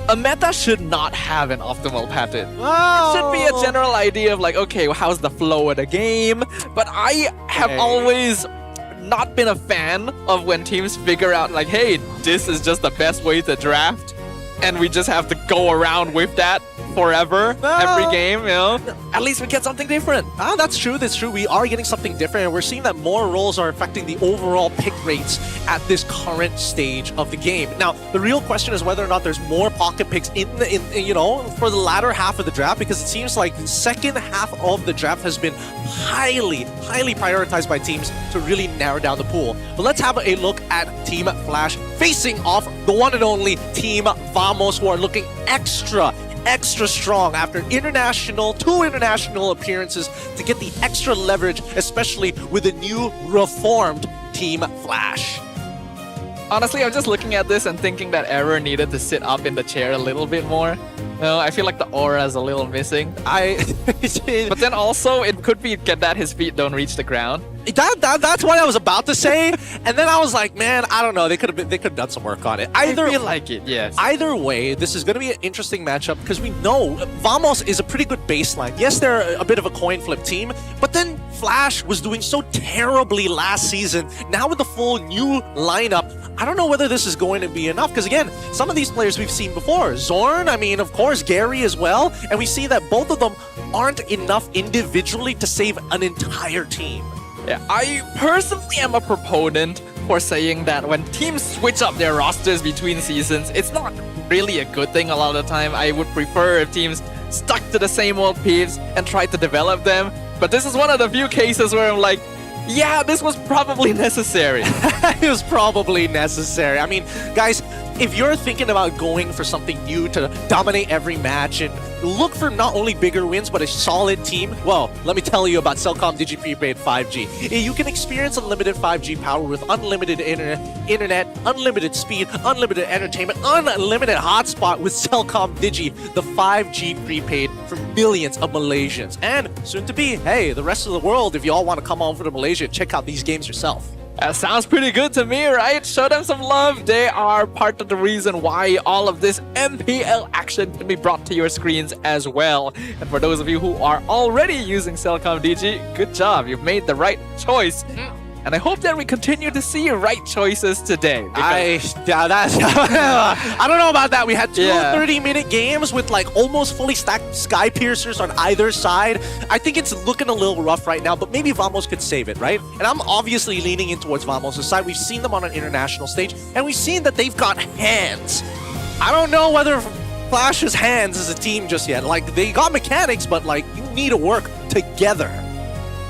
a meta should not have an optimal pattern. It should be a general idea of like, okay, well, how's the flow of the game? But I have always not been a fan of when teams figure out like, hey, this is just the best way to draft, and we just have to go around with that forever, every game, you know? At least we get something different. That's true, that's true. We are getting something different, and we're seeing that more roles are affecting the overall pick rates at this current stage of the game. Now, the real question is whether or not there's more pocket picks in you know, for the latter half of the draft, because it seems like the second half of the draft has been highly prioritized by teams to really narrow down the pool. But let's have a look at Team Flash facing off the one and only Team Vamos, who are looking extra strong after two international appearances to get the extra leverage, especially with the new reformed Team Flash. Honestly, I'm just looking at this and thinking that Error needed to sit up in the chair a little bit more. No, I feel like the aura is a little missing. But then also, it could be that his feet don't reach the ground. That's what I was about to say, and then I was like, man, I don't know. They could have done some work on it. I feel like it, yes. Either way, this is going to be an interesting matchup because we know Vamos is a pretty good baseline. Yes, they're a bit of a coin flip team, but then Flash was doing so terribly last season. Now with the full new lineup, I don't know whether this is going to be enough because again, some of these players we've seen before. Zorn, I mean, of course, Gary as well, and we see that both of them aren't enough individually to save an entire team. Yeah, I personally am a proponent for saying that when teams switch up their rosters between seasons, it's not really a good thing a lot of the time. I would prefer if teams stuck to the same old peeps and tried to develop them. But this is one of the few cases where I'm like, yeah, this was probably necessary. It was probably necessary. I mean, guys, if you're thinking about going for something new to dominate every match and look for not only bigger wins, but a solid team, well, let me tell you about Cellcom Digi Prepaid 5G. You can experience unlimited 5G power with unlimited internet, unlimited speed, unlimited entertainment, unlimited hotspot with Cellcom Digi, the 5G prepaid for millions of Malaysians. And soon to be, hey, the rest of the world, if you all want to come over to Malaysia, check out these games yourself. That sounds pretty good to me, right? Show them some love. They are part of the reason why all of this MPL action can be brought to your screens as well. And for those of you who are already using Cellcom Digi, good job. You've made the right choice. And I hope that we continue to see right choices today. I don't know about that. We had two 30-minute games with like almost fully stacked Sky Piercers on either side. I think it's looking a little rough right now, but maybe Vamos could save it, right? And I'm obviously leaning in towards Vamos' side. We've seen them on an international stage, and we've seen that they've got hands. I don't know whether Flash's hands as a team just yet. Like, they got mechanics, but like, you need to work together.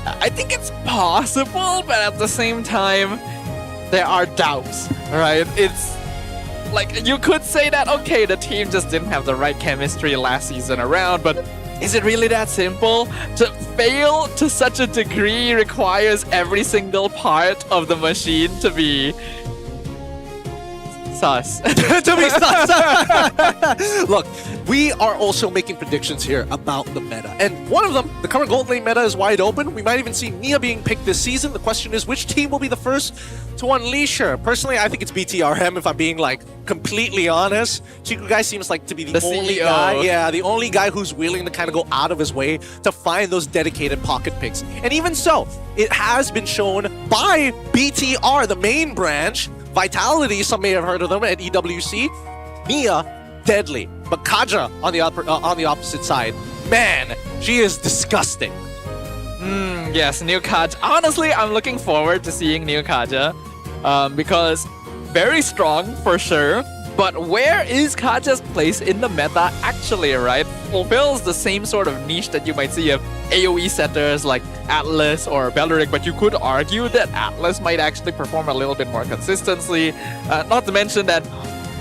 I think it's possible, but at the same time, there are doubts, right? It's like, you could say that, okay, the team just didn't have the right chemistry last season around, but is it really that simple? To fail to such a degree requires every single part of the machine to be sus. To be sus. Look, we are also making predictions here about the meta. And one of them, the current gold lane meta, is wide open. We might even see Mia being picked this season. The question is, which team will be the first to unleash her? Personally, I think it's BTRM, if I'm being like completely honest. Chiku Guy seems like to be the only CEO. guy. Yeah, the only guy who's willing to kind of go out of his way to find those dedicated pocket picks. And even so, it has been shown by BTR, the main branch, Vitality, some may have heard of them at EWC. Mia, deadly. But Kaja on the opposite side, man, she is disgusting. Yes, new Kaja. Honestly, I'm looking forward to seeing new Kaja because very strong for sure. But where is Kaja's place in the meta actually, right? Fulfills the same sort of niche that you might see of AoE setters like Atlas or Belleric, but you could argue that Atlas might actually perform a little bit more consistently. Not to mention that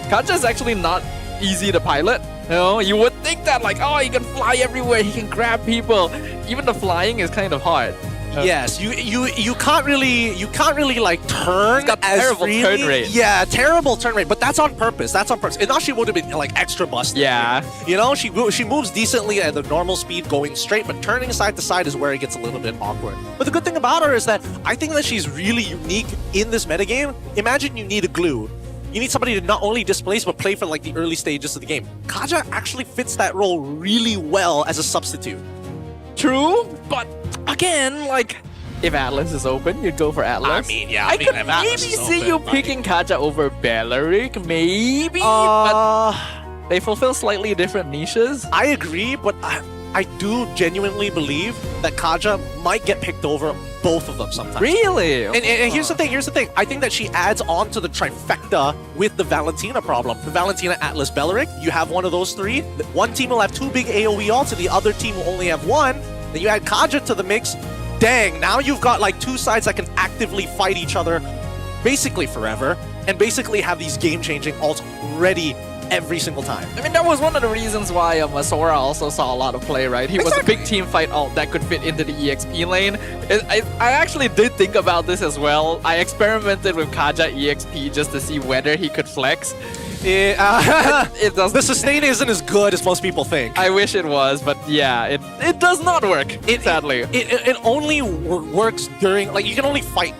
Kaja is actually not easy to pilot. You know, you would think that like, oh, he can fly everywhere, he can grab people. Even the flying is kind of hard. Yes, you can't really like turn. It's got terrible turn rate. Yeah, terrible turn rate, but that's on purpose. That's on purpose. If not, she would have been like extra busted. Yeah, you know, she moves decently at the normal speed going straight, but turning side to side is where it gets a little bit awkward. But the good thing about her is that I think that she's really unique in this metagame. Imagine you need a glue. you need somebody to not only displace but play for like the early stages of the game. Kaja actually fits that role really well as a substitute. True, but again, like, if Atlas is open, you'd go for Atlas. I mean, yeah. I could if maybe Atlas is see open, you like- picking Kaja over Belleric, maybe, but they fulfill slightly different niches. I agree, but I do genuinely believe that Kaja might get picked over both of them sometimes. Really? And here's the thing. I think that she adds on to the trifecta with the Valentina problem. The Valentina, Atlas, Belleric, you have one of those three. One team will have 2 big AoE ults, and the other team will only have 1. Then you add Kaja to the mix. Dang, now you've got like 2 sides that can actively fight each other basically forever, and basically have these game-changing ults ready every single time. I mean, that was one of the reasons why Sora also saw a lot of play, right? He was a big team fight ult that could fit into the EXP lane. I actually did think about this as well. I experimented with Kaja EXP just to see whether he could flex. It does. The sustain isn't as good as most people think. I wish it was, but yeah, it does not work, sadly. It only works during, like, you can only fight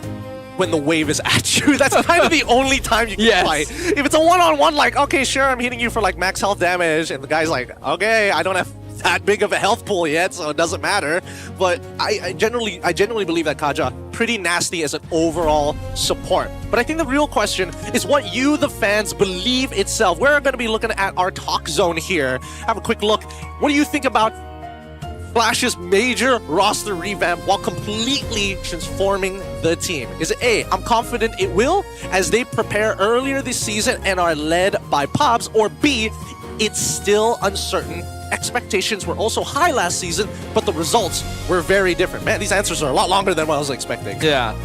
when the wave is at you. That's kind of the only time you can fight. If it's a one-on-one, like, okay, sure, I'm hitting you for like max health damage, and the guy's like, okay, I don't have that big of a health pool yet, so it doesn't matter. But I genuinely believe that Kaja pretty nasty as an overall support. But I think the real question is what you, the fans, believe itself. We're going to be looking at our talk zone here. Have a quick look. What do you think about Flash's major roster revamp while completely transforming the team? Is it A, I'm confident it will, as they prepare earlier this season and are led by Pops, or B, it's still uncertain? Expectations were also high last season, but the results were very different. Man, these answers are a lot longer than what I was expecting. Yeah.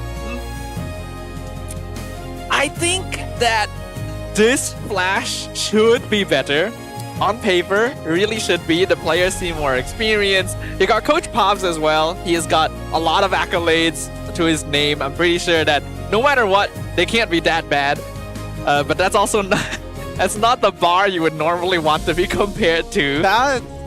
I think that this Flash should be better. On paper, really should be. The players seem more experienced. You got Coach Pops as well. He has got a lot of accolades to his name. I'm pretty sure that no matter what, they can't be that bad. But that's also not... That's not the bar you would normally want to be compared to.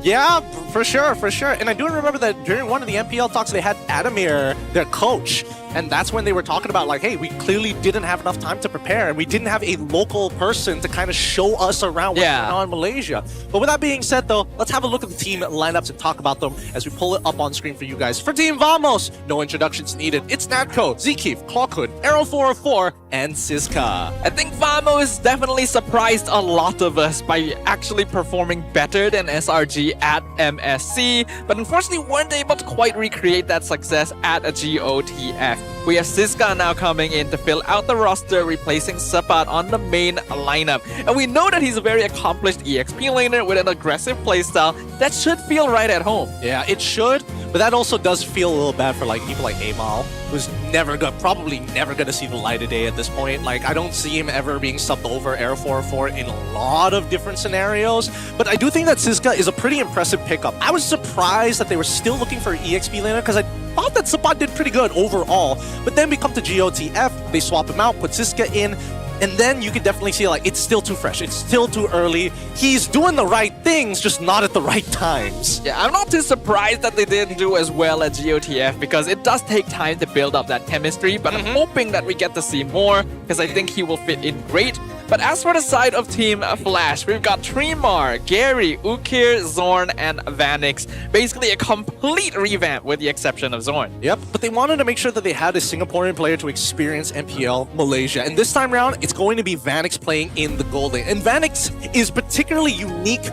Yeah, for sure. And I do remember that during one of the MPL talks, they had Adamir, their coach, and that's when they were talking about like, hey, we clearly didn't have enough time to prepare, and we didn't have a local person to kind of show us around what's going on in Malaysia. But with that being said, though, let's have a look at the team lineups and talk about them as we pull it up on screen for you guys. For Team Vamos, no introductions needed. It's Natco, Zekeef, Clockhood, Arrow 404, and Siska. I think Vamos definitely surprised a lot of us by actually performing better than SRG at MSC, but unfortunately weren't able to quite recreate that success at a GOTF. We have Siska now coming in to fill out the roster, replacing Sapat on the main lineup. And we know that he's a very accomplished EXP laner with an aggressive playstyle that should feel right at home. Yeah, it should, but that also does feel a little bad for like people like Amal, who's probably never gonna see the light of day at this point. Like, I don't see him ever being subbed over Air 404 in a lot of different scenarios, but I do think that Siska is a pretty impressive pickup. I was surprised that they were still looking for an EXP laner because I thought that Sapat did pretty good overall, but then we come to GOTF, they swap him out, put Siska in, and then you can definitely see like it's still too fresh, it's still too early. He's doing the right things, just not at the right times. Yeah, I'm not too surprised that they didn't do as well at GOTF because it does take time to build up that chemistry, but I'm hoping that we get to see more because I think he will fit in great. But as for the side of Team Flash, we've got Tremar, Gary, Ukir, Zorn, and Vanix. Basically a complete revamp with the exception of Zorn. Yep, but they wanted to make sure that they had a Singaporean player to experience MPL Malaysia. And this time around, it's going to be Vanix playing in the gold lane. And Vanix is particularly unique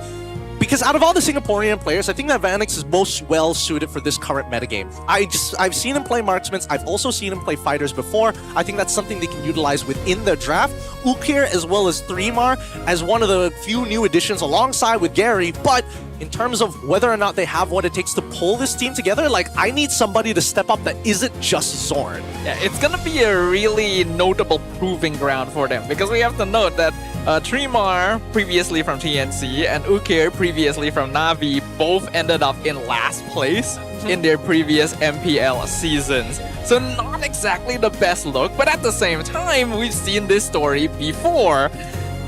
because out of all the Singaporean players, I think that Vanix is most well-suited for this current metagame. I've seen him play marksmans, I've also seen him play fighters before. I think that's something they can utilize within their draft. Ukir as well as Tremar as one of the few new additions alongside with Gary, but in terms of whether or not they have what it takes to pull this team together, like, I need somebody to step up that isn't just Zorn. Yeah, it's gonna be a really notable proving ground for them because we have to note that Tremar, previously from TNC, and Ukir, previously from Navi, both ended up in last place in their previous MPL seasons. So not exactly the best look, but at the same time, we've seen this story before.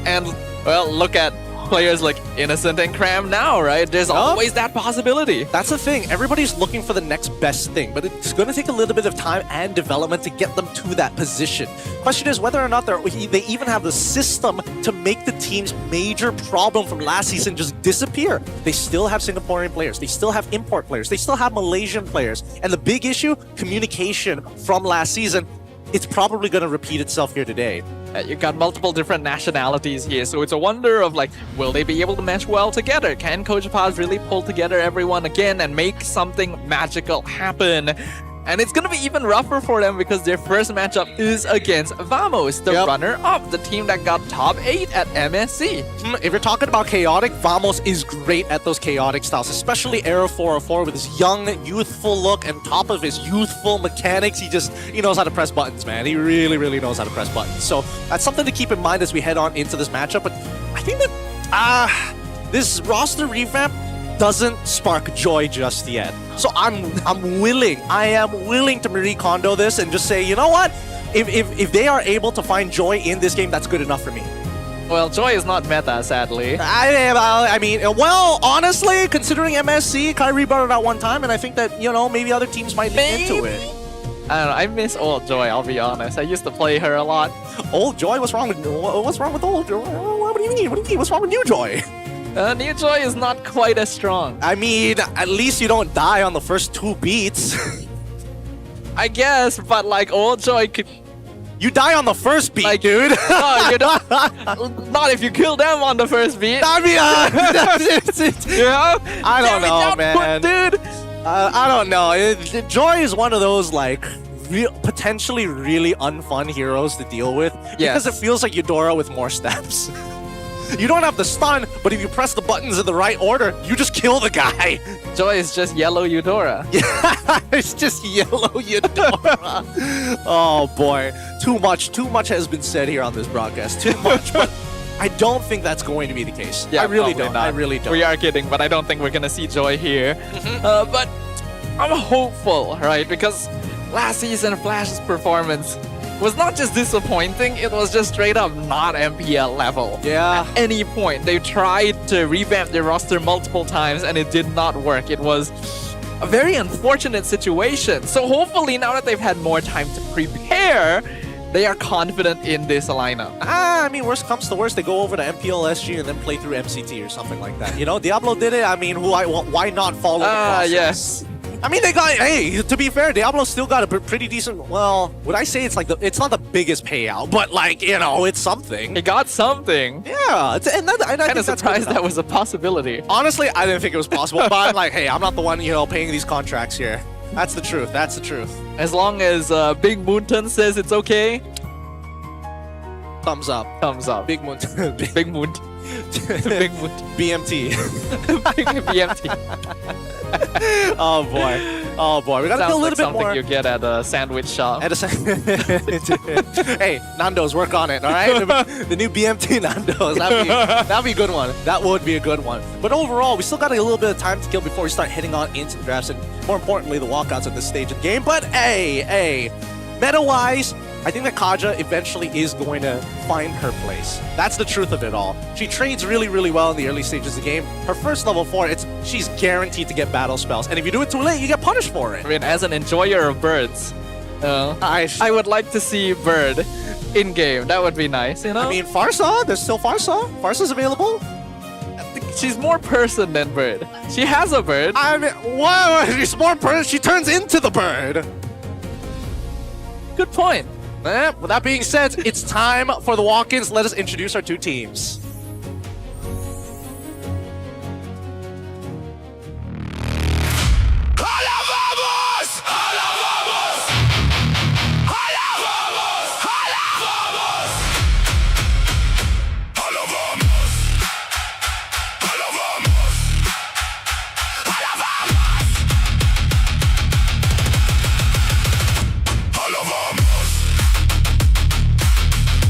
And, well, look at players like Innocent and Cram now, right? There's always that possibility. That's the thing. Everybody's looking for the next best thing, but it's going to take a little bit of time and development to get them to that position. Question is whether or not they even have the system to make the team's major problem from last season just disappear. They still have Singaporean players. They still have import players. They still have Malaysian players. And the big issue, communication from last season, it's probably going to repeat itself here today. You got multiple different nationalities here, so it's a wonder of like, will they be able to mesh well together? Can Coach Paz really pull together everyone again and make something magical happen? And it's going to be even rougher for them because their first matchup is against Vamos, the runner-up, the team that got top 8 at MSC. If you're talking about chaotic, Vamos is great at those chaotic styles, especially Aero 404 with his young, youthful look and top of his youthful mechanics. He knows how to press buttons, man. He really, really knows how to press buttons. So that's something to keep in mind as we head on into this matchup. But I think that this roster revamp doesn't spark joy just yet. So I am willing to Marie Kondo this and just say, you know what? If they are able to find joy in this game, that's good enough for me. Well, joy is not meta, sadly. I mean, well, honestly, considering MSC, Kyrie brought it out one time, and I think that, maybe other teams might be into it. I don't know, I miss Old Joy, I'll be honest. I used to play her a lot. Old Joy? What's wrong with Old Joy? What do you mean? What's wrong with New Joy? New Joy is not quite as strong. I mean, at least you don't die on the first 2 beats. I guess, but like Old Joy could... You die on the first beat, dude. No, you don't. Not if you kill them on the first beat. I mean, I don't know, man. Dude. I don't know. Joy is one of those, like, potentially really unfun heroes to deal with. Because it feels like Eudora with more steps. You don't have the stun, but if you press the buttons in the right order, you just kill the guy. Joy is just yellow Eudora. Yeah, it's just yellow Eudora. Oh boy, too much has been said here on this broadcast. Too much, but I don't think that's going to be the case. Yeah, I really don't. Not. I really don't. We are kidding, but I don't think we're gonna see Joy here. But I'm hopeful, right? Because last season, Flash's performance was not just disappointing, it was just straight up not MPL level. Yeah. At any point, they tried to revamp their roster multiple times and it did not work. It was a very unfortunate situation. So hopefully now that they've had more time to prepare, they are confident in this lineup. I mean, worst comes to worst, they go over to MPL SG and then play through MCT or something like that. Diablo did it. I mean, why not follow the process? Yes. I mean, to be fair, Diablo still got a pretty decent, well, would I say it's not the biggest payout, but like, it's something. He got something. Yeah, and I kind of surprised that was a possibility. Honestly, I didn't think it was possible, but I'm like, hey, I'm not the one, paying these contracts here. That's the truth, that's the truth. As long as Big Moonton says it's okay. Thumbs up. Thumbs up. Big Moon. Big Moon. Big Moon. BMT. Big BMT. Oh boy, we gotta do a little bit more. Something you get at a sandwich shop. Hey, Nando's, work on it, all right? The new BMT Nando's, that'd be a good one. That would be a good one. But overall, we still got a little bit of time to kill before we start heading on into the drafts and more importantly, the walkouts at this stage of the game. But hey, meta-wise, I think that Kaja eventually is going to find her place. That's the truth of it all. She trades really, really well in the early stages of the game. Her first level 4, she's guaranteed to get battle spells. And if you do it too late, you get punished for it. I mean, as an enjoyer of birds, I would like to see Bird in-game. That would be nice, I mean, Farsa, there's still Farsa. Farsa's available. She's more person than bird. She has a bird. I mean, what? She's more person. She turns into the bird. Good point. With that being said, it's time for the walk-ins. Let us introduce our two teams.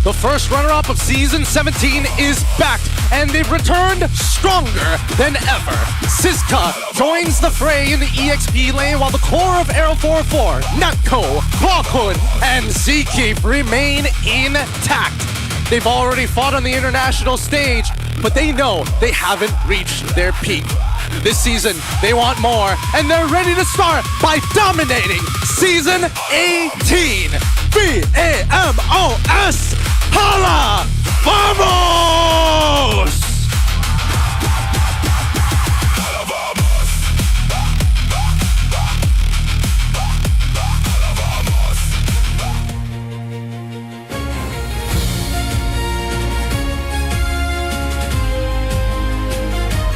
The first runner-up of Season 17 is back, and they've returned stronger than ever. Siska joins the fray in the EXP lane, while the core of Aero 404, Natko, Kwakun, and Zkeep remain intact. They've already fought on the international stage, but they know they haven't reached their peak. This season, they want more, and they're ready to start by dominating Season 18. VAMOS! Hala! Vamos!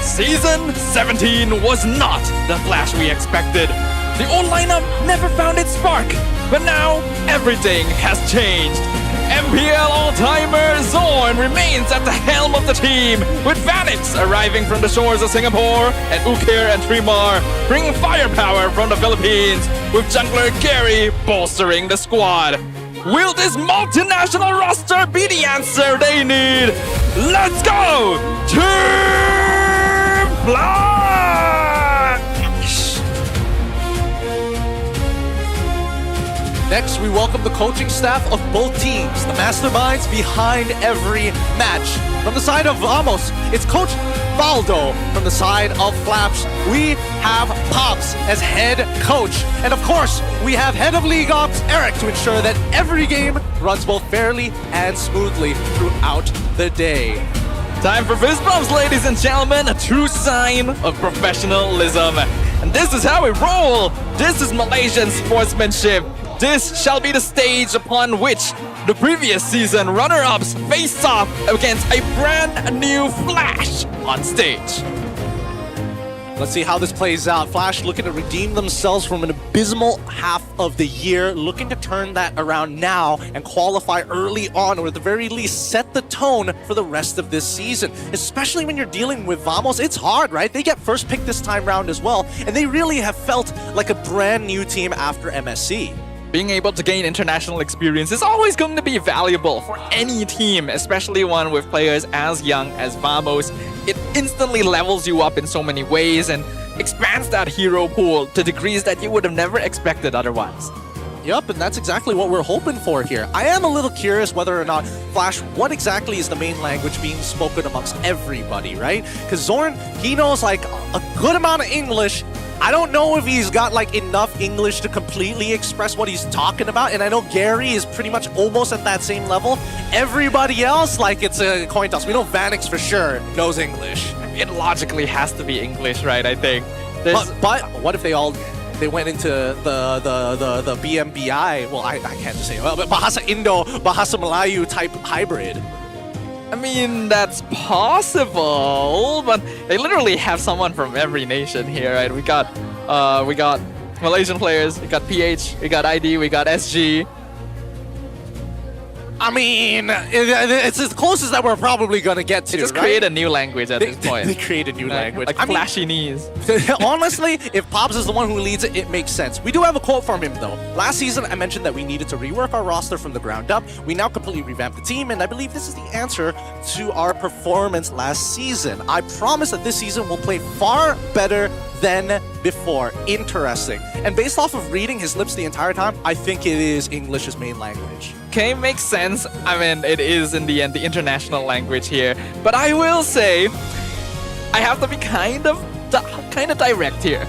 Season 17 was not the Flash we expected. The old lineup never found its spark, but now everything has changed. MPL all-timer Zorn remains at the helm of the team, with Vanix arriving from the shores of Singapore and Ukir and Trimar bringing firepower from the Philippines, with jungler Gary bolstering the squad. Will this multinational roster be the answer they need? Let's go! Team Flash! Next, we welcome the coaching staff of both teams, the masterminds behind every match. From the side of Vamos, it's Coach Valdo. From the side of Flaps, we have Pops as head coach. And of course, we have head of League Ops, Eric, to ensure that every game runs both fairly and smoothly throughout the day. Time for fist bumps, ladies and gentlemen, a true sign of professionalism. And this is how we roll. This is Malaysian sportsmanship. This shall be the stage upon which the previous season runner-ups face off against a brand new Flash on stage. Let's see how this plays out. Flash looking to redeem themselves from an abysmal half of the year, looking to turn that around now and qualify early on, or at the very least set the tone for the rest of this season. Especially when you're dealing with Vamos, it's hard, right? They get first pick this time round as well, and they really have felt like a brand new team after MSC. Being able to gain international experience is always going to be valuable for any team, especially one with players as young as Vamos. It instantly levels you up in so many ways and expands that hero pool to degrees that you would have never expected otherwise. Yup, and that's exactly what we're hoping for here. I am a little curious whether or not Flash, what exactly is the main language being spoken amongst everybody, right? Because Zorn, he knows like a good amount of English. I don't know if he's got like enough English to completely express what he's talking about, and I know Gary is pretty much almost at that same level. Everybody else, like, it's a coin toss. We know Vanix for sure knows English. It logically has to be English, right? I think. But what if they went into the BMBI? Well, I can't just say but Bahasa Indo, Bahasa Melayu type hybrid. I mean, that's possible, but they literally have someone from every nation here, right? We got Malaysian players, we got PH, we got ID, we got SG. I mean, it's as close as that we're probably gonna get to. Just create a new language at this point. They create a new language. Like flashy knees. Honestly, if Pops is the one who leads it, it makes sense. We do have a quote from him though. Last season, I mentioned that we needed to rework our roster from the ground up. We now completely revamped the team, and I believe this is the answer to our performance last season. I promise that this season will play far better than before. Interesting. And based off of reading his lips the entire time, I think it is English's main language. Okay, makes sense. I mean, it is in the end the international language here. But I will say, I have to be kind of direct here.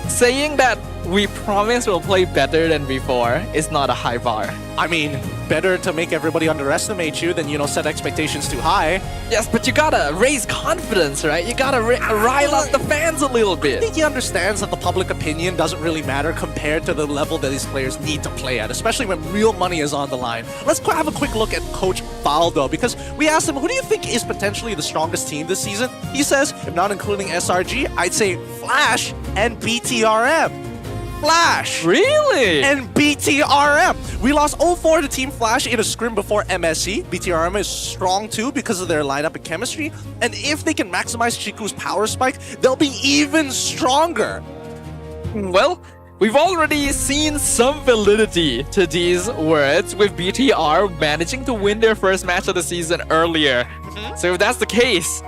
Saying that we promise we'll play better than before is not a high bar. I mean, better to make everybody underestimate you than, set expectations too high. Yes, but you gotta raise confidence, right? You gotta rile up the fans a little bit. I think he understands that the public opinion doesn't really matter compared to the level that these players need to play at, especially when real money is on the line. Let's have a quick look at Coach Baldo, because we asked him, who do you think is potentially the strongest team this season? He says, if not including SRG, I'd say Flash and BTRM. Flash! Really? And BTRM. We lost 0-4 to Team Flash in a scrim before MSC. BTRM is strong too because of their lineup and chemistry. And if they can maximize Chiku's power spike, they'll be even stronger. Well, we've already seen some validity to these words, with BTR managing to win their first match of the season earlier. So if that's the case,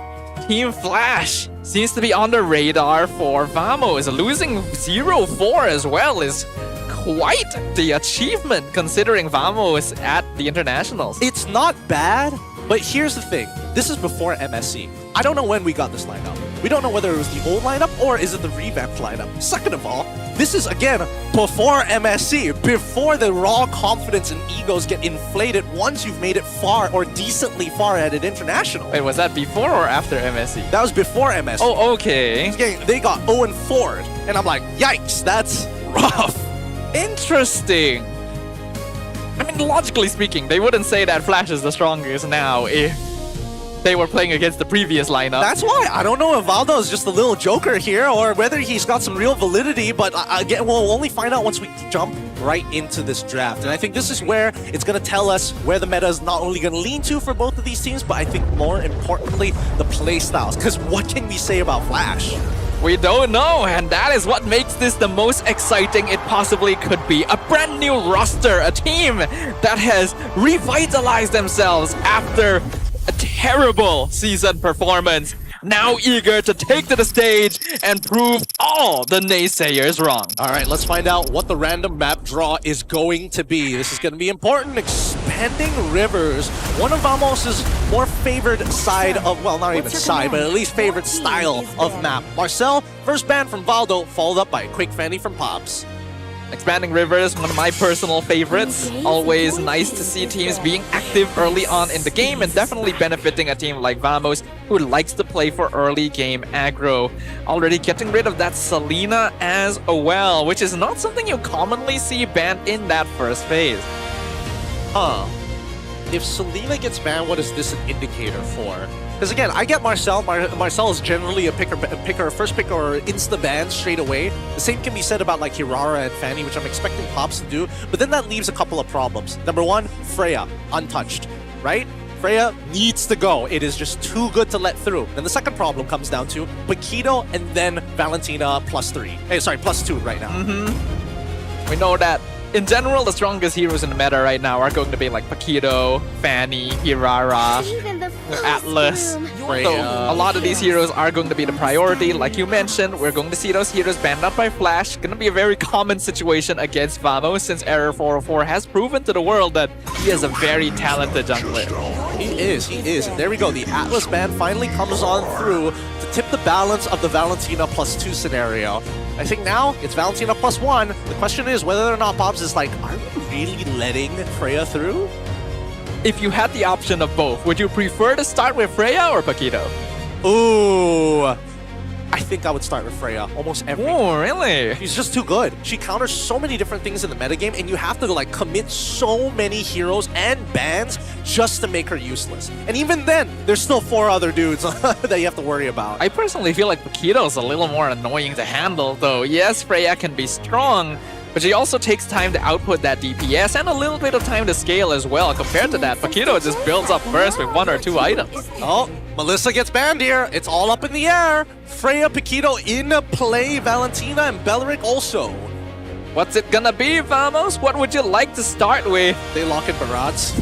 Team Flash seems to be on the radar for Vamos. Losing 0-4 as well is quite the achievement considering Vamos at the internationals. It's not bad, But here's the thing. This is before MSC. I don't know when we got this lineup. We don't know whether it was the old lineup or is it the revamped lineup. Second of all, this is, again, before MSC, before the raw confidence and egos get inflated once you've made it far or decently far at international. Wait, was that before or after MSC? That was before MSC. Oh, okay. They got 0-4, and I'm like, yikes, that's rough. Interesting. I mean, logically speaking, they wouldn't say that Flash is the strongest now if they were playing against the previous lineup. That's why I don't know if Valdo is just a little joker here or whether he's got some real validity, but again, we'll only find out once we jump right into this draft. And I think this is where it's going to tell us where the meta is not only going to lean to for both of these teams, but I think more importantly, the play styles. Because what can we say about Flash? We don't know, and that is what makes this the most exciting it possibly could be. A brand new roster, a team that has revitalized themselves after a terrible season performance. Now eager to take to the stage and prove all the naysayers wrong. All right, let's find out what the random map draw is going to be. This is going to be important. Expanding Rivers, one of Vamos's more favored side of, well, not even side, but at least favorite style of map. Marcel, first ban from Valdo, followed up by a quick Fanny from Pops. Expanding Rivers, one of my personal favorites. Always nice to see teams being active early on in the game and definitely benefiting a team like Vamos who likes to play for early game aggro. Already getting rid of that Selena as well, which is not something you commonly see banned in that first phase. If Selena gets banned, what is this an indicator for? Because again, I get Marcel. Marcel is generally a first picker or insta-ban straight away. The same can be said about like Hirara and Fanny, which I'm expecting Pops to do. But then that leaves a couple of problems. Number one, Freya, untouched, right? Freya needs to go. It is just too good to let through. And the second problem comes down to Paquito and then Valentina +3. Hey, sorry, +2 right now. We know that in general, the strongest heroes in the meta right now are going to be like Paquito, Fanny, Hirara, Atlas. Freya. So a lot of these heroes are going to be the priority. Like you mentioned, we're going to see those heroes banned out by Flash. Going to be a very common situation against Vamos since Error 404 has proven to the world that he is a very talented jungler. He is. And there we go. The Atlas ban finally comes on through to tip the balance of the Valentina +2 scenario. I think now it's Valentina +1. The question is whether or not Pops is like, are we really letting Freya through? If you had the option of both, would you prefer to start with Freya or Paquito? Ooh. I think I would start with Freya almost every time. Oh, really? She's just too good. She counters so many different things in the metagame, and you have to like commit so many heroes and bans just to make her useless. And even then, there's still 4 other dudes that you have to worry about. I personally feel like Paquito is a little more annoying to handle, though. Yes, Freya can be strong, but she also takes time to output that DPS and a little bit of time to scale as well. Compared to that, Paquito just builds up first with 1 or 2 items. Oh, Melissa gets banned here. It's all up in the air. Freya, Paquito in play. Valentina and Belleric also. What's it gonna be, Vamos? What would you like to start with? They lock in Barats.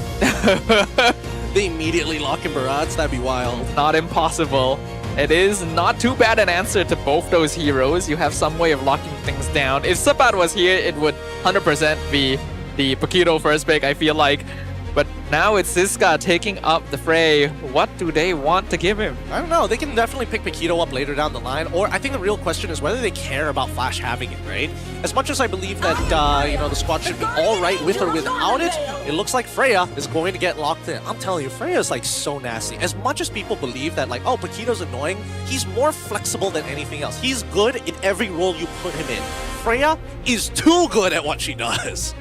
They immediately lock in Barats. That'd be wild. Not impossible. It is not too bad an answer to both those heroes. You have some way of locking things down. If Sabat was here, it would 100% be the Paquito first pick, I feel like. But now it's Ziska taking up the fray. What do they want to give him? I don't know. They can definitely pick Paquito up later down the line. Or I think the real question is whether they care about Flash having it, right? As much as I believe that, the squad should be all right with or without it, it looks like Freya is going to get locked in. I'm telling you, Freya is like so nasty. As much as people believe that like, oh, Paquito's annoying, he's more flexible than anything else. He's good in every role you put him in. Freya is too good at what she does.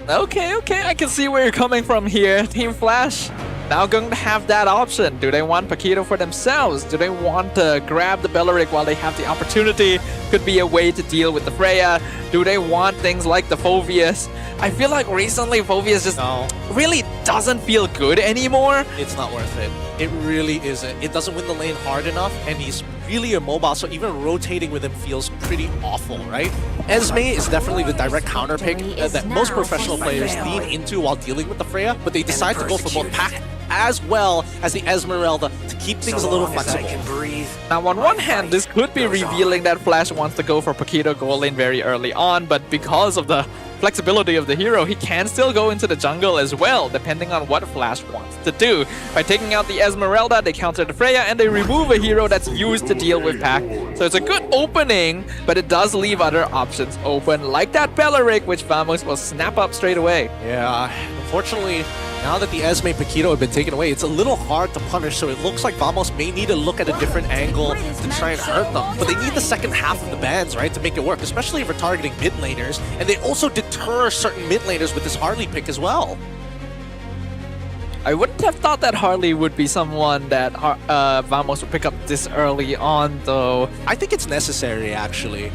Okay, I can see where you're coming from here. Team Flash now going to have that option. Do they want Paquito for themselves? Do they want to grab the Belleric while they have the opportunity? Could be a way to deal with the Freya. Do they want things like the Phoveus? I feel like recently Phoveus just really doesn't feel good anymore. It's not worth it. It really isn't. It doesn't win the lane hard enough, and he's really immobile, so even rotating with him feels pretty awful, right? Esme is definitely the direct counter pick that most professional players lean into while dealing with the Freya, but they decide to go for both pack as well as the Esmeralda to keep things a little flexible. Now, on one hand, this could be revealing that Flash wants to go for Paquito gold lane very early on, but because of the flexibility of the hero, he can still go into the jungle as well, depending on what Flash wants to do. By taking out the Esmeralda, they counter the Freya, and they remove a hero that's used to deal with Pac. So it's a good opening, but it does leave other options open, like that Belleric, which Vamos will snap up straight away. Yeah, unfortunately, now that the Esme Paquito have been taken away, it's a little hard to punish, so it looks like Vamos may need to look at a different angle to try and hurt them. But they need the second half of the bans, right, to make it work, especially if we're targeting mid laners. And they also deter certain mid laners with this Harley pick as well. I wouldn't have thought that Harley would be someone that Vamos would pick up this early on, though. I think it's necessary, actually.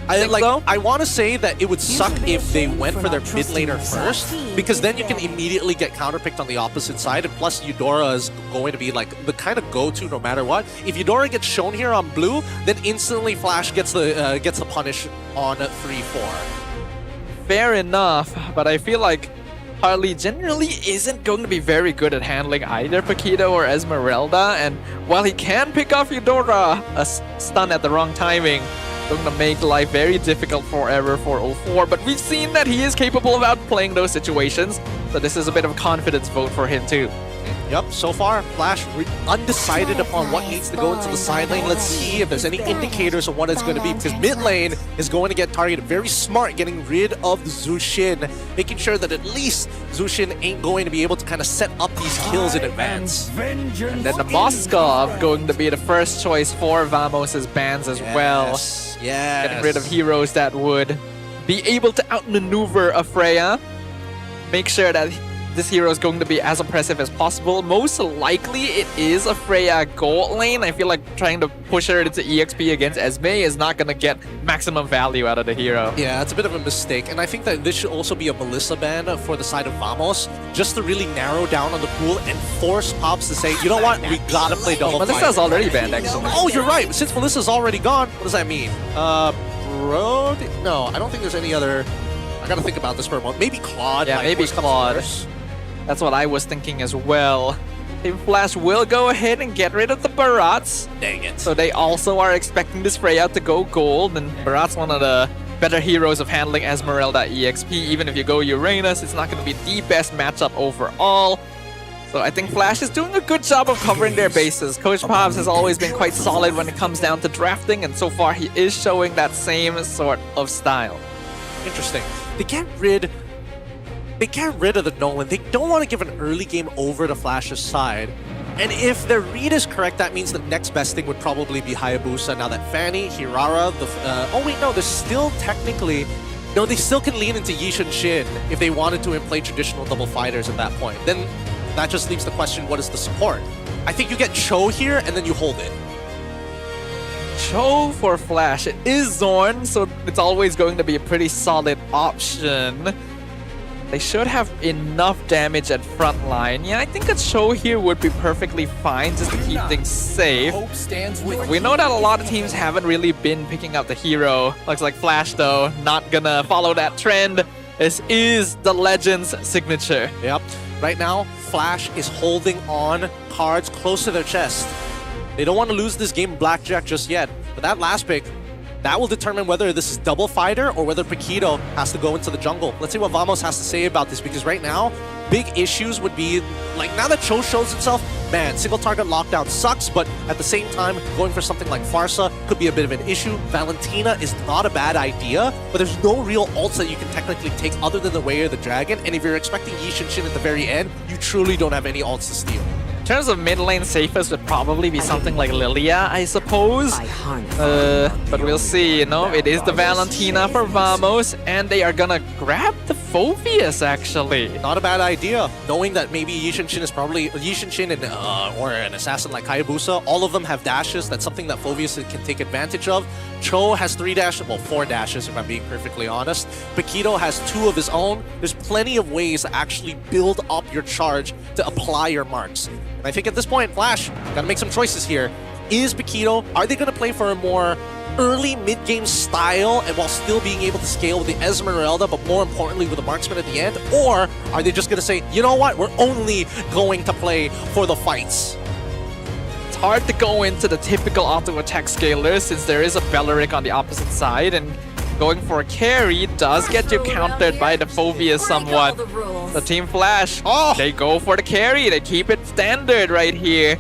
So? I want to say that it would suck if they went for their mid laner first, because then you can immediately get counterpicked on the opposite side, and plus Eudora is going to be like the kind of go-to no matter what. If Eudora gets shown here on blue, then instantly Flash gets the punish on 3-4. Fair enough, but I feel like Harley generally isn't going to be very good at handling either Paquito or Esmeralda, and while he can pick off Eudora, a stun at the wrong timing going to make life very difficult forever for 04, but we've seen that he is capable of outplaying those situations, so this is a bit of a confidence vote for him too. Yep, so far, Flash undecided upon what needs to go into the side lane. Let's see if there's any indicators of what it's going to be, because mid lane is going to get targeted. Very smart, getting rid of Zushin, making sure that at least Zushin ain't going to be able to kind of set up these kills in advance. And then the Moskov going to be the first choice for Vamos' bans as well. Yes. Getting rid of heroes that would be able to outmaneuver a Freya. Make sure that this hero is going to be as impressive as possible. Most likely it is a Freya gold lane. I feel like trying to push her into EXP against Esme is not going to get maximum value out of the hero. Yeah, it's a bit of a mistake. And I think that this should also be a Melissa ban for the side of Vamos, just to really narrow down on the pool and force Pops to say, you know what, we gotta play double fight. Melissa's already banned, actually. Oh, you're right. Since Melissa's already gone, what does that mean? Bro? No, I don't think there's any other... I gotta think about this for a moment. Maybe Claude. Yeah, maybe Claude. That's what I was thinking as well. Team Flash will go ahead and get rid of the Barats. Dang it. So they also are expecting this Freya to go gold, and Barat's one of the better heroes of handling Esmeralda EXP. Even if you go Uranus, it's not going to be the best matchup overall. So I think Flash is doing a good job of covering their bases. Coach Pops has always been quite solid when it comes down to drafting, and so far he is showing that same sort of style. Interesting. They get rid of the Nolan. They don't want to give an early game over to Flash's side. And if their read is correct, that means the next best thing would probably be Hayabusa. Now that Fanny, Hirara, oh wait, no, there's still technically... No, they still can lean into Yishin Shin if they wanted to and play traditional double fighters at that point. Then that just leaves the question, what is the support? I think you get Cho here and then you hold it. Cho for Flash. It is Zorn, so it's always going to be a pretty solid option. They should have enough damage at front line. Yeah, I think a Cho here would be perfectly fine just to keep things safe. We know that a lot of teams haven't really been picking up the hero. Looks like Flash, though, not gonna follow that trend. This is the Legend's signature. Yep. Right now, Flash is holding on cards close to their chest. They don't want to lose this game blackjack just yet. But that last pick, that will determine whether this is double fighter or whether Paquito has to go into the jungle. Let's see what Vamos has to say about this, because right now, big issues would be, like, now that Cho shows itself, man, single target lockdown sucks, but at the same time, going for something like Farsa could be a bit of an issue. Valentina is not a bad idea, but there's no real ults that you can technically take other than the Way of the Dragon, and if you're expecting Yishin Shin at the very end, you truly don't have any ults to steal. In terms of mid lane, safest would probably be something like Lilia, I suppose. But we'll see, you know. It is the Valentina for Vamos, and they are gonna grab the Phoveus, actually. Not a bad idea, knowing that maybe Yishin Shin is probably... Yishin Shin and, or an assassin like Hayabusa, all of them have dashes. That's something that Phoveus can take advantage of. Cho has 3 dashes, well, 4 dashes if I'm being perfectly honest. Paquito has 2 of his own. There's plenty of ways to actually build up your charge to apply your marks. And I think at this point, Flash, gotta make some choices here. is Paquito. Are they going to play for a more early mid-game style and while still being able to scale with the Esmeralda, but more importantly with the marksman at the end? Or are they just going to say, you know what, we're only going to play for the fights? It's hard to go into the typical auto-attack scaler since there is a Belleric on the opposite side, and going for a carry does get you countered by the Phobius somewhat. The Team Flash, they go for the carry, they keep it standard right here.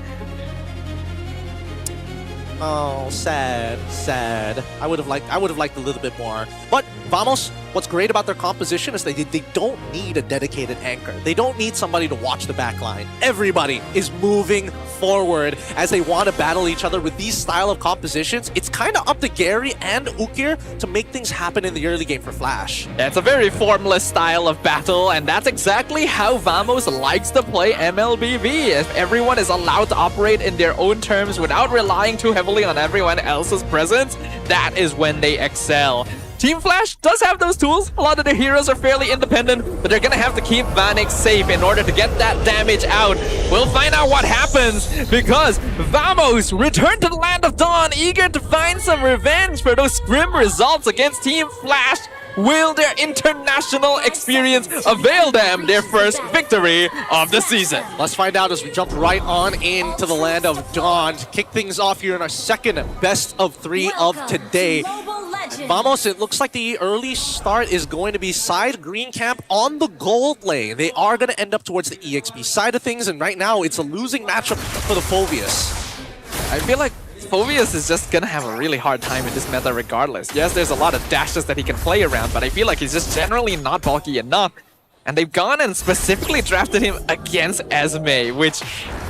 Oh, sad, sad. I would have liked a little bit more. But Vamos, what's great about their composition is they don't need a dedicated anchor. They don't need somebody to watch the back line. Everybody is moving forward as they want to battle each other with these style of compositions. It's kind of up to Gary and Ukir to make things happen in the early game for Flash. Yeah, it's a very formless style of battle, and that's exactly how Vamos likes to play MLBB. If everyone is allowed to operate in their own terms without relying too heavily on everyone else's presence, that is when they excel. Team Flash does have those tools. A lot of their heroes are fairly independent, but they're gonna have to keep Vanix safe in order to get that damage out. We'll find out what happens, because Vamos return to the Land of Dawn, eager to find some revenge for those grim results against Team Flash. Will their international experience avail them their first victory of the season? Let's find out as we jump right on into the Land of Dawn to kick things off here in our second best of 3 of today. Vamos, it looks like the early start is going to be side green camp on the gold lane. They are going to end up towards the EXP side of things, and right now it's a losing matchup for the Phobius. I feel like Phobius is just gonna have a really hard time in this meta regardless. Yes, there's a lot of dashes that he can play around, but I feel like he's just generally not bulky enough. And they've gone and specifically drafted him against Esme, which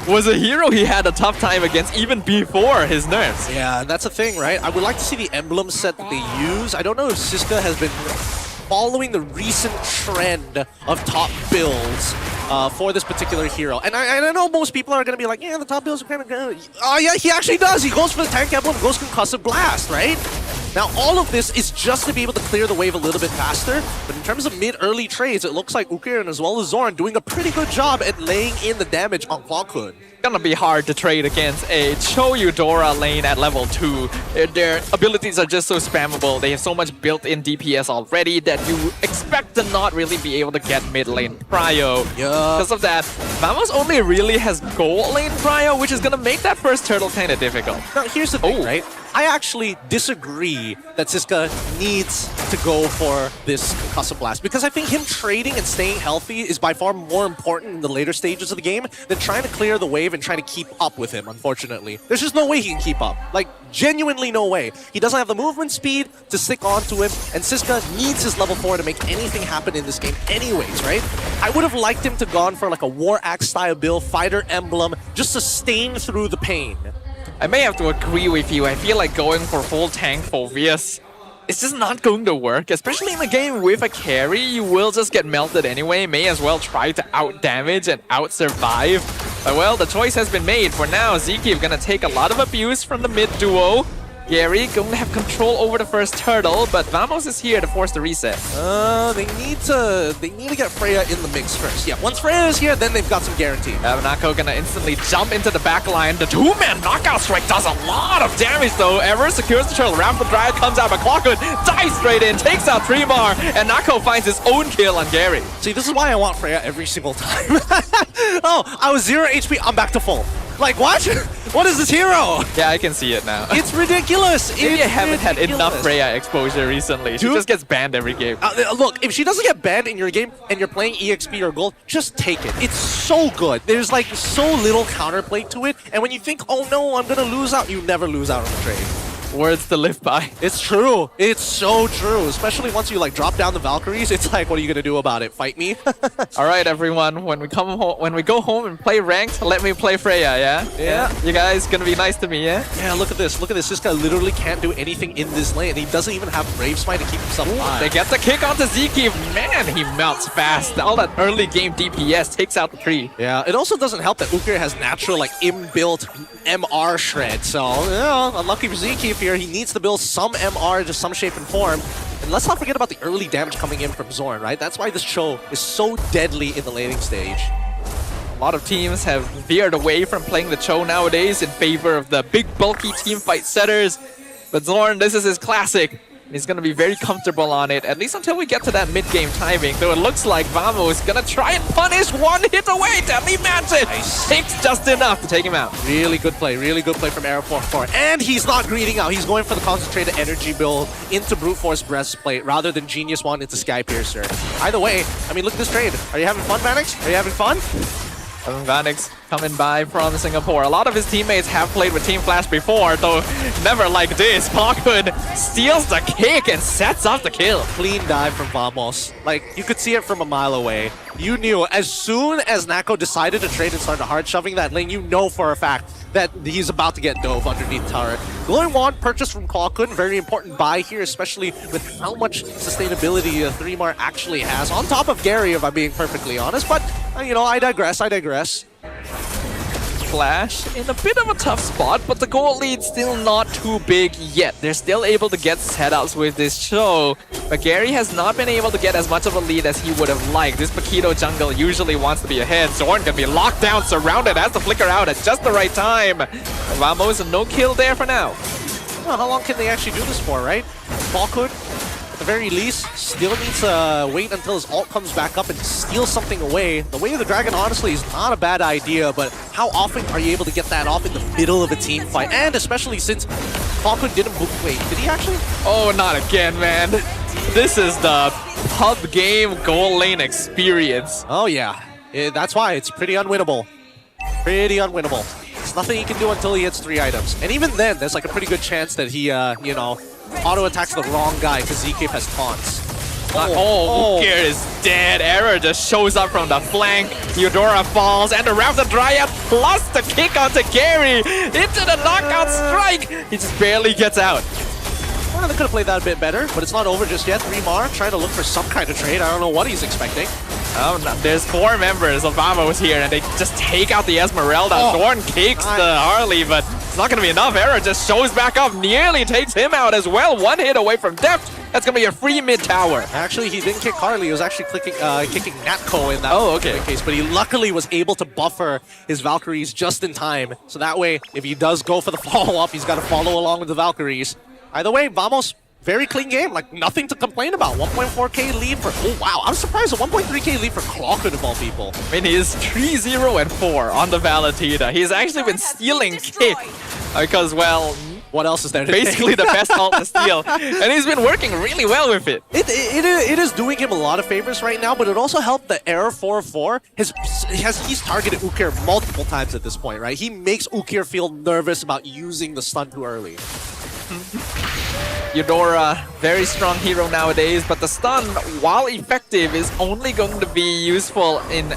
was a hero he had a tough time against even before his nerfs. Yeah, and that's the thing, right? I would like to see the emblem set that they use. I don't know if Siska has been following the recent trend of top builds for this particular hero. And I know most people are going to be like, yeah, the top builds are kind of good. Oh yeah, he actually does. He goes for the tank emblem, goes Concussive Blast, right? Now, all of this is just to be able to clear the wave a little bit faster, but in terms of mid-early trades, it looks like Ukir and as well as Zorn doing a pretty good job at laying in the damage on Clockhood. Gonna be hard to trade against a Cho Eudora lane at level 2. Their abilities are just so spammable. They have so much built-in DPS already that you expect to not really be able to get mid lane prio. Because of that, Vamos only really has gold lane prio, which is gonna make that first turtle kind of difficult. Now, here's the thing, right? I actually disagree that Siska needs to go for this Concussive Blast, because I think him trading and staying healthy is by far more important in the later stages of the game than trying to clear the wave and trying to keep up with him, unfortunately. There's just no way he can keep up. Like, genuinely no way. He doesn't have the movement speed to stick onto him, and Siska needs his level 4 to make anything happen in this game anyways, right? I would have liked him to gone for like a War Axe style build, Fighter Emblem, just to stain through the pain. I may have to agree with you. I feel like going for full tank Phobius, it's just not going to work. Especially in a game with a carry, you will just get melted anyway. May as well try to out-damage and out-survive. But well, the choice has been made. For now, Ziki gonna take a lot of abuse from the mid-duo. Gary gonna have control over the first turtle, but Vamos is here to force the reset. They need to get Freya in the mix first. Yeah, once Freya is here, then they've got some guarantee. Nako gonna instantly jump into the back line. The two-man knockout strike does a lot of damage though. Ever secures the turtle. Rapid Dryad comes out, but Clockhood dives straight in, takes out Tremar, and Nako finds his own kill on Gary. See, this is why I want Freya every single time. Oh, I was 0 HP, I'm back to full. Like, what? What is this hero? Yeah, I can see it now. It's ridiculous. Maybe I haven't had enough Freya exposure recently. She just gets banned every game. Look, if she doesn't get banned in your game and you're playing EXP or Gold, just take it. It's so good. There's like so little counterplay to it. And when you think, oh no, I'm going to lose out, you never lose out on the trade. Words to live by. It's true. It's so true. Especially once you like drop down the Valkyries, it's like, what are you gonna do about it? Fight me? All right, everyone. When we go home and play ranked, let me play Freya. Yeah. You guys gonna be nice to me, yeah? Yeah. Look at this. Look at this. This guy literally can't do anything in this lane. He doesn't even have Brave Smite to keep himself alive. They get the kick onto Ziki. Man, he melts fast. All that early game DPS takes out the tree. Yeah. It also doesn't help that Ukir has natural like inbuilt MR shred. So unlucky for Ziki here. He needs to build some MR, just some shape and form. And let's not forget about the early damage coming in from Zorn, right? That's why this Cho is so deadly in the laning stage. A lot of teams have veered away from playing the Cho nowadays in favor of the big, bulky team fight setters. But Zorn, this is his classic. He's going to be very comfortable on it, at least until we get to that mid-game timing. Though it looks like Vamo is going to try and punish one hit away. Deadly Magic takes just enough to take him out. Really good play from Arrow 4-4. And he's not greeting out. He's going for the concentrated energy build into Brute Force Breastplate rather than Genius Wand into Sky Piercer. Either way, I mean, look at this trade. Are you having fun, Vanix? Are you having fun? Vanix coming by from Singapore. A lot of his teammates have played with Team Flash before, though never like this. Pawkhood steals the kick and sets up the kill. Clean dive from Vamos. Like, you could see it from a mile away. You knew as soon as Nako decided to trade and started hard shoving that lane, you know for a fact that he's about to get dove underneath turret. Glowing Wand purchased from Clawkun, very important buy here, especially with how much sustainability 3mar actually has. On top of Gary, if I'm being perfectly honest, but, you know, I digress. Flash in a bit of a tough spot, but the goal lead's still not too big yet. They're still able to get setups with this show, but Gary has not been able to get as much of a lead as he would have liked. This Paquito jungle usually wants to be ahead. Zorn can be locked down, surrounded, has to flicker out at just the right time. Vamos, no kill there for now. Well, how long can they actually do this for, right? Pawkhood, at the very least, still needs to wait until his ult comes back up and steal something away. The Way of the Dragon, honestly, is not a bad idea, but how often are you able to get that off in the middle of a team fight? And especially since Pawkhood didn't book. Wait, did he actually? Oh, not again, man. This is the pub game goal lane experience. Oh, yeah. That's why it's pretty unwinnable. Pretty unwinnable. There's nothing he can do until he hits 3 items. And even then, there's like a pretty good chance that he, you know, auto-attacks the wrong guy because ZK has taunts. Ukir is dead. Error just shows up from the flank. Eudora falls, and the Raptor Dryad plus the kick onto Gary into the knockout strike. He just barely gets out. Well, they could have played that a bit better, but it's not over just yet. 3mar trying to look for some kind of trade. I don't know what he's expecting. Oh, no. There's 4 members of Vamos here, and they just take out the Esmeralda. Zorn kicks the Harley, but it's not going to be enough. Error just shows back up, nearly takes him out as well. 1 hit away from death. That's going to be a free mid tower. Actually, he didn't kick Harley. He was actually kicking Natko in that case, but he luckily was able to buffer his Valkyries just in time. So that way, if he does go for the follow-up, he's got to follow along with the Valkyries. Either way, Vamos, very clean game. Like, nothing to complain about. 1.4k lead for... Oh, wow. I'm surprised. A 1.3k lead for Clawkun of all people. I mean, he's 3-0-4 on the Valentina. He's actually been stealing kick because, well... What else is there to basically the best ult to steal. And he's been working really well with it. It is doing him a lot of favors right now, but it also helped that Error 4-4 he's targeted Ukir multiple times at this point, right? He makes Ukir feel nervous about using the stun too early. Eudora, very strong hero nowadays, but the stun, while effective, is only going to be useful in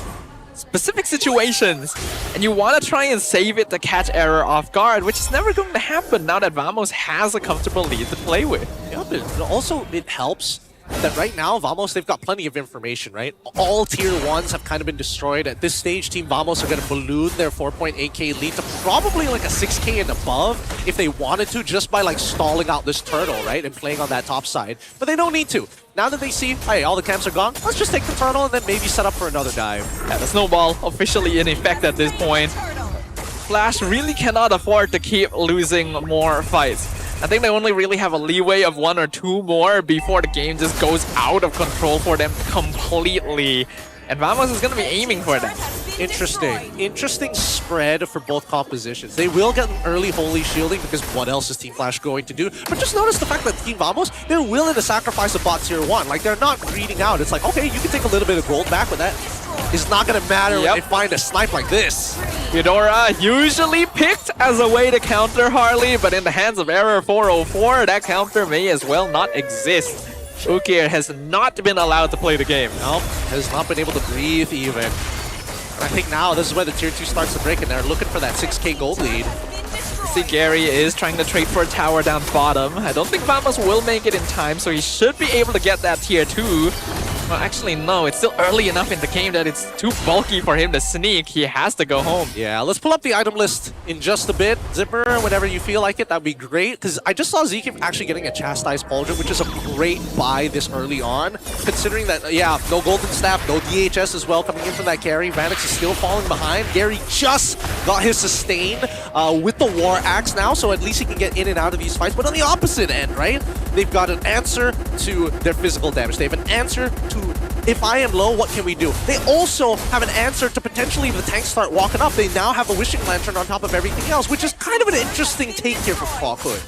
specific situations. And you want to try and save it to catch Error off guard, which is never going to happen now that Vamos has a comfortable lead to play with. Yeah, but also it helps that right now, Vamos, they've got plenty of information, right? All tier 1s have kind of been destroyed. At this stage, Team Vamos are going to balloon their 4.8k lead to probably like a 6k and above if they wanted to, just by like stalling out this turtle, right? And playing on that top side. But they don't need to. Now that they see, hey, all the camps are gone, let's just take the turtle and then maybe set up for another dive. Yeah, the snowball officially in effect at this point. Flash really cannot afford to keep losing more fights. I think they only really have a leeway of 1 or 2 more before the game just goes out of control for them completely. And Vamos is going to be aiming for that. Interesting spread for both compositions. They will get an early holy shielding because what else is Team Flash going to do? But just notice the fact that Team Vamos, they're willing to sacrifice a bot tier 1. Like, they're not greeding out. It's like, okay, you can take a little bit of gold back, but that is not going to matter when they find a snipe like this. Eudora usually picked as a way to counter Harley, but in the hands of Error 404, that counter may as well not exist. Ukir has not been allowed to play the game. No, has not been able to breathe even. I think now this is where the tier 2 starts to break, and they're looking for that 6k gold lead. See, Gary is trying to trade for a tower down bottom. I don't think Vamos will make it in time, so he should be able to get that tier 2. Well, actually, no. It's still early enough in the game that it's too bulky for him to sneak. He has to go home. Yeah, let's pull up the item list in just a bit. Zipper, whenever you feel like it, that'd be great. Because I just saw Zeke actually getting a Chastised Pauldron, which is a great buy this early on. Considering that, yeah, no Golden Staff, no DHS as well coming in from that carry. Vanix is still falling behind. Gary just got his sustain with the War Axe now, so at least he can get in and out of these fights. But on the opposite end, right? They've got an answer to their physical damage. They have an answer to, if I am low, what can we do? They also have an answer to potentially if the tanks start walking up, they now have a Wishing Lantern on top of everything else, which is kind of an interesting take here from Clockhood.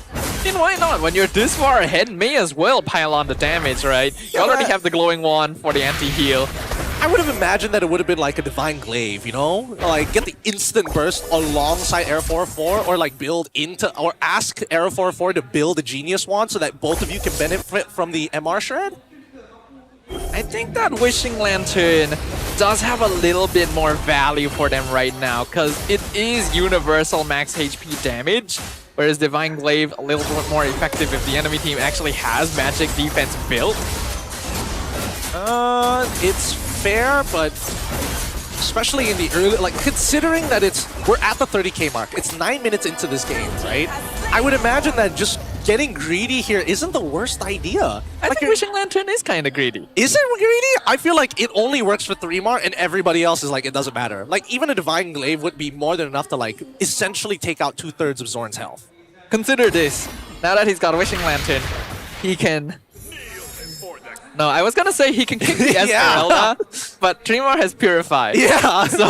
And why not? When you're this far ahead, may as well pile on the damage, right? You already have the glowing wand for the anti-heal. I would have imagined that it would have been like a Divine Glaive, you know? Like, get the instant burst alongside Air 4-4, or like build into, or ask Air 4-4 to build a Genius Wand so that both of you can benefit from the MR Shred? I think that Wishing Lantern does have a little bit more value for them right now, because it is universal max HP damage, whereas Divine Glaive a little bit more effective if the enemy team actually has magic defense built. It's fair, but especially in the early, like considering that we're at the 30k mark, it's 9 minutes into this game, right? I would imagine that just getting greedy here isn't the worst idea. I think Wishing Lantern is kind of greedy. Is it greedy? I feel like it only works for 3-mar and everybody else is like, it doesn't matter. Like even a Divine Glaive would be more than enough to like essentially take out 2/3 of Zorn's health. Consider this. Now that he's got a Wishing Lantern, he can... No, I was gonna say he can kick the Esmeralda, but Tremor has Purified. Yeah, so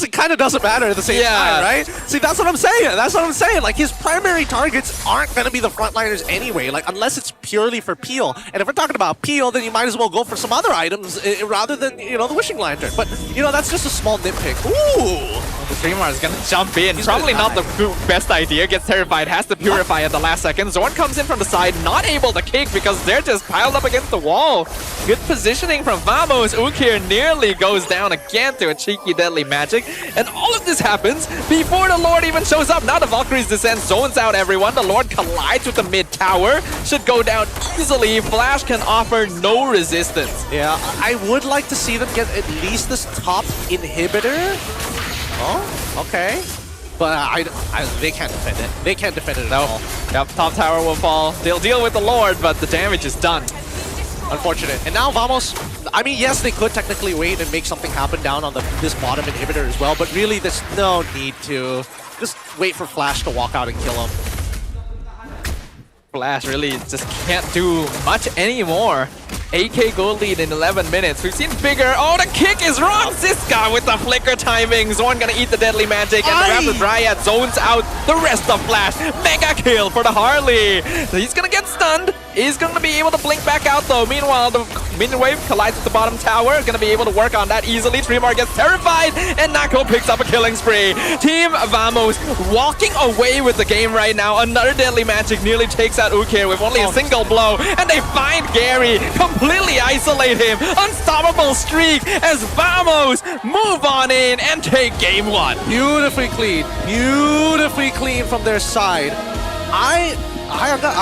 it kind of doesn't matter at the same time, right? See, that's what I'm saying. That's what I'm saying. Like, his primary targets aren't gonna be the frontliners anyway, like, unless it's purely for Peel. And if we're talking about Peel, then you might as well go for some other items rather than, you know, the Wishing Lantern. But, you know, that's just a small nitpick. Ooh! The Tremor is gonna jump in. Probably not the best idea. Gets terrified, has to Purify at the last second. Zorn comes in from the side, not able to kick because they're just piled up against the wall. Good positioning from Vamos. Ukir nearly goes down again to a cheeky deadly magic. And all of this happens before the Lord even shows up. Now the Valkyrie's Descent zones out everyone. The Lord collides with the mid tower. Should go down easily. Flash can offer no resistance. Yeah, I would like to see them get at least this top inhibitor. Oh, okay. But they can't defend it. They can't defend it at all. Yep, top tower will fall. They'll deal with the Lord, but the damage is done. Unfortunate. And now Vamos, I mean, yes, they could technically wait and make something happen down on this bottom inhibitor as well, but really there's no need to. Just wait for Flash to walk out and kill him. Flash really just can't do much anymore. 8k gold lead in 11 minutes. We've seen bigger. Oh, the kick is wrong. Ziska with the flicker timing. Zorn gonna eat the deadly magic, and the Rapid Dryad zones out the rest of Flash. Mega kill for the Harley. So he's gonna get stunned. He's gonna be able to blink back out though. Meanwhile, the minion wave collides with the bottom tower. Gonna be able to work on that easily. Tremor gets terrified, and Nako picks up a killing spree. Team Vamos walking away with the game right now. Another deadly magic nearly takes out Ukir with only a single blow, and they find Gary. Completely isolate him. Unstoppable streak as Vamos move on in and take game one. Beautifully clean. Beautifully clean from their side. I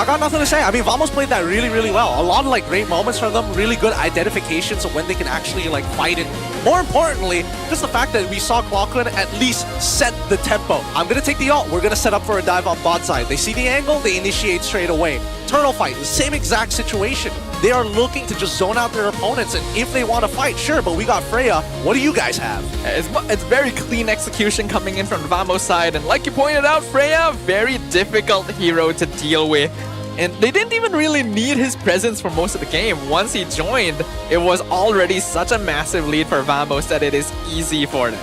got nothing to say. I mean, Vamos played that really, really well. A lot of like great moments from them, really good identifications of when they can actually like fight it. More importantly, just the fact that we saw Clockhood at least set the tempo. I'm gonna take the ult. We're gonna set up for a dive on bot side. They see the angle, they initiate straight away. Turtle fight, the same exact situation. They are looking to just zone out their opponents, and if they want to fight, sure, but we got Freya. What do you guys have? It's very clean execution coming in from Vamos' side, and like you pointed out, Freya, very difficult hero to deal with. And they didn't even really need his presence for most of the game. Once he joined, it was already such a massive lead for Vamos that it is easy for them.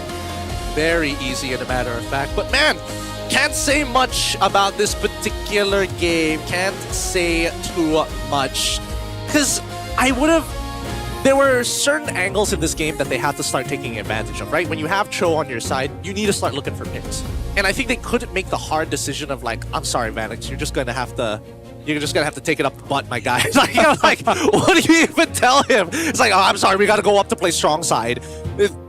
Very easy, as a matter of fact. But man, can't say much about this particular game. Can't say too much. Because there were certain angles in this game that they had to start taking advantage of, right? When you have Cho on your side, you need to start looking for picks. And I think they couldn't make the hard decision of like, I'm sorry, Vanix, you're just gonna have to take it up the butt, my guy. like, what do you even tell him? It's like, oh, I'm sorry, we gotta go up to play strong side.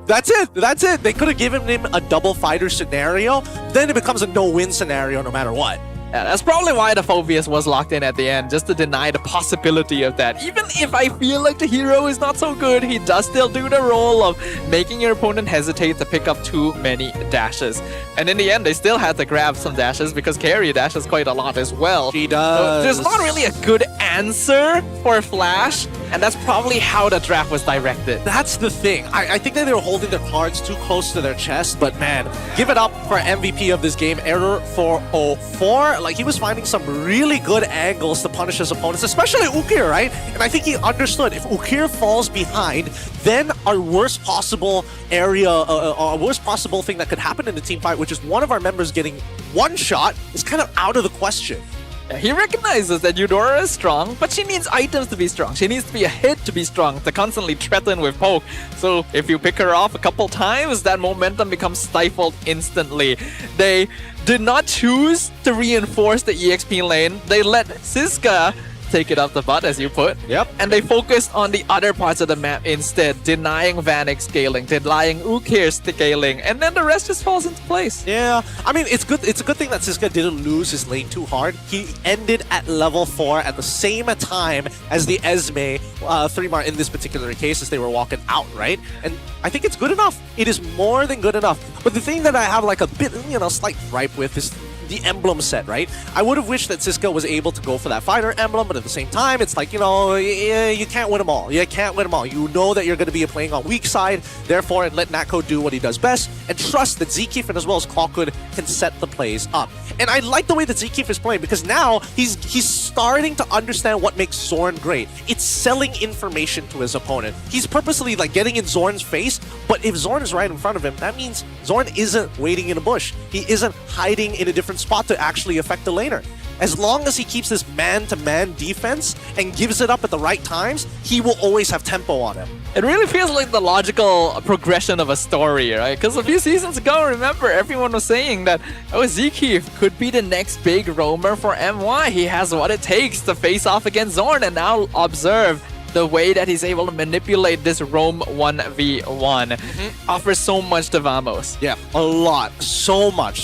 That's it. They could have given him a double fighter scenario, then it becomes a no-win scenario no matter what. Yeah, that's probably why the Phobius was locked in at the end, just to deny the possibility of that. Even if I feel like the hero is not so good, he does still do the role of making your opponent hesitate to pick up too many dashes. And in the end, they still had to grab some dashes because Carrie dashes quite a lot as well. She does. So there's not really a good answer for Flash, and that's probably how the draft was directed. That's the thing. I think that they were holding their cards too close to their chest, but man, give it up for MVP of this game, Error 404. Like, he was finding some really good angles to punish his opponents, especially Ukir, right? And I think he understood if Ukir falls behind, then our worst possible area, our worst possible thing that could happen in the team fight, which is one of our members getting one shot, is kind of out of the question. Yeah, he recognizes that Eudora is strong, but she needs items to be strong. She needs to be a hit to be strong, to constantly threaten with poke. So if you pick her off a couple times, that momentum becomes stifled instantly. They did not choose to reinforce the EXP lane. They let Siska take it up the butt, as you put. Yep. And they focused on the other parts of the map instead, denying Vanek scaling, denying Ukir scaling, and then the rest just falls into place. Yeah, I mean, it's good. It's a good thing that Siska didn't lose his lane too hard. He ended at level 4 at the same time as the Esme 3-mar in this particular case, as they were walking out, right? And I think it's good enough. It is more than good enough. But the thing that I have like a bit, slight gripe with is the emblem set, right? I would have wished that Siska was able to go for that fighter emblem, but at the same time, it's like, you can't win them all. You can't win them all. You know that you're going to be playing on weak side, therefore, let Natko do what he does best, and trust that Zekif and as well as Clockwood can set the plays up. And I like the way that Zekif is playing, because now he's starting to understand what makes Zorn great. It's selling information to his opponent. He's purposely like getting in Zorn's face, but if Zorn is right in front of him, that means Zorn isn't waiting in a bush. He isn't hiding in a different spot to actually affect the laner. As long as he keeps this man-to-man defense and gives it up at the right times, he will always have tempo on him. It really feels like the logical progression of a story, right? Because a few seasons ago, remember, everyone was saying that, Zekif could be the next big roamer for MY. He has what it takes to face off against Zorn, and now observe the way that he's able to manipulate this roam 1v1 offers so much to Vamos. Yeah, a lot. So much.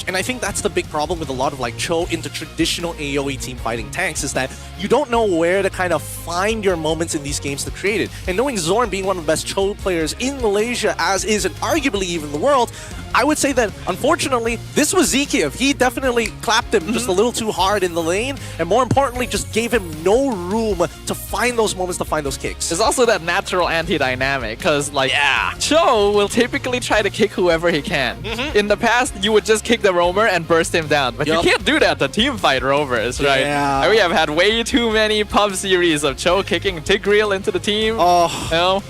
And I think that's the big problem with a lot of like Cho into traditional AoE team fighting tanks, is that you don't know where to kind of find your moments in these games to create it. And knowing Zorn being one of the best Cho players in Malaysia, as is, and arguably even the world, I would say that, unfortunately, this was Zekif. He definitely clapped him just a little too hard in the lane, and more importantly, just gave him no room to find those moments, to find those kicks. There's also that natural anti-dynamic, because, like, Cho will typically try to kick whoever he can. In the past, you would just kick the roamer and burst him down, but you can't do that to team fight roamers, right? Yeah. And we have had way too many pub series of Cho kicking Tigreal into the team.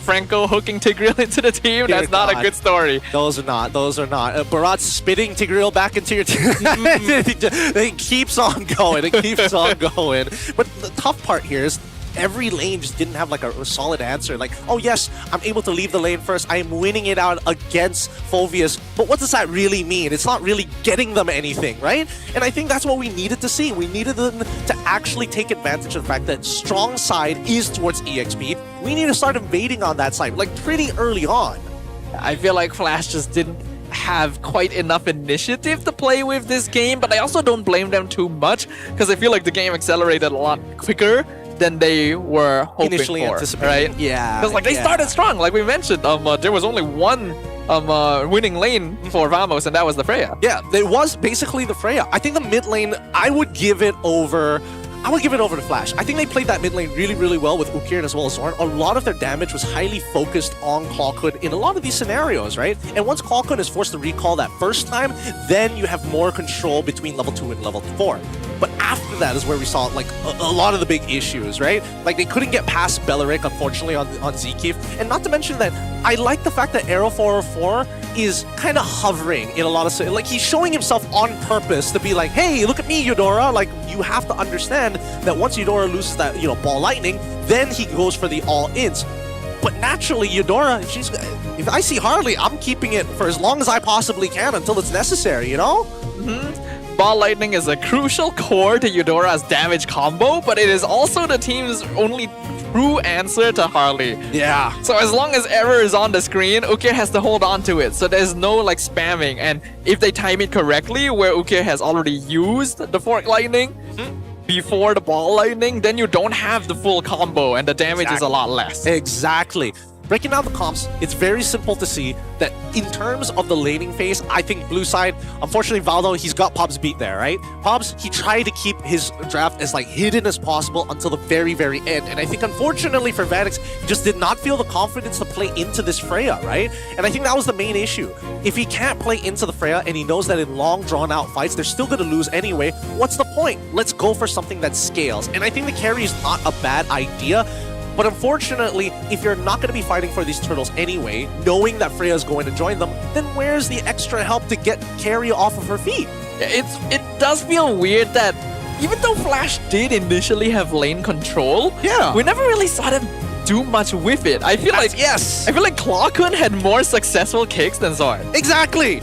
Franco hooking Tigreal into the team. Dear That's not a good story. Those are not. Barat's spitting Tigreal back into your team. It keeps on going. But the tough part here is every lane just didn't have like a solid answer. Like, oh yes, I'm able to leave the lane first. I am winning it out against Phobius. But what does that really mean? It's not really getting them anything, right? And I think that's what we needed to see. We needed them to actually take advantage of the fact that strong side is towards EXP. We need to start invading on that side, like pretty early on. I feel like Flash just didn't have quite enough initiative to play with this game, but I also don't blame them too much, because I feel like the game accelerated a lot quicker than they were hoping initially for, anticipated. right? Yeah. Because like they started strong, like we mentioned. There was only one winning lane for Vamos, and that was the Freya. Yeah, it was basically the Freya. I think the mid lane, I would give it over to Flash. I think they played that mid lane really, really well with Ukir as well as Zorn. A lot of their damage was highly focused on Clockwood in a lot of these scenarios, right? And once Clockwood is forced to recall that first time, then you have more control between level 2 and level 4. But after that is where we saw like a lot of the big issues, right? Like they couldn't get past Belleric, unfortunately, on Zekif. And not to mention that I like the fact that Arrow 404 is kind of hovering in a lot of... Like he's showing himself on purpose to be like, hey, look at me, Eudora. Like you have to understand that once Eudora loses that, ball lightning, then he goes for the all-ins. But naturally, Eudora, if I see Harley, I'm keeping it for as long as I possibly can until it's necessary, you know? Ball Lightning is a crucial core to Eudora's damage combo, but it is also the team's only true answer to Harley. Yeah. So as long as error is on the screen, Ukir has to hold on to it. So there's no like spamming. And if they time it correctly, where Ukir has already used the fork lightning before the ball lightning, then you don't have the full combo and the damage is a lot less. Exactly. Breaking down the comps, it's very simple to see that in terms of the laning phase, I think blue side, unfortunately Valdo, he's got Pobs beat there, right? Pobs, he tried to keep his draft as like hidden as possible until the very, very end. And I think unfortunately for Vanix, he just did not feel the confidence to play into this Freya, right? And I think that was the main issue. If he can't play into the Freya and he knows that in long drawn out fights, they're still going to lose anyway, what's the point? Let's go for something that scales. And I think the carry is not a bad idea. But unfortunately, if you're not going to be fighting for these turtles anyway, knowing that Freya is going to join them, then where's the extra help to get carry off of her feet? It does feel weird that even though Flash did initially have lane control, we never really saw them do much with it. I feel like Clawkun had more successful kicks than Zorn. Exactly.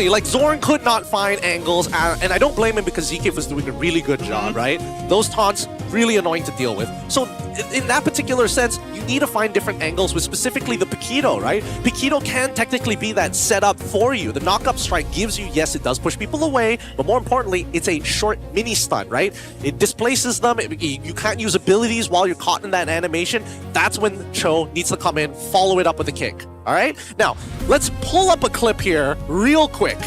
Like Zorn could not find angles, and I don't blame him because ZK was doing a really good job, right? Those taunts really annoying to deal with. So in that particular sense, you need to find different angles with specifically the Paquito, right? Paquito can technically be that setup for you. The knock-up strike gives you, yes, it does push people away, but more importantly, it's a short mini stun, right? It displaces them. You can't use abilities while you're caught in that animation. That's when Cho needs to come in, follow it up with a kick. All right? Now, let's pull up a clip here real quick.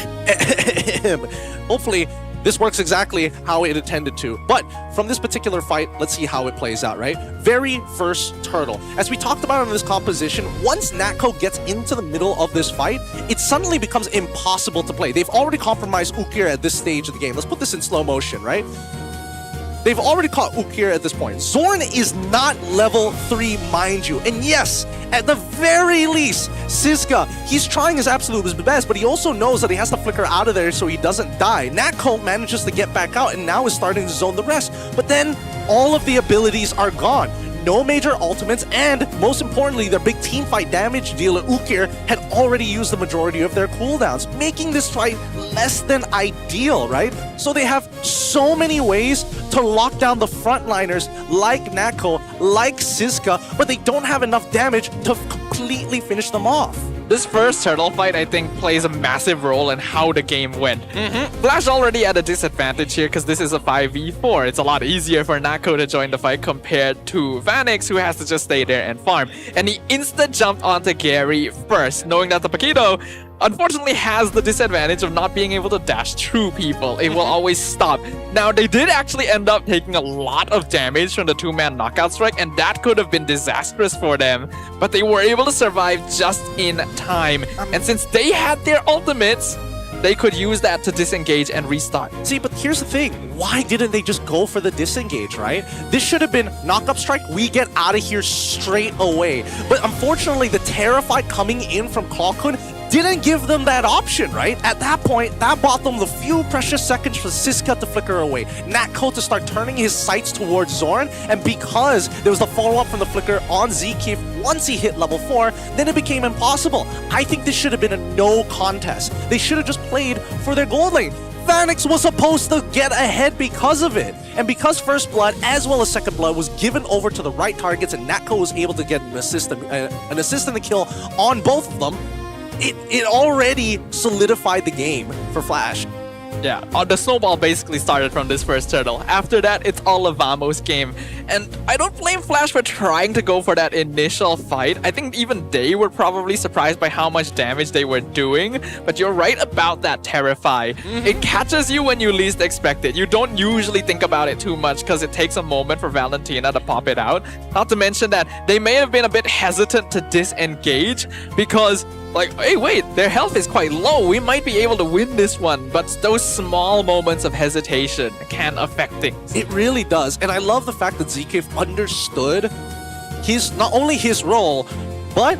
Hopefully, this works exactly how it intended to. But from this particular fight, let's see how it plays out, right? Very first turtle. As we talked about in this composition, once Natco gets into the middle of this fight, it suddenly becomes impossible to play. They've already compromised Ukir at this stage of the game. Let's put this in slow motion, right? They've already caught Ukir at this point. Zorn is not level 3, mind you. And yes, at the very least, Siska, he's trying his absolute best, but he also knows that he has to flicker out of there so he doesn't die. Natco manages to get back out and now is starting to zone the rest. But then all of the abilities are gone. No major ultimates, and most importantly, their big team fight damage dealer Ukir had already used the majority of their cooldowns, making this fight less than ideal, right? So they have so many ways to lock down the frontliners like Natco, like Siska, but they don't have enough damage to completely finish them off. This first turtle fight, I think, plays a massive role in how the game went. Flash already at a disadvantage here because this is a 5v4. It's a lot easier for Natco to join the fight compared to Vanix, who has to just stay there and farm. And he instant jumped onto Gary first, knowing that the Paquito unfortunately has the disadvantage of not being able to dash through people. It will always stop. Now, they did actually end up taking a lot of damage from the two-man knockout strike, and that could have been disastrous for them. But they were able to survive just in time. And since they had their ultimates, they could use that to disengage and restart. See, but here's the thing. Why didn't they just go for the disengage, right? This should have been knock-up strike. We get out of here straight away. But unfortunately, the Terrified coming in from Clawkun didn't give them that option, right? At that point, that bought them the few precious seconds for Siska to flicker away, Natco to start turning his sights towards Zorn, and because there was the follow-up from the flicker on Zkif once he hit level 4, then it became impossible. I think this should have been a no contest. They should have just played for their gold lane. Vanix was supposed to get ahead because of it. And because First Blood as well as Second Blood was given over to the right targets and Natco was able to get an assist and the kill on both of them, it already solidified the game for Flash. Yeah, the snowball basically started from this first turtle. After that, it's all a Vamos game. And I don't blame Flash for trying to go for that initial fight. I think even they were probably surprised by how much damage they were doing. But you're right about that Terrify. It catches you when you least expect it. You don't usually think about it too much because it takes a moment for Valentina to pop it out. Not to mention that they may have been a bit hesitant to disengage because like, hey, wait, their health is quite low. We might be able to win this one. But those small moments of hesitation can affect things. It really does. And I love the fact that Zkif understood not only his role, but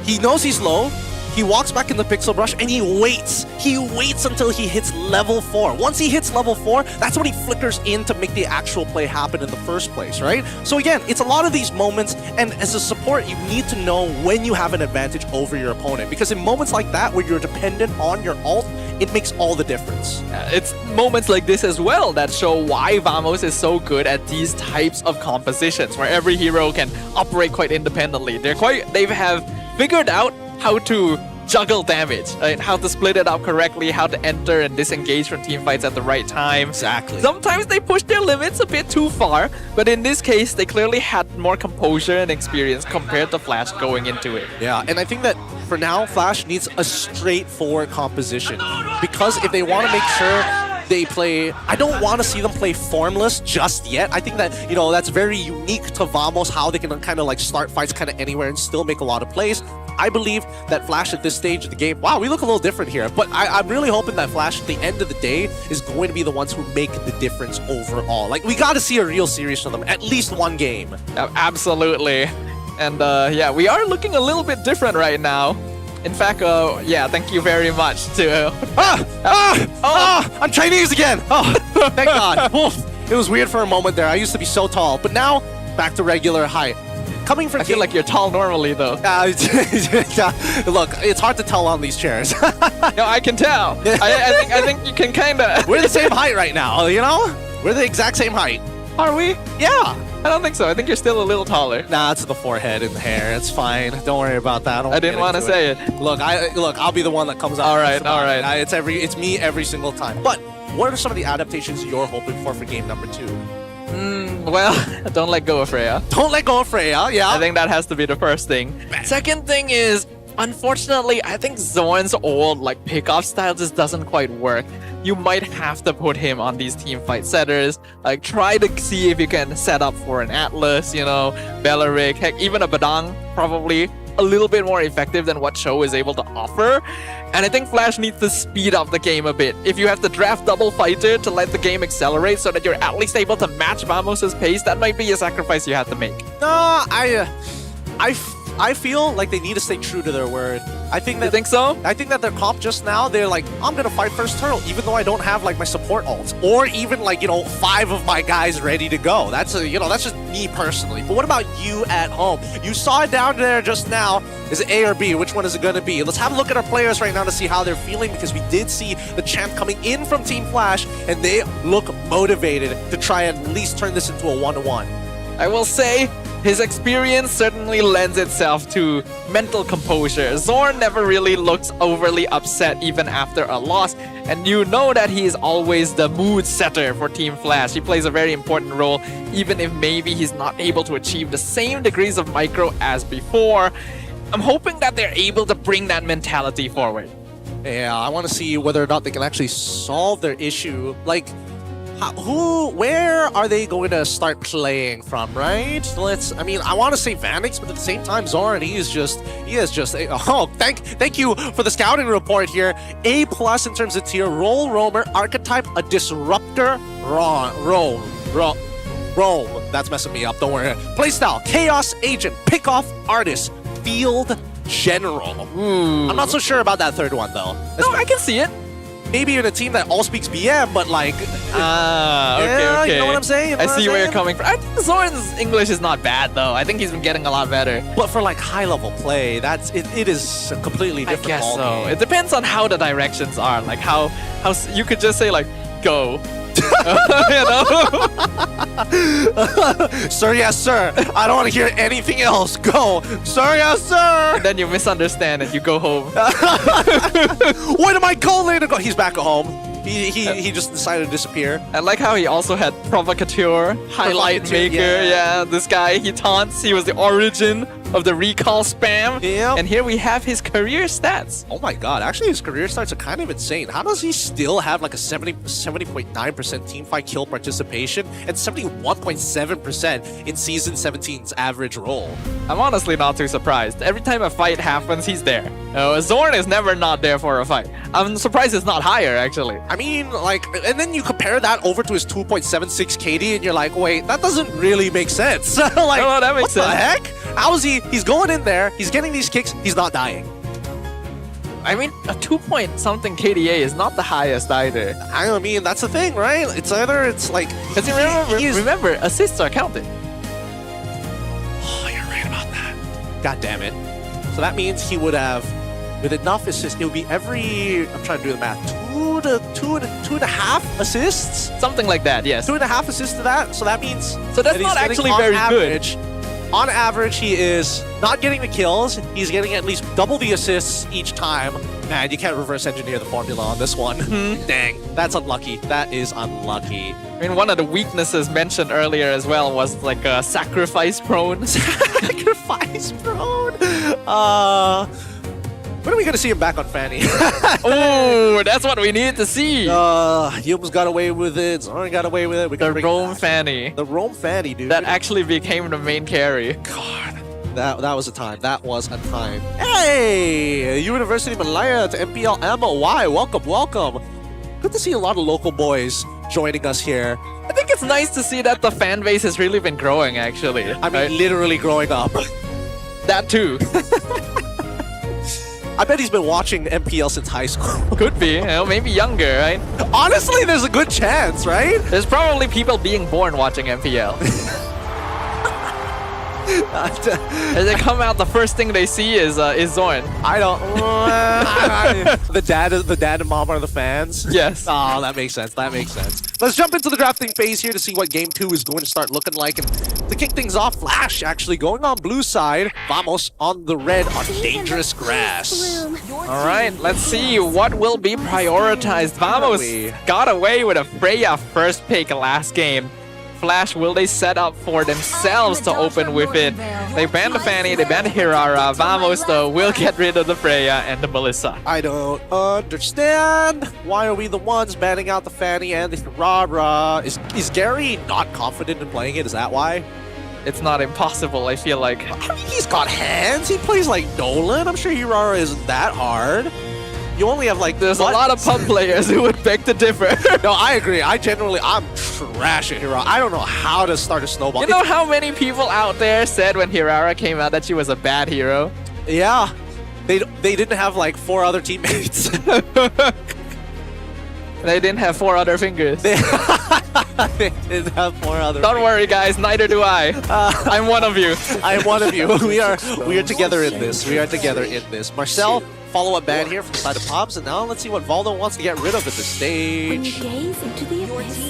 he knows he's low. He walks back in the Pixel Brush and he waits. He waits until he hits level 4. Once he hits level 4, that's when he flickers in to make the actual play happen in the first place, right? So again, it's a lot of these moments, and as a support, you need to know when you have an advantage over your opponent. Because in moments like that, where you're dependent on your ult, it makes all the difference. It's moments like this as well that show why Vamos is so good at these types of compositions, where every hero can operate quite independently. They have figured out how to juggle damage, right? How to split it up correctly, how to enter and disengage from team fights at the right time. Exactly. Sometimes they push their limits a bit too far, but in this case, they clearly had more composure and experience compared to Flash going into it. Yeah, and I think that for now, Flash needs a straightforward composition, because if they want to make sure they play, I don't want to see them play formless just yet. I think that, you know, that's very unique to Vamos, how they can kind of like start fights kind of anywhere and still make a lot of plays. I believe that Flash at this stage of the game, wow, we look a little different here, but I'm really hoping that Flash at the end of the day is going to be the ones who make the difference overall. Like, we got to see a real series from them, at least one game. Absolutely. And yeah, we are looking a little bit different right now. In fact, yeah, thank you very much to... I'm Chinese again! Oh, thank God. It was weird for a moment there. I used to be so tall, but now, back to regular height. Coming from I feel like you're tall normally, though. Look, it's hard to tell on these chairs. No, I can tell. I think you can kind of... We're the same height right now, you know? We're the exact same height. Are we? Yeah. I don't think so. I think you're still a little taller. Nah, it's the forehead and the hair. It's fine. Don't worry about that. I didn't want to say it. Look, I'll be the one that comes out. All right. It's me every single time. But what are some of the adaptations you're hoping for game number 2? Well, don't let go of Freya. Don't let go of Freya, yeah. I think that has to be the first thing. Second thing is, unfortunately, I think Zorn's old like pickoff style just doesn't quite work. You might have to put him on these team fight setters. Like, try to see if you can set up for an Atlas, you know, Bellaric, heck, even a Badang, probably a little bit more effective than what Cho is able to offer. And I think Flash needs to speed up the game a bit. If you have to draft double fighter to let the game accelerate so that you're at least able to match Vamos' pace, that might be a sacrifice you have to make. No, I feel like they need to stay true to their word. I think that. You think so? I think that their comp just now, they're like, I'm gonna fight first turtle, even though I don't have like my support ults, or even like, you know, 5 of my guys ready to go. That's that's just me personally. But what about you at home? You saw it down there just now. Is it A or B? Which one is it gonna be? Let's have a look at our players right now to see how they're feeling, because we did see the champ coming in from Team Flash, and they look motivated to try and at least turn this into a 1-1. I will say, his experience certainly lends itself to mental composure. Zorn never really looks overly upset even after a loss, and you know that he is always the mood setter for Team Flash. He plays a very important role, even if maybe he's not able to achieve the same degrees of micro as before. I'm hoping that they're able to bring that mentality forward. Yeah, I want to see whether or not they can actually solve their issue. Like, where are they going to start playing from, right? I mean, I want to say Vanix, but at the same time, Zorn, he is just, thank you for the scouting report here. A+ in terms of tier, role roamer, archetype, a disruptor, roam. That's messing me up, don't worry. Playstyle, chaos agent, pickoff artist, field general. I'm not so sure about that third one, though. No, I can see it. Maybe in a team that all speaks BM, but like... okay. You know what I'm saying? I see where you're coming from. I think Zorn's English is not bad, though. I think he's been getting a lot better. But for like high-level play, it is a completely different I guess so. ballgame. It depends on how the directions are. Like how you could just say like, go. You know? Sir, yes, sir. I don't want to hear anything else. Go. Sir, yes, sir. And then you misunderstand and you go home. Where did my goal later go? He's back at home. He just decided to disappear. I like how he also had Provocateur, Highlight Maker. Yeah, this guy, he taunts. He was the origin of the recall spam. Yep. And here we have his career stats. Oh my god, actually his career stats are kind of insane. How does he still have like a 70.9% teamfight kill participation and 71.7% in Season 17's average role? I'm honestly not too surprised. Every time a fight happens, he's there. Zorn is never not there for a fight. I'm surprised it's not higher, actually. I mean, like, and then you compare that over to his 2.76 KD and you're like, wait, that doesn't really make sense. Like, no, that makes sense. What the heck? How is he's going in there, he's getting these kicks, he's not dying. I mean, a 2-point-something KDA is not the highest either. I mean, that's the thing, right? It's either, it's like... Because remember, assists are counted. Oh, you're right about that. God damn it. So that means he would have, with enough assists, it would be every, I'm trying to do the math, two and a half assists. Something like that, yes. 2.5 assists to that. So that means So that's that not he's actually getting, very good. On average, he is not getting the kills. He's getting at least double the assists each time. Man, you can't reverse engineer the formula on this one. Dang, that's unlucky. That is unlucky. I mean, one of the weaknesses mentioned earlier as well was like sacrifice prone. Sacrifice prone? When are we going to see him back on Fanny? Oh, that's what we need to see. Yums got away with it. Zorn got away with it. We The Roam Fanny. The Roam Fanny, dude. That actually became the main carry. God. That was a time. That was a time. Hey! University Malaya to MPL MY. Welcome, welcome. Good to see a lot of local boys joining us here. I think it's nice to see that the fan base has really been growing, actually. I mean, literally growing up. That too. I bet he's been watching MPL since high school. Could be, maybe younger, right? Honestly, there's a good chance, right? There's probably people being born watching MPL. As they come out, the first thing they see is Zorn. I don't. the dad and mom are the fans. Yes. Oh, that makes sense. That makes sense. Let's jump into the drafting phase here to see what Game 2 is going to start looking like. And to kick things off, Flash actually going on blue side. Vamos on the red on dangerous grass. All right, let's see what will be prioritized. Vamos got away with a Freya first pick last game. Flash, will they set up for themselves to open with it? They banned the Fanny, they banned the Hirara. Vamos, though, will get rid of the Freya and the Melissa. I don't understand. Why are we the ones banning out the Fanny and the Hirara? Is Gary not confident in playing it? Is that why? It's not impossible, I feel like. I mean, he's got hands. He plays like Nolan. I'm sure Hirara isn't that hard. You only have like... There's a lot of pub players who would beg to differ. No, I agree. I'm trash at Hirara. I don't know how to start a snowball. You know how many people out there said when Hirara came out that she was a bad hero? Yeah. They didn't have like 4 other teammates. They didn't have 4 other fingers. They didn't have 4 other Don't worry, guys. Neither do I. I'm one of you. I am one of you. We are together in this. We are together in this. Marcel, follow-up ban here from the side of Pops, and now let's see what Valdo wants to get rid of at this stage.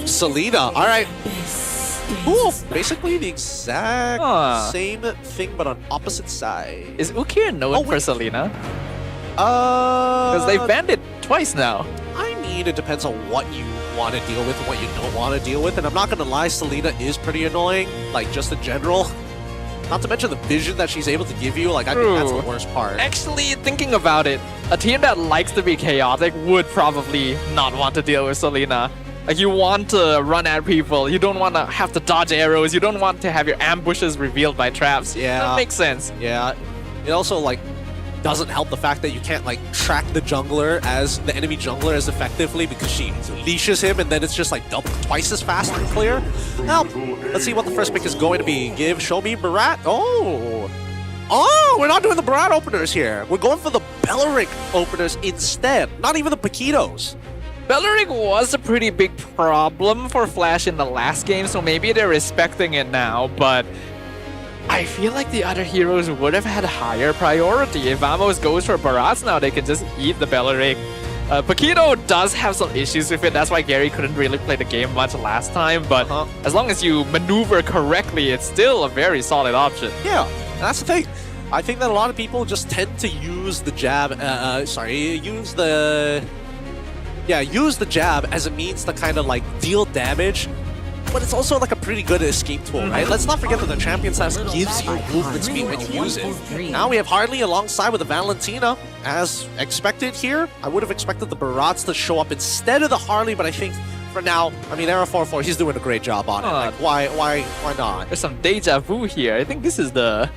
Selena, all right. Cool. Basically the exact same thing, but on opposite side. Is Ukir known for Selena? Because they've banned it twice now. I mean, it depends on what you want to deal with and what you don't want to deal with. And I'm not going to lie, Selena is pretty annoying, like just in general. Not to mention the vision that she's able to give you. Like, I think that's the worst part. Actually, thinking about it, a team that likes to be chaotic would probably not want to deal with Selena. Like, you want to run at people. You don't want to have to dodge arrows. You don't want to have your ambushes revealed by traps. Yeah. That makes sense. Yeah. It also, like, doesn't help the fact that you can't, like, track the jungler as the enemy jungler as effectively because she leashes him and then it's just, like, twice as fast to clear. Now, let's see what the first pick is going to be. Show me Barat. Oh, we're not doing the Barat openers here. We're going for the Belleric openers instead. Not even the Paquitos. Belleric was a pretty big problem for Flash in the last game, so maybe they're respecting it now, but I feel like the other heroes would have had a higher priority. If Vamos goes for Barats now, they can just eat the Belleric. Paquito does have some issues with it, that's why Gary couldn't really play the game much last time, but as long as you maneuver correctly, it's still a very solid option. Yeah, that's the thing. I think that a lot of people just tend to use the jab, use the jab as a means to kind of like deal damage, but it's also like a pretty good escape tool, right? Let's not forget that the Champion Sass gives you movement speed when you use it. Now we have Harley alongside with the Valentina. As expected here, I would have expected the Barats to show up instead of the Harley, but I think for now, I mean, Era 4-4, he's doing a great job on it. Like, why not? There's some deja vu here. I think this is the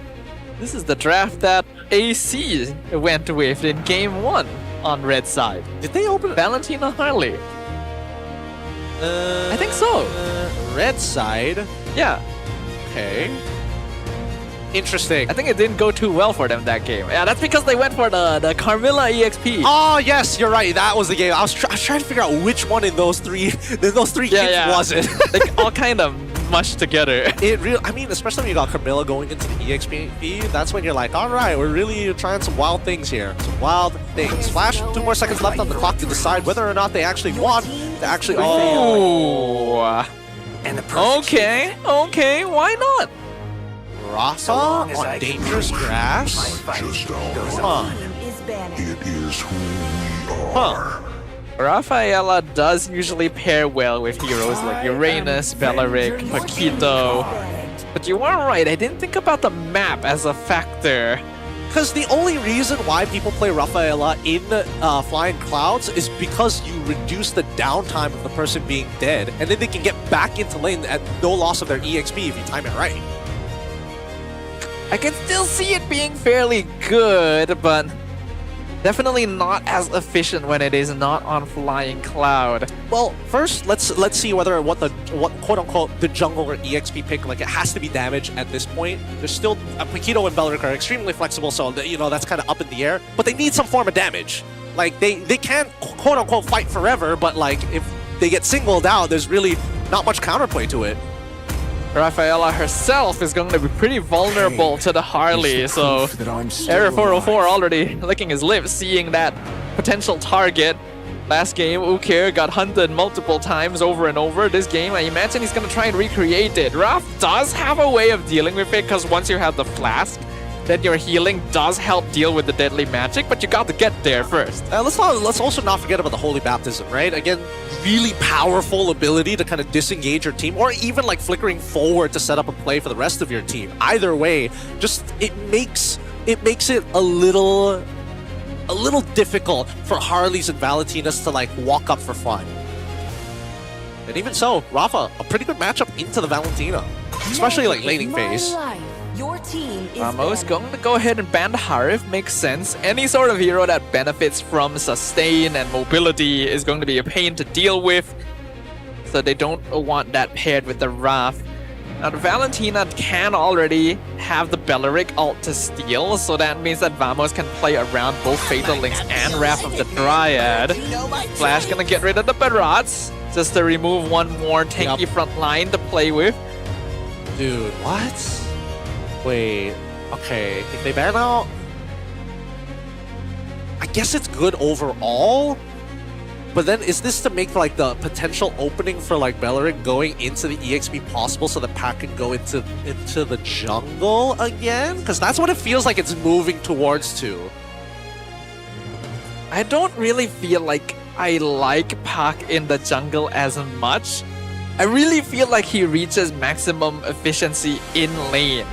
draft that AC went with in game 1 on red side. Did they open Valentina Harley? I think so. Red side? Yeah. Okay. Interesting. I think it didn't go too well for them that game. Yeah, that's because they went for the Carmilla EXP. Oh yes, you're right. That was the game. I was trying to figure out which one in those three games was it. They all kind of much together. I mean, especially when you got Camilla going into the EXP, that's when you're like, all right, we're really trying some wild things here. Some wild things. Flash, 2 more seconds left on the clock to decide whether or not they actually want to actually... Oh. Okay, why not? Rafa on dangerous grass? Huh. Huh. Rafaela does usually pair well with heroes like Uranus, Beleric, Paquito. But you are right, I didn't think about the map as a factor. Because the only reason why people play Rafaela in Flying Clouds is because you reduce the downtime of the person being dead, and then they can get back into lane at no loss of their EXP if you time it right. I can still see it being fairly good, but definitely not as efficient when it is not on Flying Cloud. Well, first let's see whether what quote unquote the jungle or EXP pick, like it has to be damage at this point. There's still Paquito and Beleric are extremely flexible, so you know that's kind of up in the air. But they need some form of damage. Like they can't quote unquote fight forever, but like if they get singled out, there's really not much counterplay to it. Rafaela herself is going to be pretty vulnerable to the Harley, so Error 404 already licking his lips, seeing that potential target. Last game, Ukir got hunted multiple times over and over. This game, I imagine he's going to try and recreate it. Raf does have a way of dealing with it, because once you have the flask, then your healing does help deal with the deadly magic, but you got to get there first. Let's also not forget about the Holy Baptism, right? Again, really powerful ability to kind of disengage your team, or even like flickering forward to set up a play for the rest of your team. Either way, just it makes it a little difficult for Harleys and Valentinas to like walk up for fun. And even so, Rafa, a pretty good matchup into the Valentina, especially like laning phase. Your team is Vamos going to go ahead and ban Harif, makes sense. Any sort of hero that benefits from sustain and mobility is going to be a pain to deal with, so they don't want that paired with the Wrath. Now the Valentina can already have the Beleric ult to steal, so that means that Vamos can play around both Fatal Links and Wrath of the Dryad. Flash gonna get rid of the Barats, just to remove one more tanky front line to play with. Dude, what? Wait, okay, if they ban out, I guess it's good overall, but then is this to make like the potential opening for like Beleric going into the EXP possible so the pack can go into the jungle again? Because that's what it feels like it's moving towards to. I don't really feel like I like Pak in the jungle as much. I really feel like he reaches maximum efficiency in lane.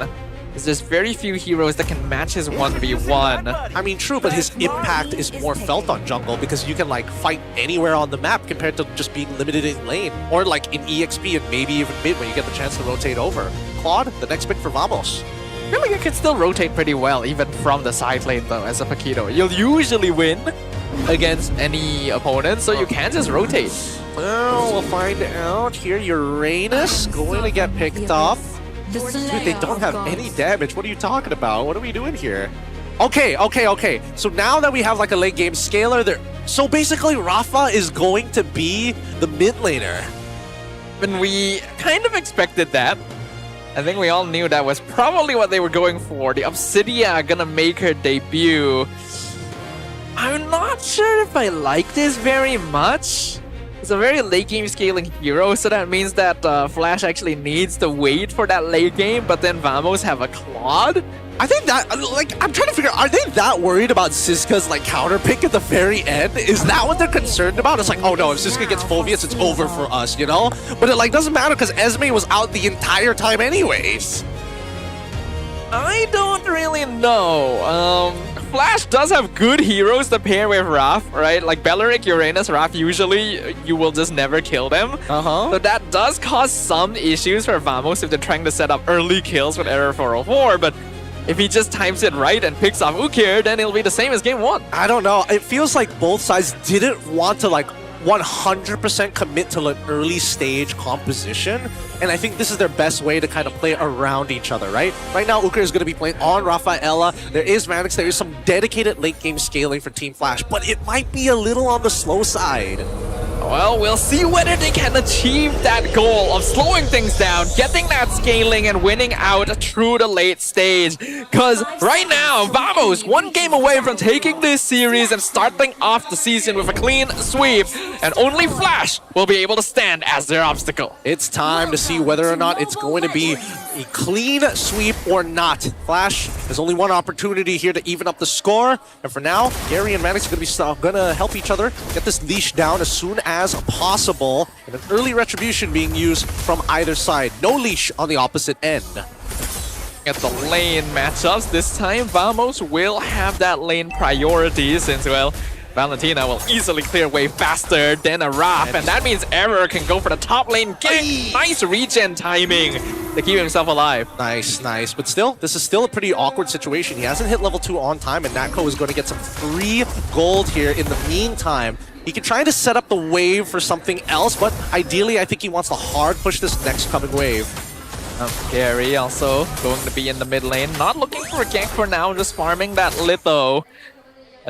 There's very few heroes that can match his 1v1. I mean, true, but his impact is more felt on jungle because you can like fight anywhere on the map compared to just being limited in lane. Or like in EXP and maybe even mid when you get the chance to rotate over. Claude, the next pick for Vamos. I feel like it can still rotate pretty well even from the side lane though as a Paquito. You'll usually win against any opponent, so you can just rotate. Well, we'll find out here. Uranus going to get picked up. Dude, they don't have any damage. What are you talking about? What are we doing here? Okay. So now that we have like a late game scaler there, so basically Rafa is going to be the mid laner. And we kind of expected that. I think we all knew that was probably what they were going for. The Obsidia gonna make her debut. I'm not sure if I like this very much. It's a very late game scaling hero, so that means that Flash actually needs to wait for that late game, but then Vamos have a Claude? I think that, like, I'm trying to figure out, are they that worried about Siska's, like, counter pick at the very end? Is that what they're concerned about? It's like, oh no, if Siska gets Phoveus, it's over for us, you know? But it, like, doesn't matter because Esme was out the entire time anyways. I don't really know. Flash does have good heroes to pair with Raph, right? Like Beleric, Uranus, Raph, usually you will just never kill them. So that does cause some issues for Vamos if they're trying to set up early kills with Error 404, but if he just times it right and picks off Ukir, then it'll be the same as game 1. I don't know. It feels like both sides didn't want to like 100% commit to an early stage composition, and I think this is their best way to kind of play around each other, right? Right now, Ukir is going to be playing on Rafaela. There is Manix, there is some dedicated late game scaling for Team Flash, but it might be a little on the slow side. Oh, Well, we'll see whether they can achieve that goal of slowing things down, getting that scaling, and winning out through the late stage. Because right now, Vamos, one game away from taking this series and starting off the season with a clean sweep, and only Flash will be able to stand as their obstacle. It's time to see whether or not it's going to be a clean sweep or not. Flash has only one opportunity here to even up the score, and for now, Gary and Maddox are going to help each other get this leash down as soon as possible, and an early retribution being used from either side. No leash on the opposite end. At the lane matchups, this time Vamos will have that lane priority since, well, Valentina will easily clear wave faster than a Raph, and that means Error can go for the top lane, getting nice regen timing to keep himself alive. Nice, nice. But still, this is still a pretty awkward situation. He hasn't hit level 2 on time, and Natko is going to get some free gold here in the meantime. He can try to set up the wave for something else, but ideally I think he wants to hard push this next coming wave. Gary also going to be in the mid lane, not looking for a gank for now, just farming that litho.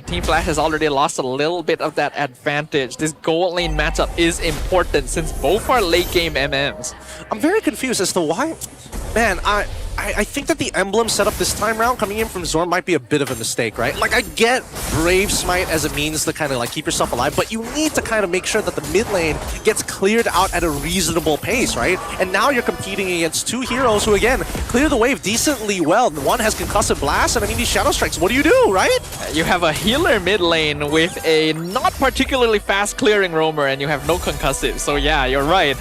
Team Flash has already lost a little bit of that advantage. This gold lane matchup is important since both are late game MMs. I'm very confused as to why. Man, I think that the emblem setup this time around coming in from Zorn might be a bit of a mistake, right? Like, I get Brave Smite as a means to kind of like keep yourself alive, but you need to kind of make sure that the mid lane gets cleared out at a reasonable pace, right? And now you're competing against two heroes who, again, clear the wave decently well. One has Concussive Blast, and I mean, these Shadow Strikes, what do you do, right? You have a healer mid lane with a not particularly fast clearing roamer, and you have no concussive. So yeah, you're right.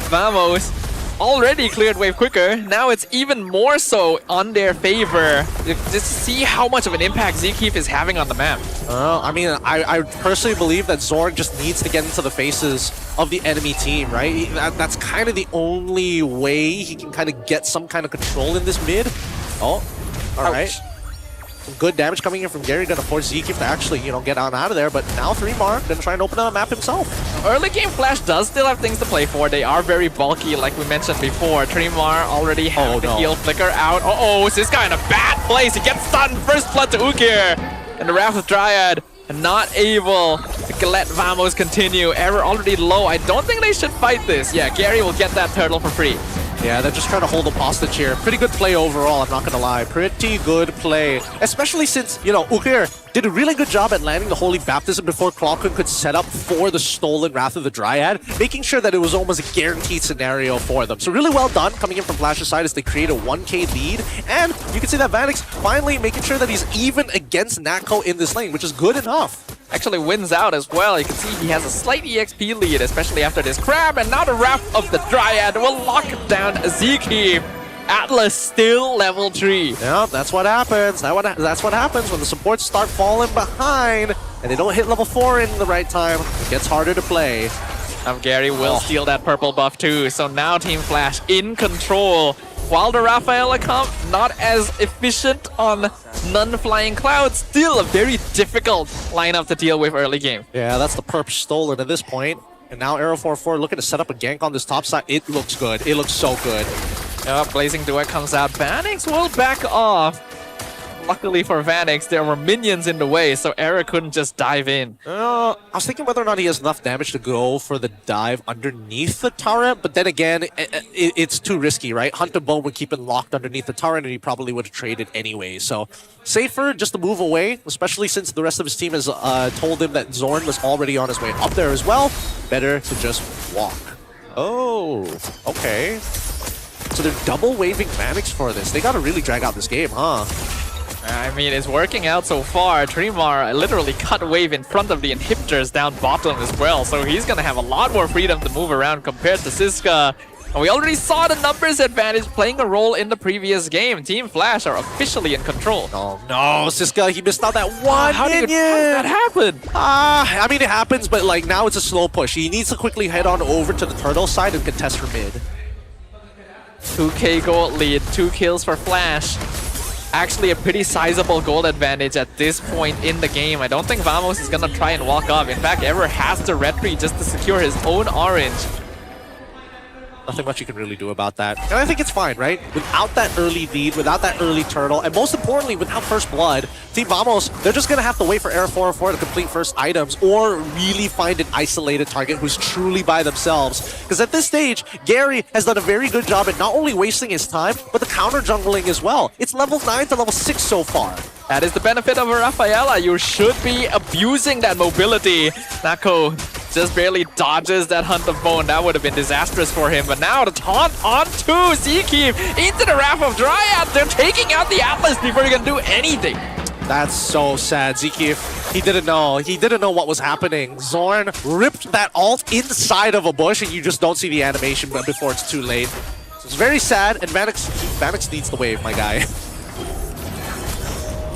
Vamos already cleared wave quicker. Now it's even more so on their favor. Just see how much of an impact Zkeef is having on the map. I mean, I personally believe that Zorn just needs to get into the faces of the enemy team, right? That's kind of the only way he can kind of get some kind of control in this mid. Oh, all right. Some good damage coming in from Gary, gonna force Zkeef to actually, you know, get on out of there. But now Threemar gonna try and open up a map himself. Early game Flash does still have things to play for. They are very bulky, like we mentioned before. Threemar already have the heal flicker out. Uh-oh, is this guy in a bad place? He gets stunned. First blood to Ukir. And the Wrath of Dryad not able to let Vamos continue. Error already low. I don't think they should fight this. Yeah, Gary will get that turtle for free. Yeah, they're just trying to hold him hostage here. Pretty good play overall, I'm not gonna lie. Pretty good play. Especially since, you know, Ukir did a really good job at landing the Holy Baptism before Clawkun could set up for the stolen Wrath of the Dryad, making sure that it was almost a guaranteed scenario for them. So really well done coming in from Flash's side as they create a 1k lead. And you can see that Vanix finally making sure that he's even against Natko in this lane, which is good enough. Actually wins out as well. You can see he has a slight EXP lead, especially after this crab. And now the Wrath of the Dryad will lock down Zkeef. Atlas still level 3. Yeah, that's what happens. That's what happens when the supports start falling behind and they don't hit level 4 in the right time. It gets harder to play. Gary will steal that purple buff too. So now Team Flash in control. While the Raphael account not as efficient on non-flying clouds, still a very difficult lineup to deal with early game. Yeah, that's the perp stolen at this point. And now Arrow 4-4 looking to set up a gank on this top side. It looks good. It looks so good. Blazing Duet comes out. Vanix will back off. Luckily for Vanix, there were minions in the way, so Era couldn't just dive in. I was thinking whether or not he has enough damage to go for the dive underneath the turret, but then again, it's too risky, right? Hunter Bone would keep him locked underneath the turret, and he probably would have traded anyway. So safer just to move away, especially since the rest of his team has told him that Zorn was already on his way up there as well. Better to just walk. Oh, okay. So they're double waving Vanix for this. They gotta really drag out this game, huh? I mean, it's working out so far. Threemar literally cut wave in front of the inhibitors down bottom as well, so he's gonna have a lot more freedom to move around compared to Siska. And we already saw the numbers advantage playing a role in the previous game. Team Flash are officially in control. Oh no, Siska, he missed out that one minion! How did that happen? I mean, it happens, but like now it's a slow push. He needs to quickly head on over to the turtle side and contest for mid. 2k gold lead, 2 kills for Flash. Actually a pretty sizable gold advantage at this point in the game. I don't think Vamos is gonna try and walk off. In fact, Ever has to retreat just to secure his own orange. Nothing much you can really do about that. And I think it's fine, right? Without that early lead, without that early turtle, and most importantly, without first blood, Team Vamos, they're just going to have to wait for Air 404 to complete first items or really find an isolated target who's truly by themselves. Because at this stage, Gary has done a very good job at not only wasting his time, but the counter jungling as well. It's level 9 to level 6 so far. That is the benefit of a Rafaela. You should be abusing that mobility. Nako just barely dodges that Hunt of Bone. That would have been disastrous for him. But now the taunt onto Zkeep into the Wrath of Dryad. They're taking out the Atlas before he can do anything. That's so sad. Zkeep, he didn't know. He didn't know what was happening. Zorn ripped that ult inside of a bush and you just don't see the animation before it's too late. So it's very sad, and Vanix needs the wave, my guy.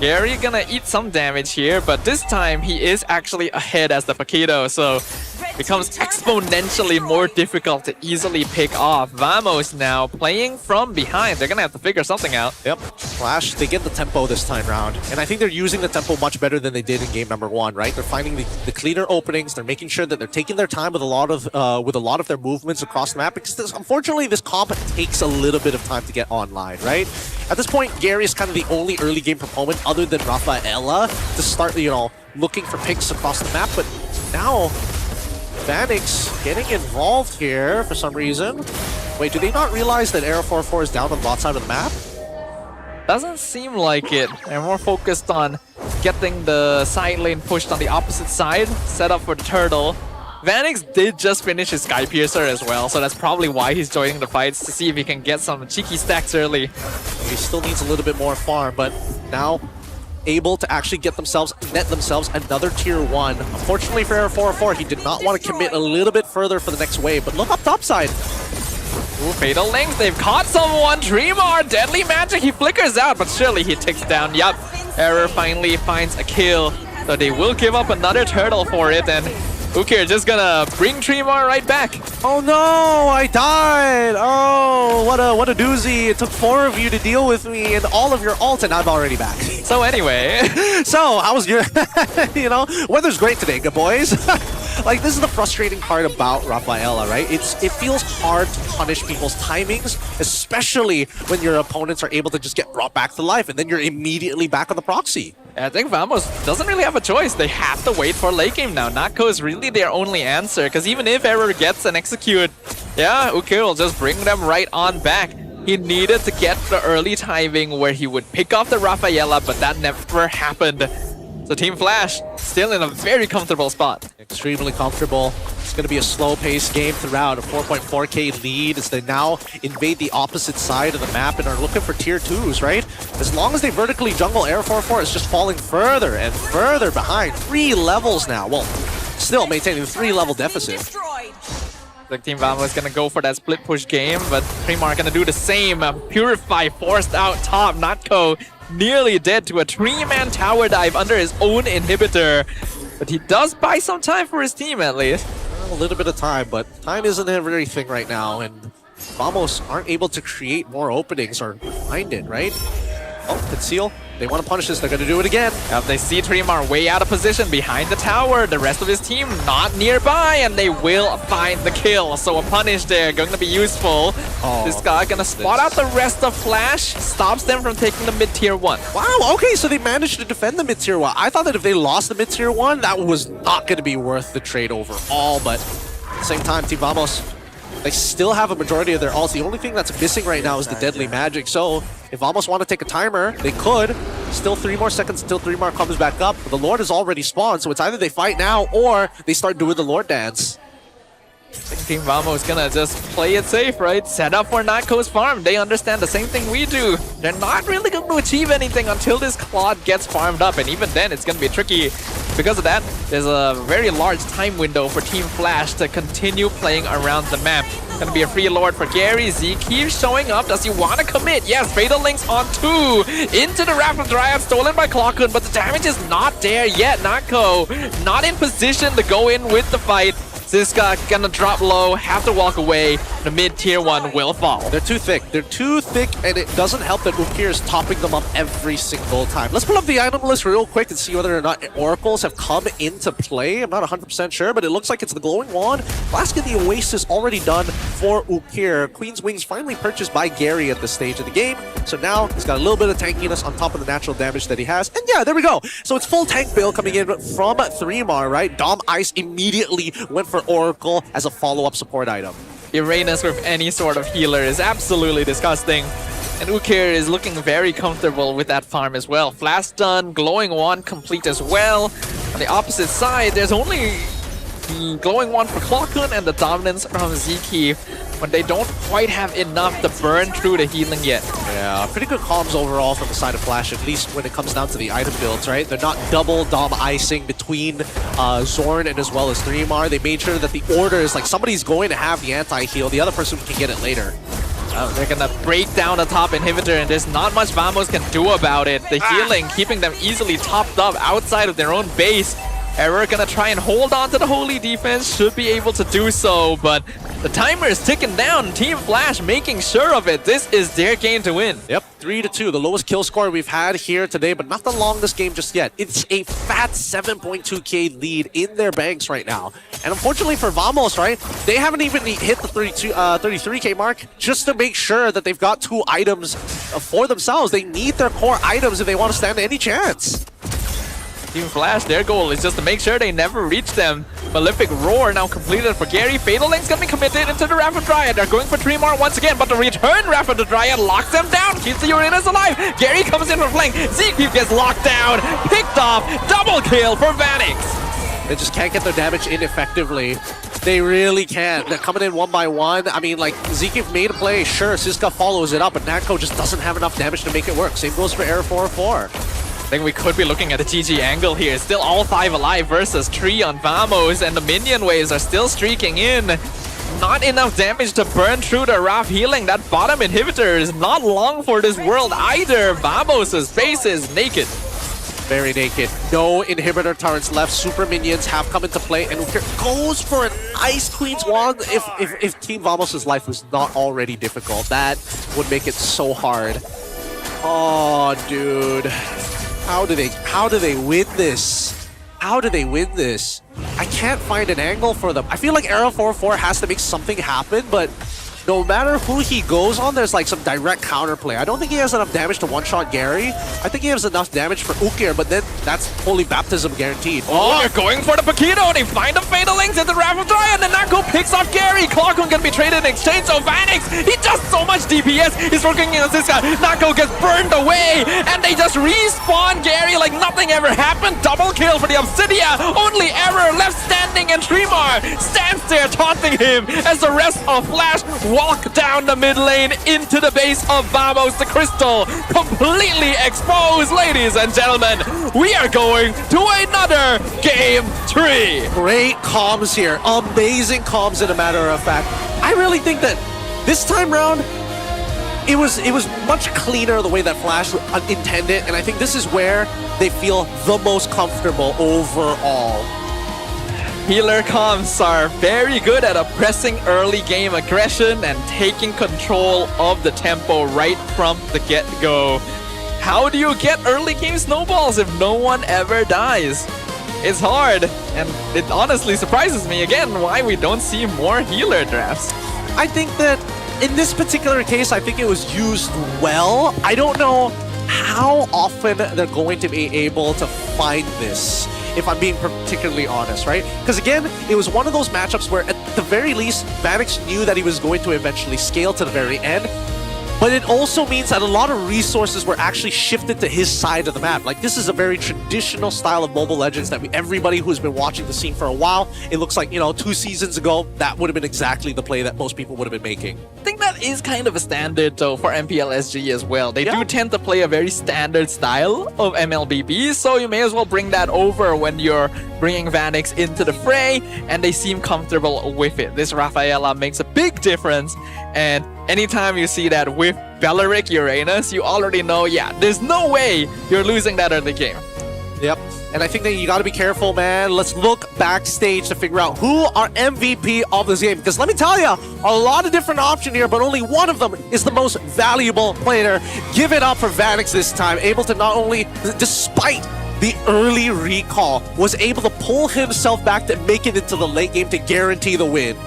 Gary gonna eat some damage here, but this time he is actually ahead as the Paquito, so becomes exponentially more difficult to easily pick off. Vamos now playing from behind. They're gonna have to figure something out. Yep. Flash, they get the tempo this time round, and I think they're using the tempo much better than they did in game number 1, right? They're finding the cleaner openings. They're making sure that they're taking their time with a lot of their movements across the map, because unfortunately this comp takes a little bit of time to get online, right? At this point, Gary is kind of the only early game proponent other than Rafaela to start, looking for picks across the map, but now Vanix getting involved here for some reason. Wait, do they not realize that Aero 44 is down on the bot side of the map? Doesn't seem like it. They're more focused on getting the side lane pushed on the opposite side, set up for the turtle. Vanix did just finish his Sky Piercer as well, so that's probably why he's joining the fights, to see if he can get some cheeky stacks early. He still needs a little bit more farm, but now able to actually net themselves another tier 1. Unfortunately for Air 404, he did not want to commit a little bit further for the next wave, but look up top side. Ooh, Fatal Links, they've caught someone. Dreamar, Deadly Magic, he flickers out, but surely he ticks down. Yup, Error finally finds a kill, so they will give up another turtle for it, and Ukir just gonna bring Dreamar right back. Oh no, I died! Oh, what a doozy. It took 4 of you to deal with me and all of your ult, and I'm already back. So anyway. So, how was your... weather's great today, good boys. Like, this is the frustrating part about Rafaela, right? It feels hard to punish people's timings, especially when your opponents are able to just get brought back to life, and then you're immediately back on the proxy. I think Vamos doesn't really have a choice. They have to wait for late game now. Nako is really their only answer, because even if Error gets an execute, yeah, Ukir will just bring them right on back. He needed to get the early timing where he would pick off the Rafaela, but that never happened. So Team Flash still in a very comfortable spot. Extremely comfortable. It's going to be a slow-paced game throughout. A 4.4k lead as they now invade the opposite side of the map and are looking for tier 2s, right? As long as they vertically jungle, Air 44 is just falling further and further behind. 3 levels now. Well, still maintaining a 3-level deficit. The Team Vamos is going to go for that split push game, but Primar going to do the same. Purify forced out top. Natko nearly dead to a 3-man tower dive under his own inhibitor. But he does buy some time for his team at least. A little bit of time, but time isn't everything right now, and Vamos aren't able to create more openings or find it, right? Oh, conceal. They want to punish this. They're going to do it again. They see Trimar way out of position behind the tower. The rest of his team not nearby, and they will find the kill. So a punish there going to be useful. This guy going to spot out the rest of Flash. Stops them from taking the mid-tier 1. Wow, okay, so they managed to defend the mid-tier 1. I thought that if they lost the mid-tier 1, that was not going to be worth the trade overall. But at the same time, Team Vamos, they still have a majority of their ults. The only thing that's missing right now is the Deadly Magic. So if Vamos want to take a timer, they could. Still 3 more seconds until Dreamar comes back up. But the Lord is already spawned, so it's either they fight now or they start doing the Lord dance. I think Team Vamos is gonna just play it safe, right? Set up for Natko's farm. They understand the same thing we do. They're not really going to achieve anything until this Claude gets farmed up, and even then it's gonna be tricky. Because of that, there's a very large time window for Team Flash to continue playing around the map. Gonna be a free Lord for Gary. Z keeps showing up. Does he want to commit? Yes, Fatal Links on 2. Into the Wrath of Dryad, stolen by Clockhood, but the damage is not there yet. Natko not in position to go in with the fight. Ziska gonna drop low, have to walk away. The mid-tier 1 will fall. They're too thick. They're too thick, and it doesn't help that Ukir is topping them up every single time. Let's pull up the item list real quick and see whether or not oracles have come into play. I'm not 100% sure, but it looks like it's the Glowing Wand. Flask of the Oasis already done for Ukir. Queen's Wings finally purchased by Gary at this stage of the game. So now he's got a little bit of tankiness on top of the natural damage that he has. And yeah, there we go. So it's full tank build coming in from 3mar, right? Dom Ice immediately went for Oracle as a follow-up support item. Uranus with any sort of healer is absolutely disgusting. And Ukir is looking very comfortable with that farm as well. Flash done, Glowing Wand complete as well. On the opposite side, there's only the Glowing Wand for Clockun and the dominance from Zeke when they don't quite have enough to burn through the healing yet. Yeah, pretty good comms overall from the side of Flash, at least when it comes down to the item builds, right? They're not double Dom icing between Zorn and as well as 3mar. They made sure that the order is like somebody's going to have the anti-heal, the other person can get it later. Oh, they're gonna break down the top inhibitor and there's not much Vamos can do about it. The healing keeping them easily topped up outside of their own base. Error gonna try and hold on to the holy defense, should be able to do so, but the timer is ticking down. Team Flash making sure of it. This is their game to win. Yep, 3-2, the lowest kill score we've had here today, but not the longest game just yet. It's a fat 7.2k lead in their banks right now. And unfortunately for Vamos, right, they haven't even hit the 33k mark just to make sure that they've got 2 items for themselves. They need their core items if they want to stand any chance. Team Flash, their goal is just to make sure they never reach them. Malefic Roar now completed for Gary. Fatal Link's gonna be committed into the Rapid Dryad. They're going for 3mar once again, but the return Rapid Dryad locks them down, keeps the Uranus alive. Gary comes in for flank. Zeke gets locked down, picked off, double kill for Vanix. They just can't get their damage in effectively. They really can't. They're coming in one by one. I mean, like, Zeke made a play, sure, Siska follows it up, but Natko just doesn't have enough damage to make it work. Same goes for Air 4-4. I think we could be looking at a GG angle here. Still all 5 alive versus 3 on Vamos, and the minion waves are still streaking in. Not enough damage to burn through the Raph healing. That bottom inhibitor is not long for this world either. Vamos' base is naked. Very naked. No inhibitor turrets left. Super minions have come into play, and Ukir goes for an Ice Queen's Wand. If Team Vamos' life was not already difficult, that would make it so hard. Oh, dude. How do they win this? How do they win this? I can't find an angle for them. I feel like Arrow 4-4 has to make something happen, but no matter who he goes on, there's like some direct counterplay. I don't think he has enough damage to one-shot Gary. I think he has enough damage for Ukir, but then that's Holy Baptism guaranteed. Oh, they're going for the Paquito. They find the Fatal Links at the Rapid Dryad, and Nako picks off Gary. Clockun can be traded in exchange, so Vanix, he does so much DPS. He's working against this guy. Nako gets burned away, and they just respawn Gary like nothing ever happened. Double kill for the Obsidia. Only Error left standing, and 3mar stands there taunting him as the rest of Flash walk down the mid lane into the base of Vamos. The Crystal completely exposed, ladies and gentlemen. We are going to another Game 3. Great comms here. Amazing comms, in a matter of fact. I really think that this time round, it was much cleaner the way that Flash intended, and I think this is where they feel the most comfortable overall. Healer comms are very good at oppressing early game aggression and taking control of the tempo right from the get-go. How do you get early game snowballs if no one ever dies? It's hard, and it honestly surprises me again why we don't see more healer drafts. I think that in this particular case, I think it was used well. I don't know how often they're going to be able to find this, if I'm being particularly honest, right? Because again, it was one of those matchups where at the very least, Vanix knew that he was going to eventually scale to the very end. But it also means that a lot of resources were actually shifted to his side of the map. Like, this is a very traditional style of Mobile Legends that everybody who's been watching the scene for a while, it looks like, 2 seasons ago, that would have been exactly the play that most people would have been making. I think that is kind of a standard, though, for MPL SG as well. They do tend to play a very standard style of MLBB, so you may as well bring that over when you're bringing Vanix into the fray, and they seem comfortable with it. This Rafaela makes a big difference, and anytime you see that with Belleric Uranus, you already know, yeah, there's no way you're losing that early game. Yep. And I think that you got to be careful, man. Let's look backstage to figure out who are MVP of this game. Because let me tell you, a lot of different options here, but only one of them is the most valuable player. Give it up for Vanix this time. Able to not only, despite the early recall, was able to pull himself back to make it into the late game to guarantee the win.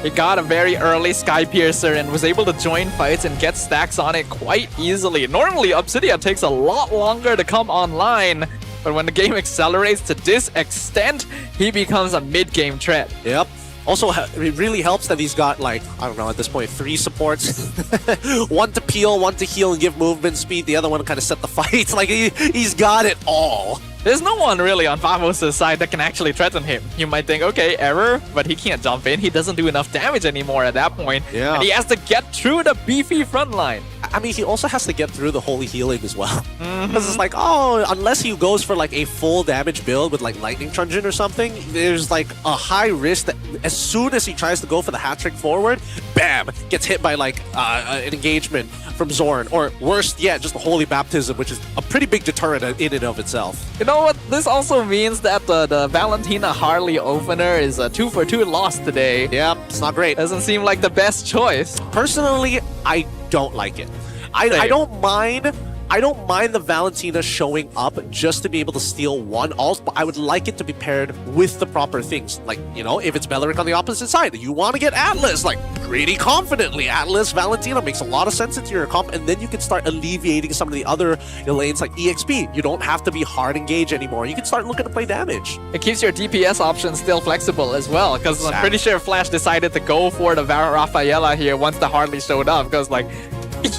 He got a very early Sky Piercer and was able to join fights and get stacks on it quite easily. Normally, Obsidian takes a lot longer to come online, but when the game accelerates to this extent, he becomes a mid-game threat. Yep. Also, it really helps that he's got, like, I don't know, at this point, 3 supports. One to peel, one to heal and give movement speed, the other one to kind of set the fights. Like, he's got it all. There's no one really on Vamos' side that can actually threaten him. You might think, okay, error, but he can't jump in. He doesn't do enough damage anymore at that point. Yeah. And he has to get through the beefy front line. I mean, he also has to get through the holy healing as well. Because it's like, oh, unless he goes for like a full damage build with like Lightning Truncheon or something, there's like a high risk that as soon as he tries to go for the hat trick forward, bam, gets hit by like an engagement from Zorn. Or worse yet, just the Holy Baptism, which is a pretty big deterrent in and of itself. You know what? This also means that the Valentina Harley opener is a 2-for-2 loss today. Yep, it's not great. Doesn't seem like the best choice. Personally, I don't like it. I don't mind the Valentina showing up just to be able to steal one ult, but I would like it to be paired with the proper things. Like, you know, if it's Beleric on the opposite side, you want to get Atlas, like, pretty confidently. Atlas, Valentina makes a lot of sense into your comp, and then you can start alleviating some of the other lanes like EXP. You don't have to be hard engaged anymore. You can start looking to play damage. It keeps your DPS options still flexible as well, because Exactly. I'm pretty sure Flash decided to go for the Rafaela here once the Harley showed up, because like,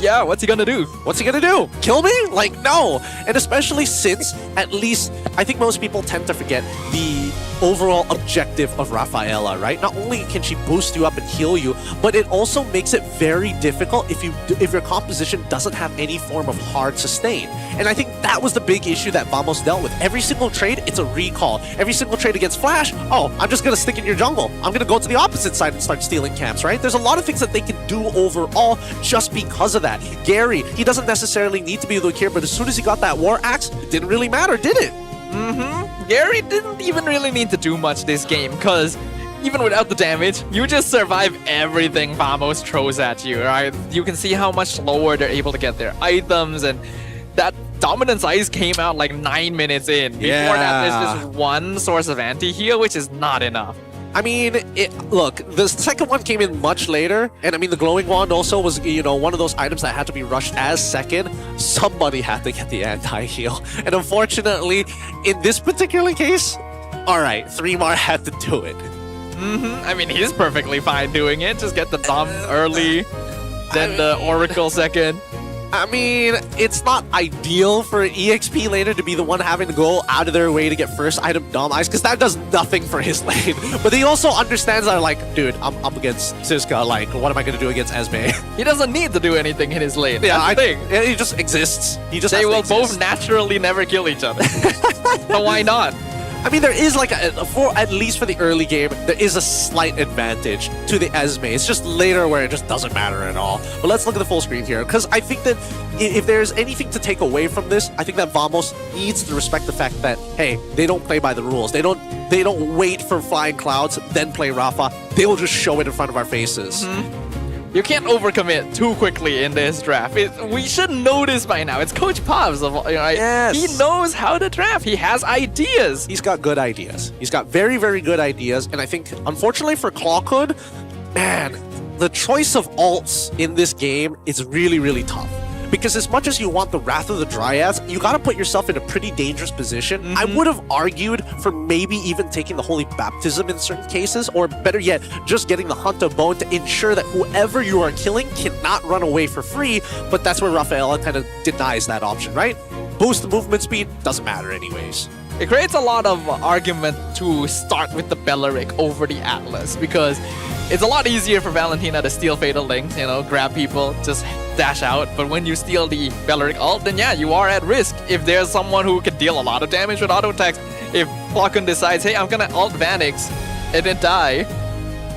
yeah, what's he gonna do? What's he gonna do? Kill me? Like, no. And especially since, at least, I think most people tend to forget the overall objective of Rafaela, right? Not only can she boost you up and heal you, but it also makes it very difficult if your composition doesn't have any form of hard sustain. And I think that was the big issue that Vamos dealt with. Every single trade, it's a recall. Every single trade against Flash, oh, I'm just gonna stick in your jungle. I'm gonna go to the opposite side and start stealing camps, right? There's a lot of things that they can do overall just because of that. Gary, he doesn't necessarily need to be able to care, but as soon as he got that War Axe, it didn't really matter, did it? Gary didn't even really need to do much this game, because even without the damage, you just survive everything Vamos throws at you, right? You can see how much slower they're able to get their items, and that Dominance Ice came out like 9 minutes in. Before that, there's just one source of anti-heal, which is not enough. I mean, look, the second one came in much later, and I mean, the Glowing Wand also was, you know, one of those items that had to be rushed as second. Somebody had to get the anti-heal. And unfortunately, in this particular case, all right, 3mar had to do it. I mean, he's perfectly fine doing it. Just get the Dom early, then the Oracle second. I mean, it's not ideal for an EXP laner to be the one having to go out of their way to get first item Dom Ice, because that does nothing for his lane. But he also understands that, like, dude, I'm up against Siska, like, what am I going to do against Esme? He doesn't need to do anything in his lane. Yeah, That's the thing. Yeah, he just exists. He just They will has to exist. both naturally never kill each other. So why not? I mean, there is like at least for the early game, there is a slight advantage to the Esme. It's just later where it just doesn't matter at all. But let's look at the full screen here, because I think that if there's anything to take away from this, I think that Vamos needs to respect the fact that, hey, they don't play by the rules. They don't wait for flying clouds, then play Rafa. They will just show it in front of our faces. You can't overcommit too quickly in this draft. We should know this by now. It's Coach Pavs. Yes. He knows how to draft. He has ideas. He's got good ideas. He's got very, very good ideas. And I think, unfortunately for Clawhood, man, the choice of alts in this game is really, really tough. Because as much as you want the Wrath of the Dryads, you gotta put yourself in a pretty dangerous position. I would have argued for maybe even taking the Holy Baptism in certain cases, or better yet, just getting the Hunt of Bone to ensure that whoever you are killing cannot run away for free, but that's where Rafaela kind of denies that option, right? Boost the movement speed, doesn't matter anyways. It creates a lot of argument to start with the Beleric over the Atlas, because it's a lot easier for Valentina to steal Fatal Link, you know, grab people, just dash out. But when you steal the Beleric ult, then yeah, you are at risk. If there's someone who can deal a lot of damage with auto attacks, if Falcon decides, hey, I'm gonna ult Vanix and then die,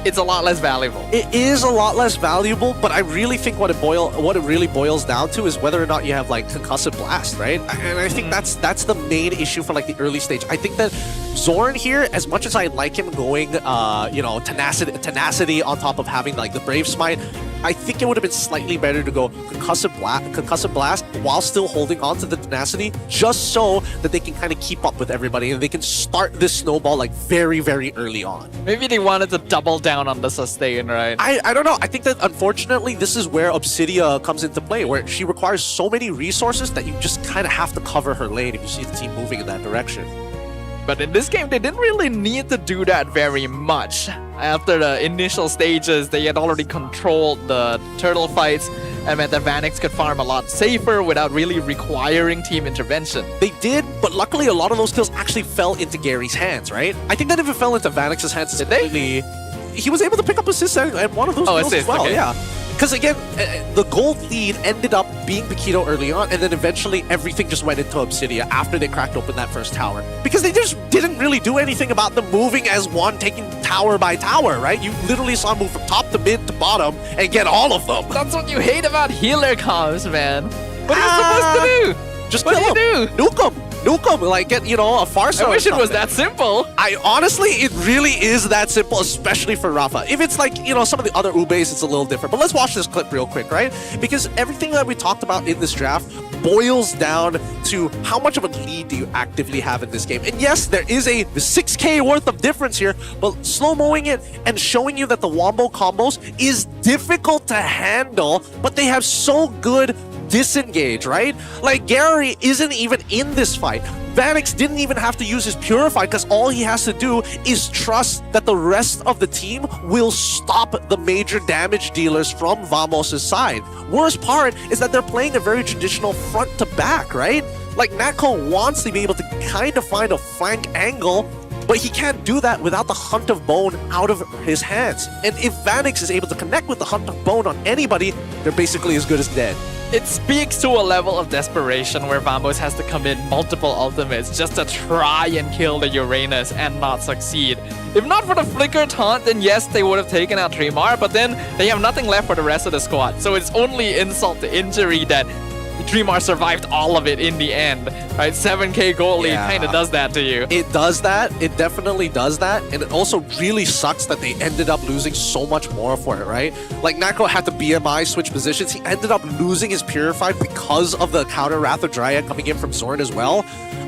it's a lot less valuable. It is a lot less valuable, but I really think what it really boils down to is whether or not you have like concussive blast, right? And I think that's the main issue for like the early stage. I think that Zorn here, as much as I like him going, tenacity on top of having like the Brave Smite, I think it would have been slightly better to go Concussive Blast while still holding on to the tenacity, just so that they can kind of keep up with everybody and they can start this snowball like very, very early on. Maybe they wanted to double down on the sustain, right? I don't know. I think that unfortunately this is where Obsidia comes into play, where she requires so many resources that you just kind of have to cover her lane if you see the team moving in that direction. But in this game, they didn't really need to do that very much. After the initial stages, they had already controlled the turtle fights and meant that Vanix could farm a lot safer without really requiring team intervention. They did, but luckily a lot of those kills actually fell into Gary's hands, right? I think that if it fell into Vanix's hands, did they? He was able to pick up assists at one of those kills as well, okay. Yeah. Because again, the gold lead ended up being Paquito early on, and then eventually everything just went into Obsidia after they cracked open that first tower. Because they just didn't really do anything about them moving as one, taking tower by tower, right? You literally saw them move from top to mid to bottom and get all of them. That's what you hate about healer comms, man. What are you supposed to do? Just what kill do you them. Nuke them. Nuke them. Like, get, a Farsa. I wish it was that simple. Honestly, it really is that simple, especially for Rafa. If it's like, some of the other Ubes, it's a little different. But let's watch this clip real quick, right? Because everything that we talked about in this draft boils down to how much of a lead do you actively have in this game. And yes, there is a 6K worth of difference here, but slow-moing it and showing you that the Wombo combos is difficult to handle, but they have so good disengage, right? Like, Gary isn't even in this fight. Vanix didn't even have to use his Purify because all he has to do is trust that the rest of the team will stop the major damage dealers from Vamos' side. Worst part is that they're playing a very traditional front to back, right? Like, Natco wants to be able to kind of find a flank angle, but he can't do that without the Hunt of Bone out of his hands. And if Vanix is able to connect with the Hunt of Bone on anybody, they're basically as good as dead. It speaks to a level of desperation where Vamos has to commit multiple ultimates just to try and kill the Uranus and not succeed. If not for the Flicker taunt, then yes, they would have taken out Tremar, but then they have nothing left for the rest of the squad. So it's only insult to injury that Tremar survived all of it in the end, right? 7K goal lead kind of does that to you. It does that. It definitely does that. And it also really sucks that they ended up losing so much more for it, right? Like, Nako had the BMI switch positions. He ended up losing his Purify because of the counter Wrath of Dryad coming in from Zorn as well.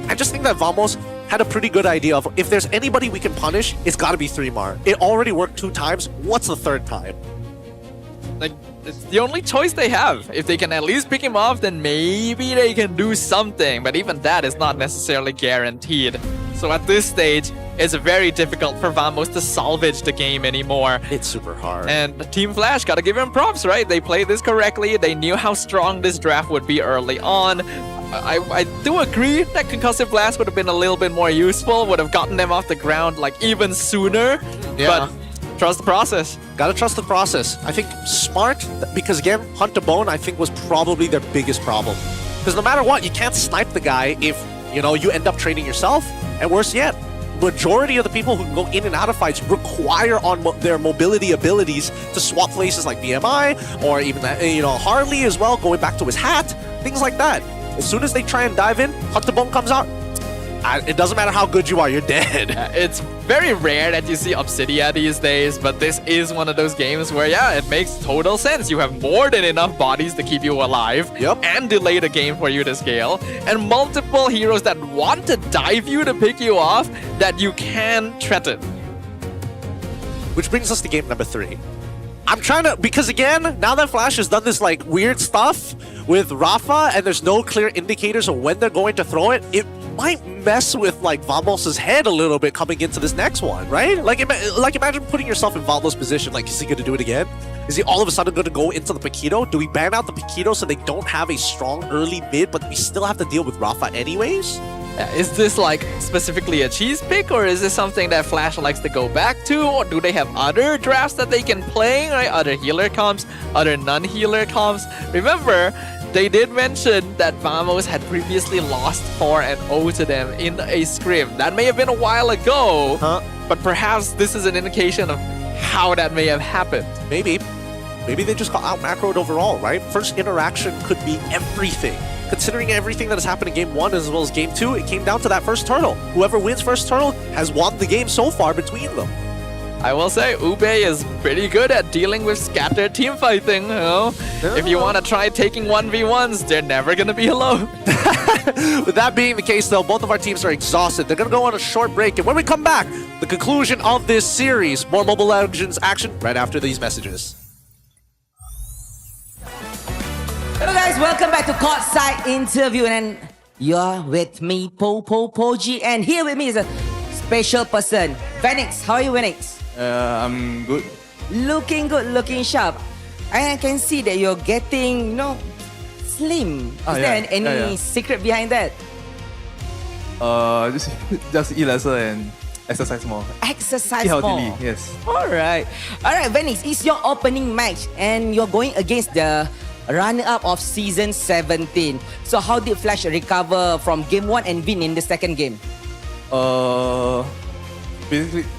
I just think that Vamos had a pretty good idea of, if there's anybody we can punish, it's got to be Tremar. It already worked 2 times. What's the 3rd time? Like, it's the only choice they have. If they can at least pick him off, then maybe they can do something. But even that is not necessarily guaranteed. So at this stage, it's very difficult for Vamos to salvage the game anymore. It's super hard. And Team Flash, gotta give him props, right? They played this correctly. They knew how strong this draft would be early on. I do agree that Concussive Blast would have been a little bit more useful, would have gotten them off the ground like even sooner. Yeah. But trust the process. Gotta trust the process. I think smart, because again, Hunt to Bone, I think, was probably their biggest problem. Because no matter what, you can't snipe the guy if, you end up trading yourself. And worse yet, majority of the people who go in and out of fights require on their mobility abilities to swap places like BMI, or even, Harley as well, going back to his hat, things like that. As soon as they try and dive in, Hunt to Bone comes out. It doesn't matter how good you are, you're dead. It's very rare that you see Obsidia these days, but this is one of those games where, it makes total sense. You have more than enough bodies to keep you alive and delay the game for you to scale, and multiple heroes that want to dive you to pick you off that you can threaten. Which brings us to game number 3. I'm trying to, because again, now that Flash has done this like weird stuff with Rafa and there's no clear indicators of when they're going to throw it, it might mess with like Vamos' head a little bit coming into this next one, right? Like imagine putting yourself in Vamos' position. Like, is he going to do it again? Is he all of a sudden going to go into the Paquito? Do we ban out the Paquito so they don't have a strong early mid, but we still have to deal with Rafa anyways? Is this like specifically a cheese pick, or is this something that Flash likes to go back to? Or do they have other drafts that they can play, right? Other healer comps, other non-healer comps? Remember, they did mention that Vamos had previously lost 4-0 to them in a scrim. That may have been a while ago, but perhaps this is an indication of how that may have happened. Maybe they just got out macroed overall, right? First interaction could be everything. considering everything that has happened in Game 1 as well as Game 2, it came down to that first turtle. Whoever wins first turtle has won the game so far between them. I will say Ube is pretty good at dealing with scattered team fighting. You know? If you want to try taking 1v1s, they're never going to be alone. With that being the case, though, both of our teams are exhausted. They're going to go on a short break. And when we come back, the conclusion of this series. More Mobile Legends action right after these messages. Hello guys, welcome back to Courtside Interview. And you're with me, Poji. And here with me is a special person, Venix. How are you, Venix? I'm good. Looking good, looking sharp. I can see that you're getting, slim. Is there any secret behind that? Just eat lesser and exercise more. Exercise Eat healthily, more. yes. Alright, Venix, it's your opening match and you're going against the runner-up of Season 17. So how did Flash recover from Game 1 and win in the second game?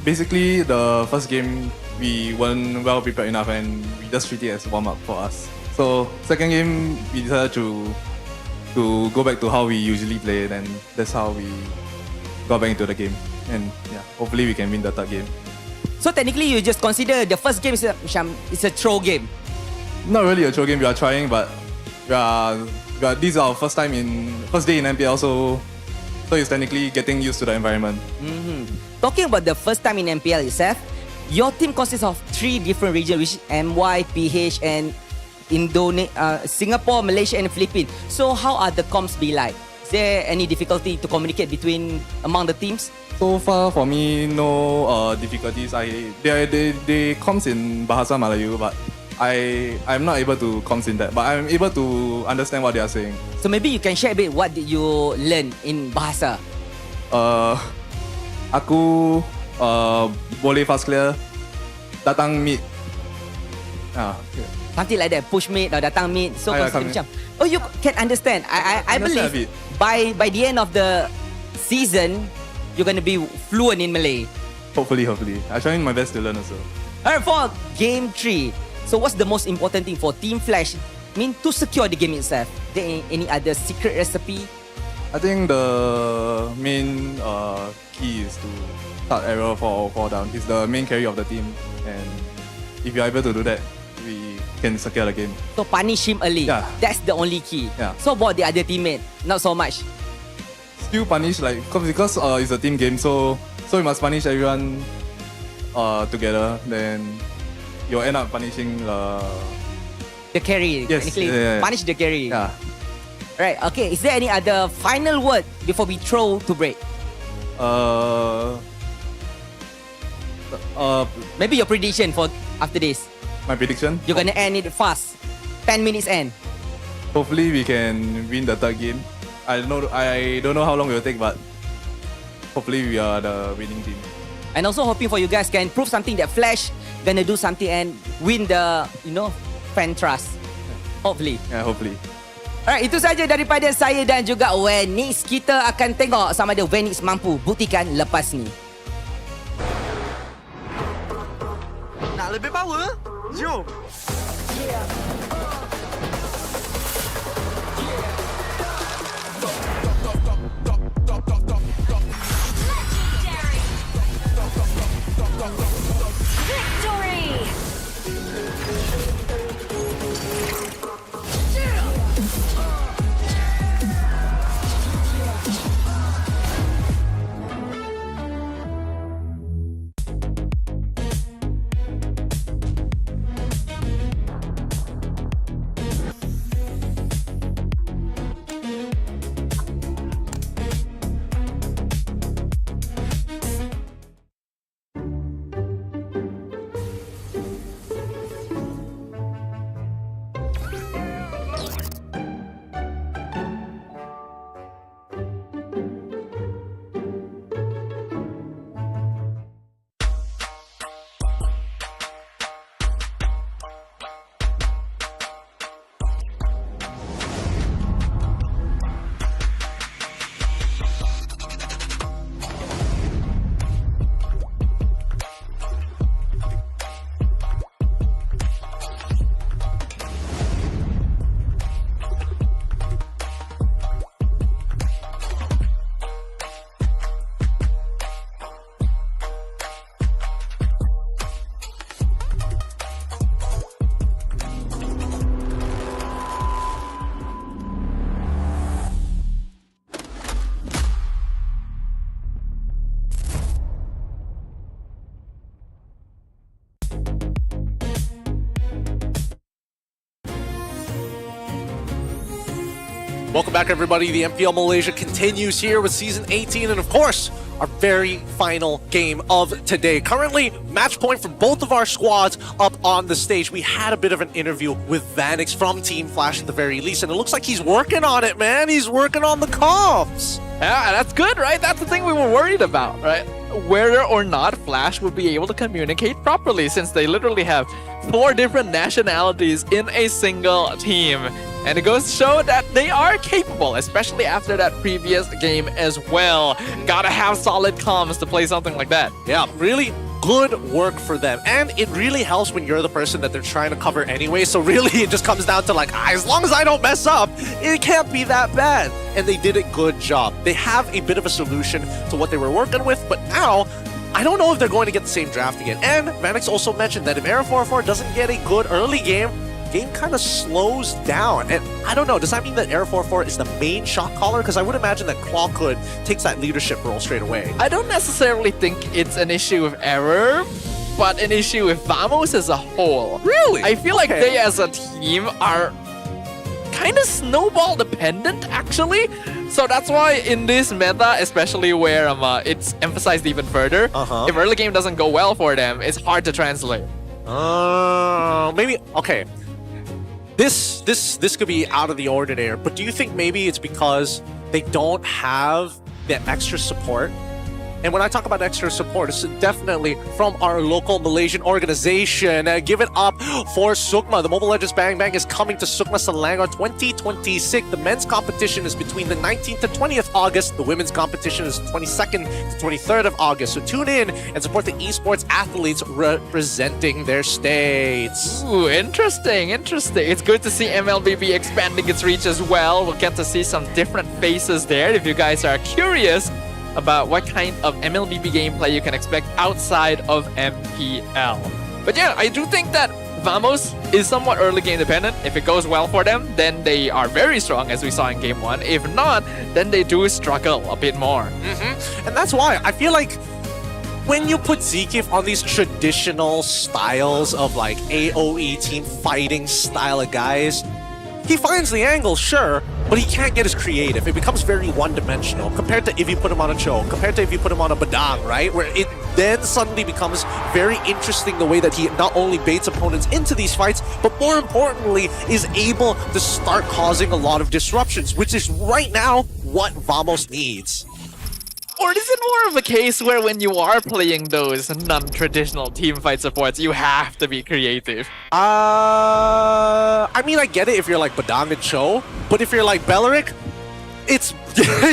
Basically, the first game we weren't well prepared enough and we just treated it as warm-up for us. So second game we decided to go back to how we usually play, and that's how we got back into the game. And yeah, hopefully we can win the third game. So technically you just consider the first game is a throw game? Not really a throw game, we are trying, but this is our first day in MPL, so it's technically getting used to the environment. Talking about the first time in MPL itself, your team consists of 3 different regions, which is MY, PH, and Singapore, Malaysia, and Philippines. So how are the comms be like? Is there any difficulty to communicate among the teams? So far for me, no difficulties. They comms in Bahasa Melayu, but I'm not able to comms in that. But I'm able to understand what they are saying. So maybe you can share a bit what did you learn in Bahasa? Aku boleh fast clear, datang mid. Something like that, push mid or datang mid. So macam, you can understand. I believe by the end of the season, you're going to be fluent in Malay. Hopefully. I'm trying my best to learn also. Alright, for Game 3, so what's the most important thing for Team Flash? To secure the game itself? Is there any other secret recipe? I think the main key is to start arrow fall down. He's the main carry of the team, and if you're able to do that, we can secure the game. So punish him early. Yeah. That's the only key. Yeah. So about the other teammate, not so much. Still punish because it's a team game, so you must punish everyone together. Then you'll end up punishing the carry. Yes. Technically, punish the carry. Yeah. Right, okay. Is there any other final word before we throw to break? Maybe your prediction for after this. My prediction? You're gonna end it fast. 10 minutes end. Hopefully we can win the third game. I don't know how long it will take, but hopefully we are the winning team. And also hoping for you guys can prove something that Flash gonna do something and win the fan trust. Hopefully. Yeah, hopefully. Alright, itu saja daripada saya dan juga Venix. Kita akan tengok sama ada Venix mampu buktikan lepas ni. Nak lebih power? Jom! Welcome back, everybody. The MPL Malaysia continues here with Season 18, and of course, our very final game of today. Currently, match point for both of our squads up on the stage. We had a bit of an interview with Vanix from Team Flash at the very least, and it looks like he's working on it, man. He's working on the comms. Yeah, that's good, right? That's the thing we were worried about, right? Whether or not Flash would be able to communicate properly, since they literally have 4 different nationalities in a single team. And it goes to show that they are capable, especially after that previous game as well. Gotta have solid comms to play something like that. Yeah, really good work for them. And it really helps when you're the person that they're trying to cover anyway. So really, it just comes down to like, as long as I don't mess up, it can't be that bad. And they did a good job. They have a bit of a solution to what they were working with, but now, I don't know if they're going to get the same draft again. And Vanix also mentioned that if Era 404 doesn't get a good early game kind of slows down. And I don't know, does that mean that Era 404 is the main shot caller? Because I would imagine that Clawhood takes that leadership role straight away. I don't necessarily think it's an issue with Error, but an issue with Vamos as a whole. Really? I feel like they as a team are kind of snowball dependent, actually. So that's why in this meta, especially where it's emphasized even further, if early game doesn't go well for them, it's hard to translate. Maybe, okay. This could be out of the ordinary, but do you think maybe it's because they don't have that extra support? And when I talk about extra support, it's definitely from our local Malaysian organization. Give it up for Sukma. The Mobile Legends Bang Bang is coming to Sukma Selangor 2026. The men's competition is between the 19th to 20th August. The women's competition is 22nd to 23rd of August. So tune in and support the esports athletes representing their states. Ooh, interesting. It's good to see MLBB expanding its reach as well. We'll get to see some different faces there. If you guys are curious about what kind of MLBB gameplay you can expect outside of MPL. But yeah, I do think that Vamos is somewhat early game dependent. If it goes well for them, then they are very strong, as we saw in game 1. If not, then they do struggle a bit more. And that's why I feel like when you put Zekif on these traditional styles of like AoE team fighting style of guys, he finds the angle, sure, but he can't get as creative. It becomes very one-dimensional compared to if you put him on a Cho, compared to if you put him on a Badang, right? Where it then suddenly becomes very interesting the way that he not only baits opponents into these fights, but more importantly, is able to start causing a lot of disruptions, which is right now what Vamos needs. Or is it more of a case where when you are playing those non-traditional teamfight supports, you have to be creative? I mean, I get it if you're like Badang and Cho, but if you're like Belleric, it's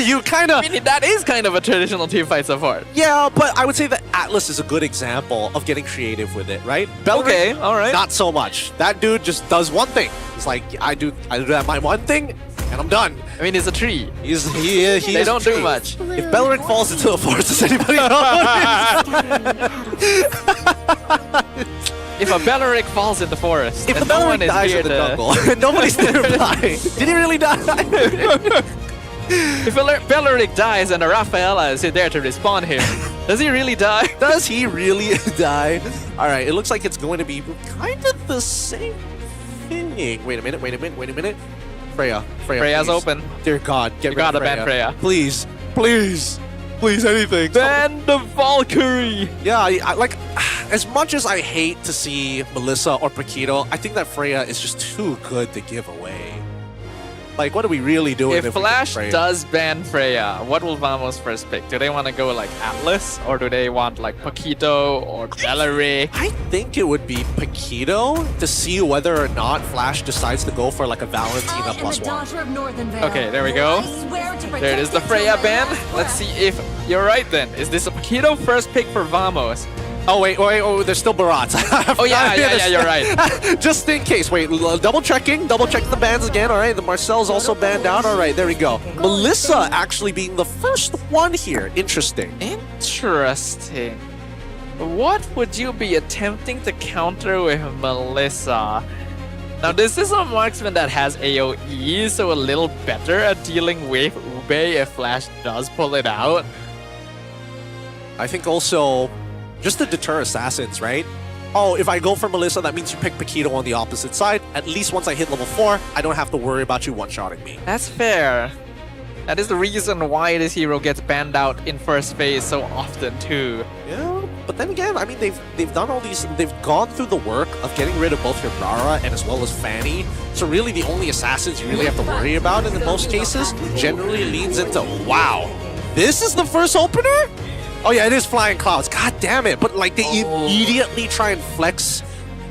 you kind of... I mean, that is kind of a traditional teamfight support. Yeah, but I would say that Atlas is a good example of getting creative with it, right? Belleric, okay, all right. Not so much. That dude just does one thing. It's like, I do that my one thing, and I'm done. I mean, he's a tree. He they don't do much. If Belleric falls into the forest, does anybody know? If a Belleric falls in the forest, if the Belleric dies in the jungle, nobody's nearby. Did he really die? If Belleric dies and a Rafaela is there to respawn him, does he really die? Does he really die? Alright, it looks like it's going to be kind of the same thing. Wait a minute. Freya's please. Open. Dear God, get rid of Freya. Ban Freya. Please, anything. Ban the Valkyrie. Yeah, I like, as much as I hate to see Melissa or Paquito, I think that Freya is just too good to give away. Like, what are we really doing? If Flash does ban Freya, what will Vamos first pick? Do they want to go like Atlas, or do they want like Paquito or Belleric? I think it would be Paquito to see whether or not Flash decides to go for like a Valentina +1. Okay, there we go. There it is, the Freya ban. Let's see if you're right then. Is this a Paquito first pick for Vamos? Oh, wait, there's still Barats. Oh, yeah, you're right. Just in case. Wait, double check the bans again. All right, the Marcel's also banned out. All right, there we go. Melissa actually being the first one here. Interesting. What would you be attempting to counter with Melissa? Now, this is a marksman that has AoE, so a little better at dealing with Ube if Flash does pull it out. I think also, just to deter assassins, right? oh, if I go for Melissa, that means you pick Paquito on the opposite side. At least once I hit level 4, I don't have to worry about you one-shotting me. That's fair. That is the reason why this hero gets banned out in first phase so often too. Yeah, but then again, I mean, they've done all these, they've gone through the work of getting rid of both your Rara and as well as Fanny. So really the only assassins you really have to worry about in most cases generally leans into, wow, this is the first opener? Oh yeah, it is Flying Clouds. God damn it. But like they immediately try and flex.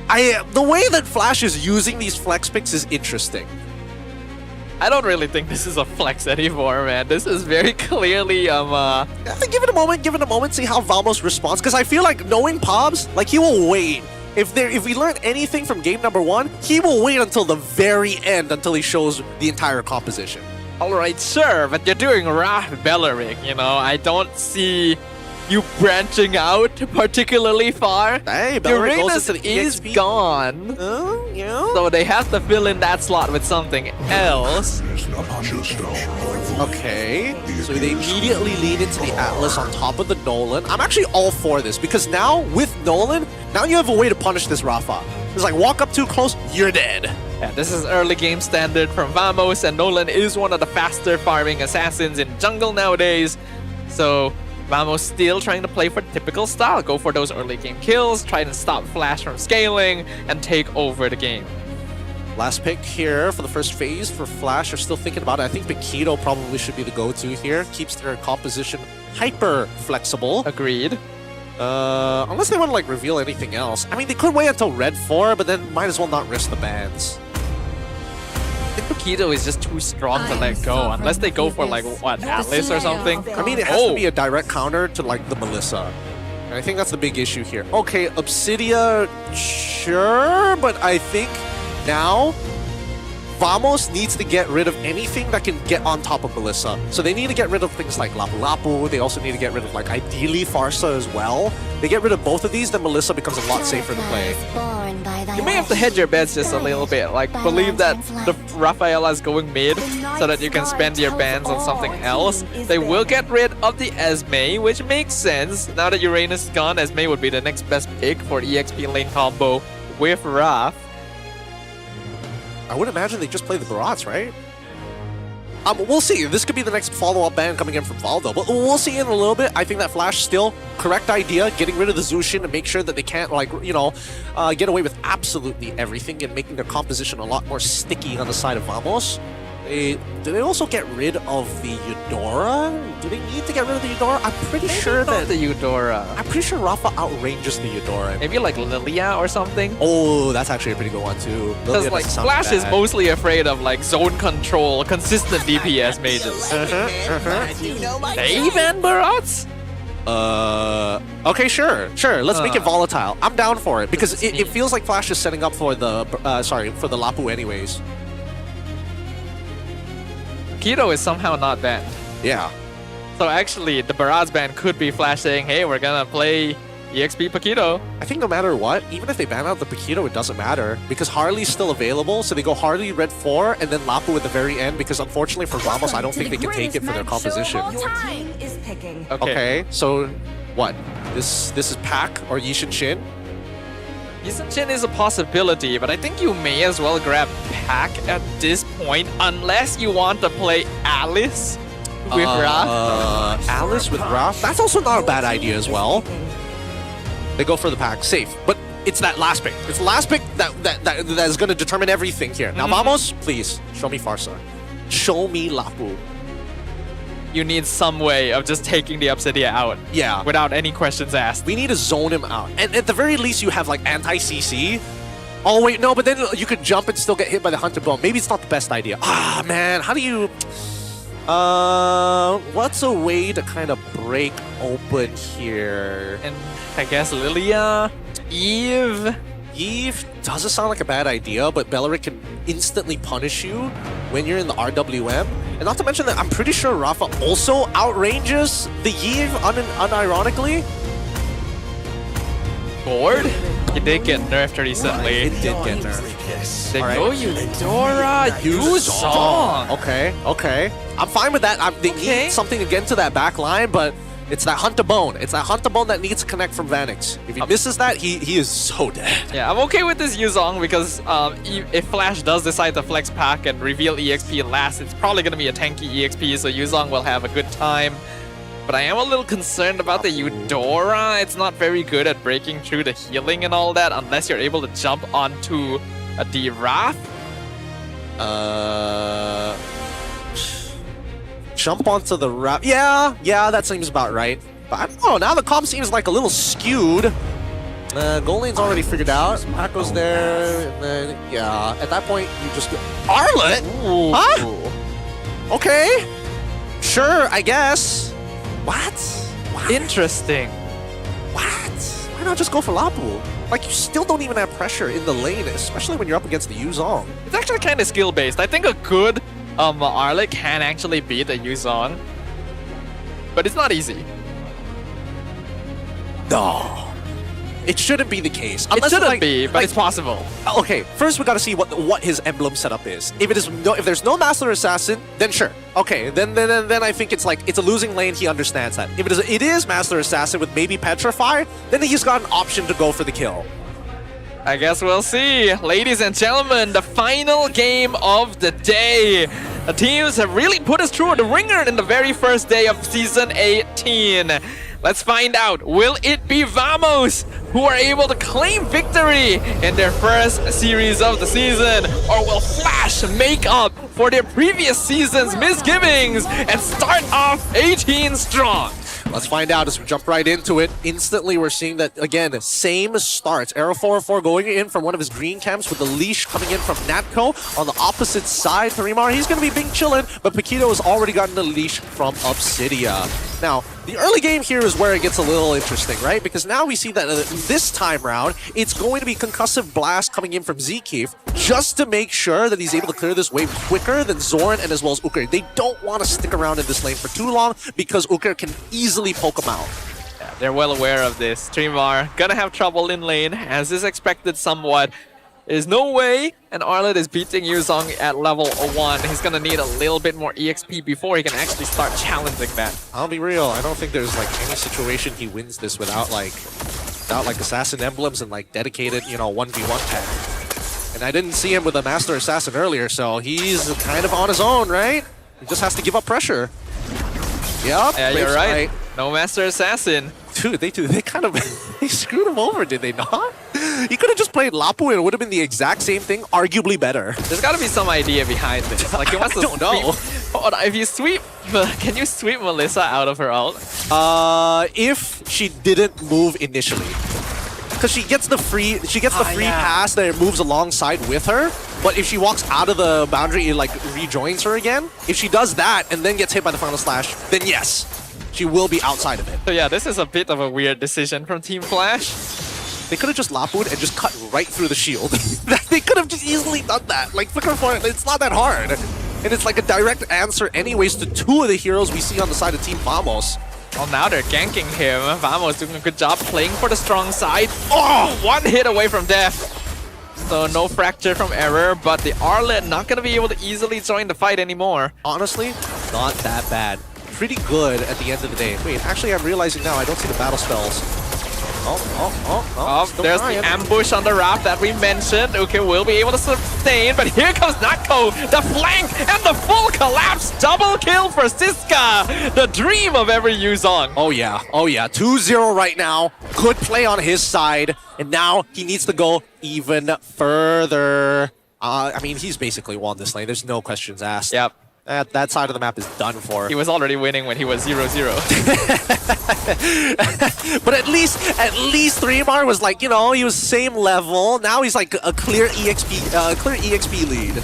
The way that Flash is using these flex picks is interesting. I don't really think this is a flex anymore, man. This is very clearly give it a moment, see how Vamos responds. Because I feel like knowing Pobs, like he will wait. If we learn anything from game number 1, he will wait until the very end until he shows the entire composition. Alright, sure, but you're doing Raph Belleric, you know. I don't see you branching out particularly far. Hey, Belleric goes into the is EXP. Gone. Yeah. So they have to fill in that slot with something else. Okay, so they immediately lead into the Atlas on top of the Nolan. I'm actually all for this because now with Nolan, now you have a way to punish this Rafa. It's like walk up too close, you're dead. Yeah, this is early game standard from Vamos, and Nolan is one of the faster farming assassins in jungle nowadays. So Vamos still trying to play for typical style, go for those early game kills, try to stop Flash from scaling, and take over the game. Last pick here for the first phase for Flash. Are still thinking about it. I think Paquito probably should be the go-to here. Keeps their composition hyper flexible. Agreed. Unless they want to like reveal anything else. I mean, they could wait until Red 4, but then might as well not risk the bans. I think Paquito is just too strong to let go, unless they go for like, what, Atlas or something? I mean, it has to be a direct counter to like the Melissa. And I think that's the big issue here. Okay, Obsidia, sure, but I think now Vamos needs to get rid of anything that can get on top of Melissa. So they need to get rid of things like Lapu Lapu. They also need to get rid of, like, ideally Farsa as well. They get rid of both of these, then Melissa becomes a lot safer to play. You may have to hedge your bets just a little bit. Like, believe that the Rafaela is going mid so that you can spend your bans on something else. They will get rid of the Esme, which makes sense. Now that Uranus is gone, Esme would be the next best pick for EXP lane combo with Raph. I would imagine they just play the Barats, right? We'll see. This could be the next follow-up ban coming in from Valdo, but we'll see in a little bit. I think that Flash still correct idea, getting rid of the Zushin and make sure that they can't, like, you know, get away with absolutely everything and making their composition a lot more sticky on the side of Vamos. Do they also get rid of the Eudora? Do they need to get rid of the Eudora? I'm pretty sure that the Eudora. I'm pretty sure Rafa outranges the Eudora. Maybe like Lilia or something. Oh, that's actually a pretty good one too. Because like Flash is mostly afraid of like zone control, consistent DPS mages. They ban Barats? Okay, sure. Let's make it volatile. I'm down for it because it feels like Flash is setting up for the for the Lapu anyways. Paquito is somehow not banned. Yeah. So actually, the Barats ban could be Flash saying, hey, we're gonna play EXP Paquito. I think no matter what, even if they ban out the Paquito, it doesn't matter because Harley's still available, so they go Harley, Red 4, and then Lapu at the very end because unfortunately for Vamos, I don't think they can take it for their composition. Okay, so what? This is Pac or Yishin Shin? Yishin Shin is a possibility, but I think you may as well grab Pac at this point unless you want to play Alice with Raph. Alice with Raph? That's also not a bad idea as well. They go for the Pac, safe. But it's that last pick. It's the last pick that is going to determine everything here. Now, Vamos, please, show me Farsa. Show me Lapu. You need some way of just taking the Obsidia out. Yeah. Without any questions asked. We need to zone him out. And at the very least, you have like anti-CC. Oh, wait, no, but then you could jump and still get hit by the Hunter Bone. Maybe it's not the best idea. Ah, man, how do you... what's a way to kind of break open here? And I guess Lilia, Eve doesn't sound like a bad idea, but Belleric can instantly punish you when you're in the RWM. And not to mention that I'm pretty sure Rafa also outranges the Eve unironically. Bored? It did get nerfed recently. It did get nerfed. They go Eudora, use Song. Okay. I'm fine with that. They need something to get into that back line, but It's that hunter bone. It's that hunter bone that needs to connect from Vanix. If he misses that, he is so dead. Yeah, I'm okay with this Yuzong because if Flash does decide to flex pack and reveal EXP last, it's probably going to be a tanky EXP, so Yuzong will have a good time. But I am a little concerned about the Eudora. It's not very good at breaking through the healing and all that unless you're able to jump onto a D-Wrath. Jump onto the Wrath. Yeah, that seems about right. But I don't know, now the comp seems like a little skewed. Gold lane's already figured out. Paco's there, and then, yeah, at that point, you just go... Arlet? Ooh. Huh? Okay. Sure, I guess. What? Interesting. What? Why not just go for Lapu? Like, you still don't even have pressure in the lane, especially when you're up against the Yuzong. It's actually kind of skill-based. I think a good Arlet can actually beat the Yuzong. But it's not easy. No. It shouldn't be the case. It shouldn't be, but it's possible. Okay, first we gotta see what his emblem setup is. If there's no Master Assassin, then sure. Okay, then I think it's like it's a losing lane. He understands that. If it is Master Assassin with maybe Petrify, then he's got an option to go for the kill. I guess we'll see. Ladies and gentlemen, the final game of the day. The teams have really put us through the ringer in the very first day of Season 18. Let's find out, will it be Vamos who are able to claim victory in their first series of the season? Or will Flash make up for their previous season's misgivings and start off 18 strong? Let's find out as we jump right into it. Instantly, we're seeing that, again, same starts. Arrow 404 going in from one of his green camps with the leash coming in from Natco. On the opposite side, Tarimar, he's going to be being chillin', but Paquito has already gotten the leash from Obsidia. Now, the early game here is where it gets a little interesting, right? Because now we see that this time round, it's going to be Concussive Blast coming in from Zkeef just to make sure that he's able to clear this wave quicker than Zorn and as well as Uker. They don't want to stick around in this lane for too long because Uker can easily poke him out. Yeah, they're well aware of this. Trimar gonna have trouble in lane, as is expected somewhat. There's no way an Arlet is beating Yuzong at level 1. He's gonna need a little bit more EXP before he can actually start challenging that. I'll be real, I don't think there's like any situation he wins this without like assassin emblems and like dedicated, 1v1 tag. And I didn't see him with a Master Assassin earlier, so he's kind of on his own, right? He just has to give up pressure. Yep. Yeah, you're right. No Master Assassin. Dude, they kind of they screwed him over, did they not? He could have just played Lapu and it would have been the exact same thing, arguably better. There's got to be some idea behind this. Like, he wants to don't know. Hold on, if you sweep, can you sweep Melissa out of her ult? If she didn't move initially. Because she gets the free pass that it moves alongside with her. But if she walks out of the boundary, it like rejoins her again. If she does that and then gets hit by the final slash, then yes, she will be outside of it. So yeah, this is a bit of a weird decision from Team Flash. They could have just Lapu'd and just cut right through the shield. They could have just easily done that. Like, Flicker for it, it's not that hard. And it's like a direct answer anyways to two of the heroes we see on the side of Team Vamos. Well, now they're ganking him. Vamos doing a good job playing for the strong side. Oh, one hit away from death. So no fracture from Error, but the Arlet not going to be able to easily join the fight anymore. Honestly, not that bad. Pretty good at the end of the day. Wait, actually I'm realizing now I don't see the battle spells. There's the ambush on the raft that we mentioned. Okay, we'll be able to sustain, but here comes Natko, the flank, and the full collapse. Double kill for Siska, the dream of every Yuzong. Oh yeah, 2-0 right now. Good play on his side, and now he needs to go even further. I mean, he's basically won this lane. There's no questions asked. Yep. That side of the map is done for. He was already winning when he was 0-0. But at least Trimar was like, he was same level. Now he's like a clear EXP lead.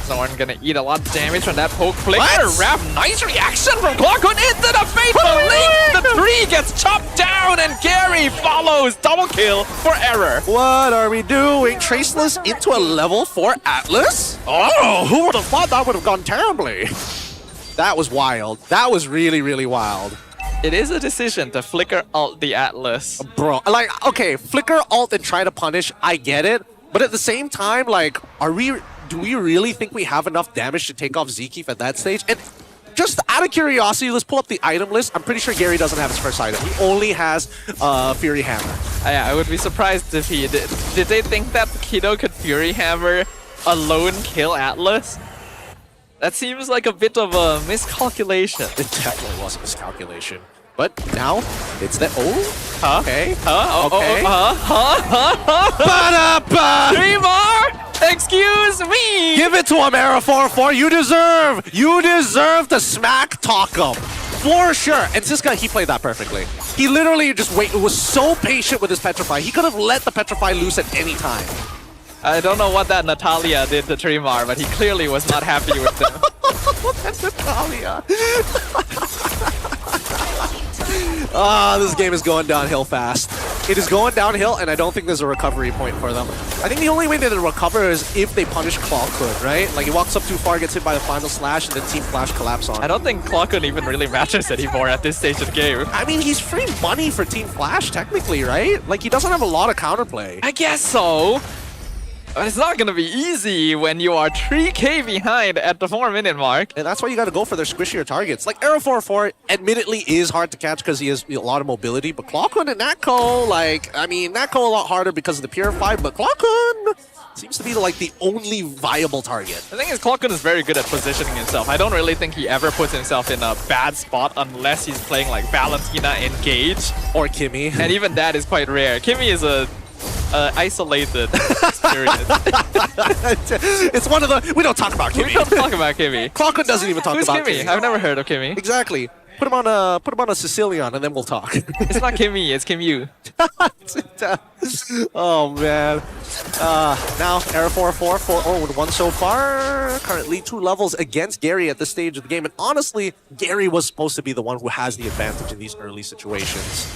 Zorn gonna eat a lot of damage from that poke flicker. Raph, nice reaction from Clockwood into the fateful link. The tree gets chopped down and Gary follows. Double kill for Error. What are we doing? Traceless into a level 4 Atlas? Oh, who would have thought that would have gone terribly? That was wild. That was really, really wild. It is a decision to flicker ult the Atlas. Bro, like, okay, flicker ult and try to punish, I get it. But at the same time, like, do we really think we have enough damage to take off Zkeef at that stage? And just out of curiosity, let's pull up the item list. I'm pretty sure Gary doesn't have his first item. He only has Fury Hammer. Yeah, I would be surprised if he did. Did they think that Kido could Fury Hammer alone kill Atlas? That seems like a bit of a miscalculation. It definitely was a miscalculation. But now, it's the... Oh? Huh? Okay. Huh? Okay. Ba-da-ba! 3 more! Excuse me! Give it to him, Era 4-4. You deserve to smack talk him. For sure. And Siska, he played that perfectly. He literally just was so patient with his Petrify. He could have let the Petrify loose at any time. I don't know what that Natalia did to Trimar, but he clearly was not happy with them. That's Natalia. This game is going downhill fast. It is going downhill, and I don't think there's a recovery point for them. I think the only way that they'll recover is if they punish Clawkun, right? Like, he walks up too far, gets hit by the final slash, and then Team Flash collapse on him. I don't think Clawkun even really matches anymore at this stage of the game. I mean, he's free money for Team Flash, technically, right? Like, he doesn't have a lot of counterplay. I guess so. But it's not going to be easy when you are 3k behind at the 4-minute mark. And that's why you got to go for their squishier targets. Like, Arrow 4-4 admittedly is hard to catch because he has a lot of mobility, but Clawkun and Natko, like, I mean, Natko a lot harder because of the Purify, but Clawkun seems to be like the only viable target. The thing is, Clawkun is very good at positioning himself. I don't really think he ever puts himself in a bad spot unless he's playing like Valentina Engage. Or Kimmy. And even that is quite rare. Kimmy is a isolated experience. It's one of the... We don't talk about Kimmy. We don't talk about Kimmy. Clawkun doesn't even talk about Kimmy? I've never heard of Kimmy. Exactly. Put him on a Sicilian and then we'll talk. It's not Kimmy, it's Kim Yu. Oh man. Now Era 4-4, 4-0-1 so far. Currently 2 levels against Gary at this stage of the game. And honestly, Gary was supposed to be the one who has the advantage in these early situations.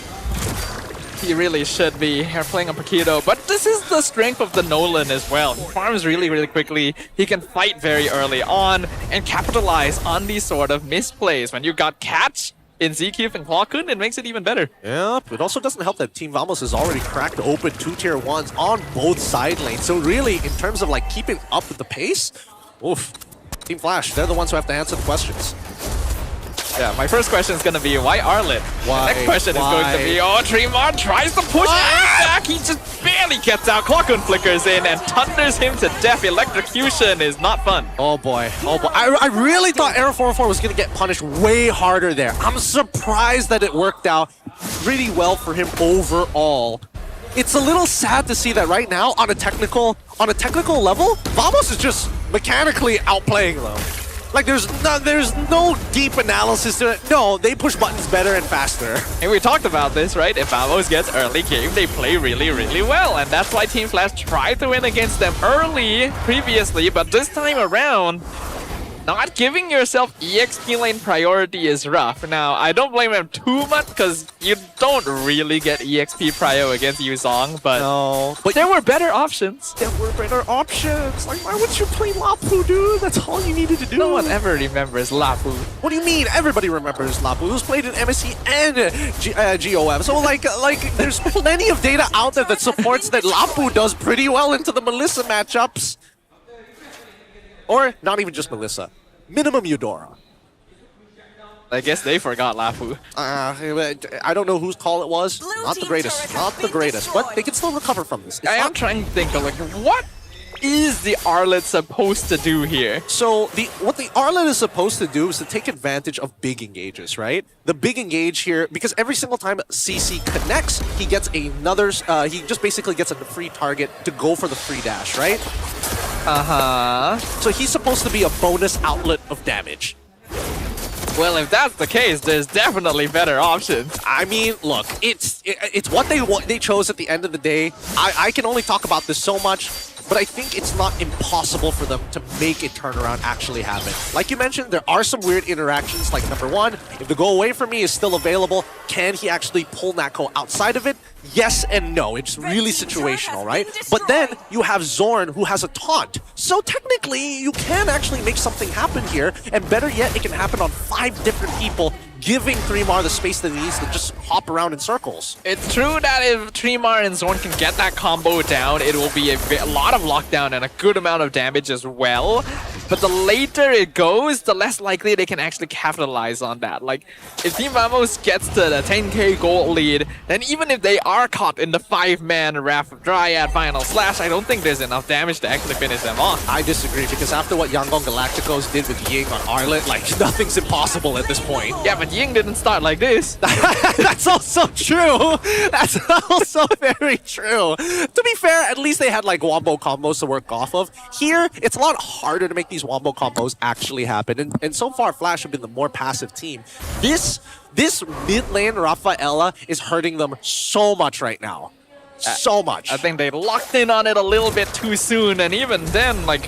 He really should be here playing on Paquito, but this is the strength of the Nolan as well. He farms really, really quickly. He can fight very early on and capitalize on these sort of misplays. When you got Catch in Zcube and Clawkun, it makes it even better. Yep, it also doesn't help that Team Vamos has already cracked open 2 tier 1s on both side lanes. So really, in terms of like keeping up with the pace, oof, Team Flash, they're the ones who have to answer the questions. Yeah, my first question is going to be, why Arlet? Why? The next question is going to be, oh, Trimar tries to push back. He just barely gets out. Clawkun flickers in and thunders him to death. Electrocution is not fun. Oh boy, oh boy. I really thought Arrow 4-4 was going to get punished way harder there. I'm surprised that it worked out really well for him overall. It's a little sad to see that right now on a technical level, Vamos is just mechanically outplaying them. Like, there's no deep analysis to it. No, they push buttons better and faster. And we talked about this, right? If Vamos gets early game, they play really, really well. And that's why Team Flash tried to win against them early previously. But this time around, not giving yourself EXP lane priority is rough. Now, I don't blame him too much because you don't really get EXP prio against Yuzong, but, no, but there were better options. There were better options. Like, why would you play Lapu, dude? That's all you needed to do. No one ever remembers Lapu. What do you mean? Everybody remembers Lapu. Who's played in MSC and GOM. So, like, there's plenty of data out there that supports that Lapu does pretty well into the Melissa matchups. Or not even just Melissa. Minimum Eudora. I guess they forgot Lapu. I don't know whose call it was. Not the greatest. Not the greatest. But they can still recover from this. I am trying to think of, like, what is the Arlet supposed to do here? So what the Arlet is supposed to do is to take advantage of big engages, right? The big engage here, because every single time CC connects, he gets another, he just basically gets a free target to go for the free dash, right? Uh-huh. So he's supposed to be a bonus outlet of damage. Well, if that's the case, there's definitely better options. I mean, look, it's what they chose at the end of the day. I can only talk about this so much, but I think it's not impossible for them to make a turnaround actually happen. Like you mentioned, there are some weird interactions, like number one, if the go away from me is still available, can he actually pull Natko outside of it? Yes and no. It's really situational, right? But then you have Zorn who has a taunt. So technically, you can actually make something happen here. And better yet, it can happen on 5 different people, giving Trimar the space that he needs to just hop around in circles. It's true that if Trimar and Zorn can get that combo down, it will be a lot of lockdown and a good amount of damage as well. But the later it goes, the less likely they can actually capitalize on that. Like, if Team Vamos gets to the 10k gold lead, then even if they are caught in the 5-man Wrath Dryad final slash, I don't think there's enough damage to actually finish them off. I disagree, because after what Yangon Galacticos did with Ying on Arlet, like, nothing's impossible at this point. Yeah, but Ying didn't start like this. That's also true. That's also very true. To be fair, at least they had like wombo combos to work off of. Here, it's a lot harder to make these wombo combos actually happen. And so far, Flash have been the more passive team. This mid lane Rafaela is hurting them so much right now. So much. I think they locked in on it a little bit too soon, and even then, like,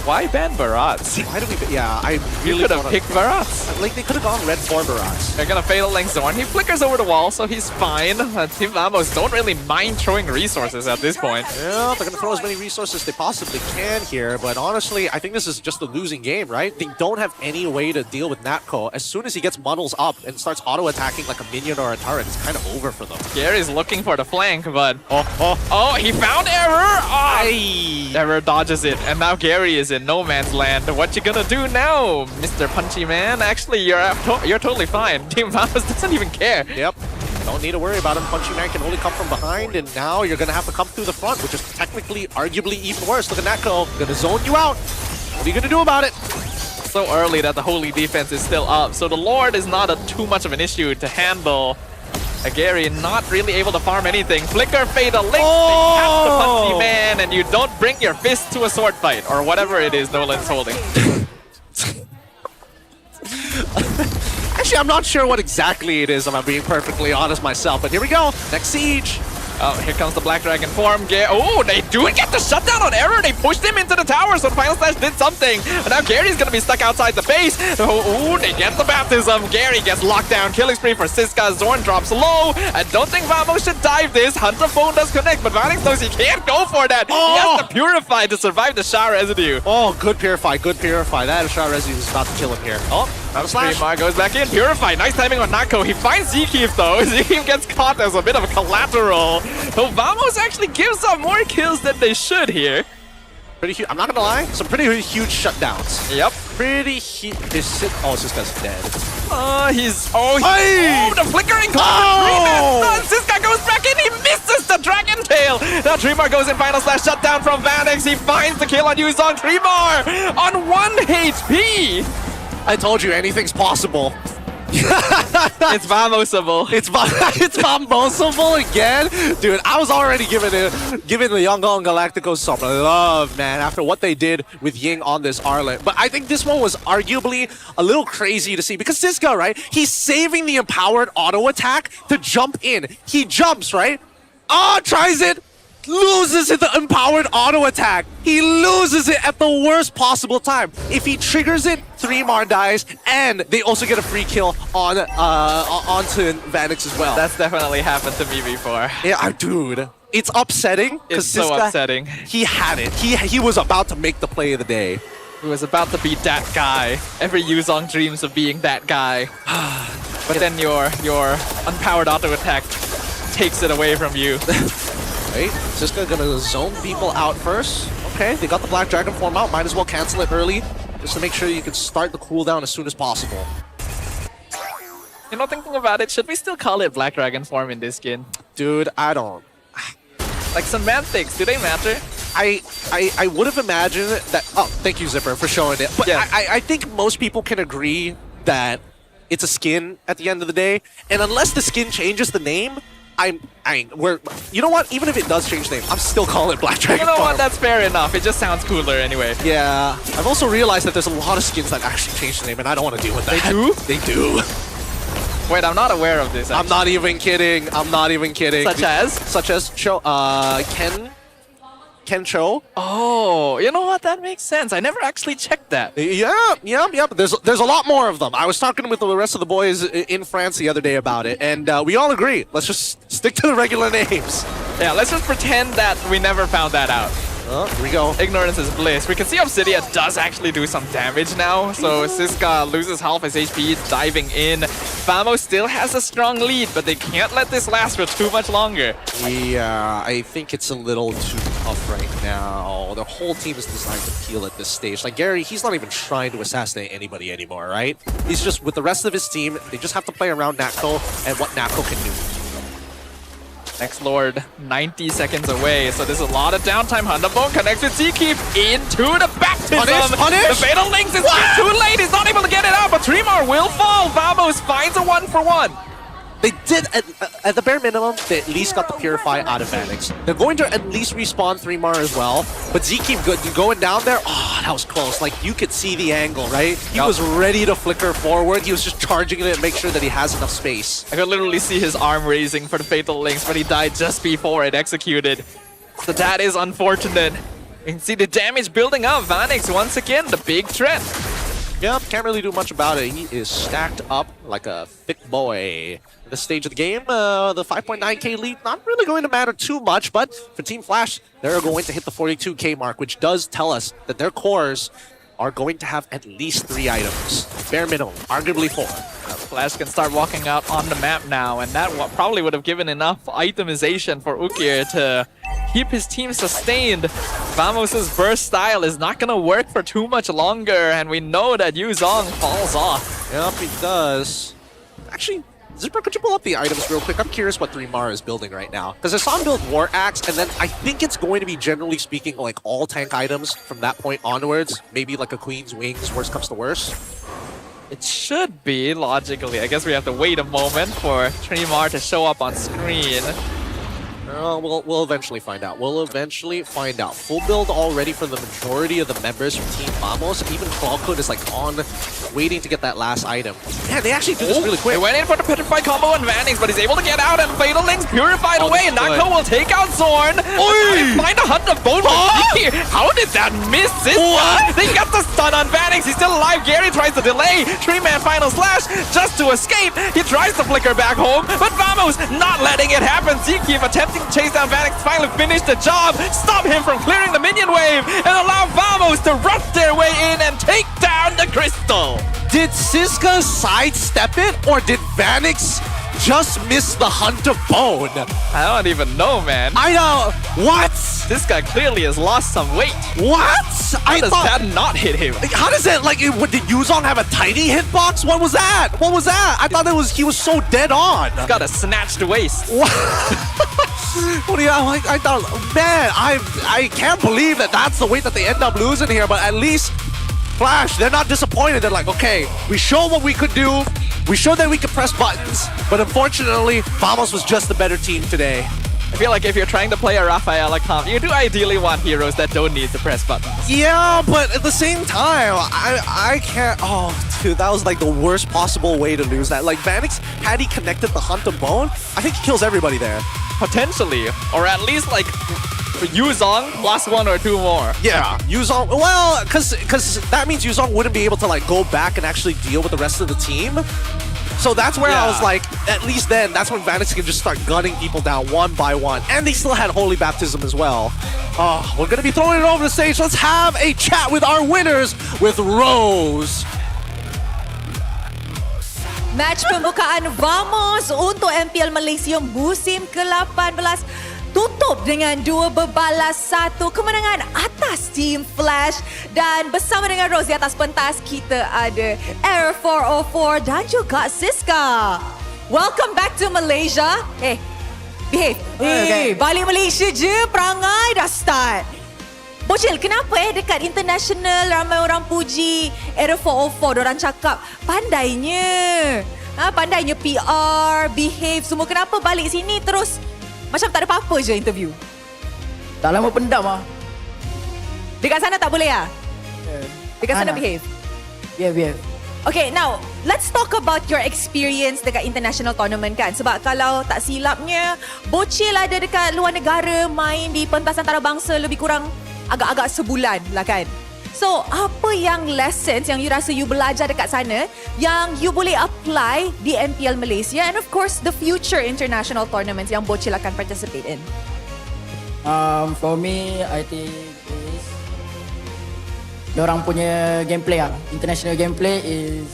why ban Barats? Why do we? Yeah, I really could have picked Barats. Like, they could have gone red for Barats. They're gonna Fatal Link Zorn. He flickers over the wall, so he's fine. Team Vamos don't really mind throwing resources at this point. Yeah, they're gonna throw as many resources as they possibly can here, but honestly, I think this is just a losing game, right? They don't have any way to deal with Natko. As soon as he gets muddles up and starts auto-attacking like a minion or a turret, it's kind of over for them. Gary's looking for the flank, but... Oh, he found Error! Oh, Error dodges it, and now Gary is in no man's land. What you gonna do now, Mr. Punchy Man? Actually, you're totally fine. Team Vamos doesn't even care. Yep. Don't need to worry about him. Punchy Man can only come from behind, and now you're gonna have to come through the front, which is technically, arguably even worse. Look at Natko. Gonna zone you out. What are you gonna do about it? So early that the Holy Defense is still up, so the Lord is not too much of an issue to handle. Gary not really able to farm anything. Flicker Fatal Link, they catch the Punchy Man, and you don't bring your fist to a sword fight, or whatever it is Nolan's holding. Actually, I'm not sure what exactly it is, if I'm being perfectly honest myself, but here we go. Next siege. Oh, here comes the Black Dragon form. Oh, they do get the shutdown on Error. They pushed him into the tower, so Final Slash did something. And now Gary's going to be stuck outside the base. Oh, they get the baptism. Gary gets locked down. Killing spree for Siska. Zorn drops low. I don't think Vamos should dive this. Hunter phone does connect, but Vanix knows he can't go for that. He has to Purify to survive the Shower Residue. Oh, good Purify, good Purify. That Shower Residue is about to kill him here. Oh, out of slash. Fremar goes back in. Purify. Nice timing on Nako. He finds Zekeef though. Zekeef gets caught as a bit of a collateral. So Vamos actually gives up more kills than they should here. Pretty huge. I'm not gonna lie. Some pretty huge shutdowns. Yep. Pretty huge. Oh, this guy's dead. The flickering comes. Siska goes back in. He misses the Dragon Tail. Now Tremar goes in Final Slash shutdown from Vanix. He finds the kill on Yuzong. Tremar on 1 HP. I told you anything's possible. It's Vamosable. It's Vamosable again? Dude, I was already giving the Yangon Galacticos some love, man, after what they did with Ying on this Arlet. But I think this one was arguably a little crazy to see because Siska, right? He's saving the empowered auto attack to jump in. He jumps, right? Tries it. Loses it, the empowered auto attack. He loses it at the worst possible time. If he triggers it, 3mar dies, and they also get a free kill on onto Vanix as well. That's definitely happened to me before. Yeah, dude. It's upsetting. It's so upsetting. He had it. He was about to make the play of the day. He was about to be that guy. Every Yuzong dreams of being that guy. But then your unpowered auto attack takes it away from you. Right, Siska gonna zone people out first. Okay, they got the Black Dragon form out. Might as well cancel it early, just to make sure you can start the cooldown as soon as possible. You know, thinking about it, should we still call it Black Dragon form in this skin? Dude, I don't. Like semantics, do they matter? I would have imagined that. Oh, thank you, Zipper, for showing it. But yeah. I think most people can agree that it's a skin at the end of the day, and unless the skin changes the name. You know what? Even if it does change the name, I'm still calling it Black Dragon. You know what? That's fair enough. It just sounds cooler anyway. Yeah. I've also realized that there's a lot of skins that actually change the name, and I don't want to deal with that. They do? They do. Wait, I'm not aware of this, actually. I'm not even kidding. I'm not even kidding. Such as? Ken Cho. Oh, you know what? That makes sense. I never actually checked that. Yeah. There's a lot more of them. I was talking with the rest of the boys in France the other day about it, and we all agree. Let's just stick to the regular names. Yeah, let's just pretend that we never found that out. Oh, here we go. Ignorance is bliss. We can see Obsidia does actually do some damage now. So Siska loses half his HP diving in. Famo still has a strong lead, but they can't let this last for too much longer. Yeah, I think it's a little too tough right now. The whole team is designed to peel at this stage. Like Gary, he's not even trying to assassinate anybody anymore, right? He's just with the rest of his team. They just have to play around Natko and what Natko can do. Next Lord, 90 seconds away, so there's a lot of downtime. Hunterbone connects with Zkeep into the baptism. Punish! The Fatal Links is too late. He's not able to get it out, but Tremor will fall. Vamos finds a 1-for-1. They did, at the bare minimum, they at least got the Purify out of Vanix. They're going to at least respawn 3mar as well, but Zkeep going down there, oh, that was close. Like, you could see the angle, right? He was ready to flicker forward. He was just charging it and make sure that he has enough space. I could literally see his arm raising for the Fatal Links, but he died just before it executed. So that is unfortunate. You can see the damage building up. Vanix, once again, the big threat. Yep, can't really do much about it. He is stacked up like a thick boy. At this stage of the game, the 5.9k lead not really going to matter too much, but for Team Flash, they're going to hit the 42k mark, which does tell us that their cores are going to have at least 3 items. Bare minimum, arguably 4. Flash can start walking out on the map now, and that probably would have given enough itemization for Ukir to keep his team sustained. Vamos' burst style is not going to work for too much longer, and we know that Yuzong falls off. Yep, he does. Actually, Zipper, could you pull up the items real quick? I'm curious what 3mar is building right now. Because I saw him build War Axe, and then I think it's going to be, generally speaking, like all tank items from that point onwards. Maybe like a Queen's Wings, worst comes to worst. It should be, logically. I guess we have to wait a moment for Tremar to show up on screen. We'll eventually find out. We'll eventually find out. Full build already for the majority of the members from Team Vamos. Even Clawcode is like on, waiting to get that last item. Man, they actually do this really quick. They went in for the Petrify combo on Vanix, but he's able to get out, and Fatal Links purified away, and Nako will take out Zorn. Find a Hunterbone here. How did that miss it? They got the stun on Vanix. He's still alive. Gary tries to delay. 3-man final slash just to escape. He tries to flicker back home, but Vamos not letting it happen. Zkeep attempting to chase down Vanix, finally finish the job, stop him from clearing the minion wave, and allow Vamos to rush their way in and take down the crystal. Did Siska sidestep it, or did Vanix just miss the Hunterbone? I don't even know, man. I know. What? This guy clearly has lost some weight. What? How does that not hit him? How does it, like, did Yuzong have a tiny hitbox? What was that? What was that? I thought he was so dead on. He's got a snatched waist. What do you, like, I thought, man, I can't believe that's the weight that they end up losing here, but at least Flash, they're not disappointed. They're like, okay, we showed what we could do. We showed that we could press buttons, but unfortunately, Vamos was just the better team today. I feel like if you're trying to play a Rafaela comp, you do ideally want heroes that don't need to press buttons. Yeah, but at the same time, I can't... Oh, dude, that was like the worst possible way to lose that. Like, Vanix, had he connected the Hunterbone, I think he kills everybody there. Potentially. Or at least, like, Yuzong plus 1 or 2 more. Yeah, Yuzong... Well, because that means Yuzong wouldn't be able to, like, go back and actually deal with the rest of the team. So that's where I was like, at least then, that's when Vanix can just start gunning people down one by one. And they still had Holy Baptism as well. Oh, we're going to be throwing it over the stage. Let's have a chat with our winners with Rose. Match pembukaan Vamos untuk MPL Malaysia musim ke-18 tutup dengan 2-1 kemenangan atas Team Flash, dan bersama dengan Rose di atas pentas kita ada Air 404 dan juga Siska. Welcome back to Malaysia. Behave. Balik Malaysia je, perangai dah start. Bocil, kenapa dekat international ramai orang puji Air 404, diorang cakap pandainya. Pandainya PR, behave semua. Kenapa balik sini terus macam tak ada apa-apa je interview? Tak lama pendam lah. Dekat sana tak boleh lah? Dekat sana behave? Behave. Okay, now, let's talk about your experience dekat international tournament kan. Sebab kalau tak silapnya, Bocil ada dekat luar negara main di pentas antarabangsa lebih kurang agak-agak sebulan lah kan. So, apa yang lessons yang you rasa you belajar dekat sana yang you boleh apply di MPL Malaysia and of course the future international tournaments yang Bocil akan participate in? For me, I think is diorang punya gameplay international gameplay is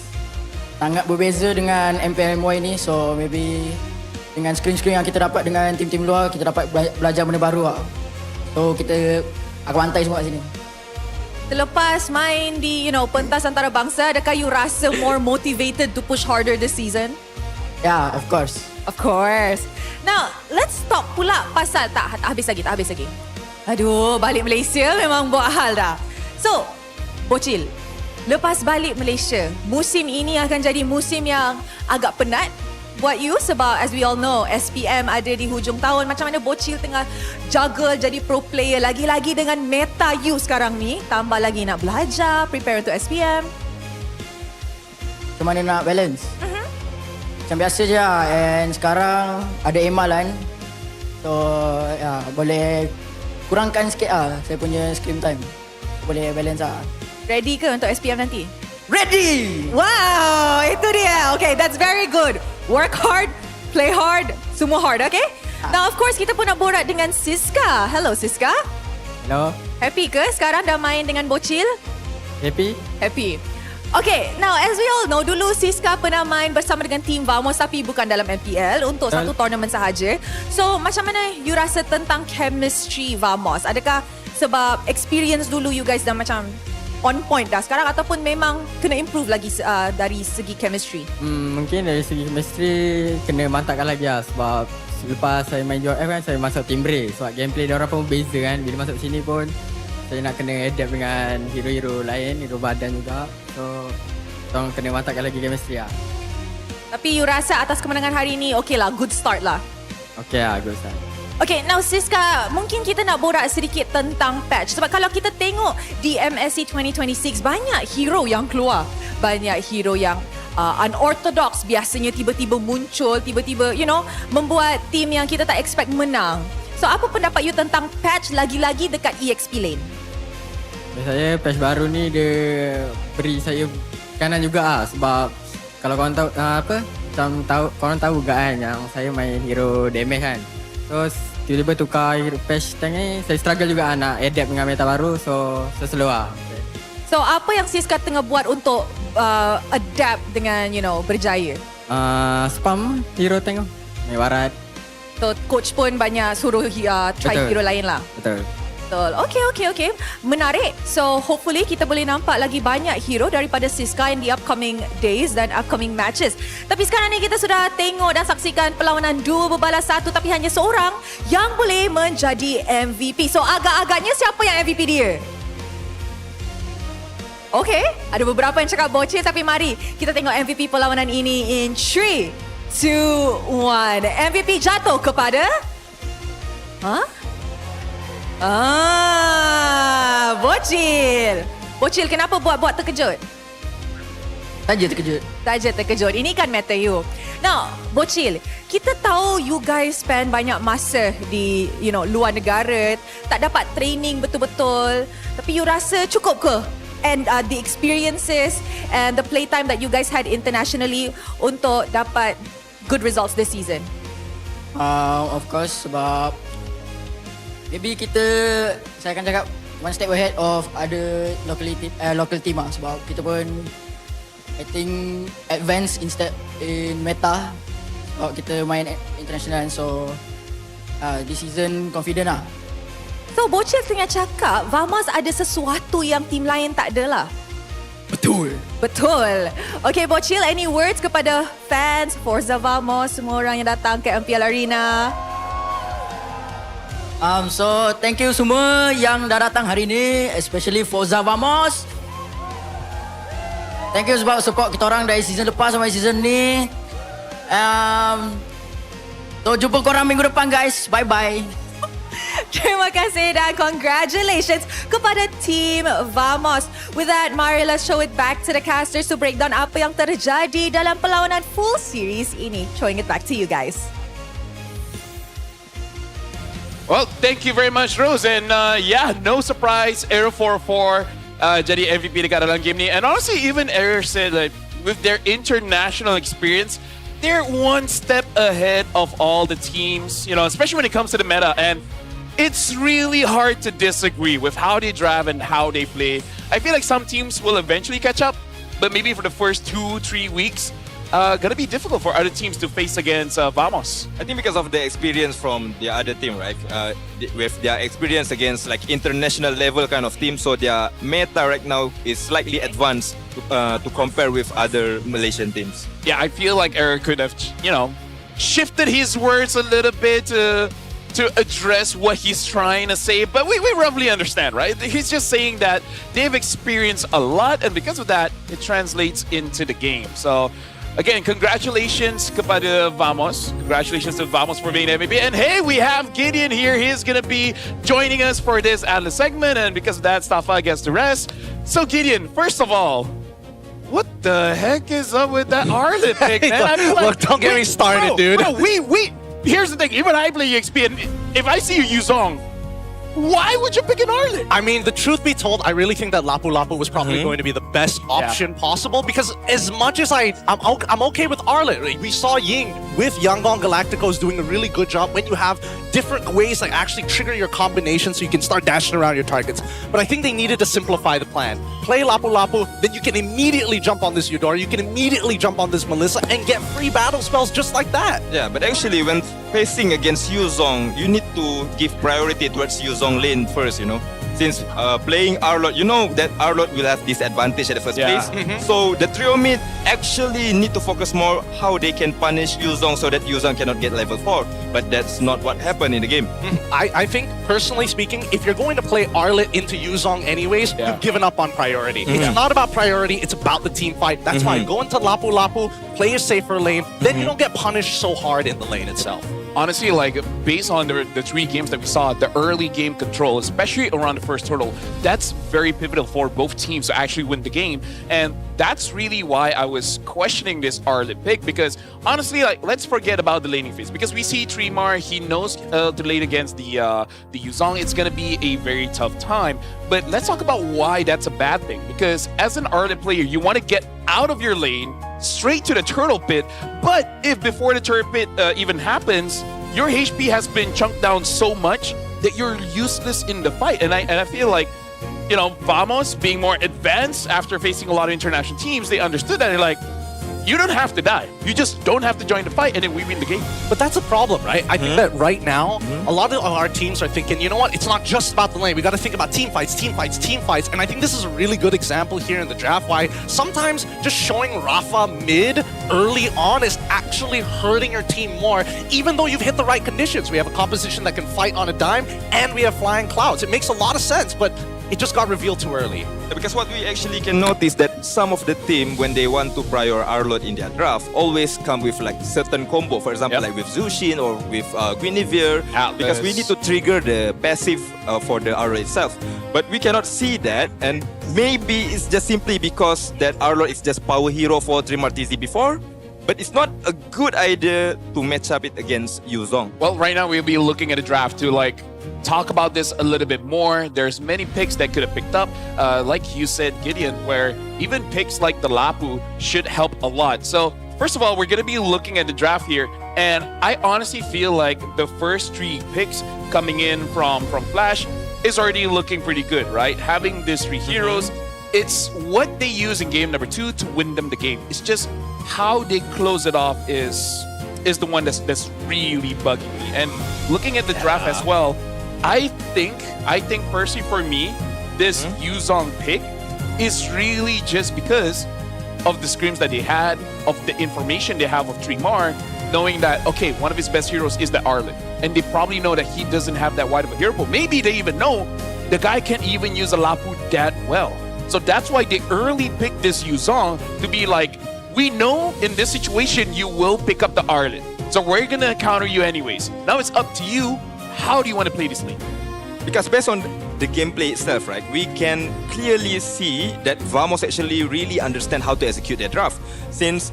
sangat berbeza dengan MPL MY ni. So maybe dengan screen-screen yang kita dapat dengan tim-tim luar, kita dapat belajar benda baru So kita akan bantai semua kat sini. Selepas main di pentas antarabangsa, adakah you rasa more motivated to push harder this season? Yeah, of course. Of course. Now, let's talk pula pasal tak habis lagi. Aduh, balik Malaysia memang buat hal dah. So, Bocil, lepas balik Malaysia, musim ini akan jadi musim yang agak penat buat you sebab as we all know, SPM ada di hujung tahun. Macam mana Bocil tengah juggle jadi pro player lagi-lagi dengan meta you sekarang ni, tambah lagi nak belajar, prepare untuk SPM. Macam mana nak balance? Macam biasa je and sekarang ada Emal kan. So boleh kurangkan sikit saya punya screen time. Boleh balance Ready ke untuk SPM nanti? Ready! Wow, itu dia. Okay, that's very good. Work hard, play hard, semua hard, okay? Now, of course, kita pun nak borak dengan Siska. Hello, Siska. Hello. Happy ke sekarang dah main dengan Bocil? Happy. Okay, now as we all know, dulu Siska pernah main bersama dengan tim Vamos tapi bukan dalam MPL untuk satu tournament sahaja. So, macam mana you rasa tentang chemistry Vamos? Adakah sebab experience dulu you guys dah macam on point dah sekarang ataupun memang kena improve lagi dari segi chemistry? Mungkin dari segi chemistry kena mantapkan lagi sebab selepas saya main JRF kan, saya masuk team break. Sebab gameplay diorang pun beza kan. Bila masuk sini pun saya nak kena adapt dengan hero-hero lain, hero badan juga. So, korang kena mantapkan lagi chemistry Tapi you rasa atas kemenangan hari ni, okay lah, good start lah. Okay lah, good start. Okay, now Siska, mungkin kita nak borak sedikit tentang patch. Sebab kalau kita tengok di MSC 2026, banyak hero yang keluar. Banyak hero yang unorthodox, biasanya tiba-tiba muncul, tiba-tiba, membuat team yang kita tak expect menang. So, apa pendapat you tentang patch lagi-lagi dekat EXP lane? Saya patch baru ni dia beri saya kanan juga sebab kalau korang tahu korang tahu juga kan yang saya main hero damage kan. Terus tiba-tiba tukar hero patch tank ni, saya struggle juga nak adapt dengan meta baru, so slow So apa yang Siska tengah buat untuk adapt dengan berjaya? Spam hero tank main barat. So coach pun banyak suruh try hero lain lah. Betul. Okay. Menarik. So hopefully kita boleh nampak lagi banyak hero daripada Siska in the upcoming days dan upcoming matches. Tapi sekarang ni kita sudah tengok dan saksikan perlawanan 2 berbalas 1 tapi hanya seorang yang boleh menjadi MVP. So agak-agaknya siapa yang MVP dia? Okay, ada beberapa yang cakap Bocil tapi mari kita tengok MVP perlawanan ini in 3, 2, 1. MVP jatuh kepada Bocil, kenapa buat terkejut? Saja terkejut. Ini kan meta you. Now, Bocil, kita tahu you guys spend banyak masa di luar negara, tak dapat training betul-betul. Tapi you rasa cukup ke? And the experiences and the playtime that you guys had internationally untuk dapat good results this season? Of course, sebab maybe saya akan cakap one step ahead of other local team sebab kita pun I think advance in meta sebab kita main international, so this season confident lah. So Bocil tengah cakap Vamos ada sesuatu yang tim lain tak ada lah. Betul. Okay Bocil, any words kepada fans Forza Vamos, semua orang yang datang ke MPL Arena? So thank you semua yang dah datang hari ni, especially Forza Vamos. Thank you sebab support kita orang dari season lepas sampai season ni. So jumpa korang minggu depan guys. Bye bye. Terima kasih dan congratulations kepada Team Vamos. With that, mari let's show it back to the casters to break down apa yang terjadi dalam perlawanan full series ini. Showing it back to you guys. Well, thank you very much, Rose. And no surprise, Aero 4-4 jadi MVP dekat dalam game ni. And honestly, even Aero said like with their international experience, they're one step ahead of all the teams, especially when it comes to the meta. And it's really hard to disagree with how they draft and how they play. I feel like some teams will eventually catch up, but maybe for the first 2-3 weeks, gonna be difficult for other teams to face against Vamos. I think because of the experience from the other team, right? With their experience against like international level kind of team, so their meta right now is slightly advanced to compare with other Malaysian teams. Yeah, I feel like Eric could have, shifted his words a little bit to address what he's trying to say, but we roughly understand, right? He's just saying that they've experienced a lot, and because of that, it translates into the game. So, again, congratulations kepada Vamos. Congratulations to Vamos for being MVP. And hey, we have Gideon here. He's going to be joining us for this Atlas segment, and because of that, Stafa gets the rest. So, Gideon, first of all, what the heck is up with that Arlet pick, man? I mean, Look, don't get me started, dude. Bro, here's the thing. Even I play EXP, and if I see you Yuzong, why would you pick an Arlet? I mean, the truth be told, I really think that Lapu Lapu was probably going to be the best option possible, because as much as I'm okay with Arlet, right? We saw Ying with Yangon Galacticos doing a really good job when you have different ways that actually trigger your combination so you can start dashing around your targets. But I think they needed to simplify the plan. Play Lapu Lapu, then you can immediately jump on this Eudora, you can immediately jump on this Melissa and get free battle spells just like that. Yeah, but actually when facing against Yuzong, you need to give priority towards Yuzong lane first, Since playing Arlot, you know that Arlot will have disadvantage at the first place. So the trio mid actually need to focus more how they can punish Yuzong so that Yuzong cannot get level 4. But that's not what happened in the game. I think, personally speaking, if you're going to play Arlet into Yuzong anyways, you've given up on priority. It's not about priority, it's about the team fight. That's why go into Lapu Lapu, play a safer lane, then you don't get punished so hard in the lane itself. Honestly, based on the 3 games that we saw, the early game control, especially around the first turtle, that's very pivotal for both teams to actually win the game. And that's really why I was questioning this Arlet pick, because honestly, let's forget about the laning phase, because we see Trimar, he knows to lane against the Yuzong, it's going to be a very tough time. But let's talk about why that's a bad thing, because as an Arlet player, you want to get out of your lane straight to the turtle pit, but if before the turtle pit even happens, your HP has been chunked down so much that you're useless in the fight. And I feel like, Vamos being more advanced after facing a lot of international teams, they understood that. They're like, you don't have to die. You just don't have to join the fight, and then we win the game. But that's a problem, right? I think that right now, a lot of our teams are thinking, you know what? It's not just about the lane. We got to think about team fights. And I think this is a really good example here in the draft why sometimes just showing Rafa mid early on is actually hurting your team more, even though you've hit the right conditions. We have a composition that can fight on a dime, and we have flying clouds. It makes a lot of sense, but it just got revealed too early. Because what we actually can notice that some of the team, when they want to prior Arlot in their draft, always come with like certain combo. For example, like with Zushin or with Guinevere, because we need to trigger the passive for the Arlot itself. But we cannot see that, and maybe it's just simply because that Arlot is just power hero for Trimar TZ before. But it's not a good idea to match up it against Yuzong. Well, right now we'll be looking at a draft to talk about this a little bit more. There's many picks that could have picked up, like you said, Gideon, where even picks like the Lapu should help a lot. So first of all, we're going to be looking at the draft here, and I honestly feel like the first 3 picks coming in from Flash is already looking pretty good, right? Having these 3 heroes, it's what they use in game number 2 to win them the game. It's just how they close it off is the one that's really bugging me. And looking at the draft as well, I think personally for me, this Yuzong pick is really just because of the scrims that they had, of the information they have of Trimar, knowing that, okay, one of his best heroes is the Arlet. And they probably know that he doesn't have that wide of a hero pool. Maybe they even know the guy can't even use a Lapu that well. So that's why they early picked this Yuzong to be like, we know in this situation you will pick up the Arlet. So we're going to counter you anyways. Now it's up to you. How do you want to play this lane? Because based on the gameplay itself, right, we can clearly see that Vamos actually really understand how to execute their draft. Since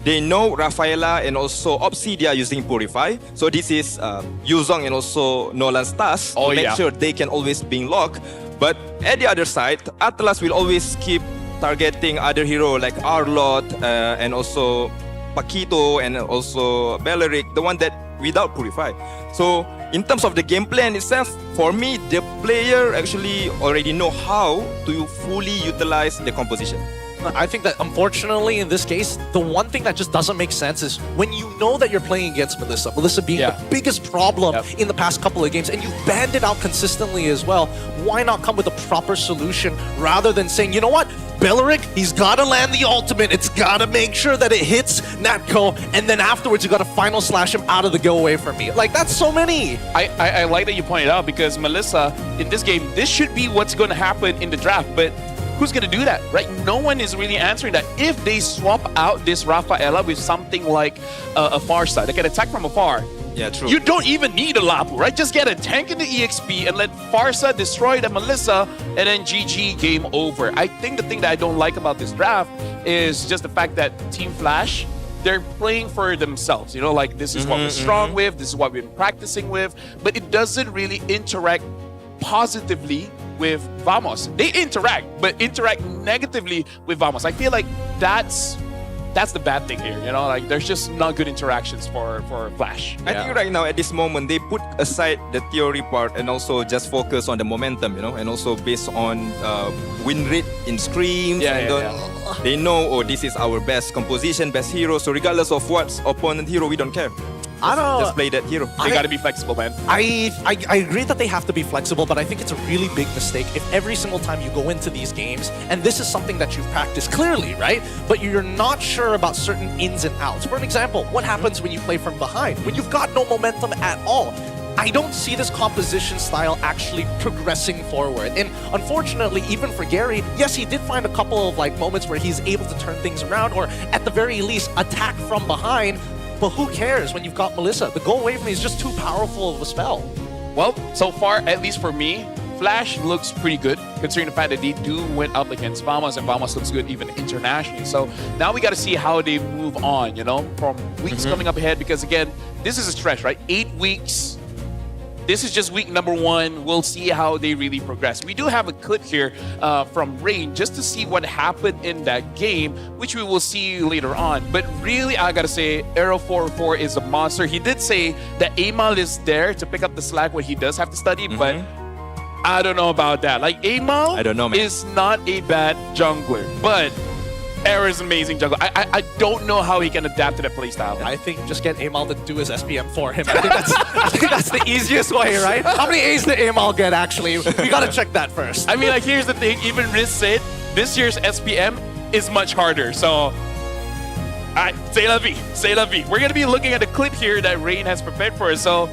they know Rafaela and also Obsidia using Purify. So this is Yuzong and also Nolan's task to make sure they can always being locked. But at the other side, Atlas will always keep targeting other hero like Arlot and also Paquito and also Belleric, the one that without Purify. So in terms of the game plan itself, for me, the player actually already know how to fully utilize the composition. I think that unfortunately in this case, the one thing that just doesn't make sense is when you know that you're playing against Melissa being the biggest problem in the past couple of games, and you've banned it out consistently as well, why not come with a proper solution rather than saying, you know what, Belleric, he's gotta land the ultimate, it's gotta make sure that it hits Natco, and then afterwards you gotta final slash him out of the go away from me. Like, that's so many. I like that you pointed out, because Melissa, in this game, this should be what's going to happen in the draft, but who's going to do that, right? No one is really answering that. If they swap out this Rafaela with something like a Farsa that can attack from afar, yeah, true. You don't even need a Lapu, right? Just get a tank in the EXP and let Farsa destroy the Melissa, and then GG, game over. I think the thing that I don't like about this draft is just the fact that Team Flash, they're playing for themselves. You know, like, this is what we're strong with, this is what we've been practicing with, but it doesn't really interact positively with Vamos. They interact, but interact negatively with Vamos. I feel like that's the bad thing here, you know, like, there's just not good interactions for Flash. I think right now at this moment they put aside the theory part and also just focus on the momentum, you know, and also based on win rate in scrims. They know, oh, this is our best composition, best hero, so regardless of what's opponent hero, we don't care. Just play that hero. They gotta be flexible, man. I agree that they have to be flexible, but I think it's a really big mistake if every single time you go into these games, and this is something that you've practiced clearly, right? But you're not sure about certain ins and outs. For an example, what happens when you play from behind? When you've got no momentum at all? I don't see this composition style actually progressing forward. And unfortunately, even for Gary, yes, he did find a couple of moments where he's able to turn things around, or at the very least, attack from behind. But who cares when you've got Melissa? The go away from me is just too powerful of a spell. Well, so far, at least for me, Flash looks pretty good, considering the fact that they went up against Vamos, and Vamos looks good even internationally. So now we got to see how they move on, you know, from weeks coming up ahead, because again, this is a stretch, right? 8 weeks. This is just week number 1. We'll see how they really progress. We do have a clip here from Rain just to see what happened in that game, which we will see later on. But really, I gotta say, Aero 404 is a monster. He did say that Amal is there to pick up the slack when he does have to study, but I don't know about that. Like, Amal is not a bad jungler, but Aero is amazing jungler. I don't know how he can adapt to the playstyle. I think just get Amal to do his SPM for him. I think that's the easiest way, right? How many A's did Amal get, actually? We gotta check that first. I mean, like, here's the thing. Even Riz said this year's SPM is much harder. So, c'est la vie. C'est la vie. We're gonna be looking at a clip here that Rain has prepared for us. So,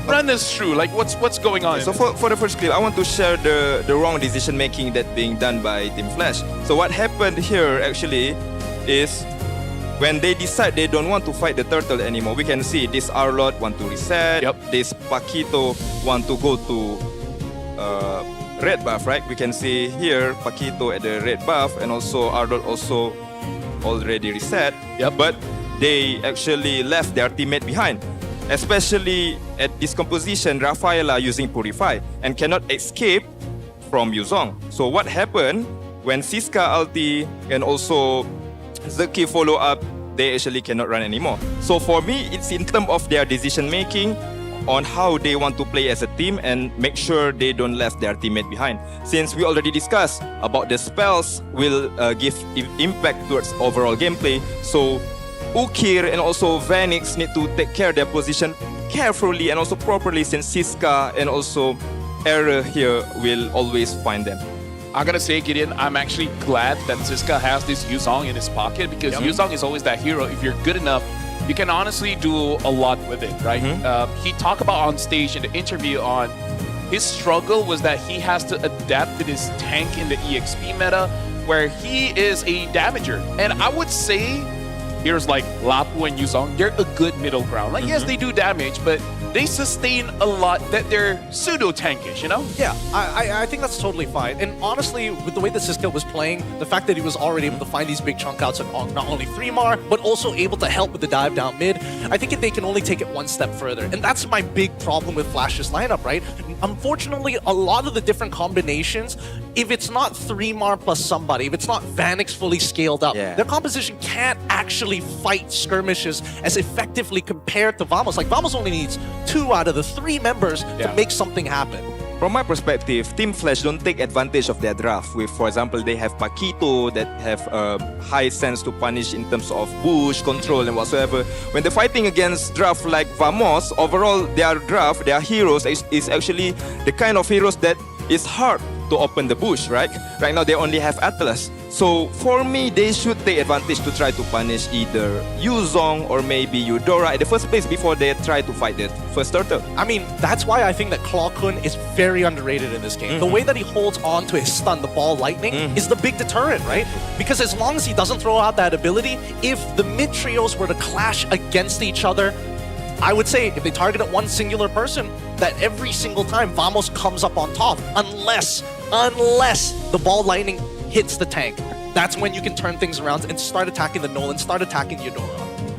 run this through. Like, what's going on? So for the first clip, I want to share the wrong decision making that being done by Team Flash. So what happened here actually is when they decide they don't want to fight the turtle anymore, we can see this Arlot want to reset. This Paquito want to go to red buff, right? We can see here Paquito at the red buff, and also Arlot also already reset. But they actually left their teammate behind. Especially at this composition, Rafaela using Purify and cannot escape from Yuzong. So what happened when Siska ulti and also Zeki follow up, they actually cannot run anymore. So for me, it's in terms of their decision making on how they want to play as a team and make sure they don't left their teammate behind. Since we already discussed about the spells will give impact towards overall gameplay. So Ukir and also Vanix need to take care of their position carefully and also properly, since Siska and also Error here will always find them. I gotta say, Gideon, I'm actually glad that Siska has this Yuzong in his pocket, because Yuzong is always that hero. If you're good enough, you can honestly do a lot with it, right? He talked about on stage in the interview on his struggle was that he has to adapt to this tank in the EXP meta, where he is a damager. And I would say heroes like Lapu and Yuzong, they're a good middle ground. Like, yes, they do damage, but they sustain a lot that they're pseudo-tankish, you know? Yeah, I think that's totally fine. And honestly, with the way that Siska was playing, the fact that he was already able to find these big chunk outs on not only 3-mar, but also able to help with the dive down mid, I think they can only take it one step further. And that's my big problem with Flash's lineup, right? Unfortunately, a lot of the different combinations if it's not 3mar plus somebody, if it's not Vanix fully scaled up, their composition can't actually fight skirmishes as effectively compared to Vamos. Like, Vamos only needs 2 out of the 3 members to make something happen. From my perspective, Team Flash don't take advantage of their draft. With, for example, they have Paquito that have a high sense to punish in terms of bush, control and whatsoever. When they're fighting against draft like Vamos, overall their draft, their heroes is actually the kind of heroes that is hard to open the bush, right? Right now they only have Atlas. So for me, they should take advantage to try to punish either Yuzong or maybe Eudora at the first place before they try to fight the first turtle. I mean, that's why I think that Claw Kun is very underrated in this game. The way that he holds on to his stun, the ball lightning, is the big deterrent, right? Because as long as he doesn't throw out that ability, if the mid trios were to clash against each other, I would say if they target at one singular person, that every single time Vamos comes up on top, unless the ball lightning hits the tank. That's when you can turn things around and start attacking the Nolan, start attacking Eudora.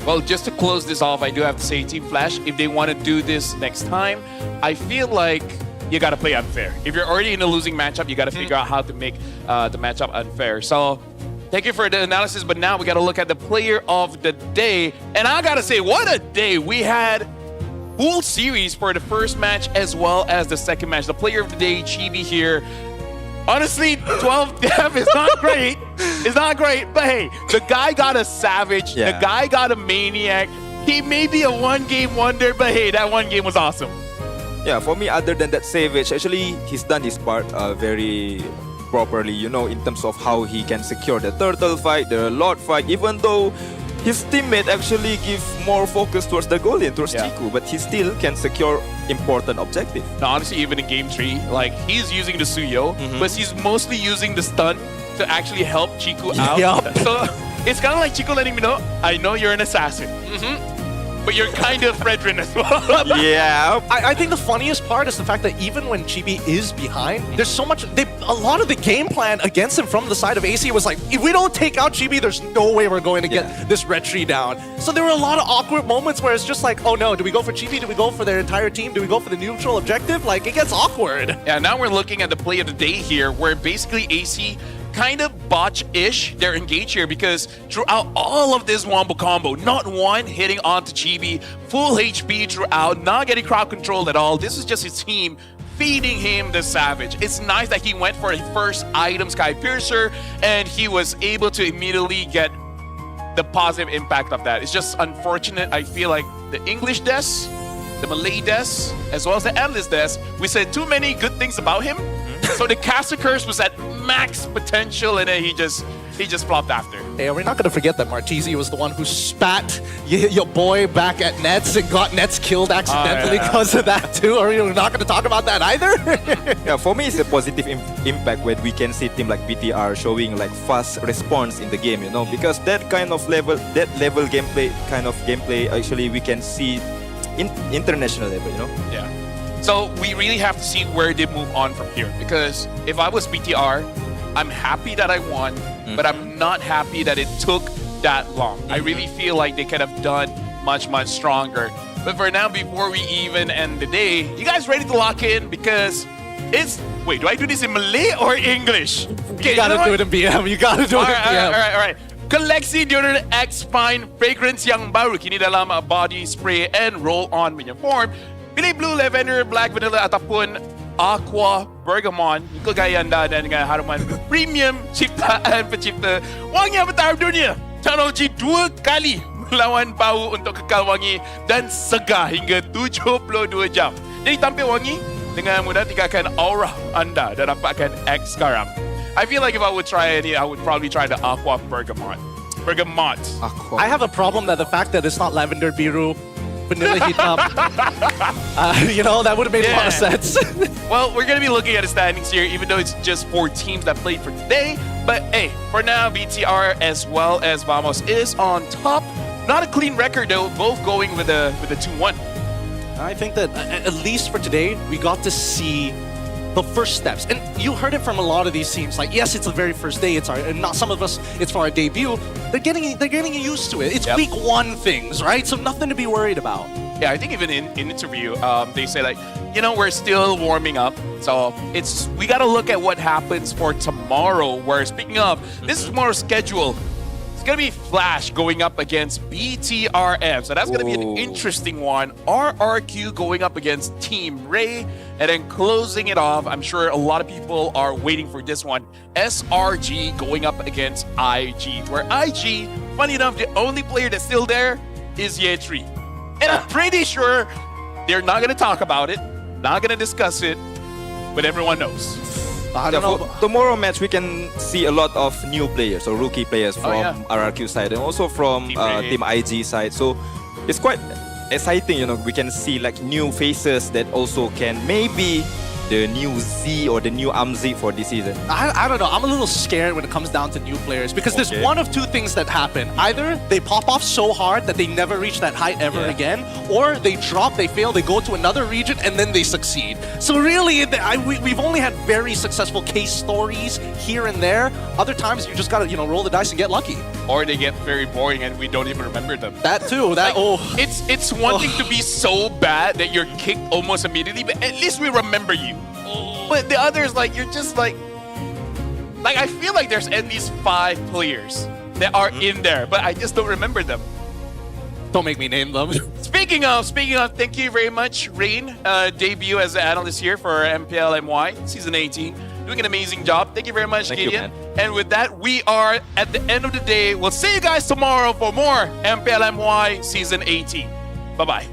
Well, just to close this off, I do have to say Team Flash, if they want to do this next time, I feel like you got to play unfair. If you're already in a losing matchup, you got to figure out how to make the matchup unfair. So thank you for the analysis, but now we got to look at the player of the day. And I got to say, what a day. We had full series for the first match as well as the second match. The player of the day, Chibi here. Honestly, 12 dev is not great. It's not great, but hey, the guy got a savage. The guy got a maniac. He may be a one-game wonder, but hey, that one game was awesome. Yeah, for me, other than that savage, actually, he's done his part very properly, you know, in terms of how he can secure the turtle fight, the Lord fight, even though his teammate actually give more focus towards the goal lane, towards Chiku, but he still can secure important objective. Now, honestly, even in game 3, like, he's using the Suyo, but he's mostly using the stun to actually help Chiku out. So it's kind of like Chiku letting me know, I know you're an assassin. But you're kind of Fredrin as well. I think the funniest part is the fact that even when Chibi is behind, there's so much, a lot of the game plan against him from the side of AC was like, if we don't take out Chibi, there's no way we're going to get this red tree down. So there were a lot of awkward moments where it's just like, oh no, do we go for Chibi? Do we go for their entire team? Do we go for the neutral objective? Like, it gets awkward. Yeah, now we're looking at the play of the day here, where basically AC kind of botch-ish their engage here, because throughout all of this wombo combo, not one hitting onto Chibi, full HP throughout, not getting crowd control at all. This is just his team feeding him the savage. It's nice that he went for a first item Sky Piercer and he was able to immediately get the positive impact of that. It's just unfortunate. I feel like the English desk, the Malay desk, as well as the Atlas desk, we said too many good things about him. So the caster curse was at max potential, and then he just flopped after. Hey, we're not going to forget that Martese was the one who spat your boy back at Nets and got Nets killed accidentally because of that too. Are you not going to talk about that either? Yeah, for me, it's a positive impact when we can see team like BTR showing like fast response in the game, you know, because that kind of level gameplay, actually we can see in international level, you know. Yeah. So we really have to see where they move on from here, because if I was BTR, I'm happy that I won, but I'm not happy that it took that long. I really feel like they could have done much, much stronger. But for now, before we even end the day, you guys ready to lock in? Because it's... Wait, do I do this in Malay or English? Okay, you gotta do it in BM. You gotta do it in BM. All right. Koleksi deodorant X Fine fragrance yang baru kini dalam body spray and roll-on punya form. Pilih blue lavender, black vanilla ataupun aqua bergamot. Ikut gaya anda dan dengan haruman premium ciptaan pencipta wangi yang bertaraf dunia. Teknologi 2 kali melawan bau untuk kekal wangi dan segar hingga 72 jam. Jadi tampil wangi dengan mudah tinggalkan aura anda dan dapatkan X garam. I feel like if I would try any, I would probably try the aqua bergamot. I have a problem that the fact that it's not lavender biru, vanilla hitam. You know, that would have made a lot of sense. Well, we're going to be looking at the standings here, even though it's just 4 teams that played for today. But hey, for now, BTR as well as Vamos is on top. Not a clean record though, both going with a 2-1. I think that at least for today, we got to see the first steps. And you heard it from a lot of these teams. Like, yes, it's the very first day. It's our, and not some of us, it's for our debut. They're getting used to it. It's week 1 things, right? So nothing to be worried about. Yeah, I think even in interview, they say like, we're still warming up. So we got to look at what happens for tomorrow. Where speaking of, this is tomorrow's schedule. It's going to be Flash going up against BTRM. So that's going to be an interesting one. RRQ going up against Team Ray. And then closing it off, I'm sure a lot of people are waiting for this one. SRG going up against IG. Where IG, funny enough, the only player that's still there is Ye3. And I'm pretty sure they're not going to talk about it, not going to discuss it, but everyone knows. For tomorrow match, we can see a lot of new players or rookie players from RRQ side and also from Team IG side. So it's quite exciting, we can see like new faces that also can maybe the new Z or the new AMZ for this season. I don't know. I'm a little scared when it comes down to new players because there's one of two things that happen. Either they pop off so hard that they never reach that height ever again, or they drop, they fail, they go to another region, and then they succeed. So really, we've only had very successful case stories here and there. Other times, you just gotta, roll the dice and get lucky. Or they get very boring and we don't even remember them. That too. It's one thing to be so bad that you're kicked almost immediately, but at least we remember you. But the others, you're just like I feel like there's at least 5 players that are in there, but I just don't remember them. Don't make me name them. Speaking of, thank you very much, Rain. Debut as an analyst here for MPL MY, Season 18. Doing an amazing job. Thank you very much, Gideon. And with that, we are at the end of the day. We'll see you guys tomorrow for more MPL MY Season 18. Bye-bye.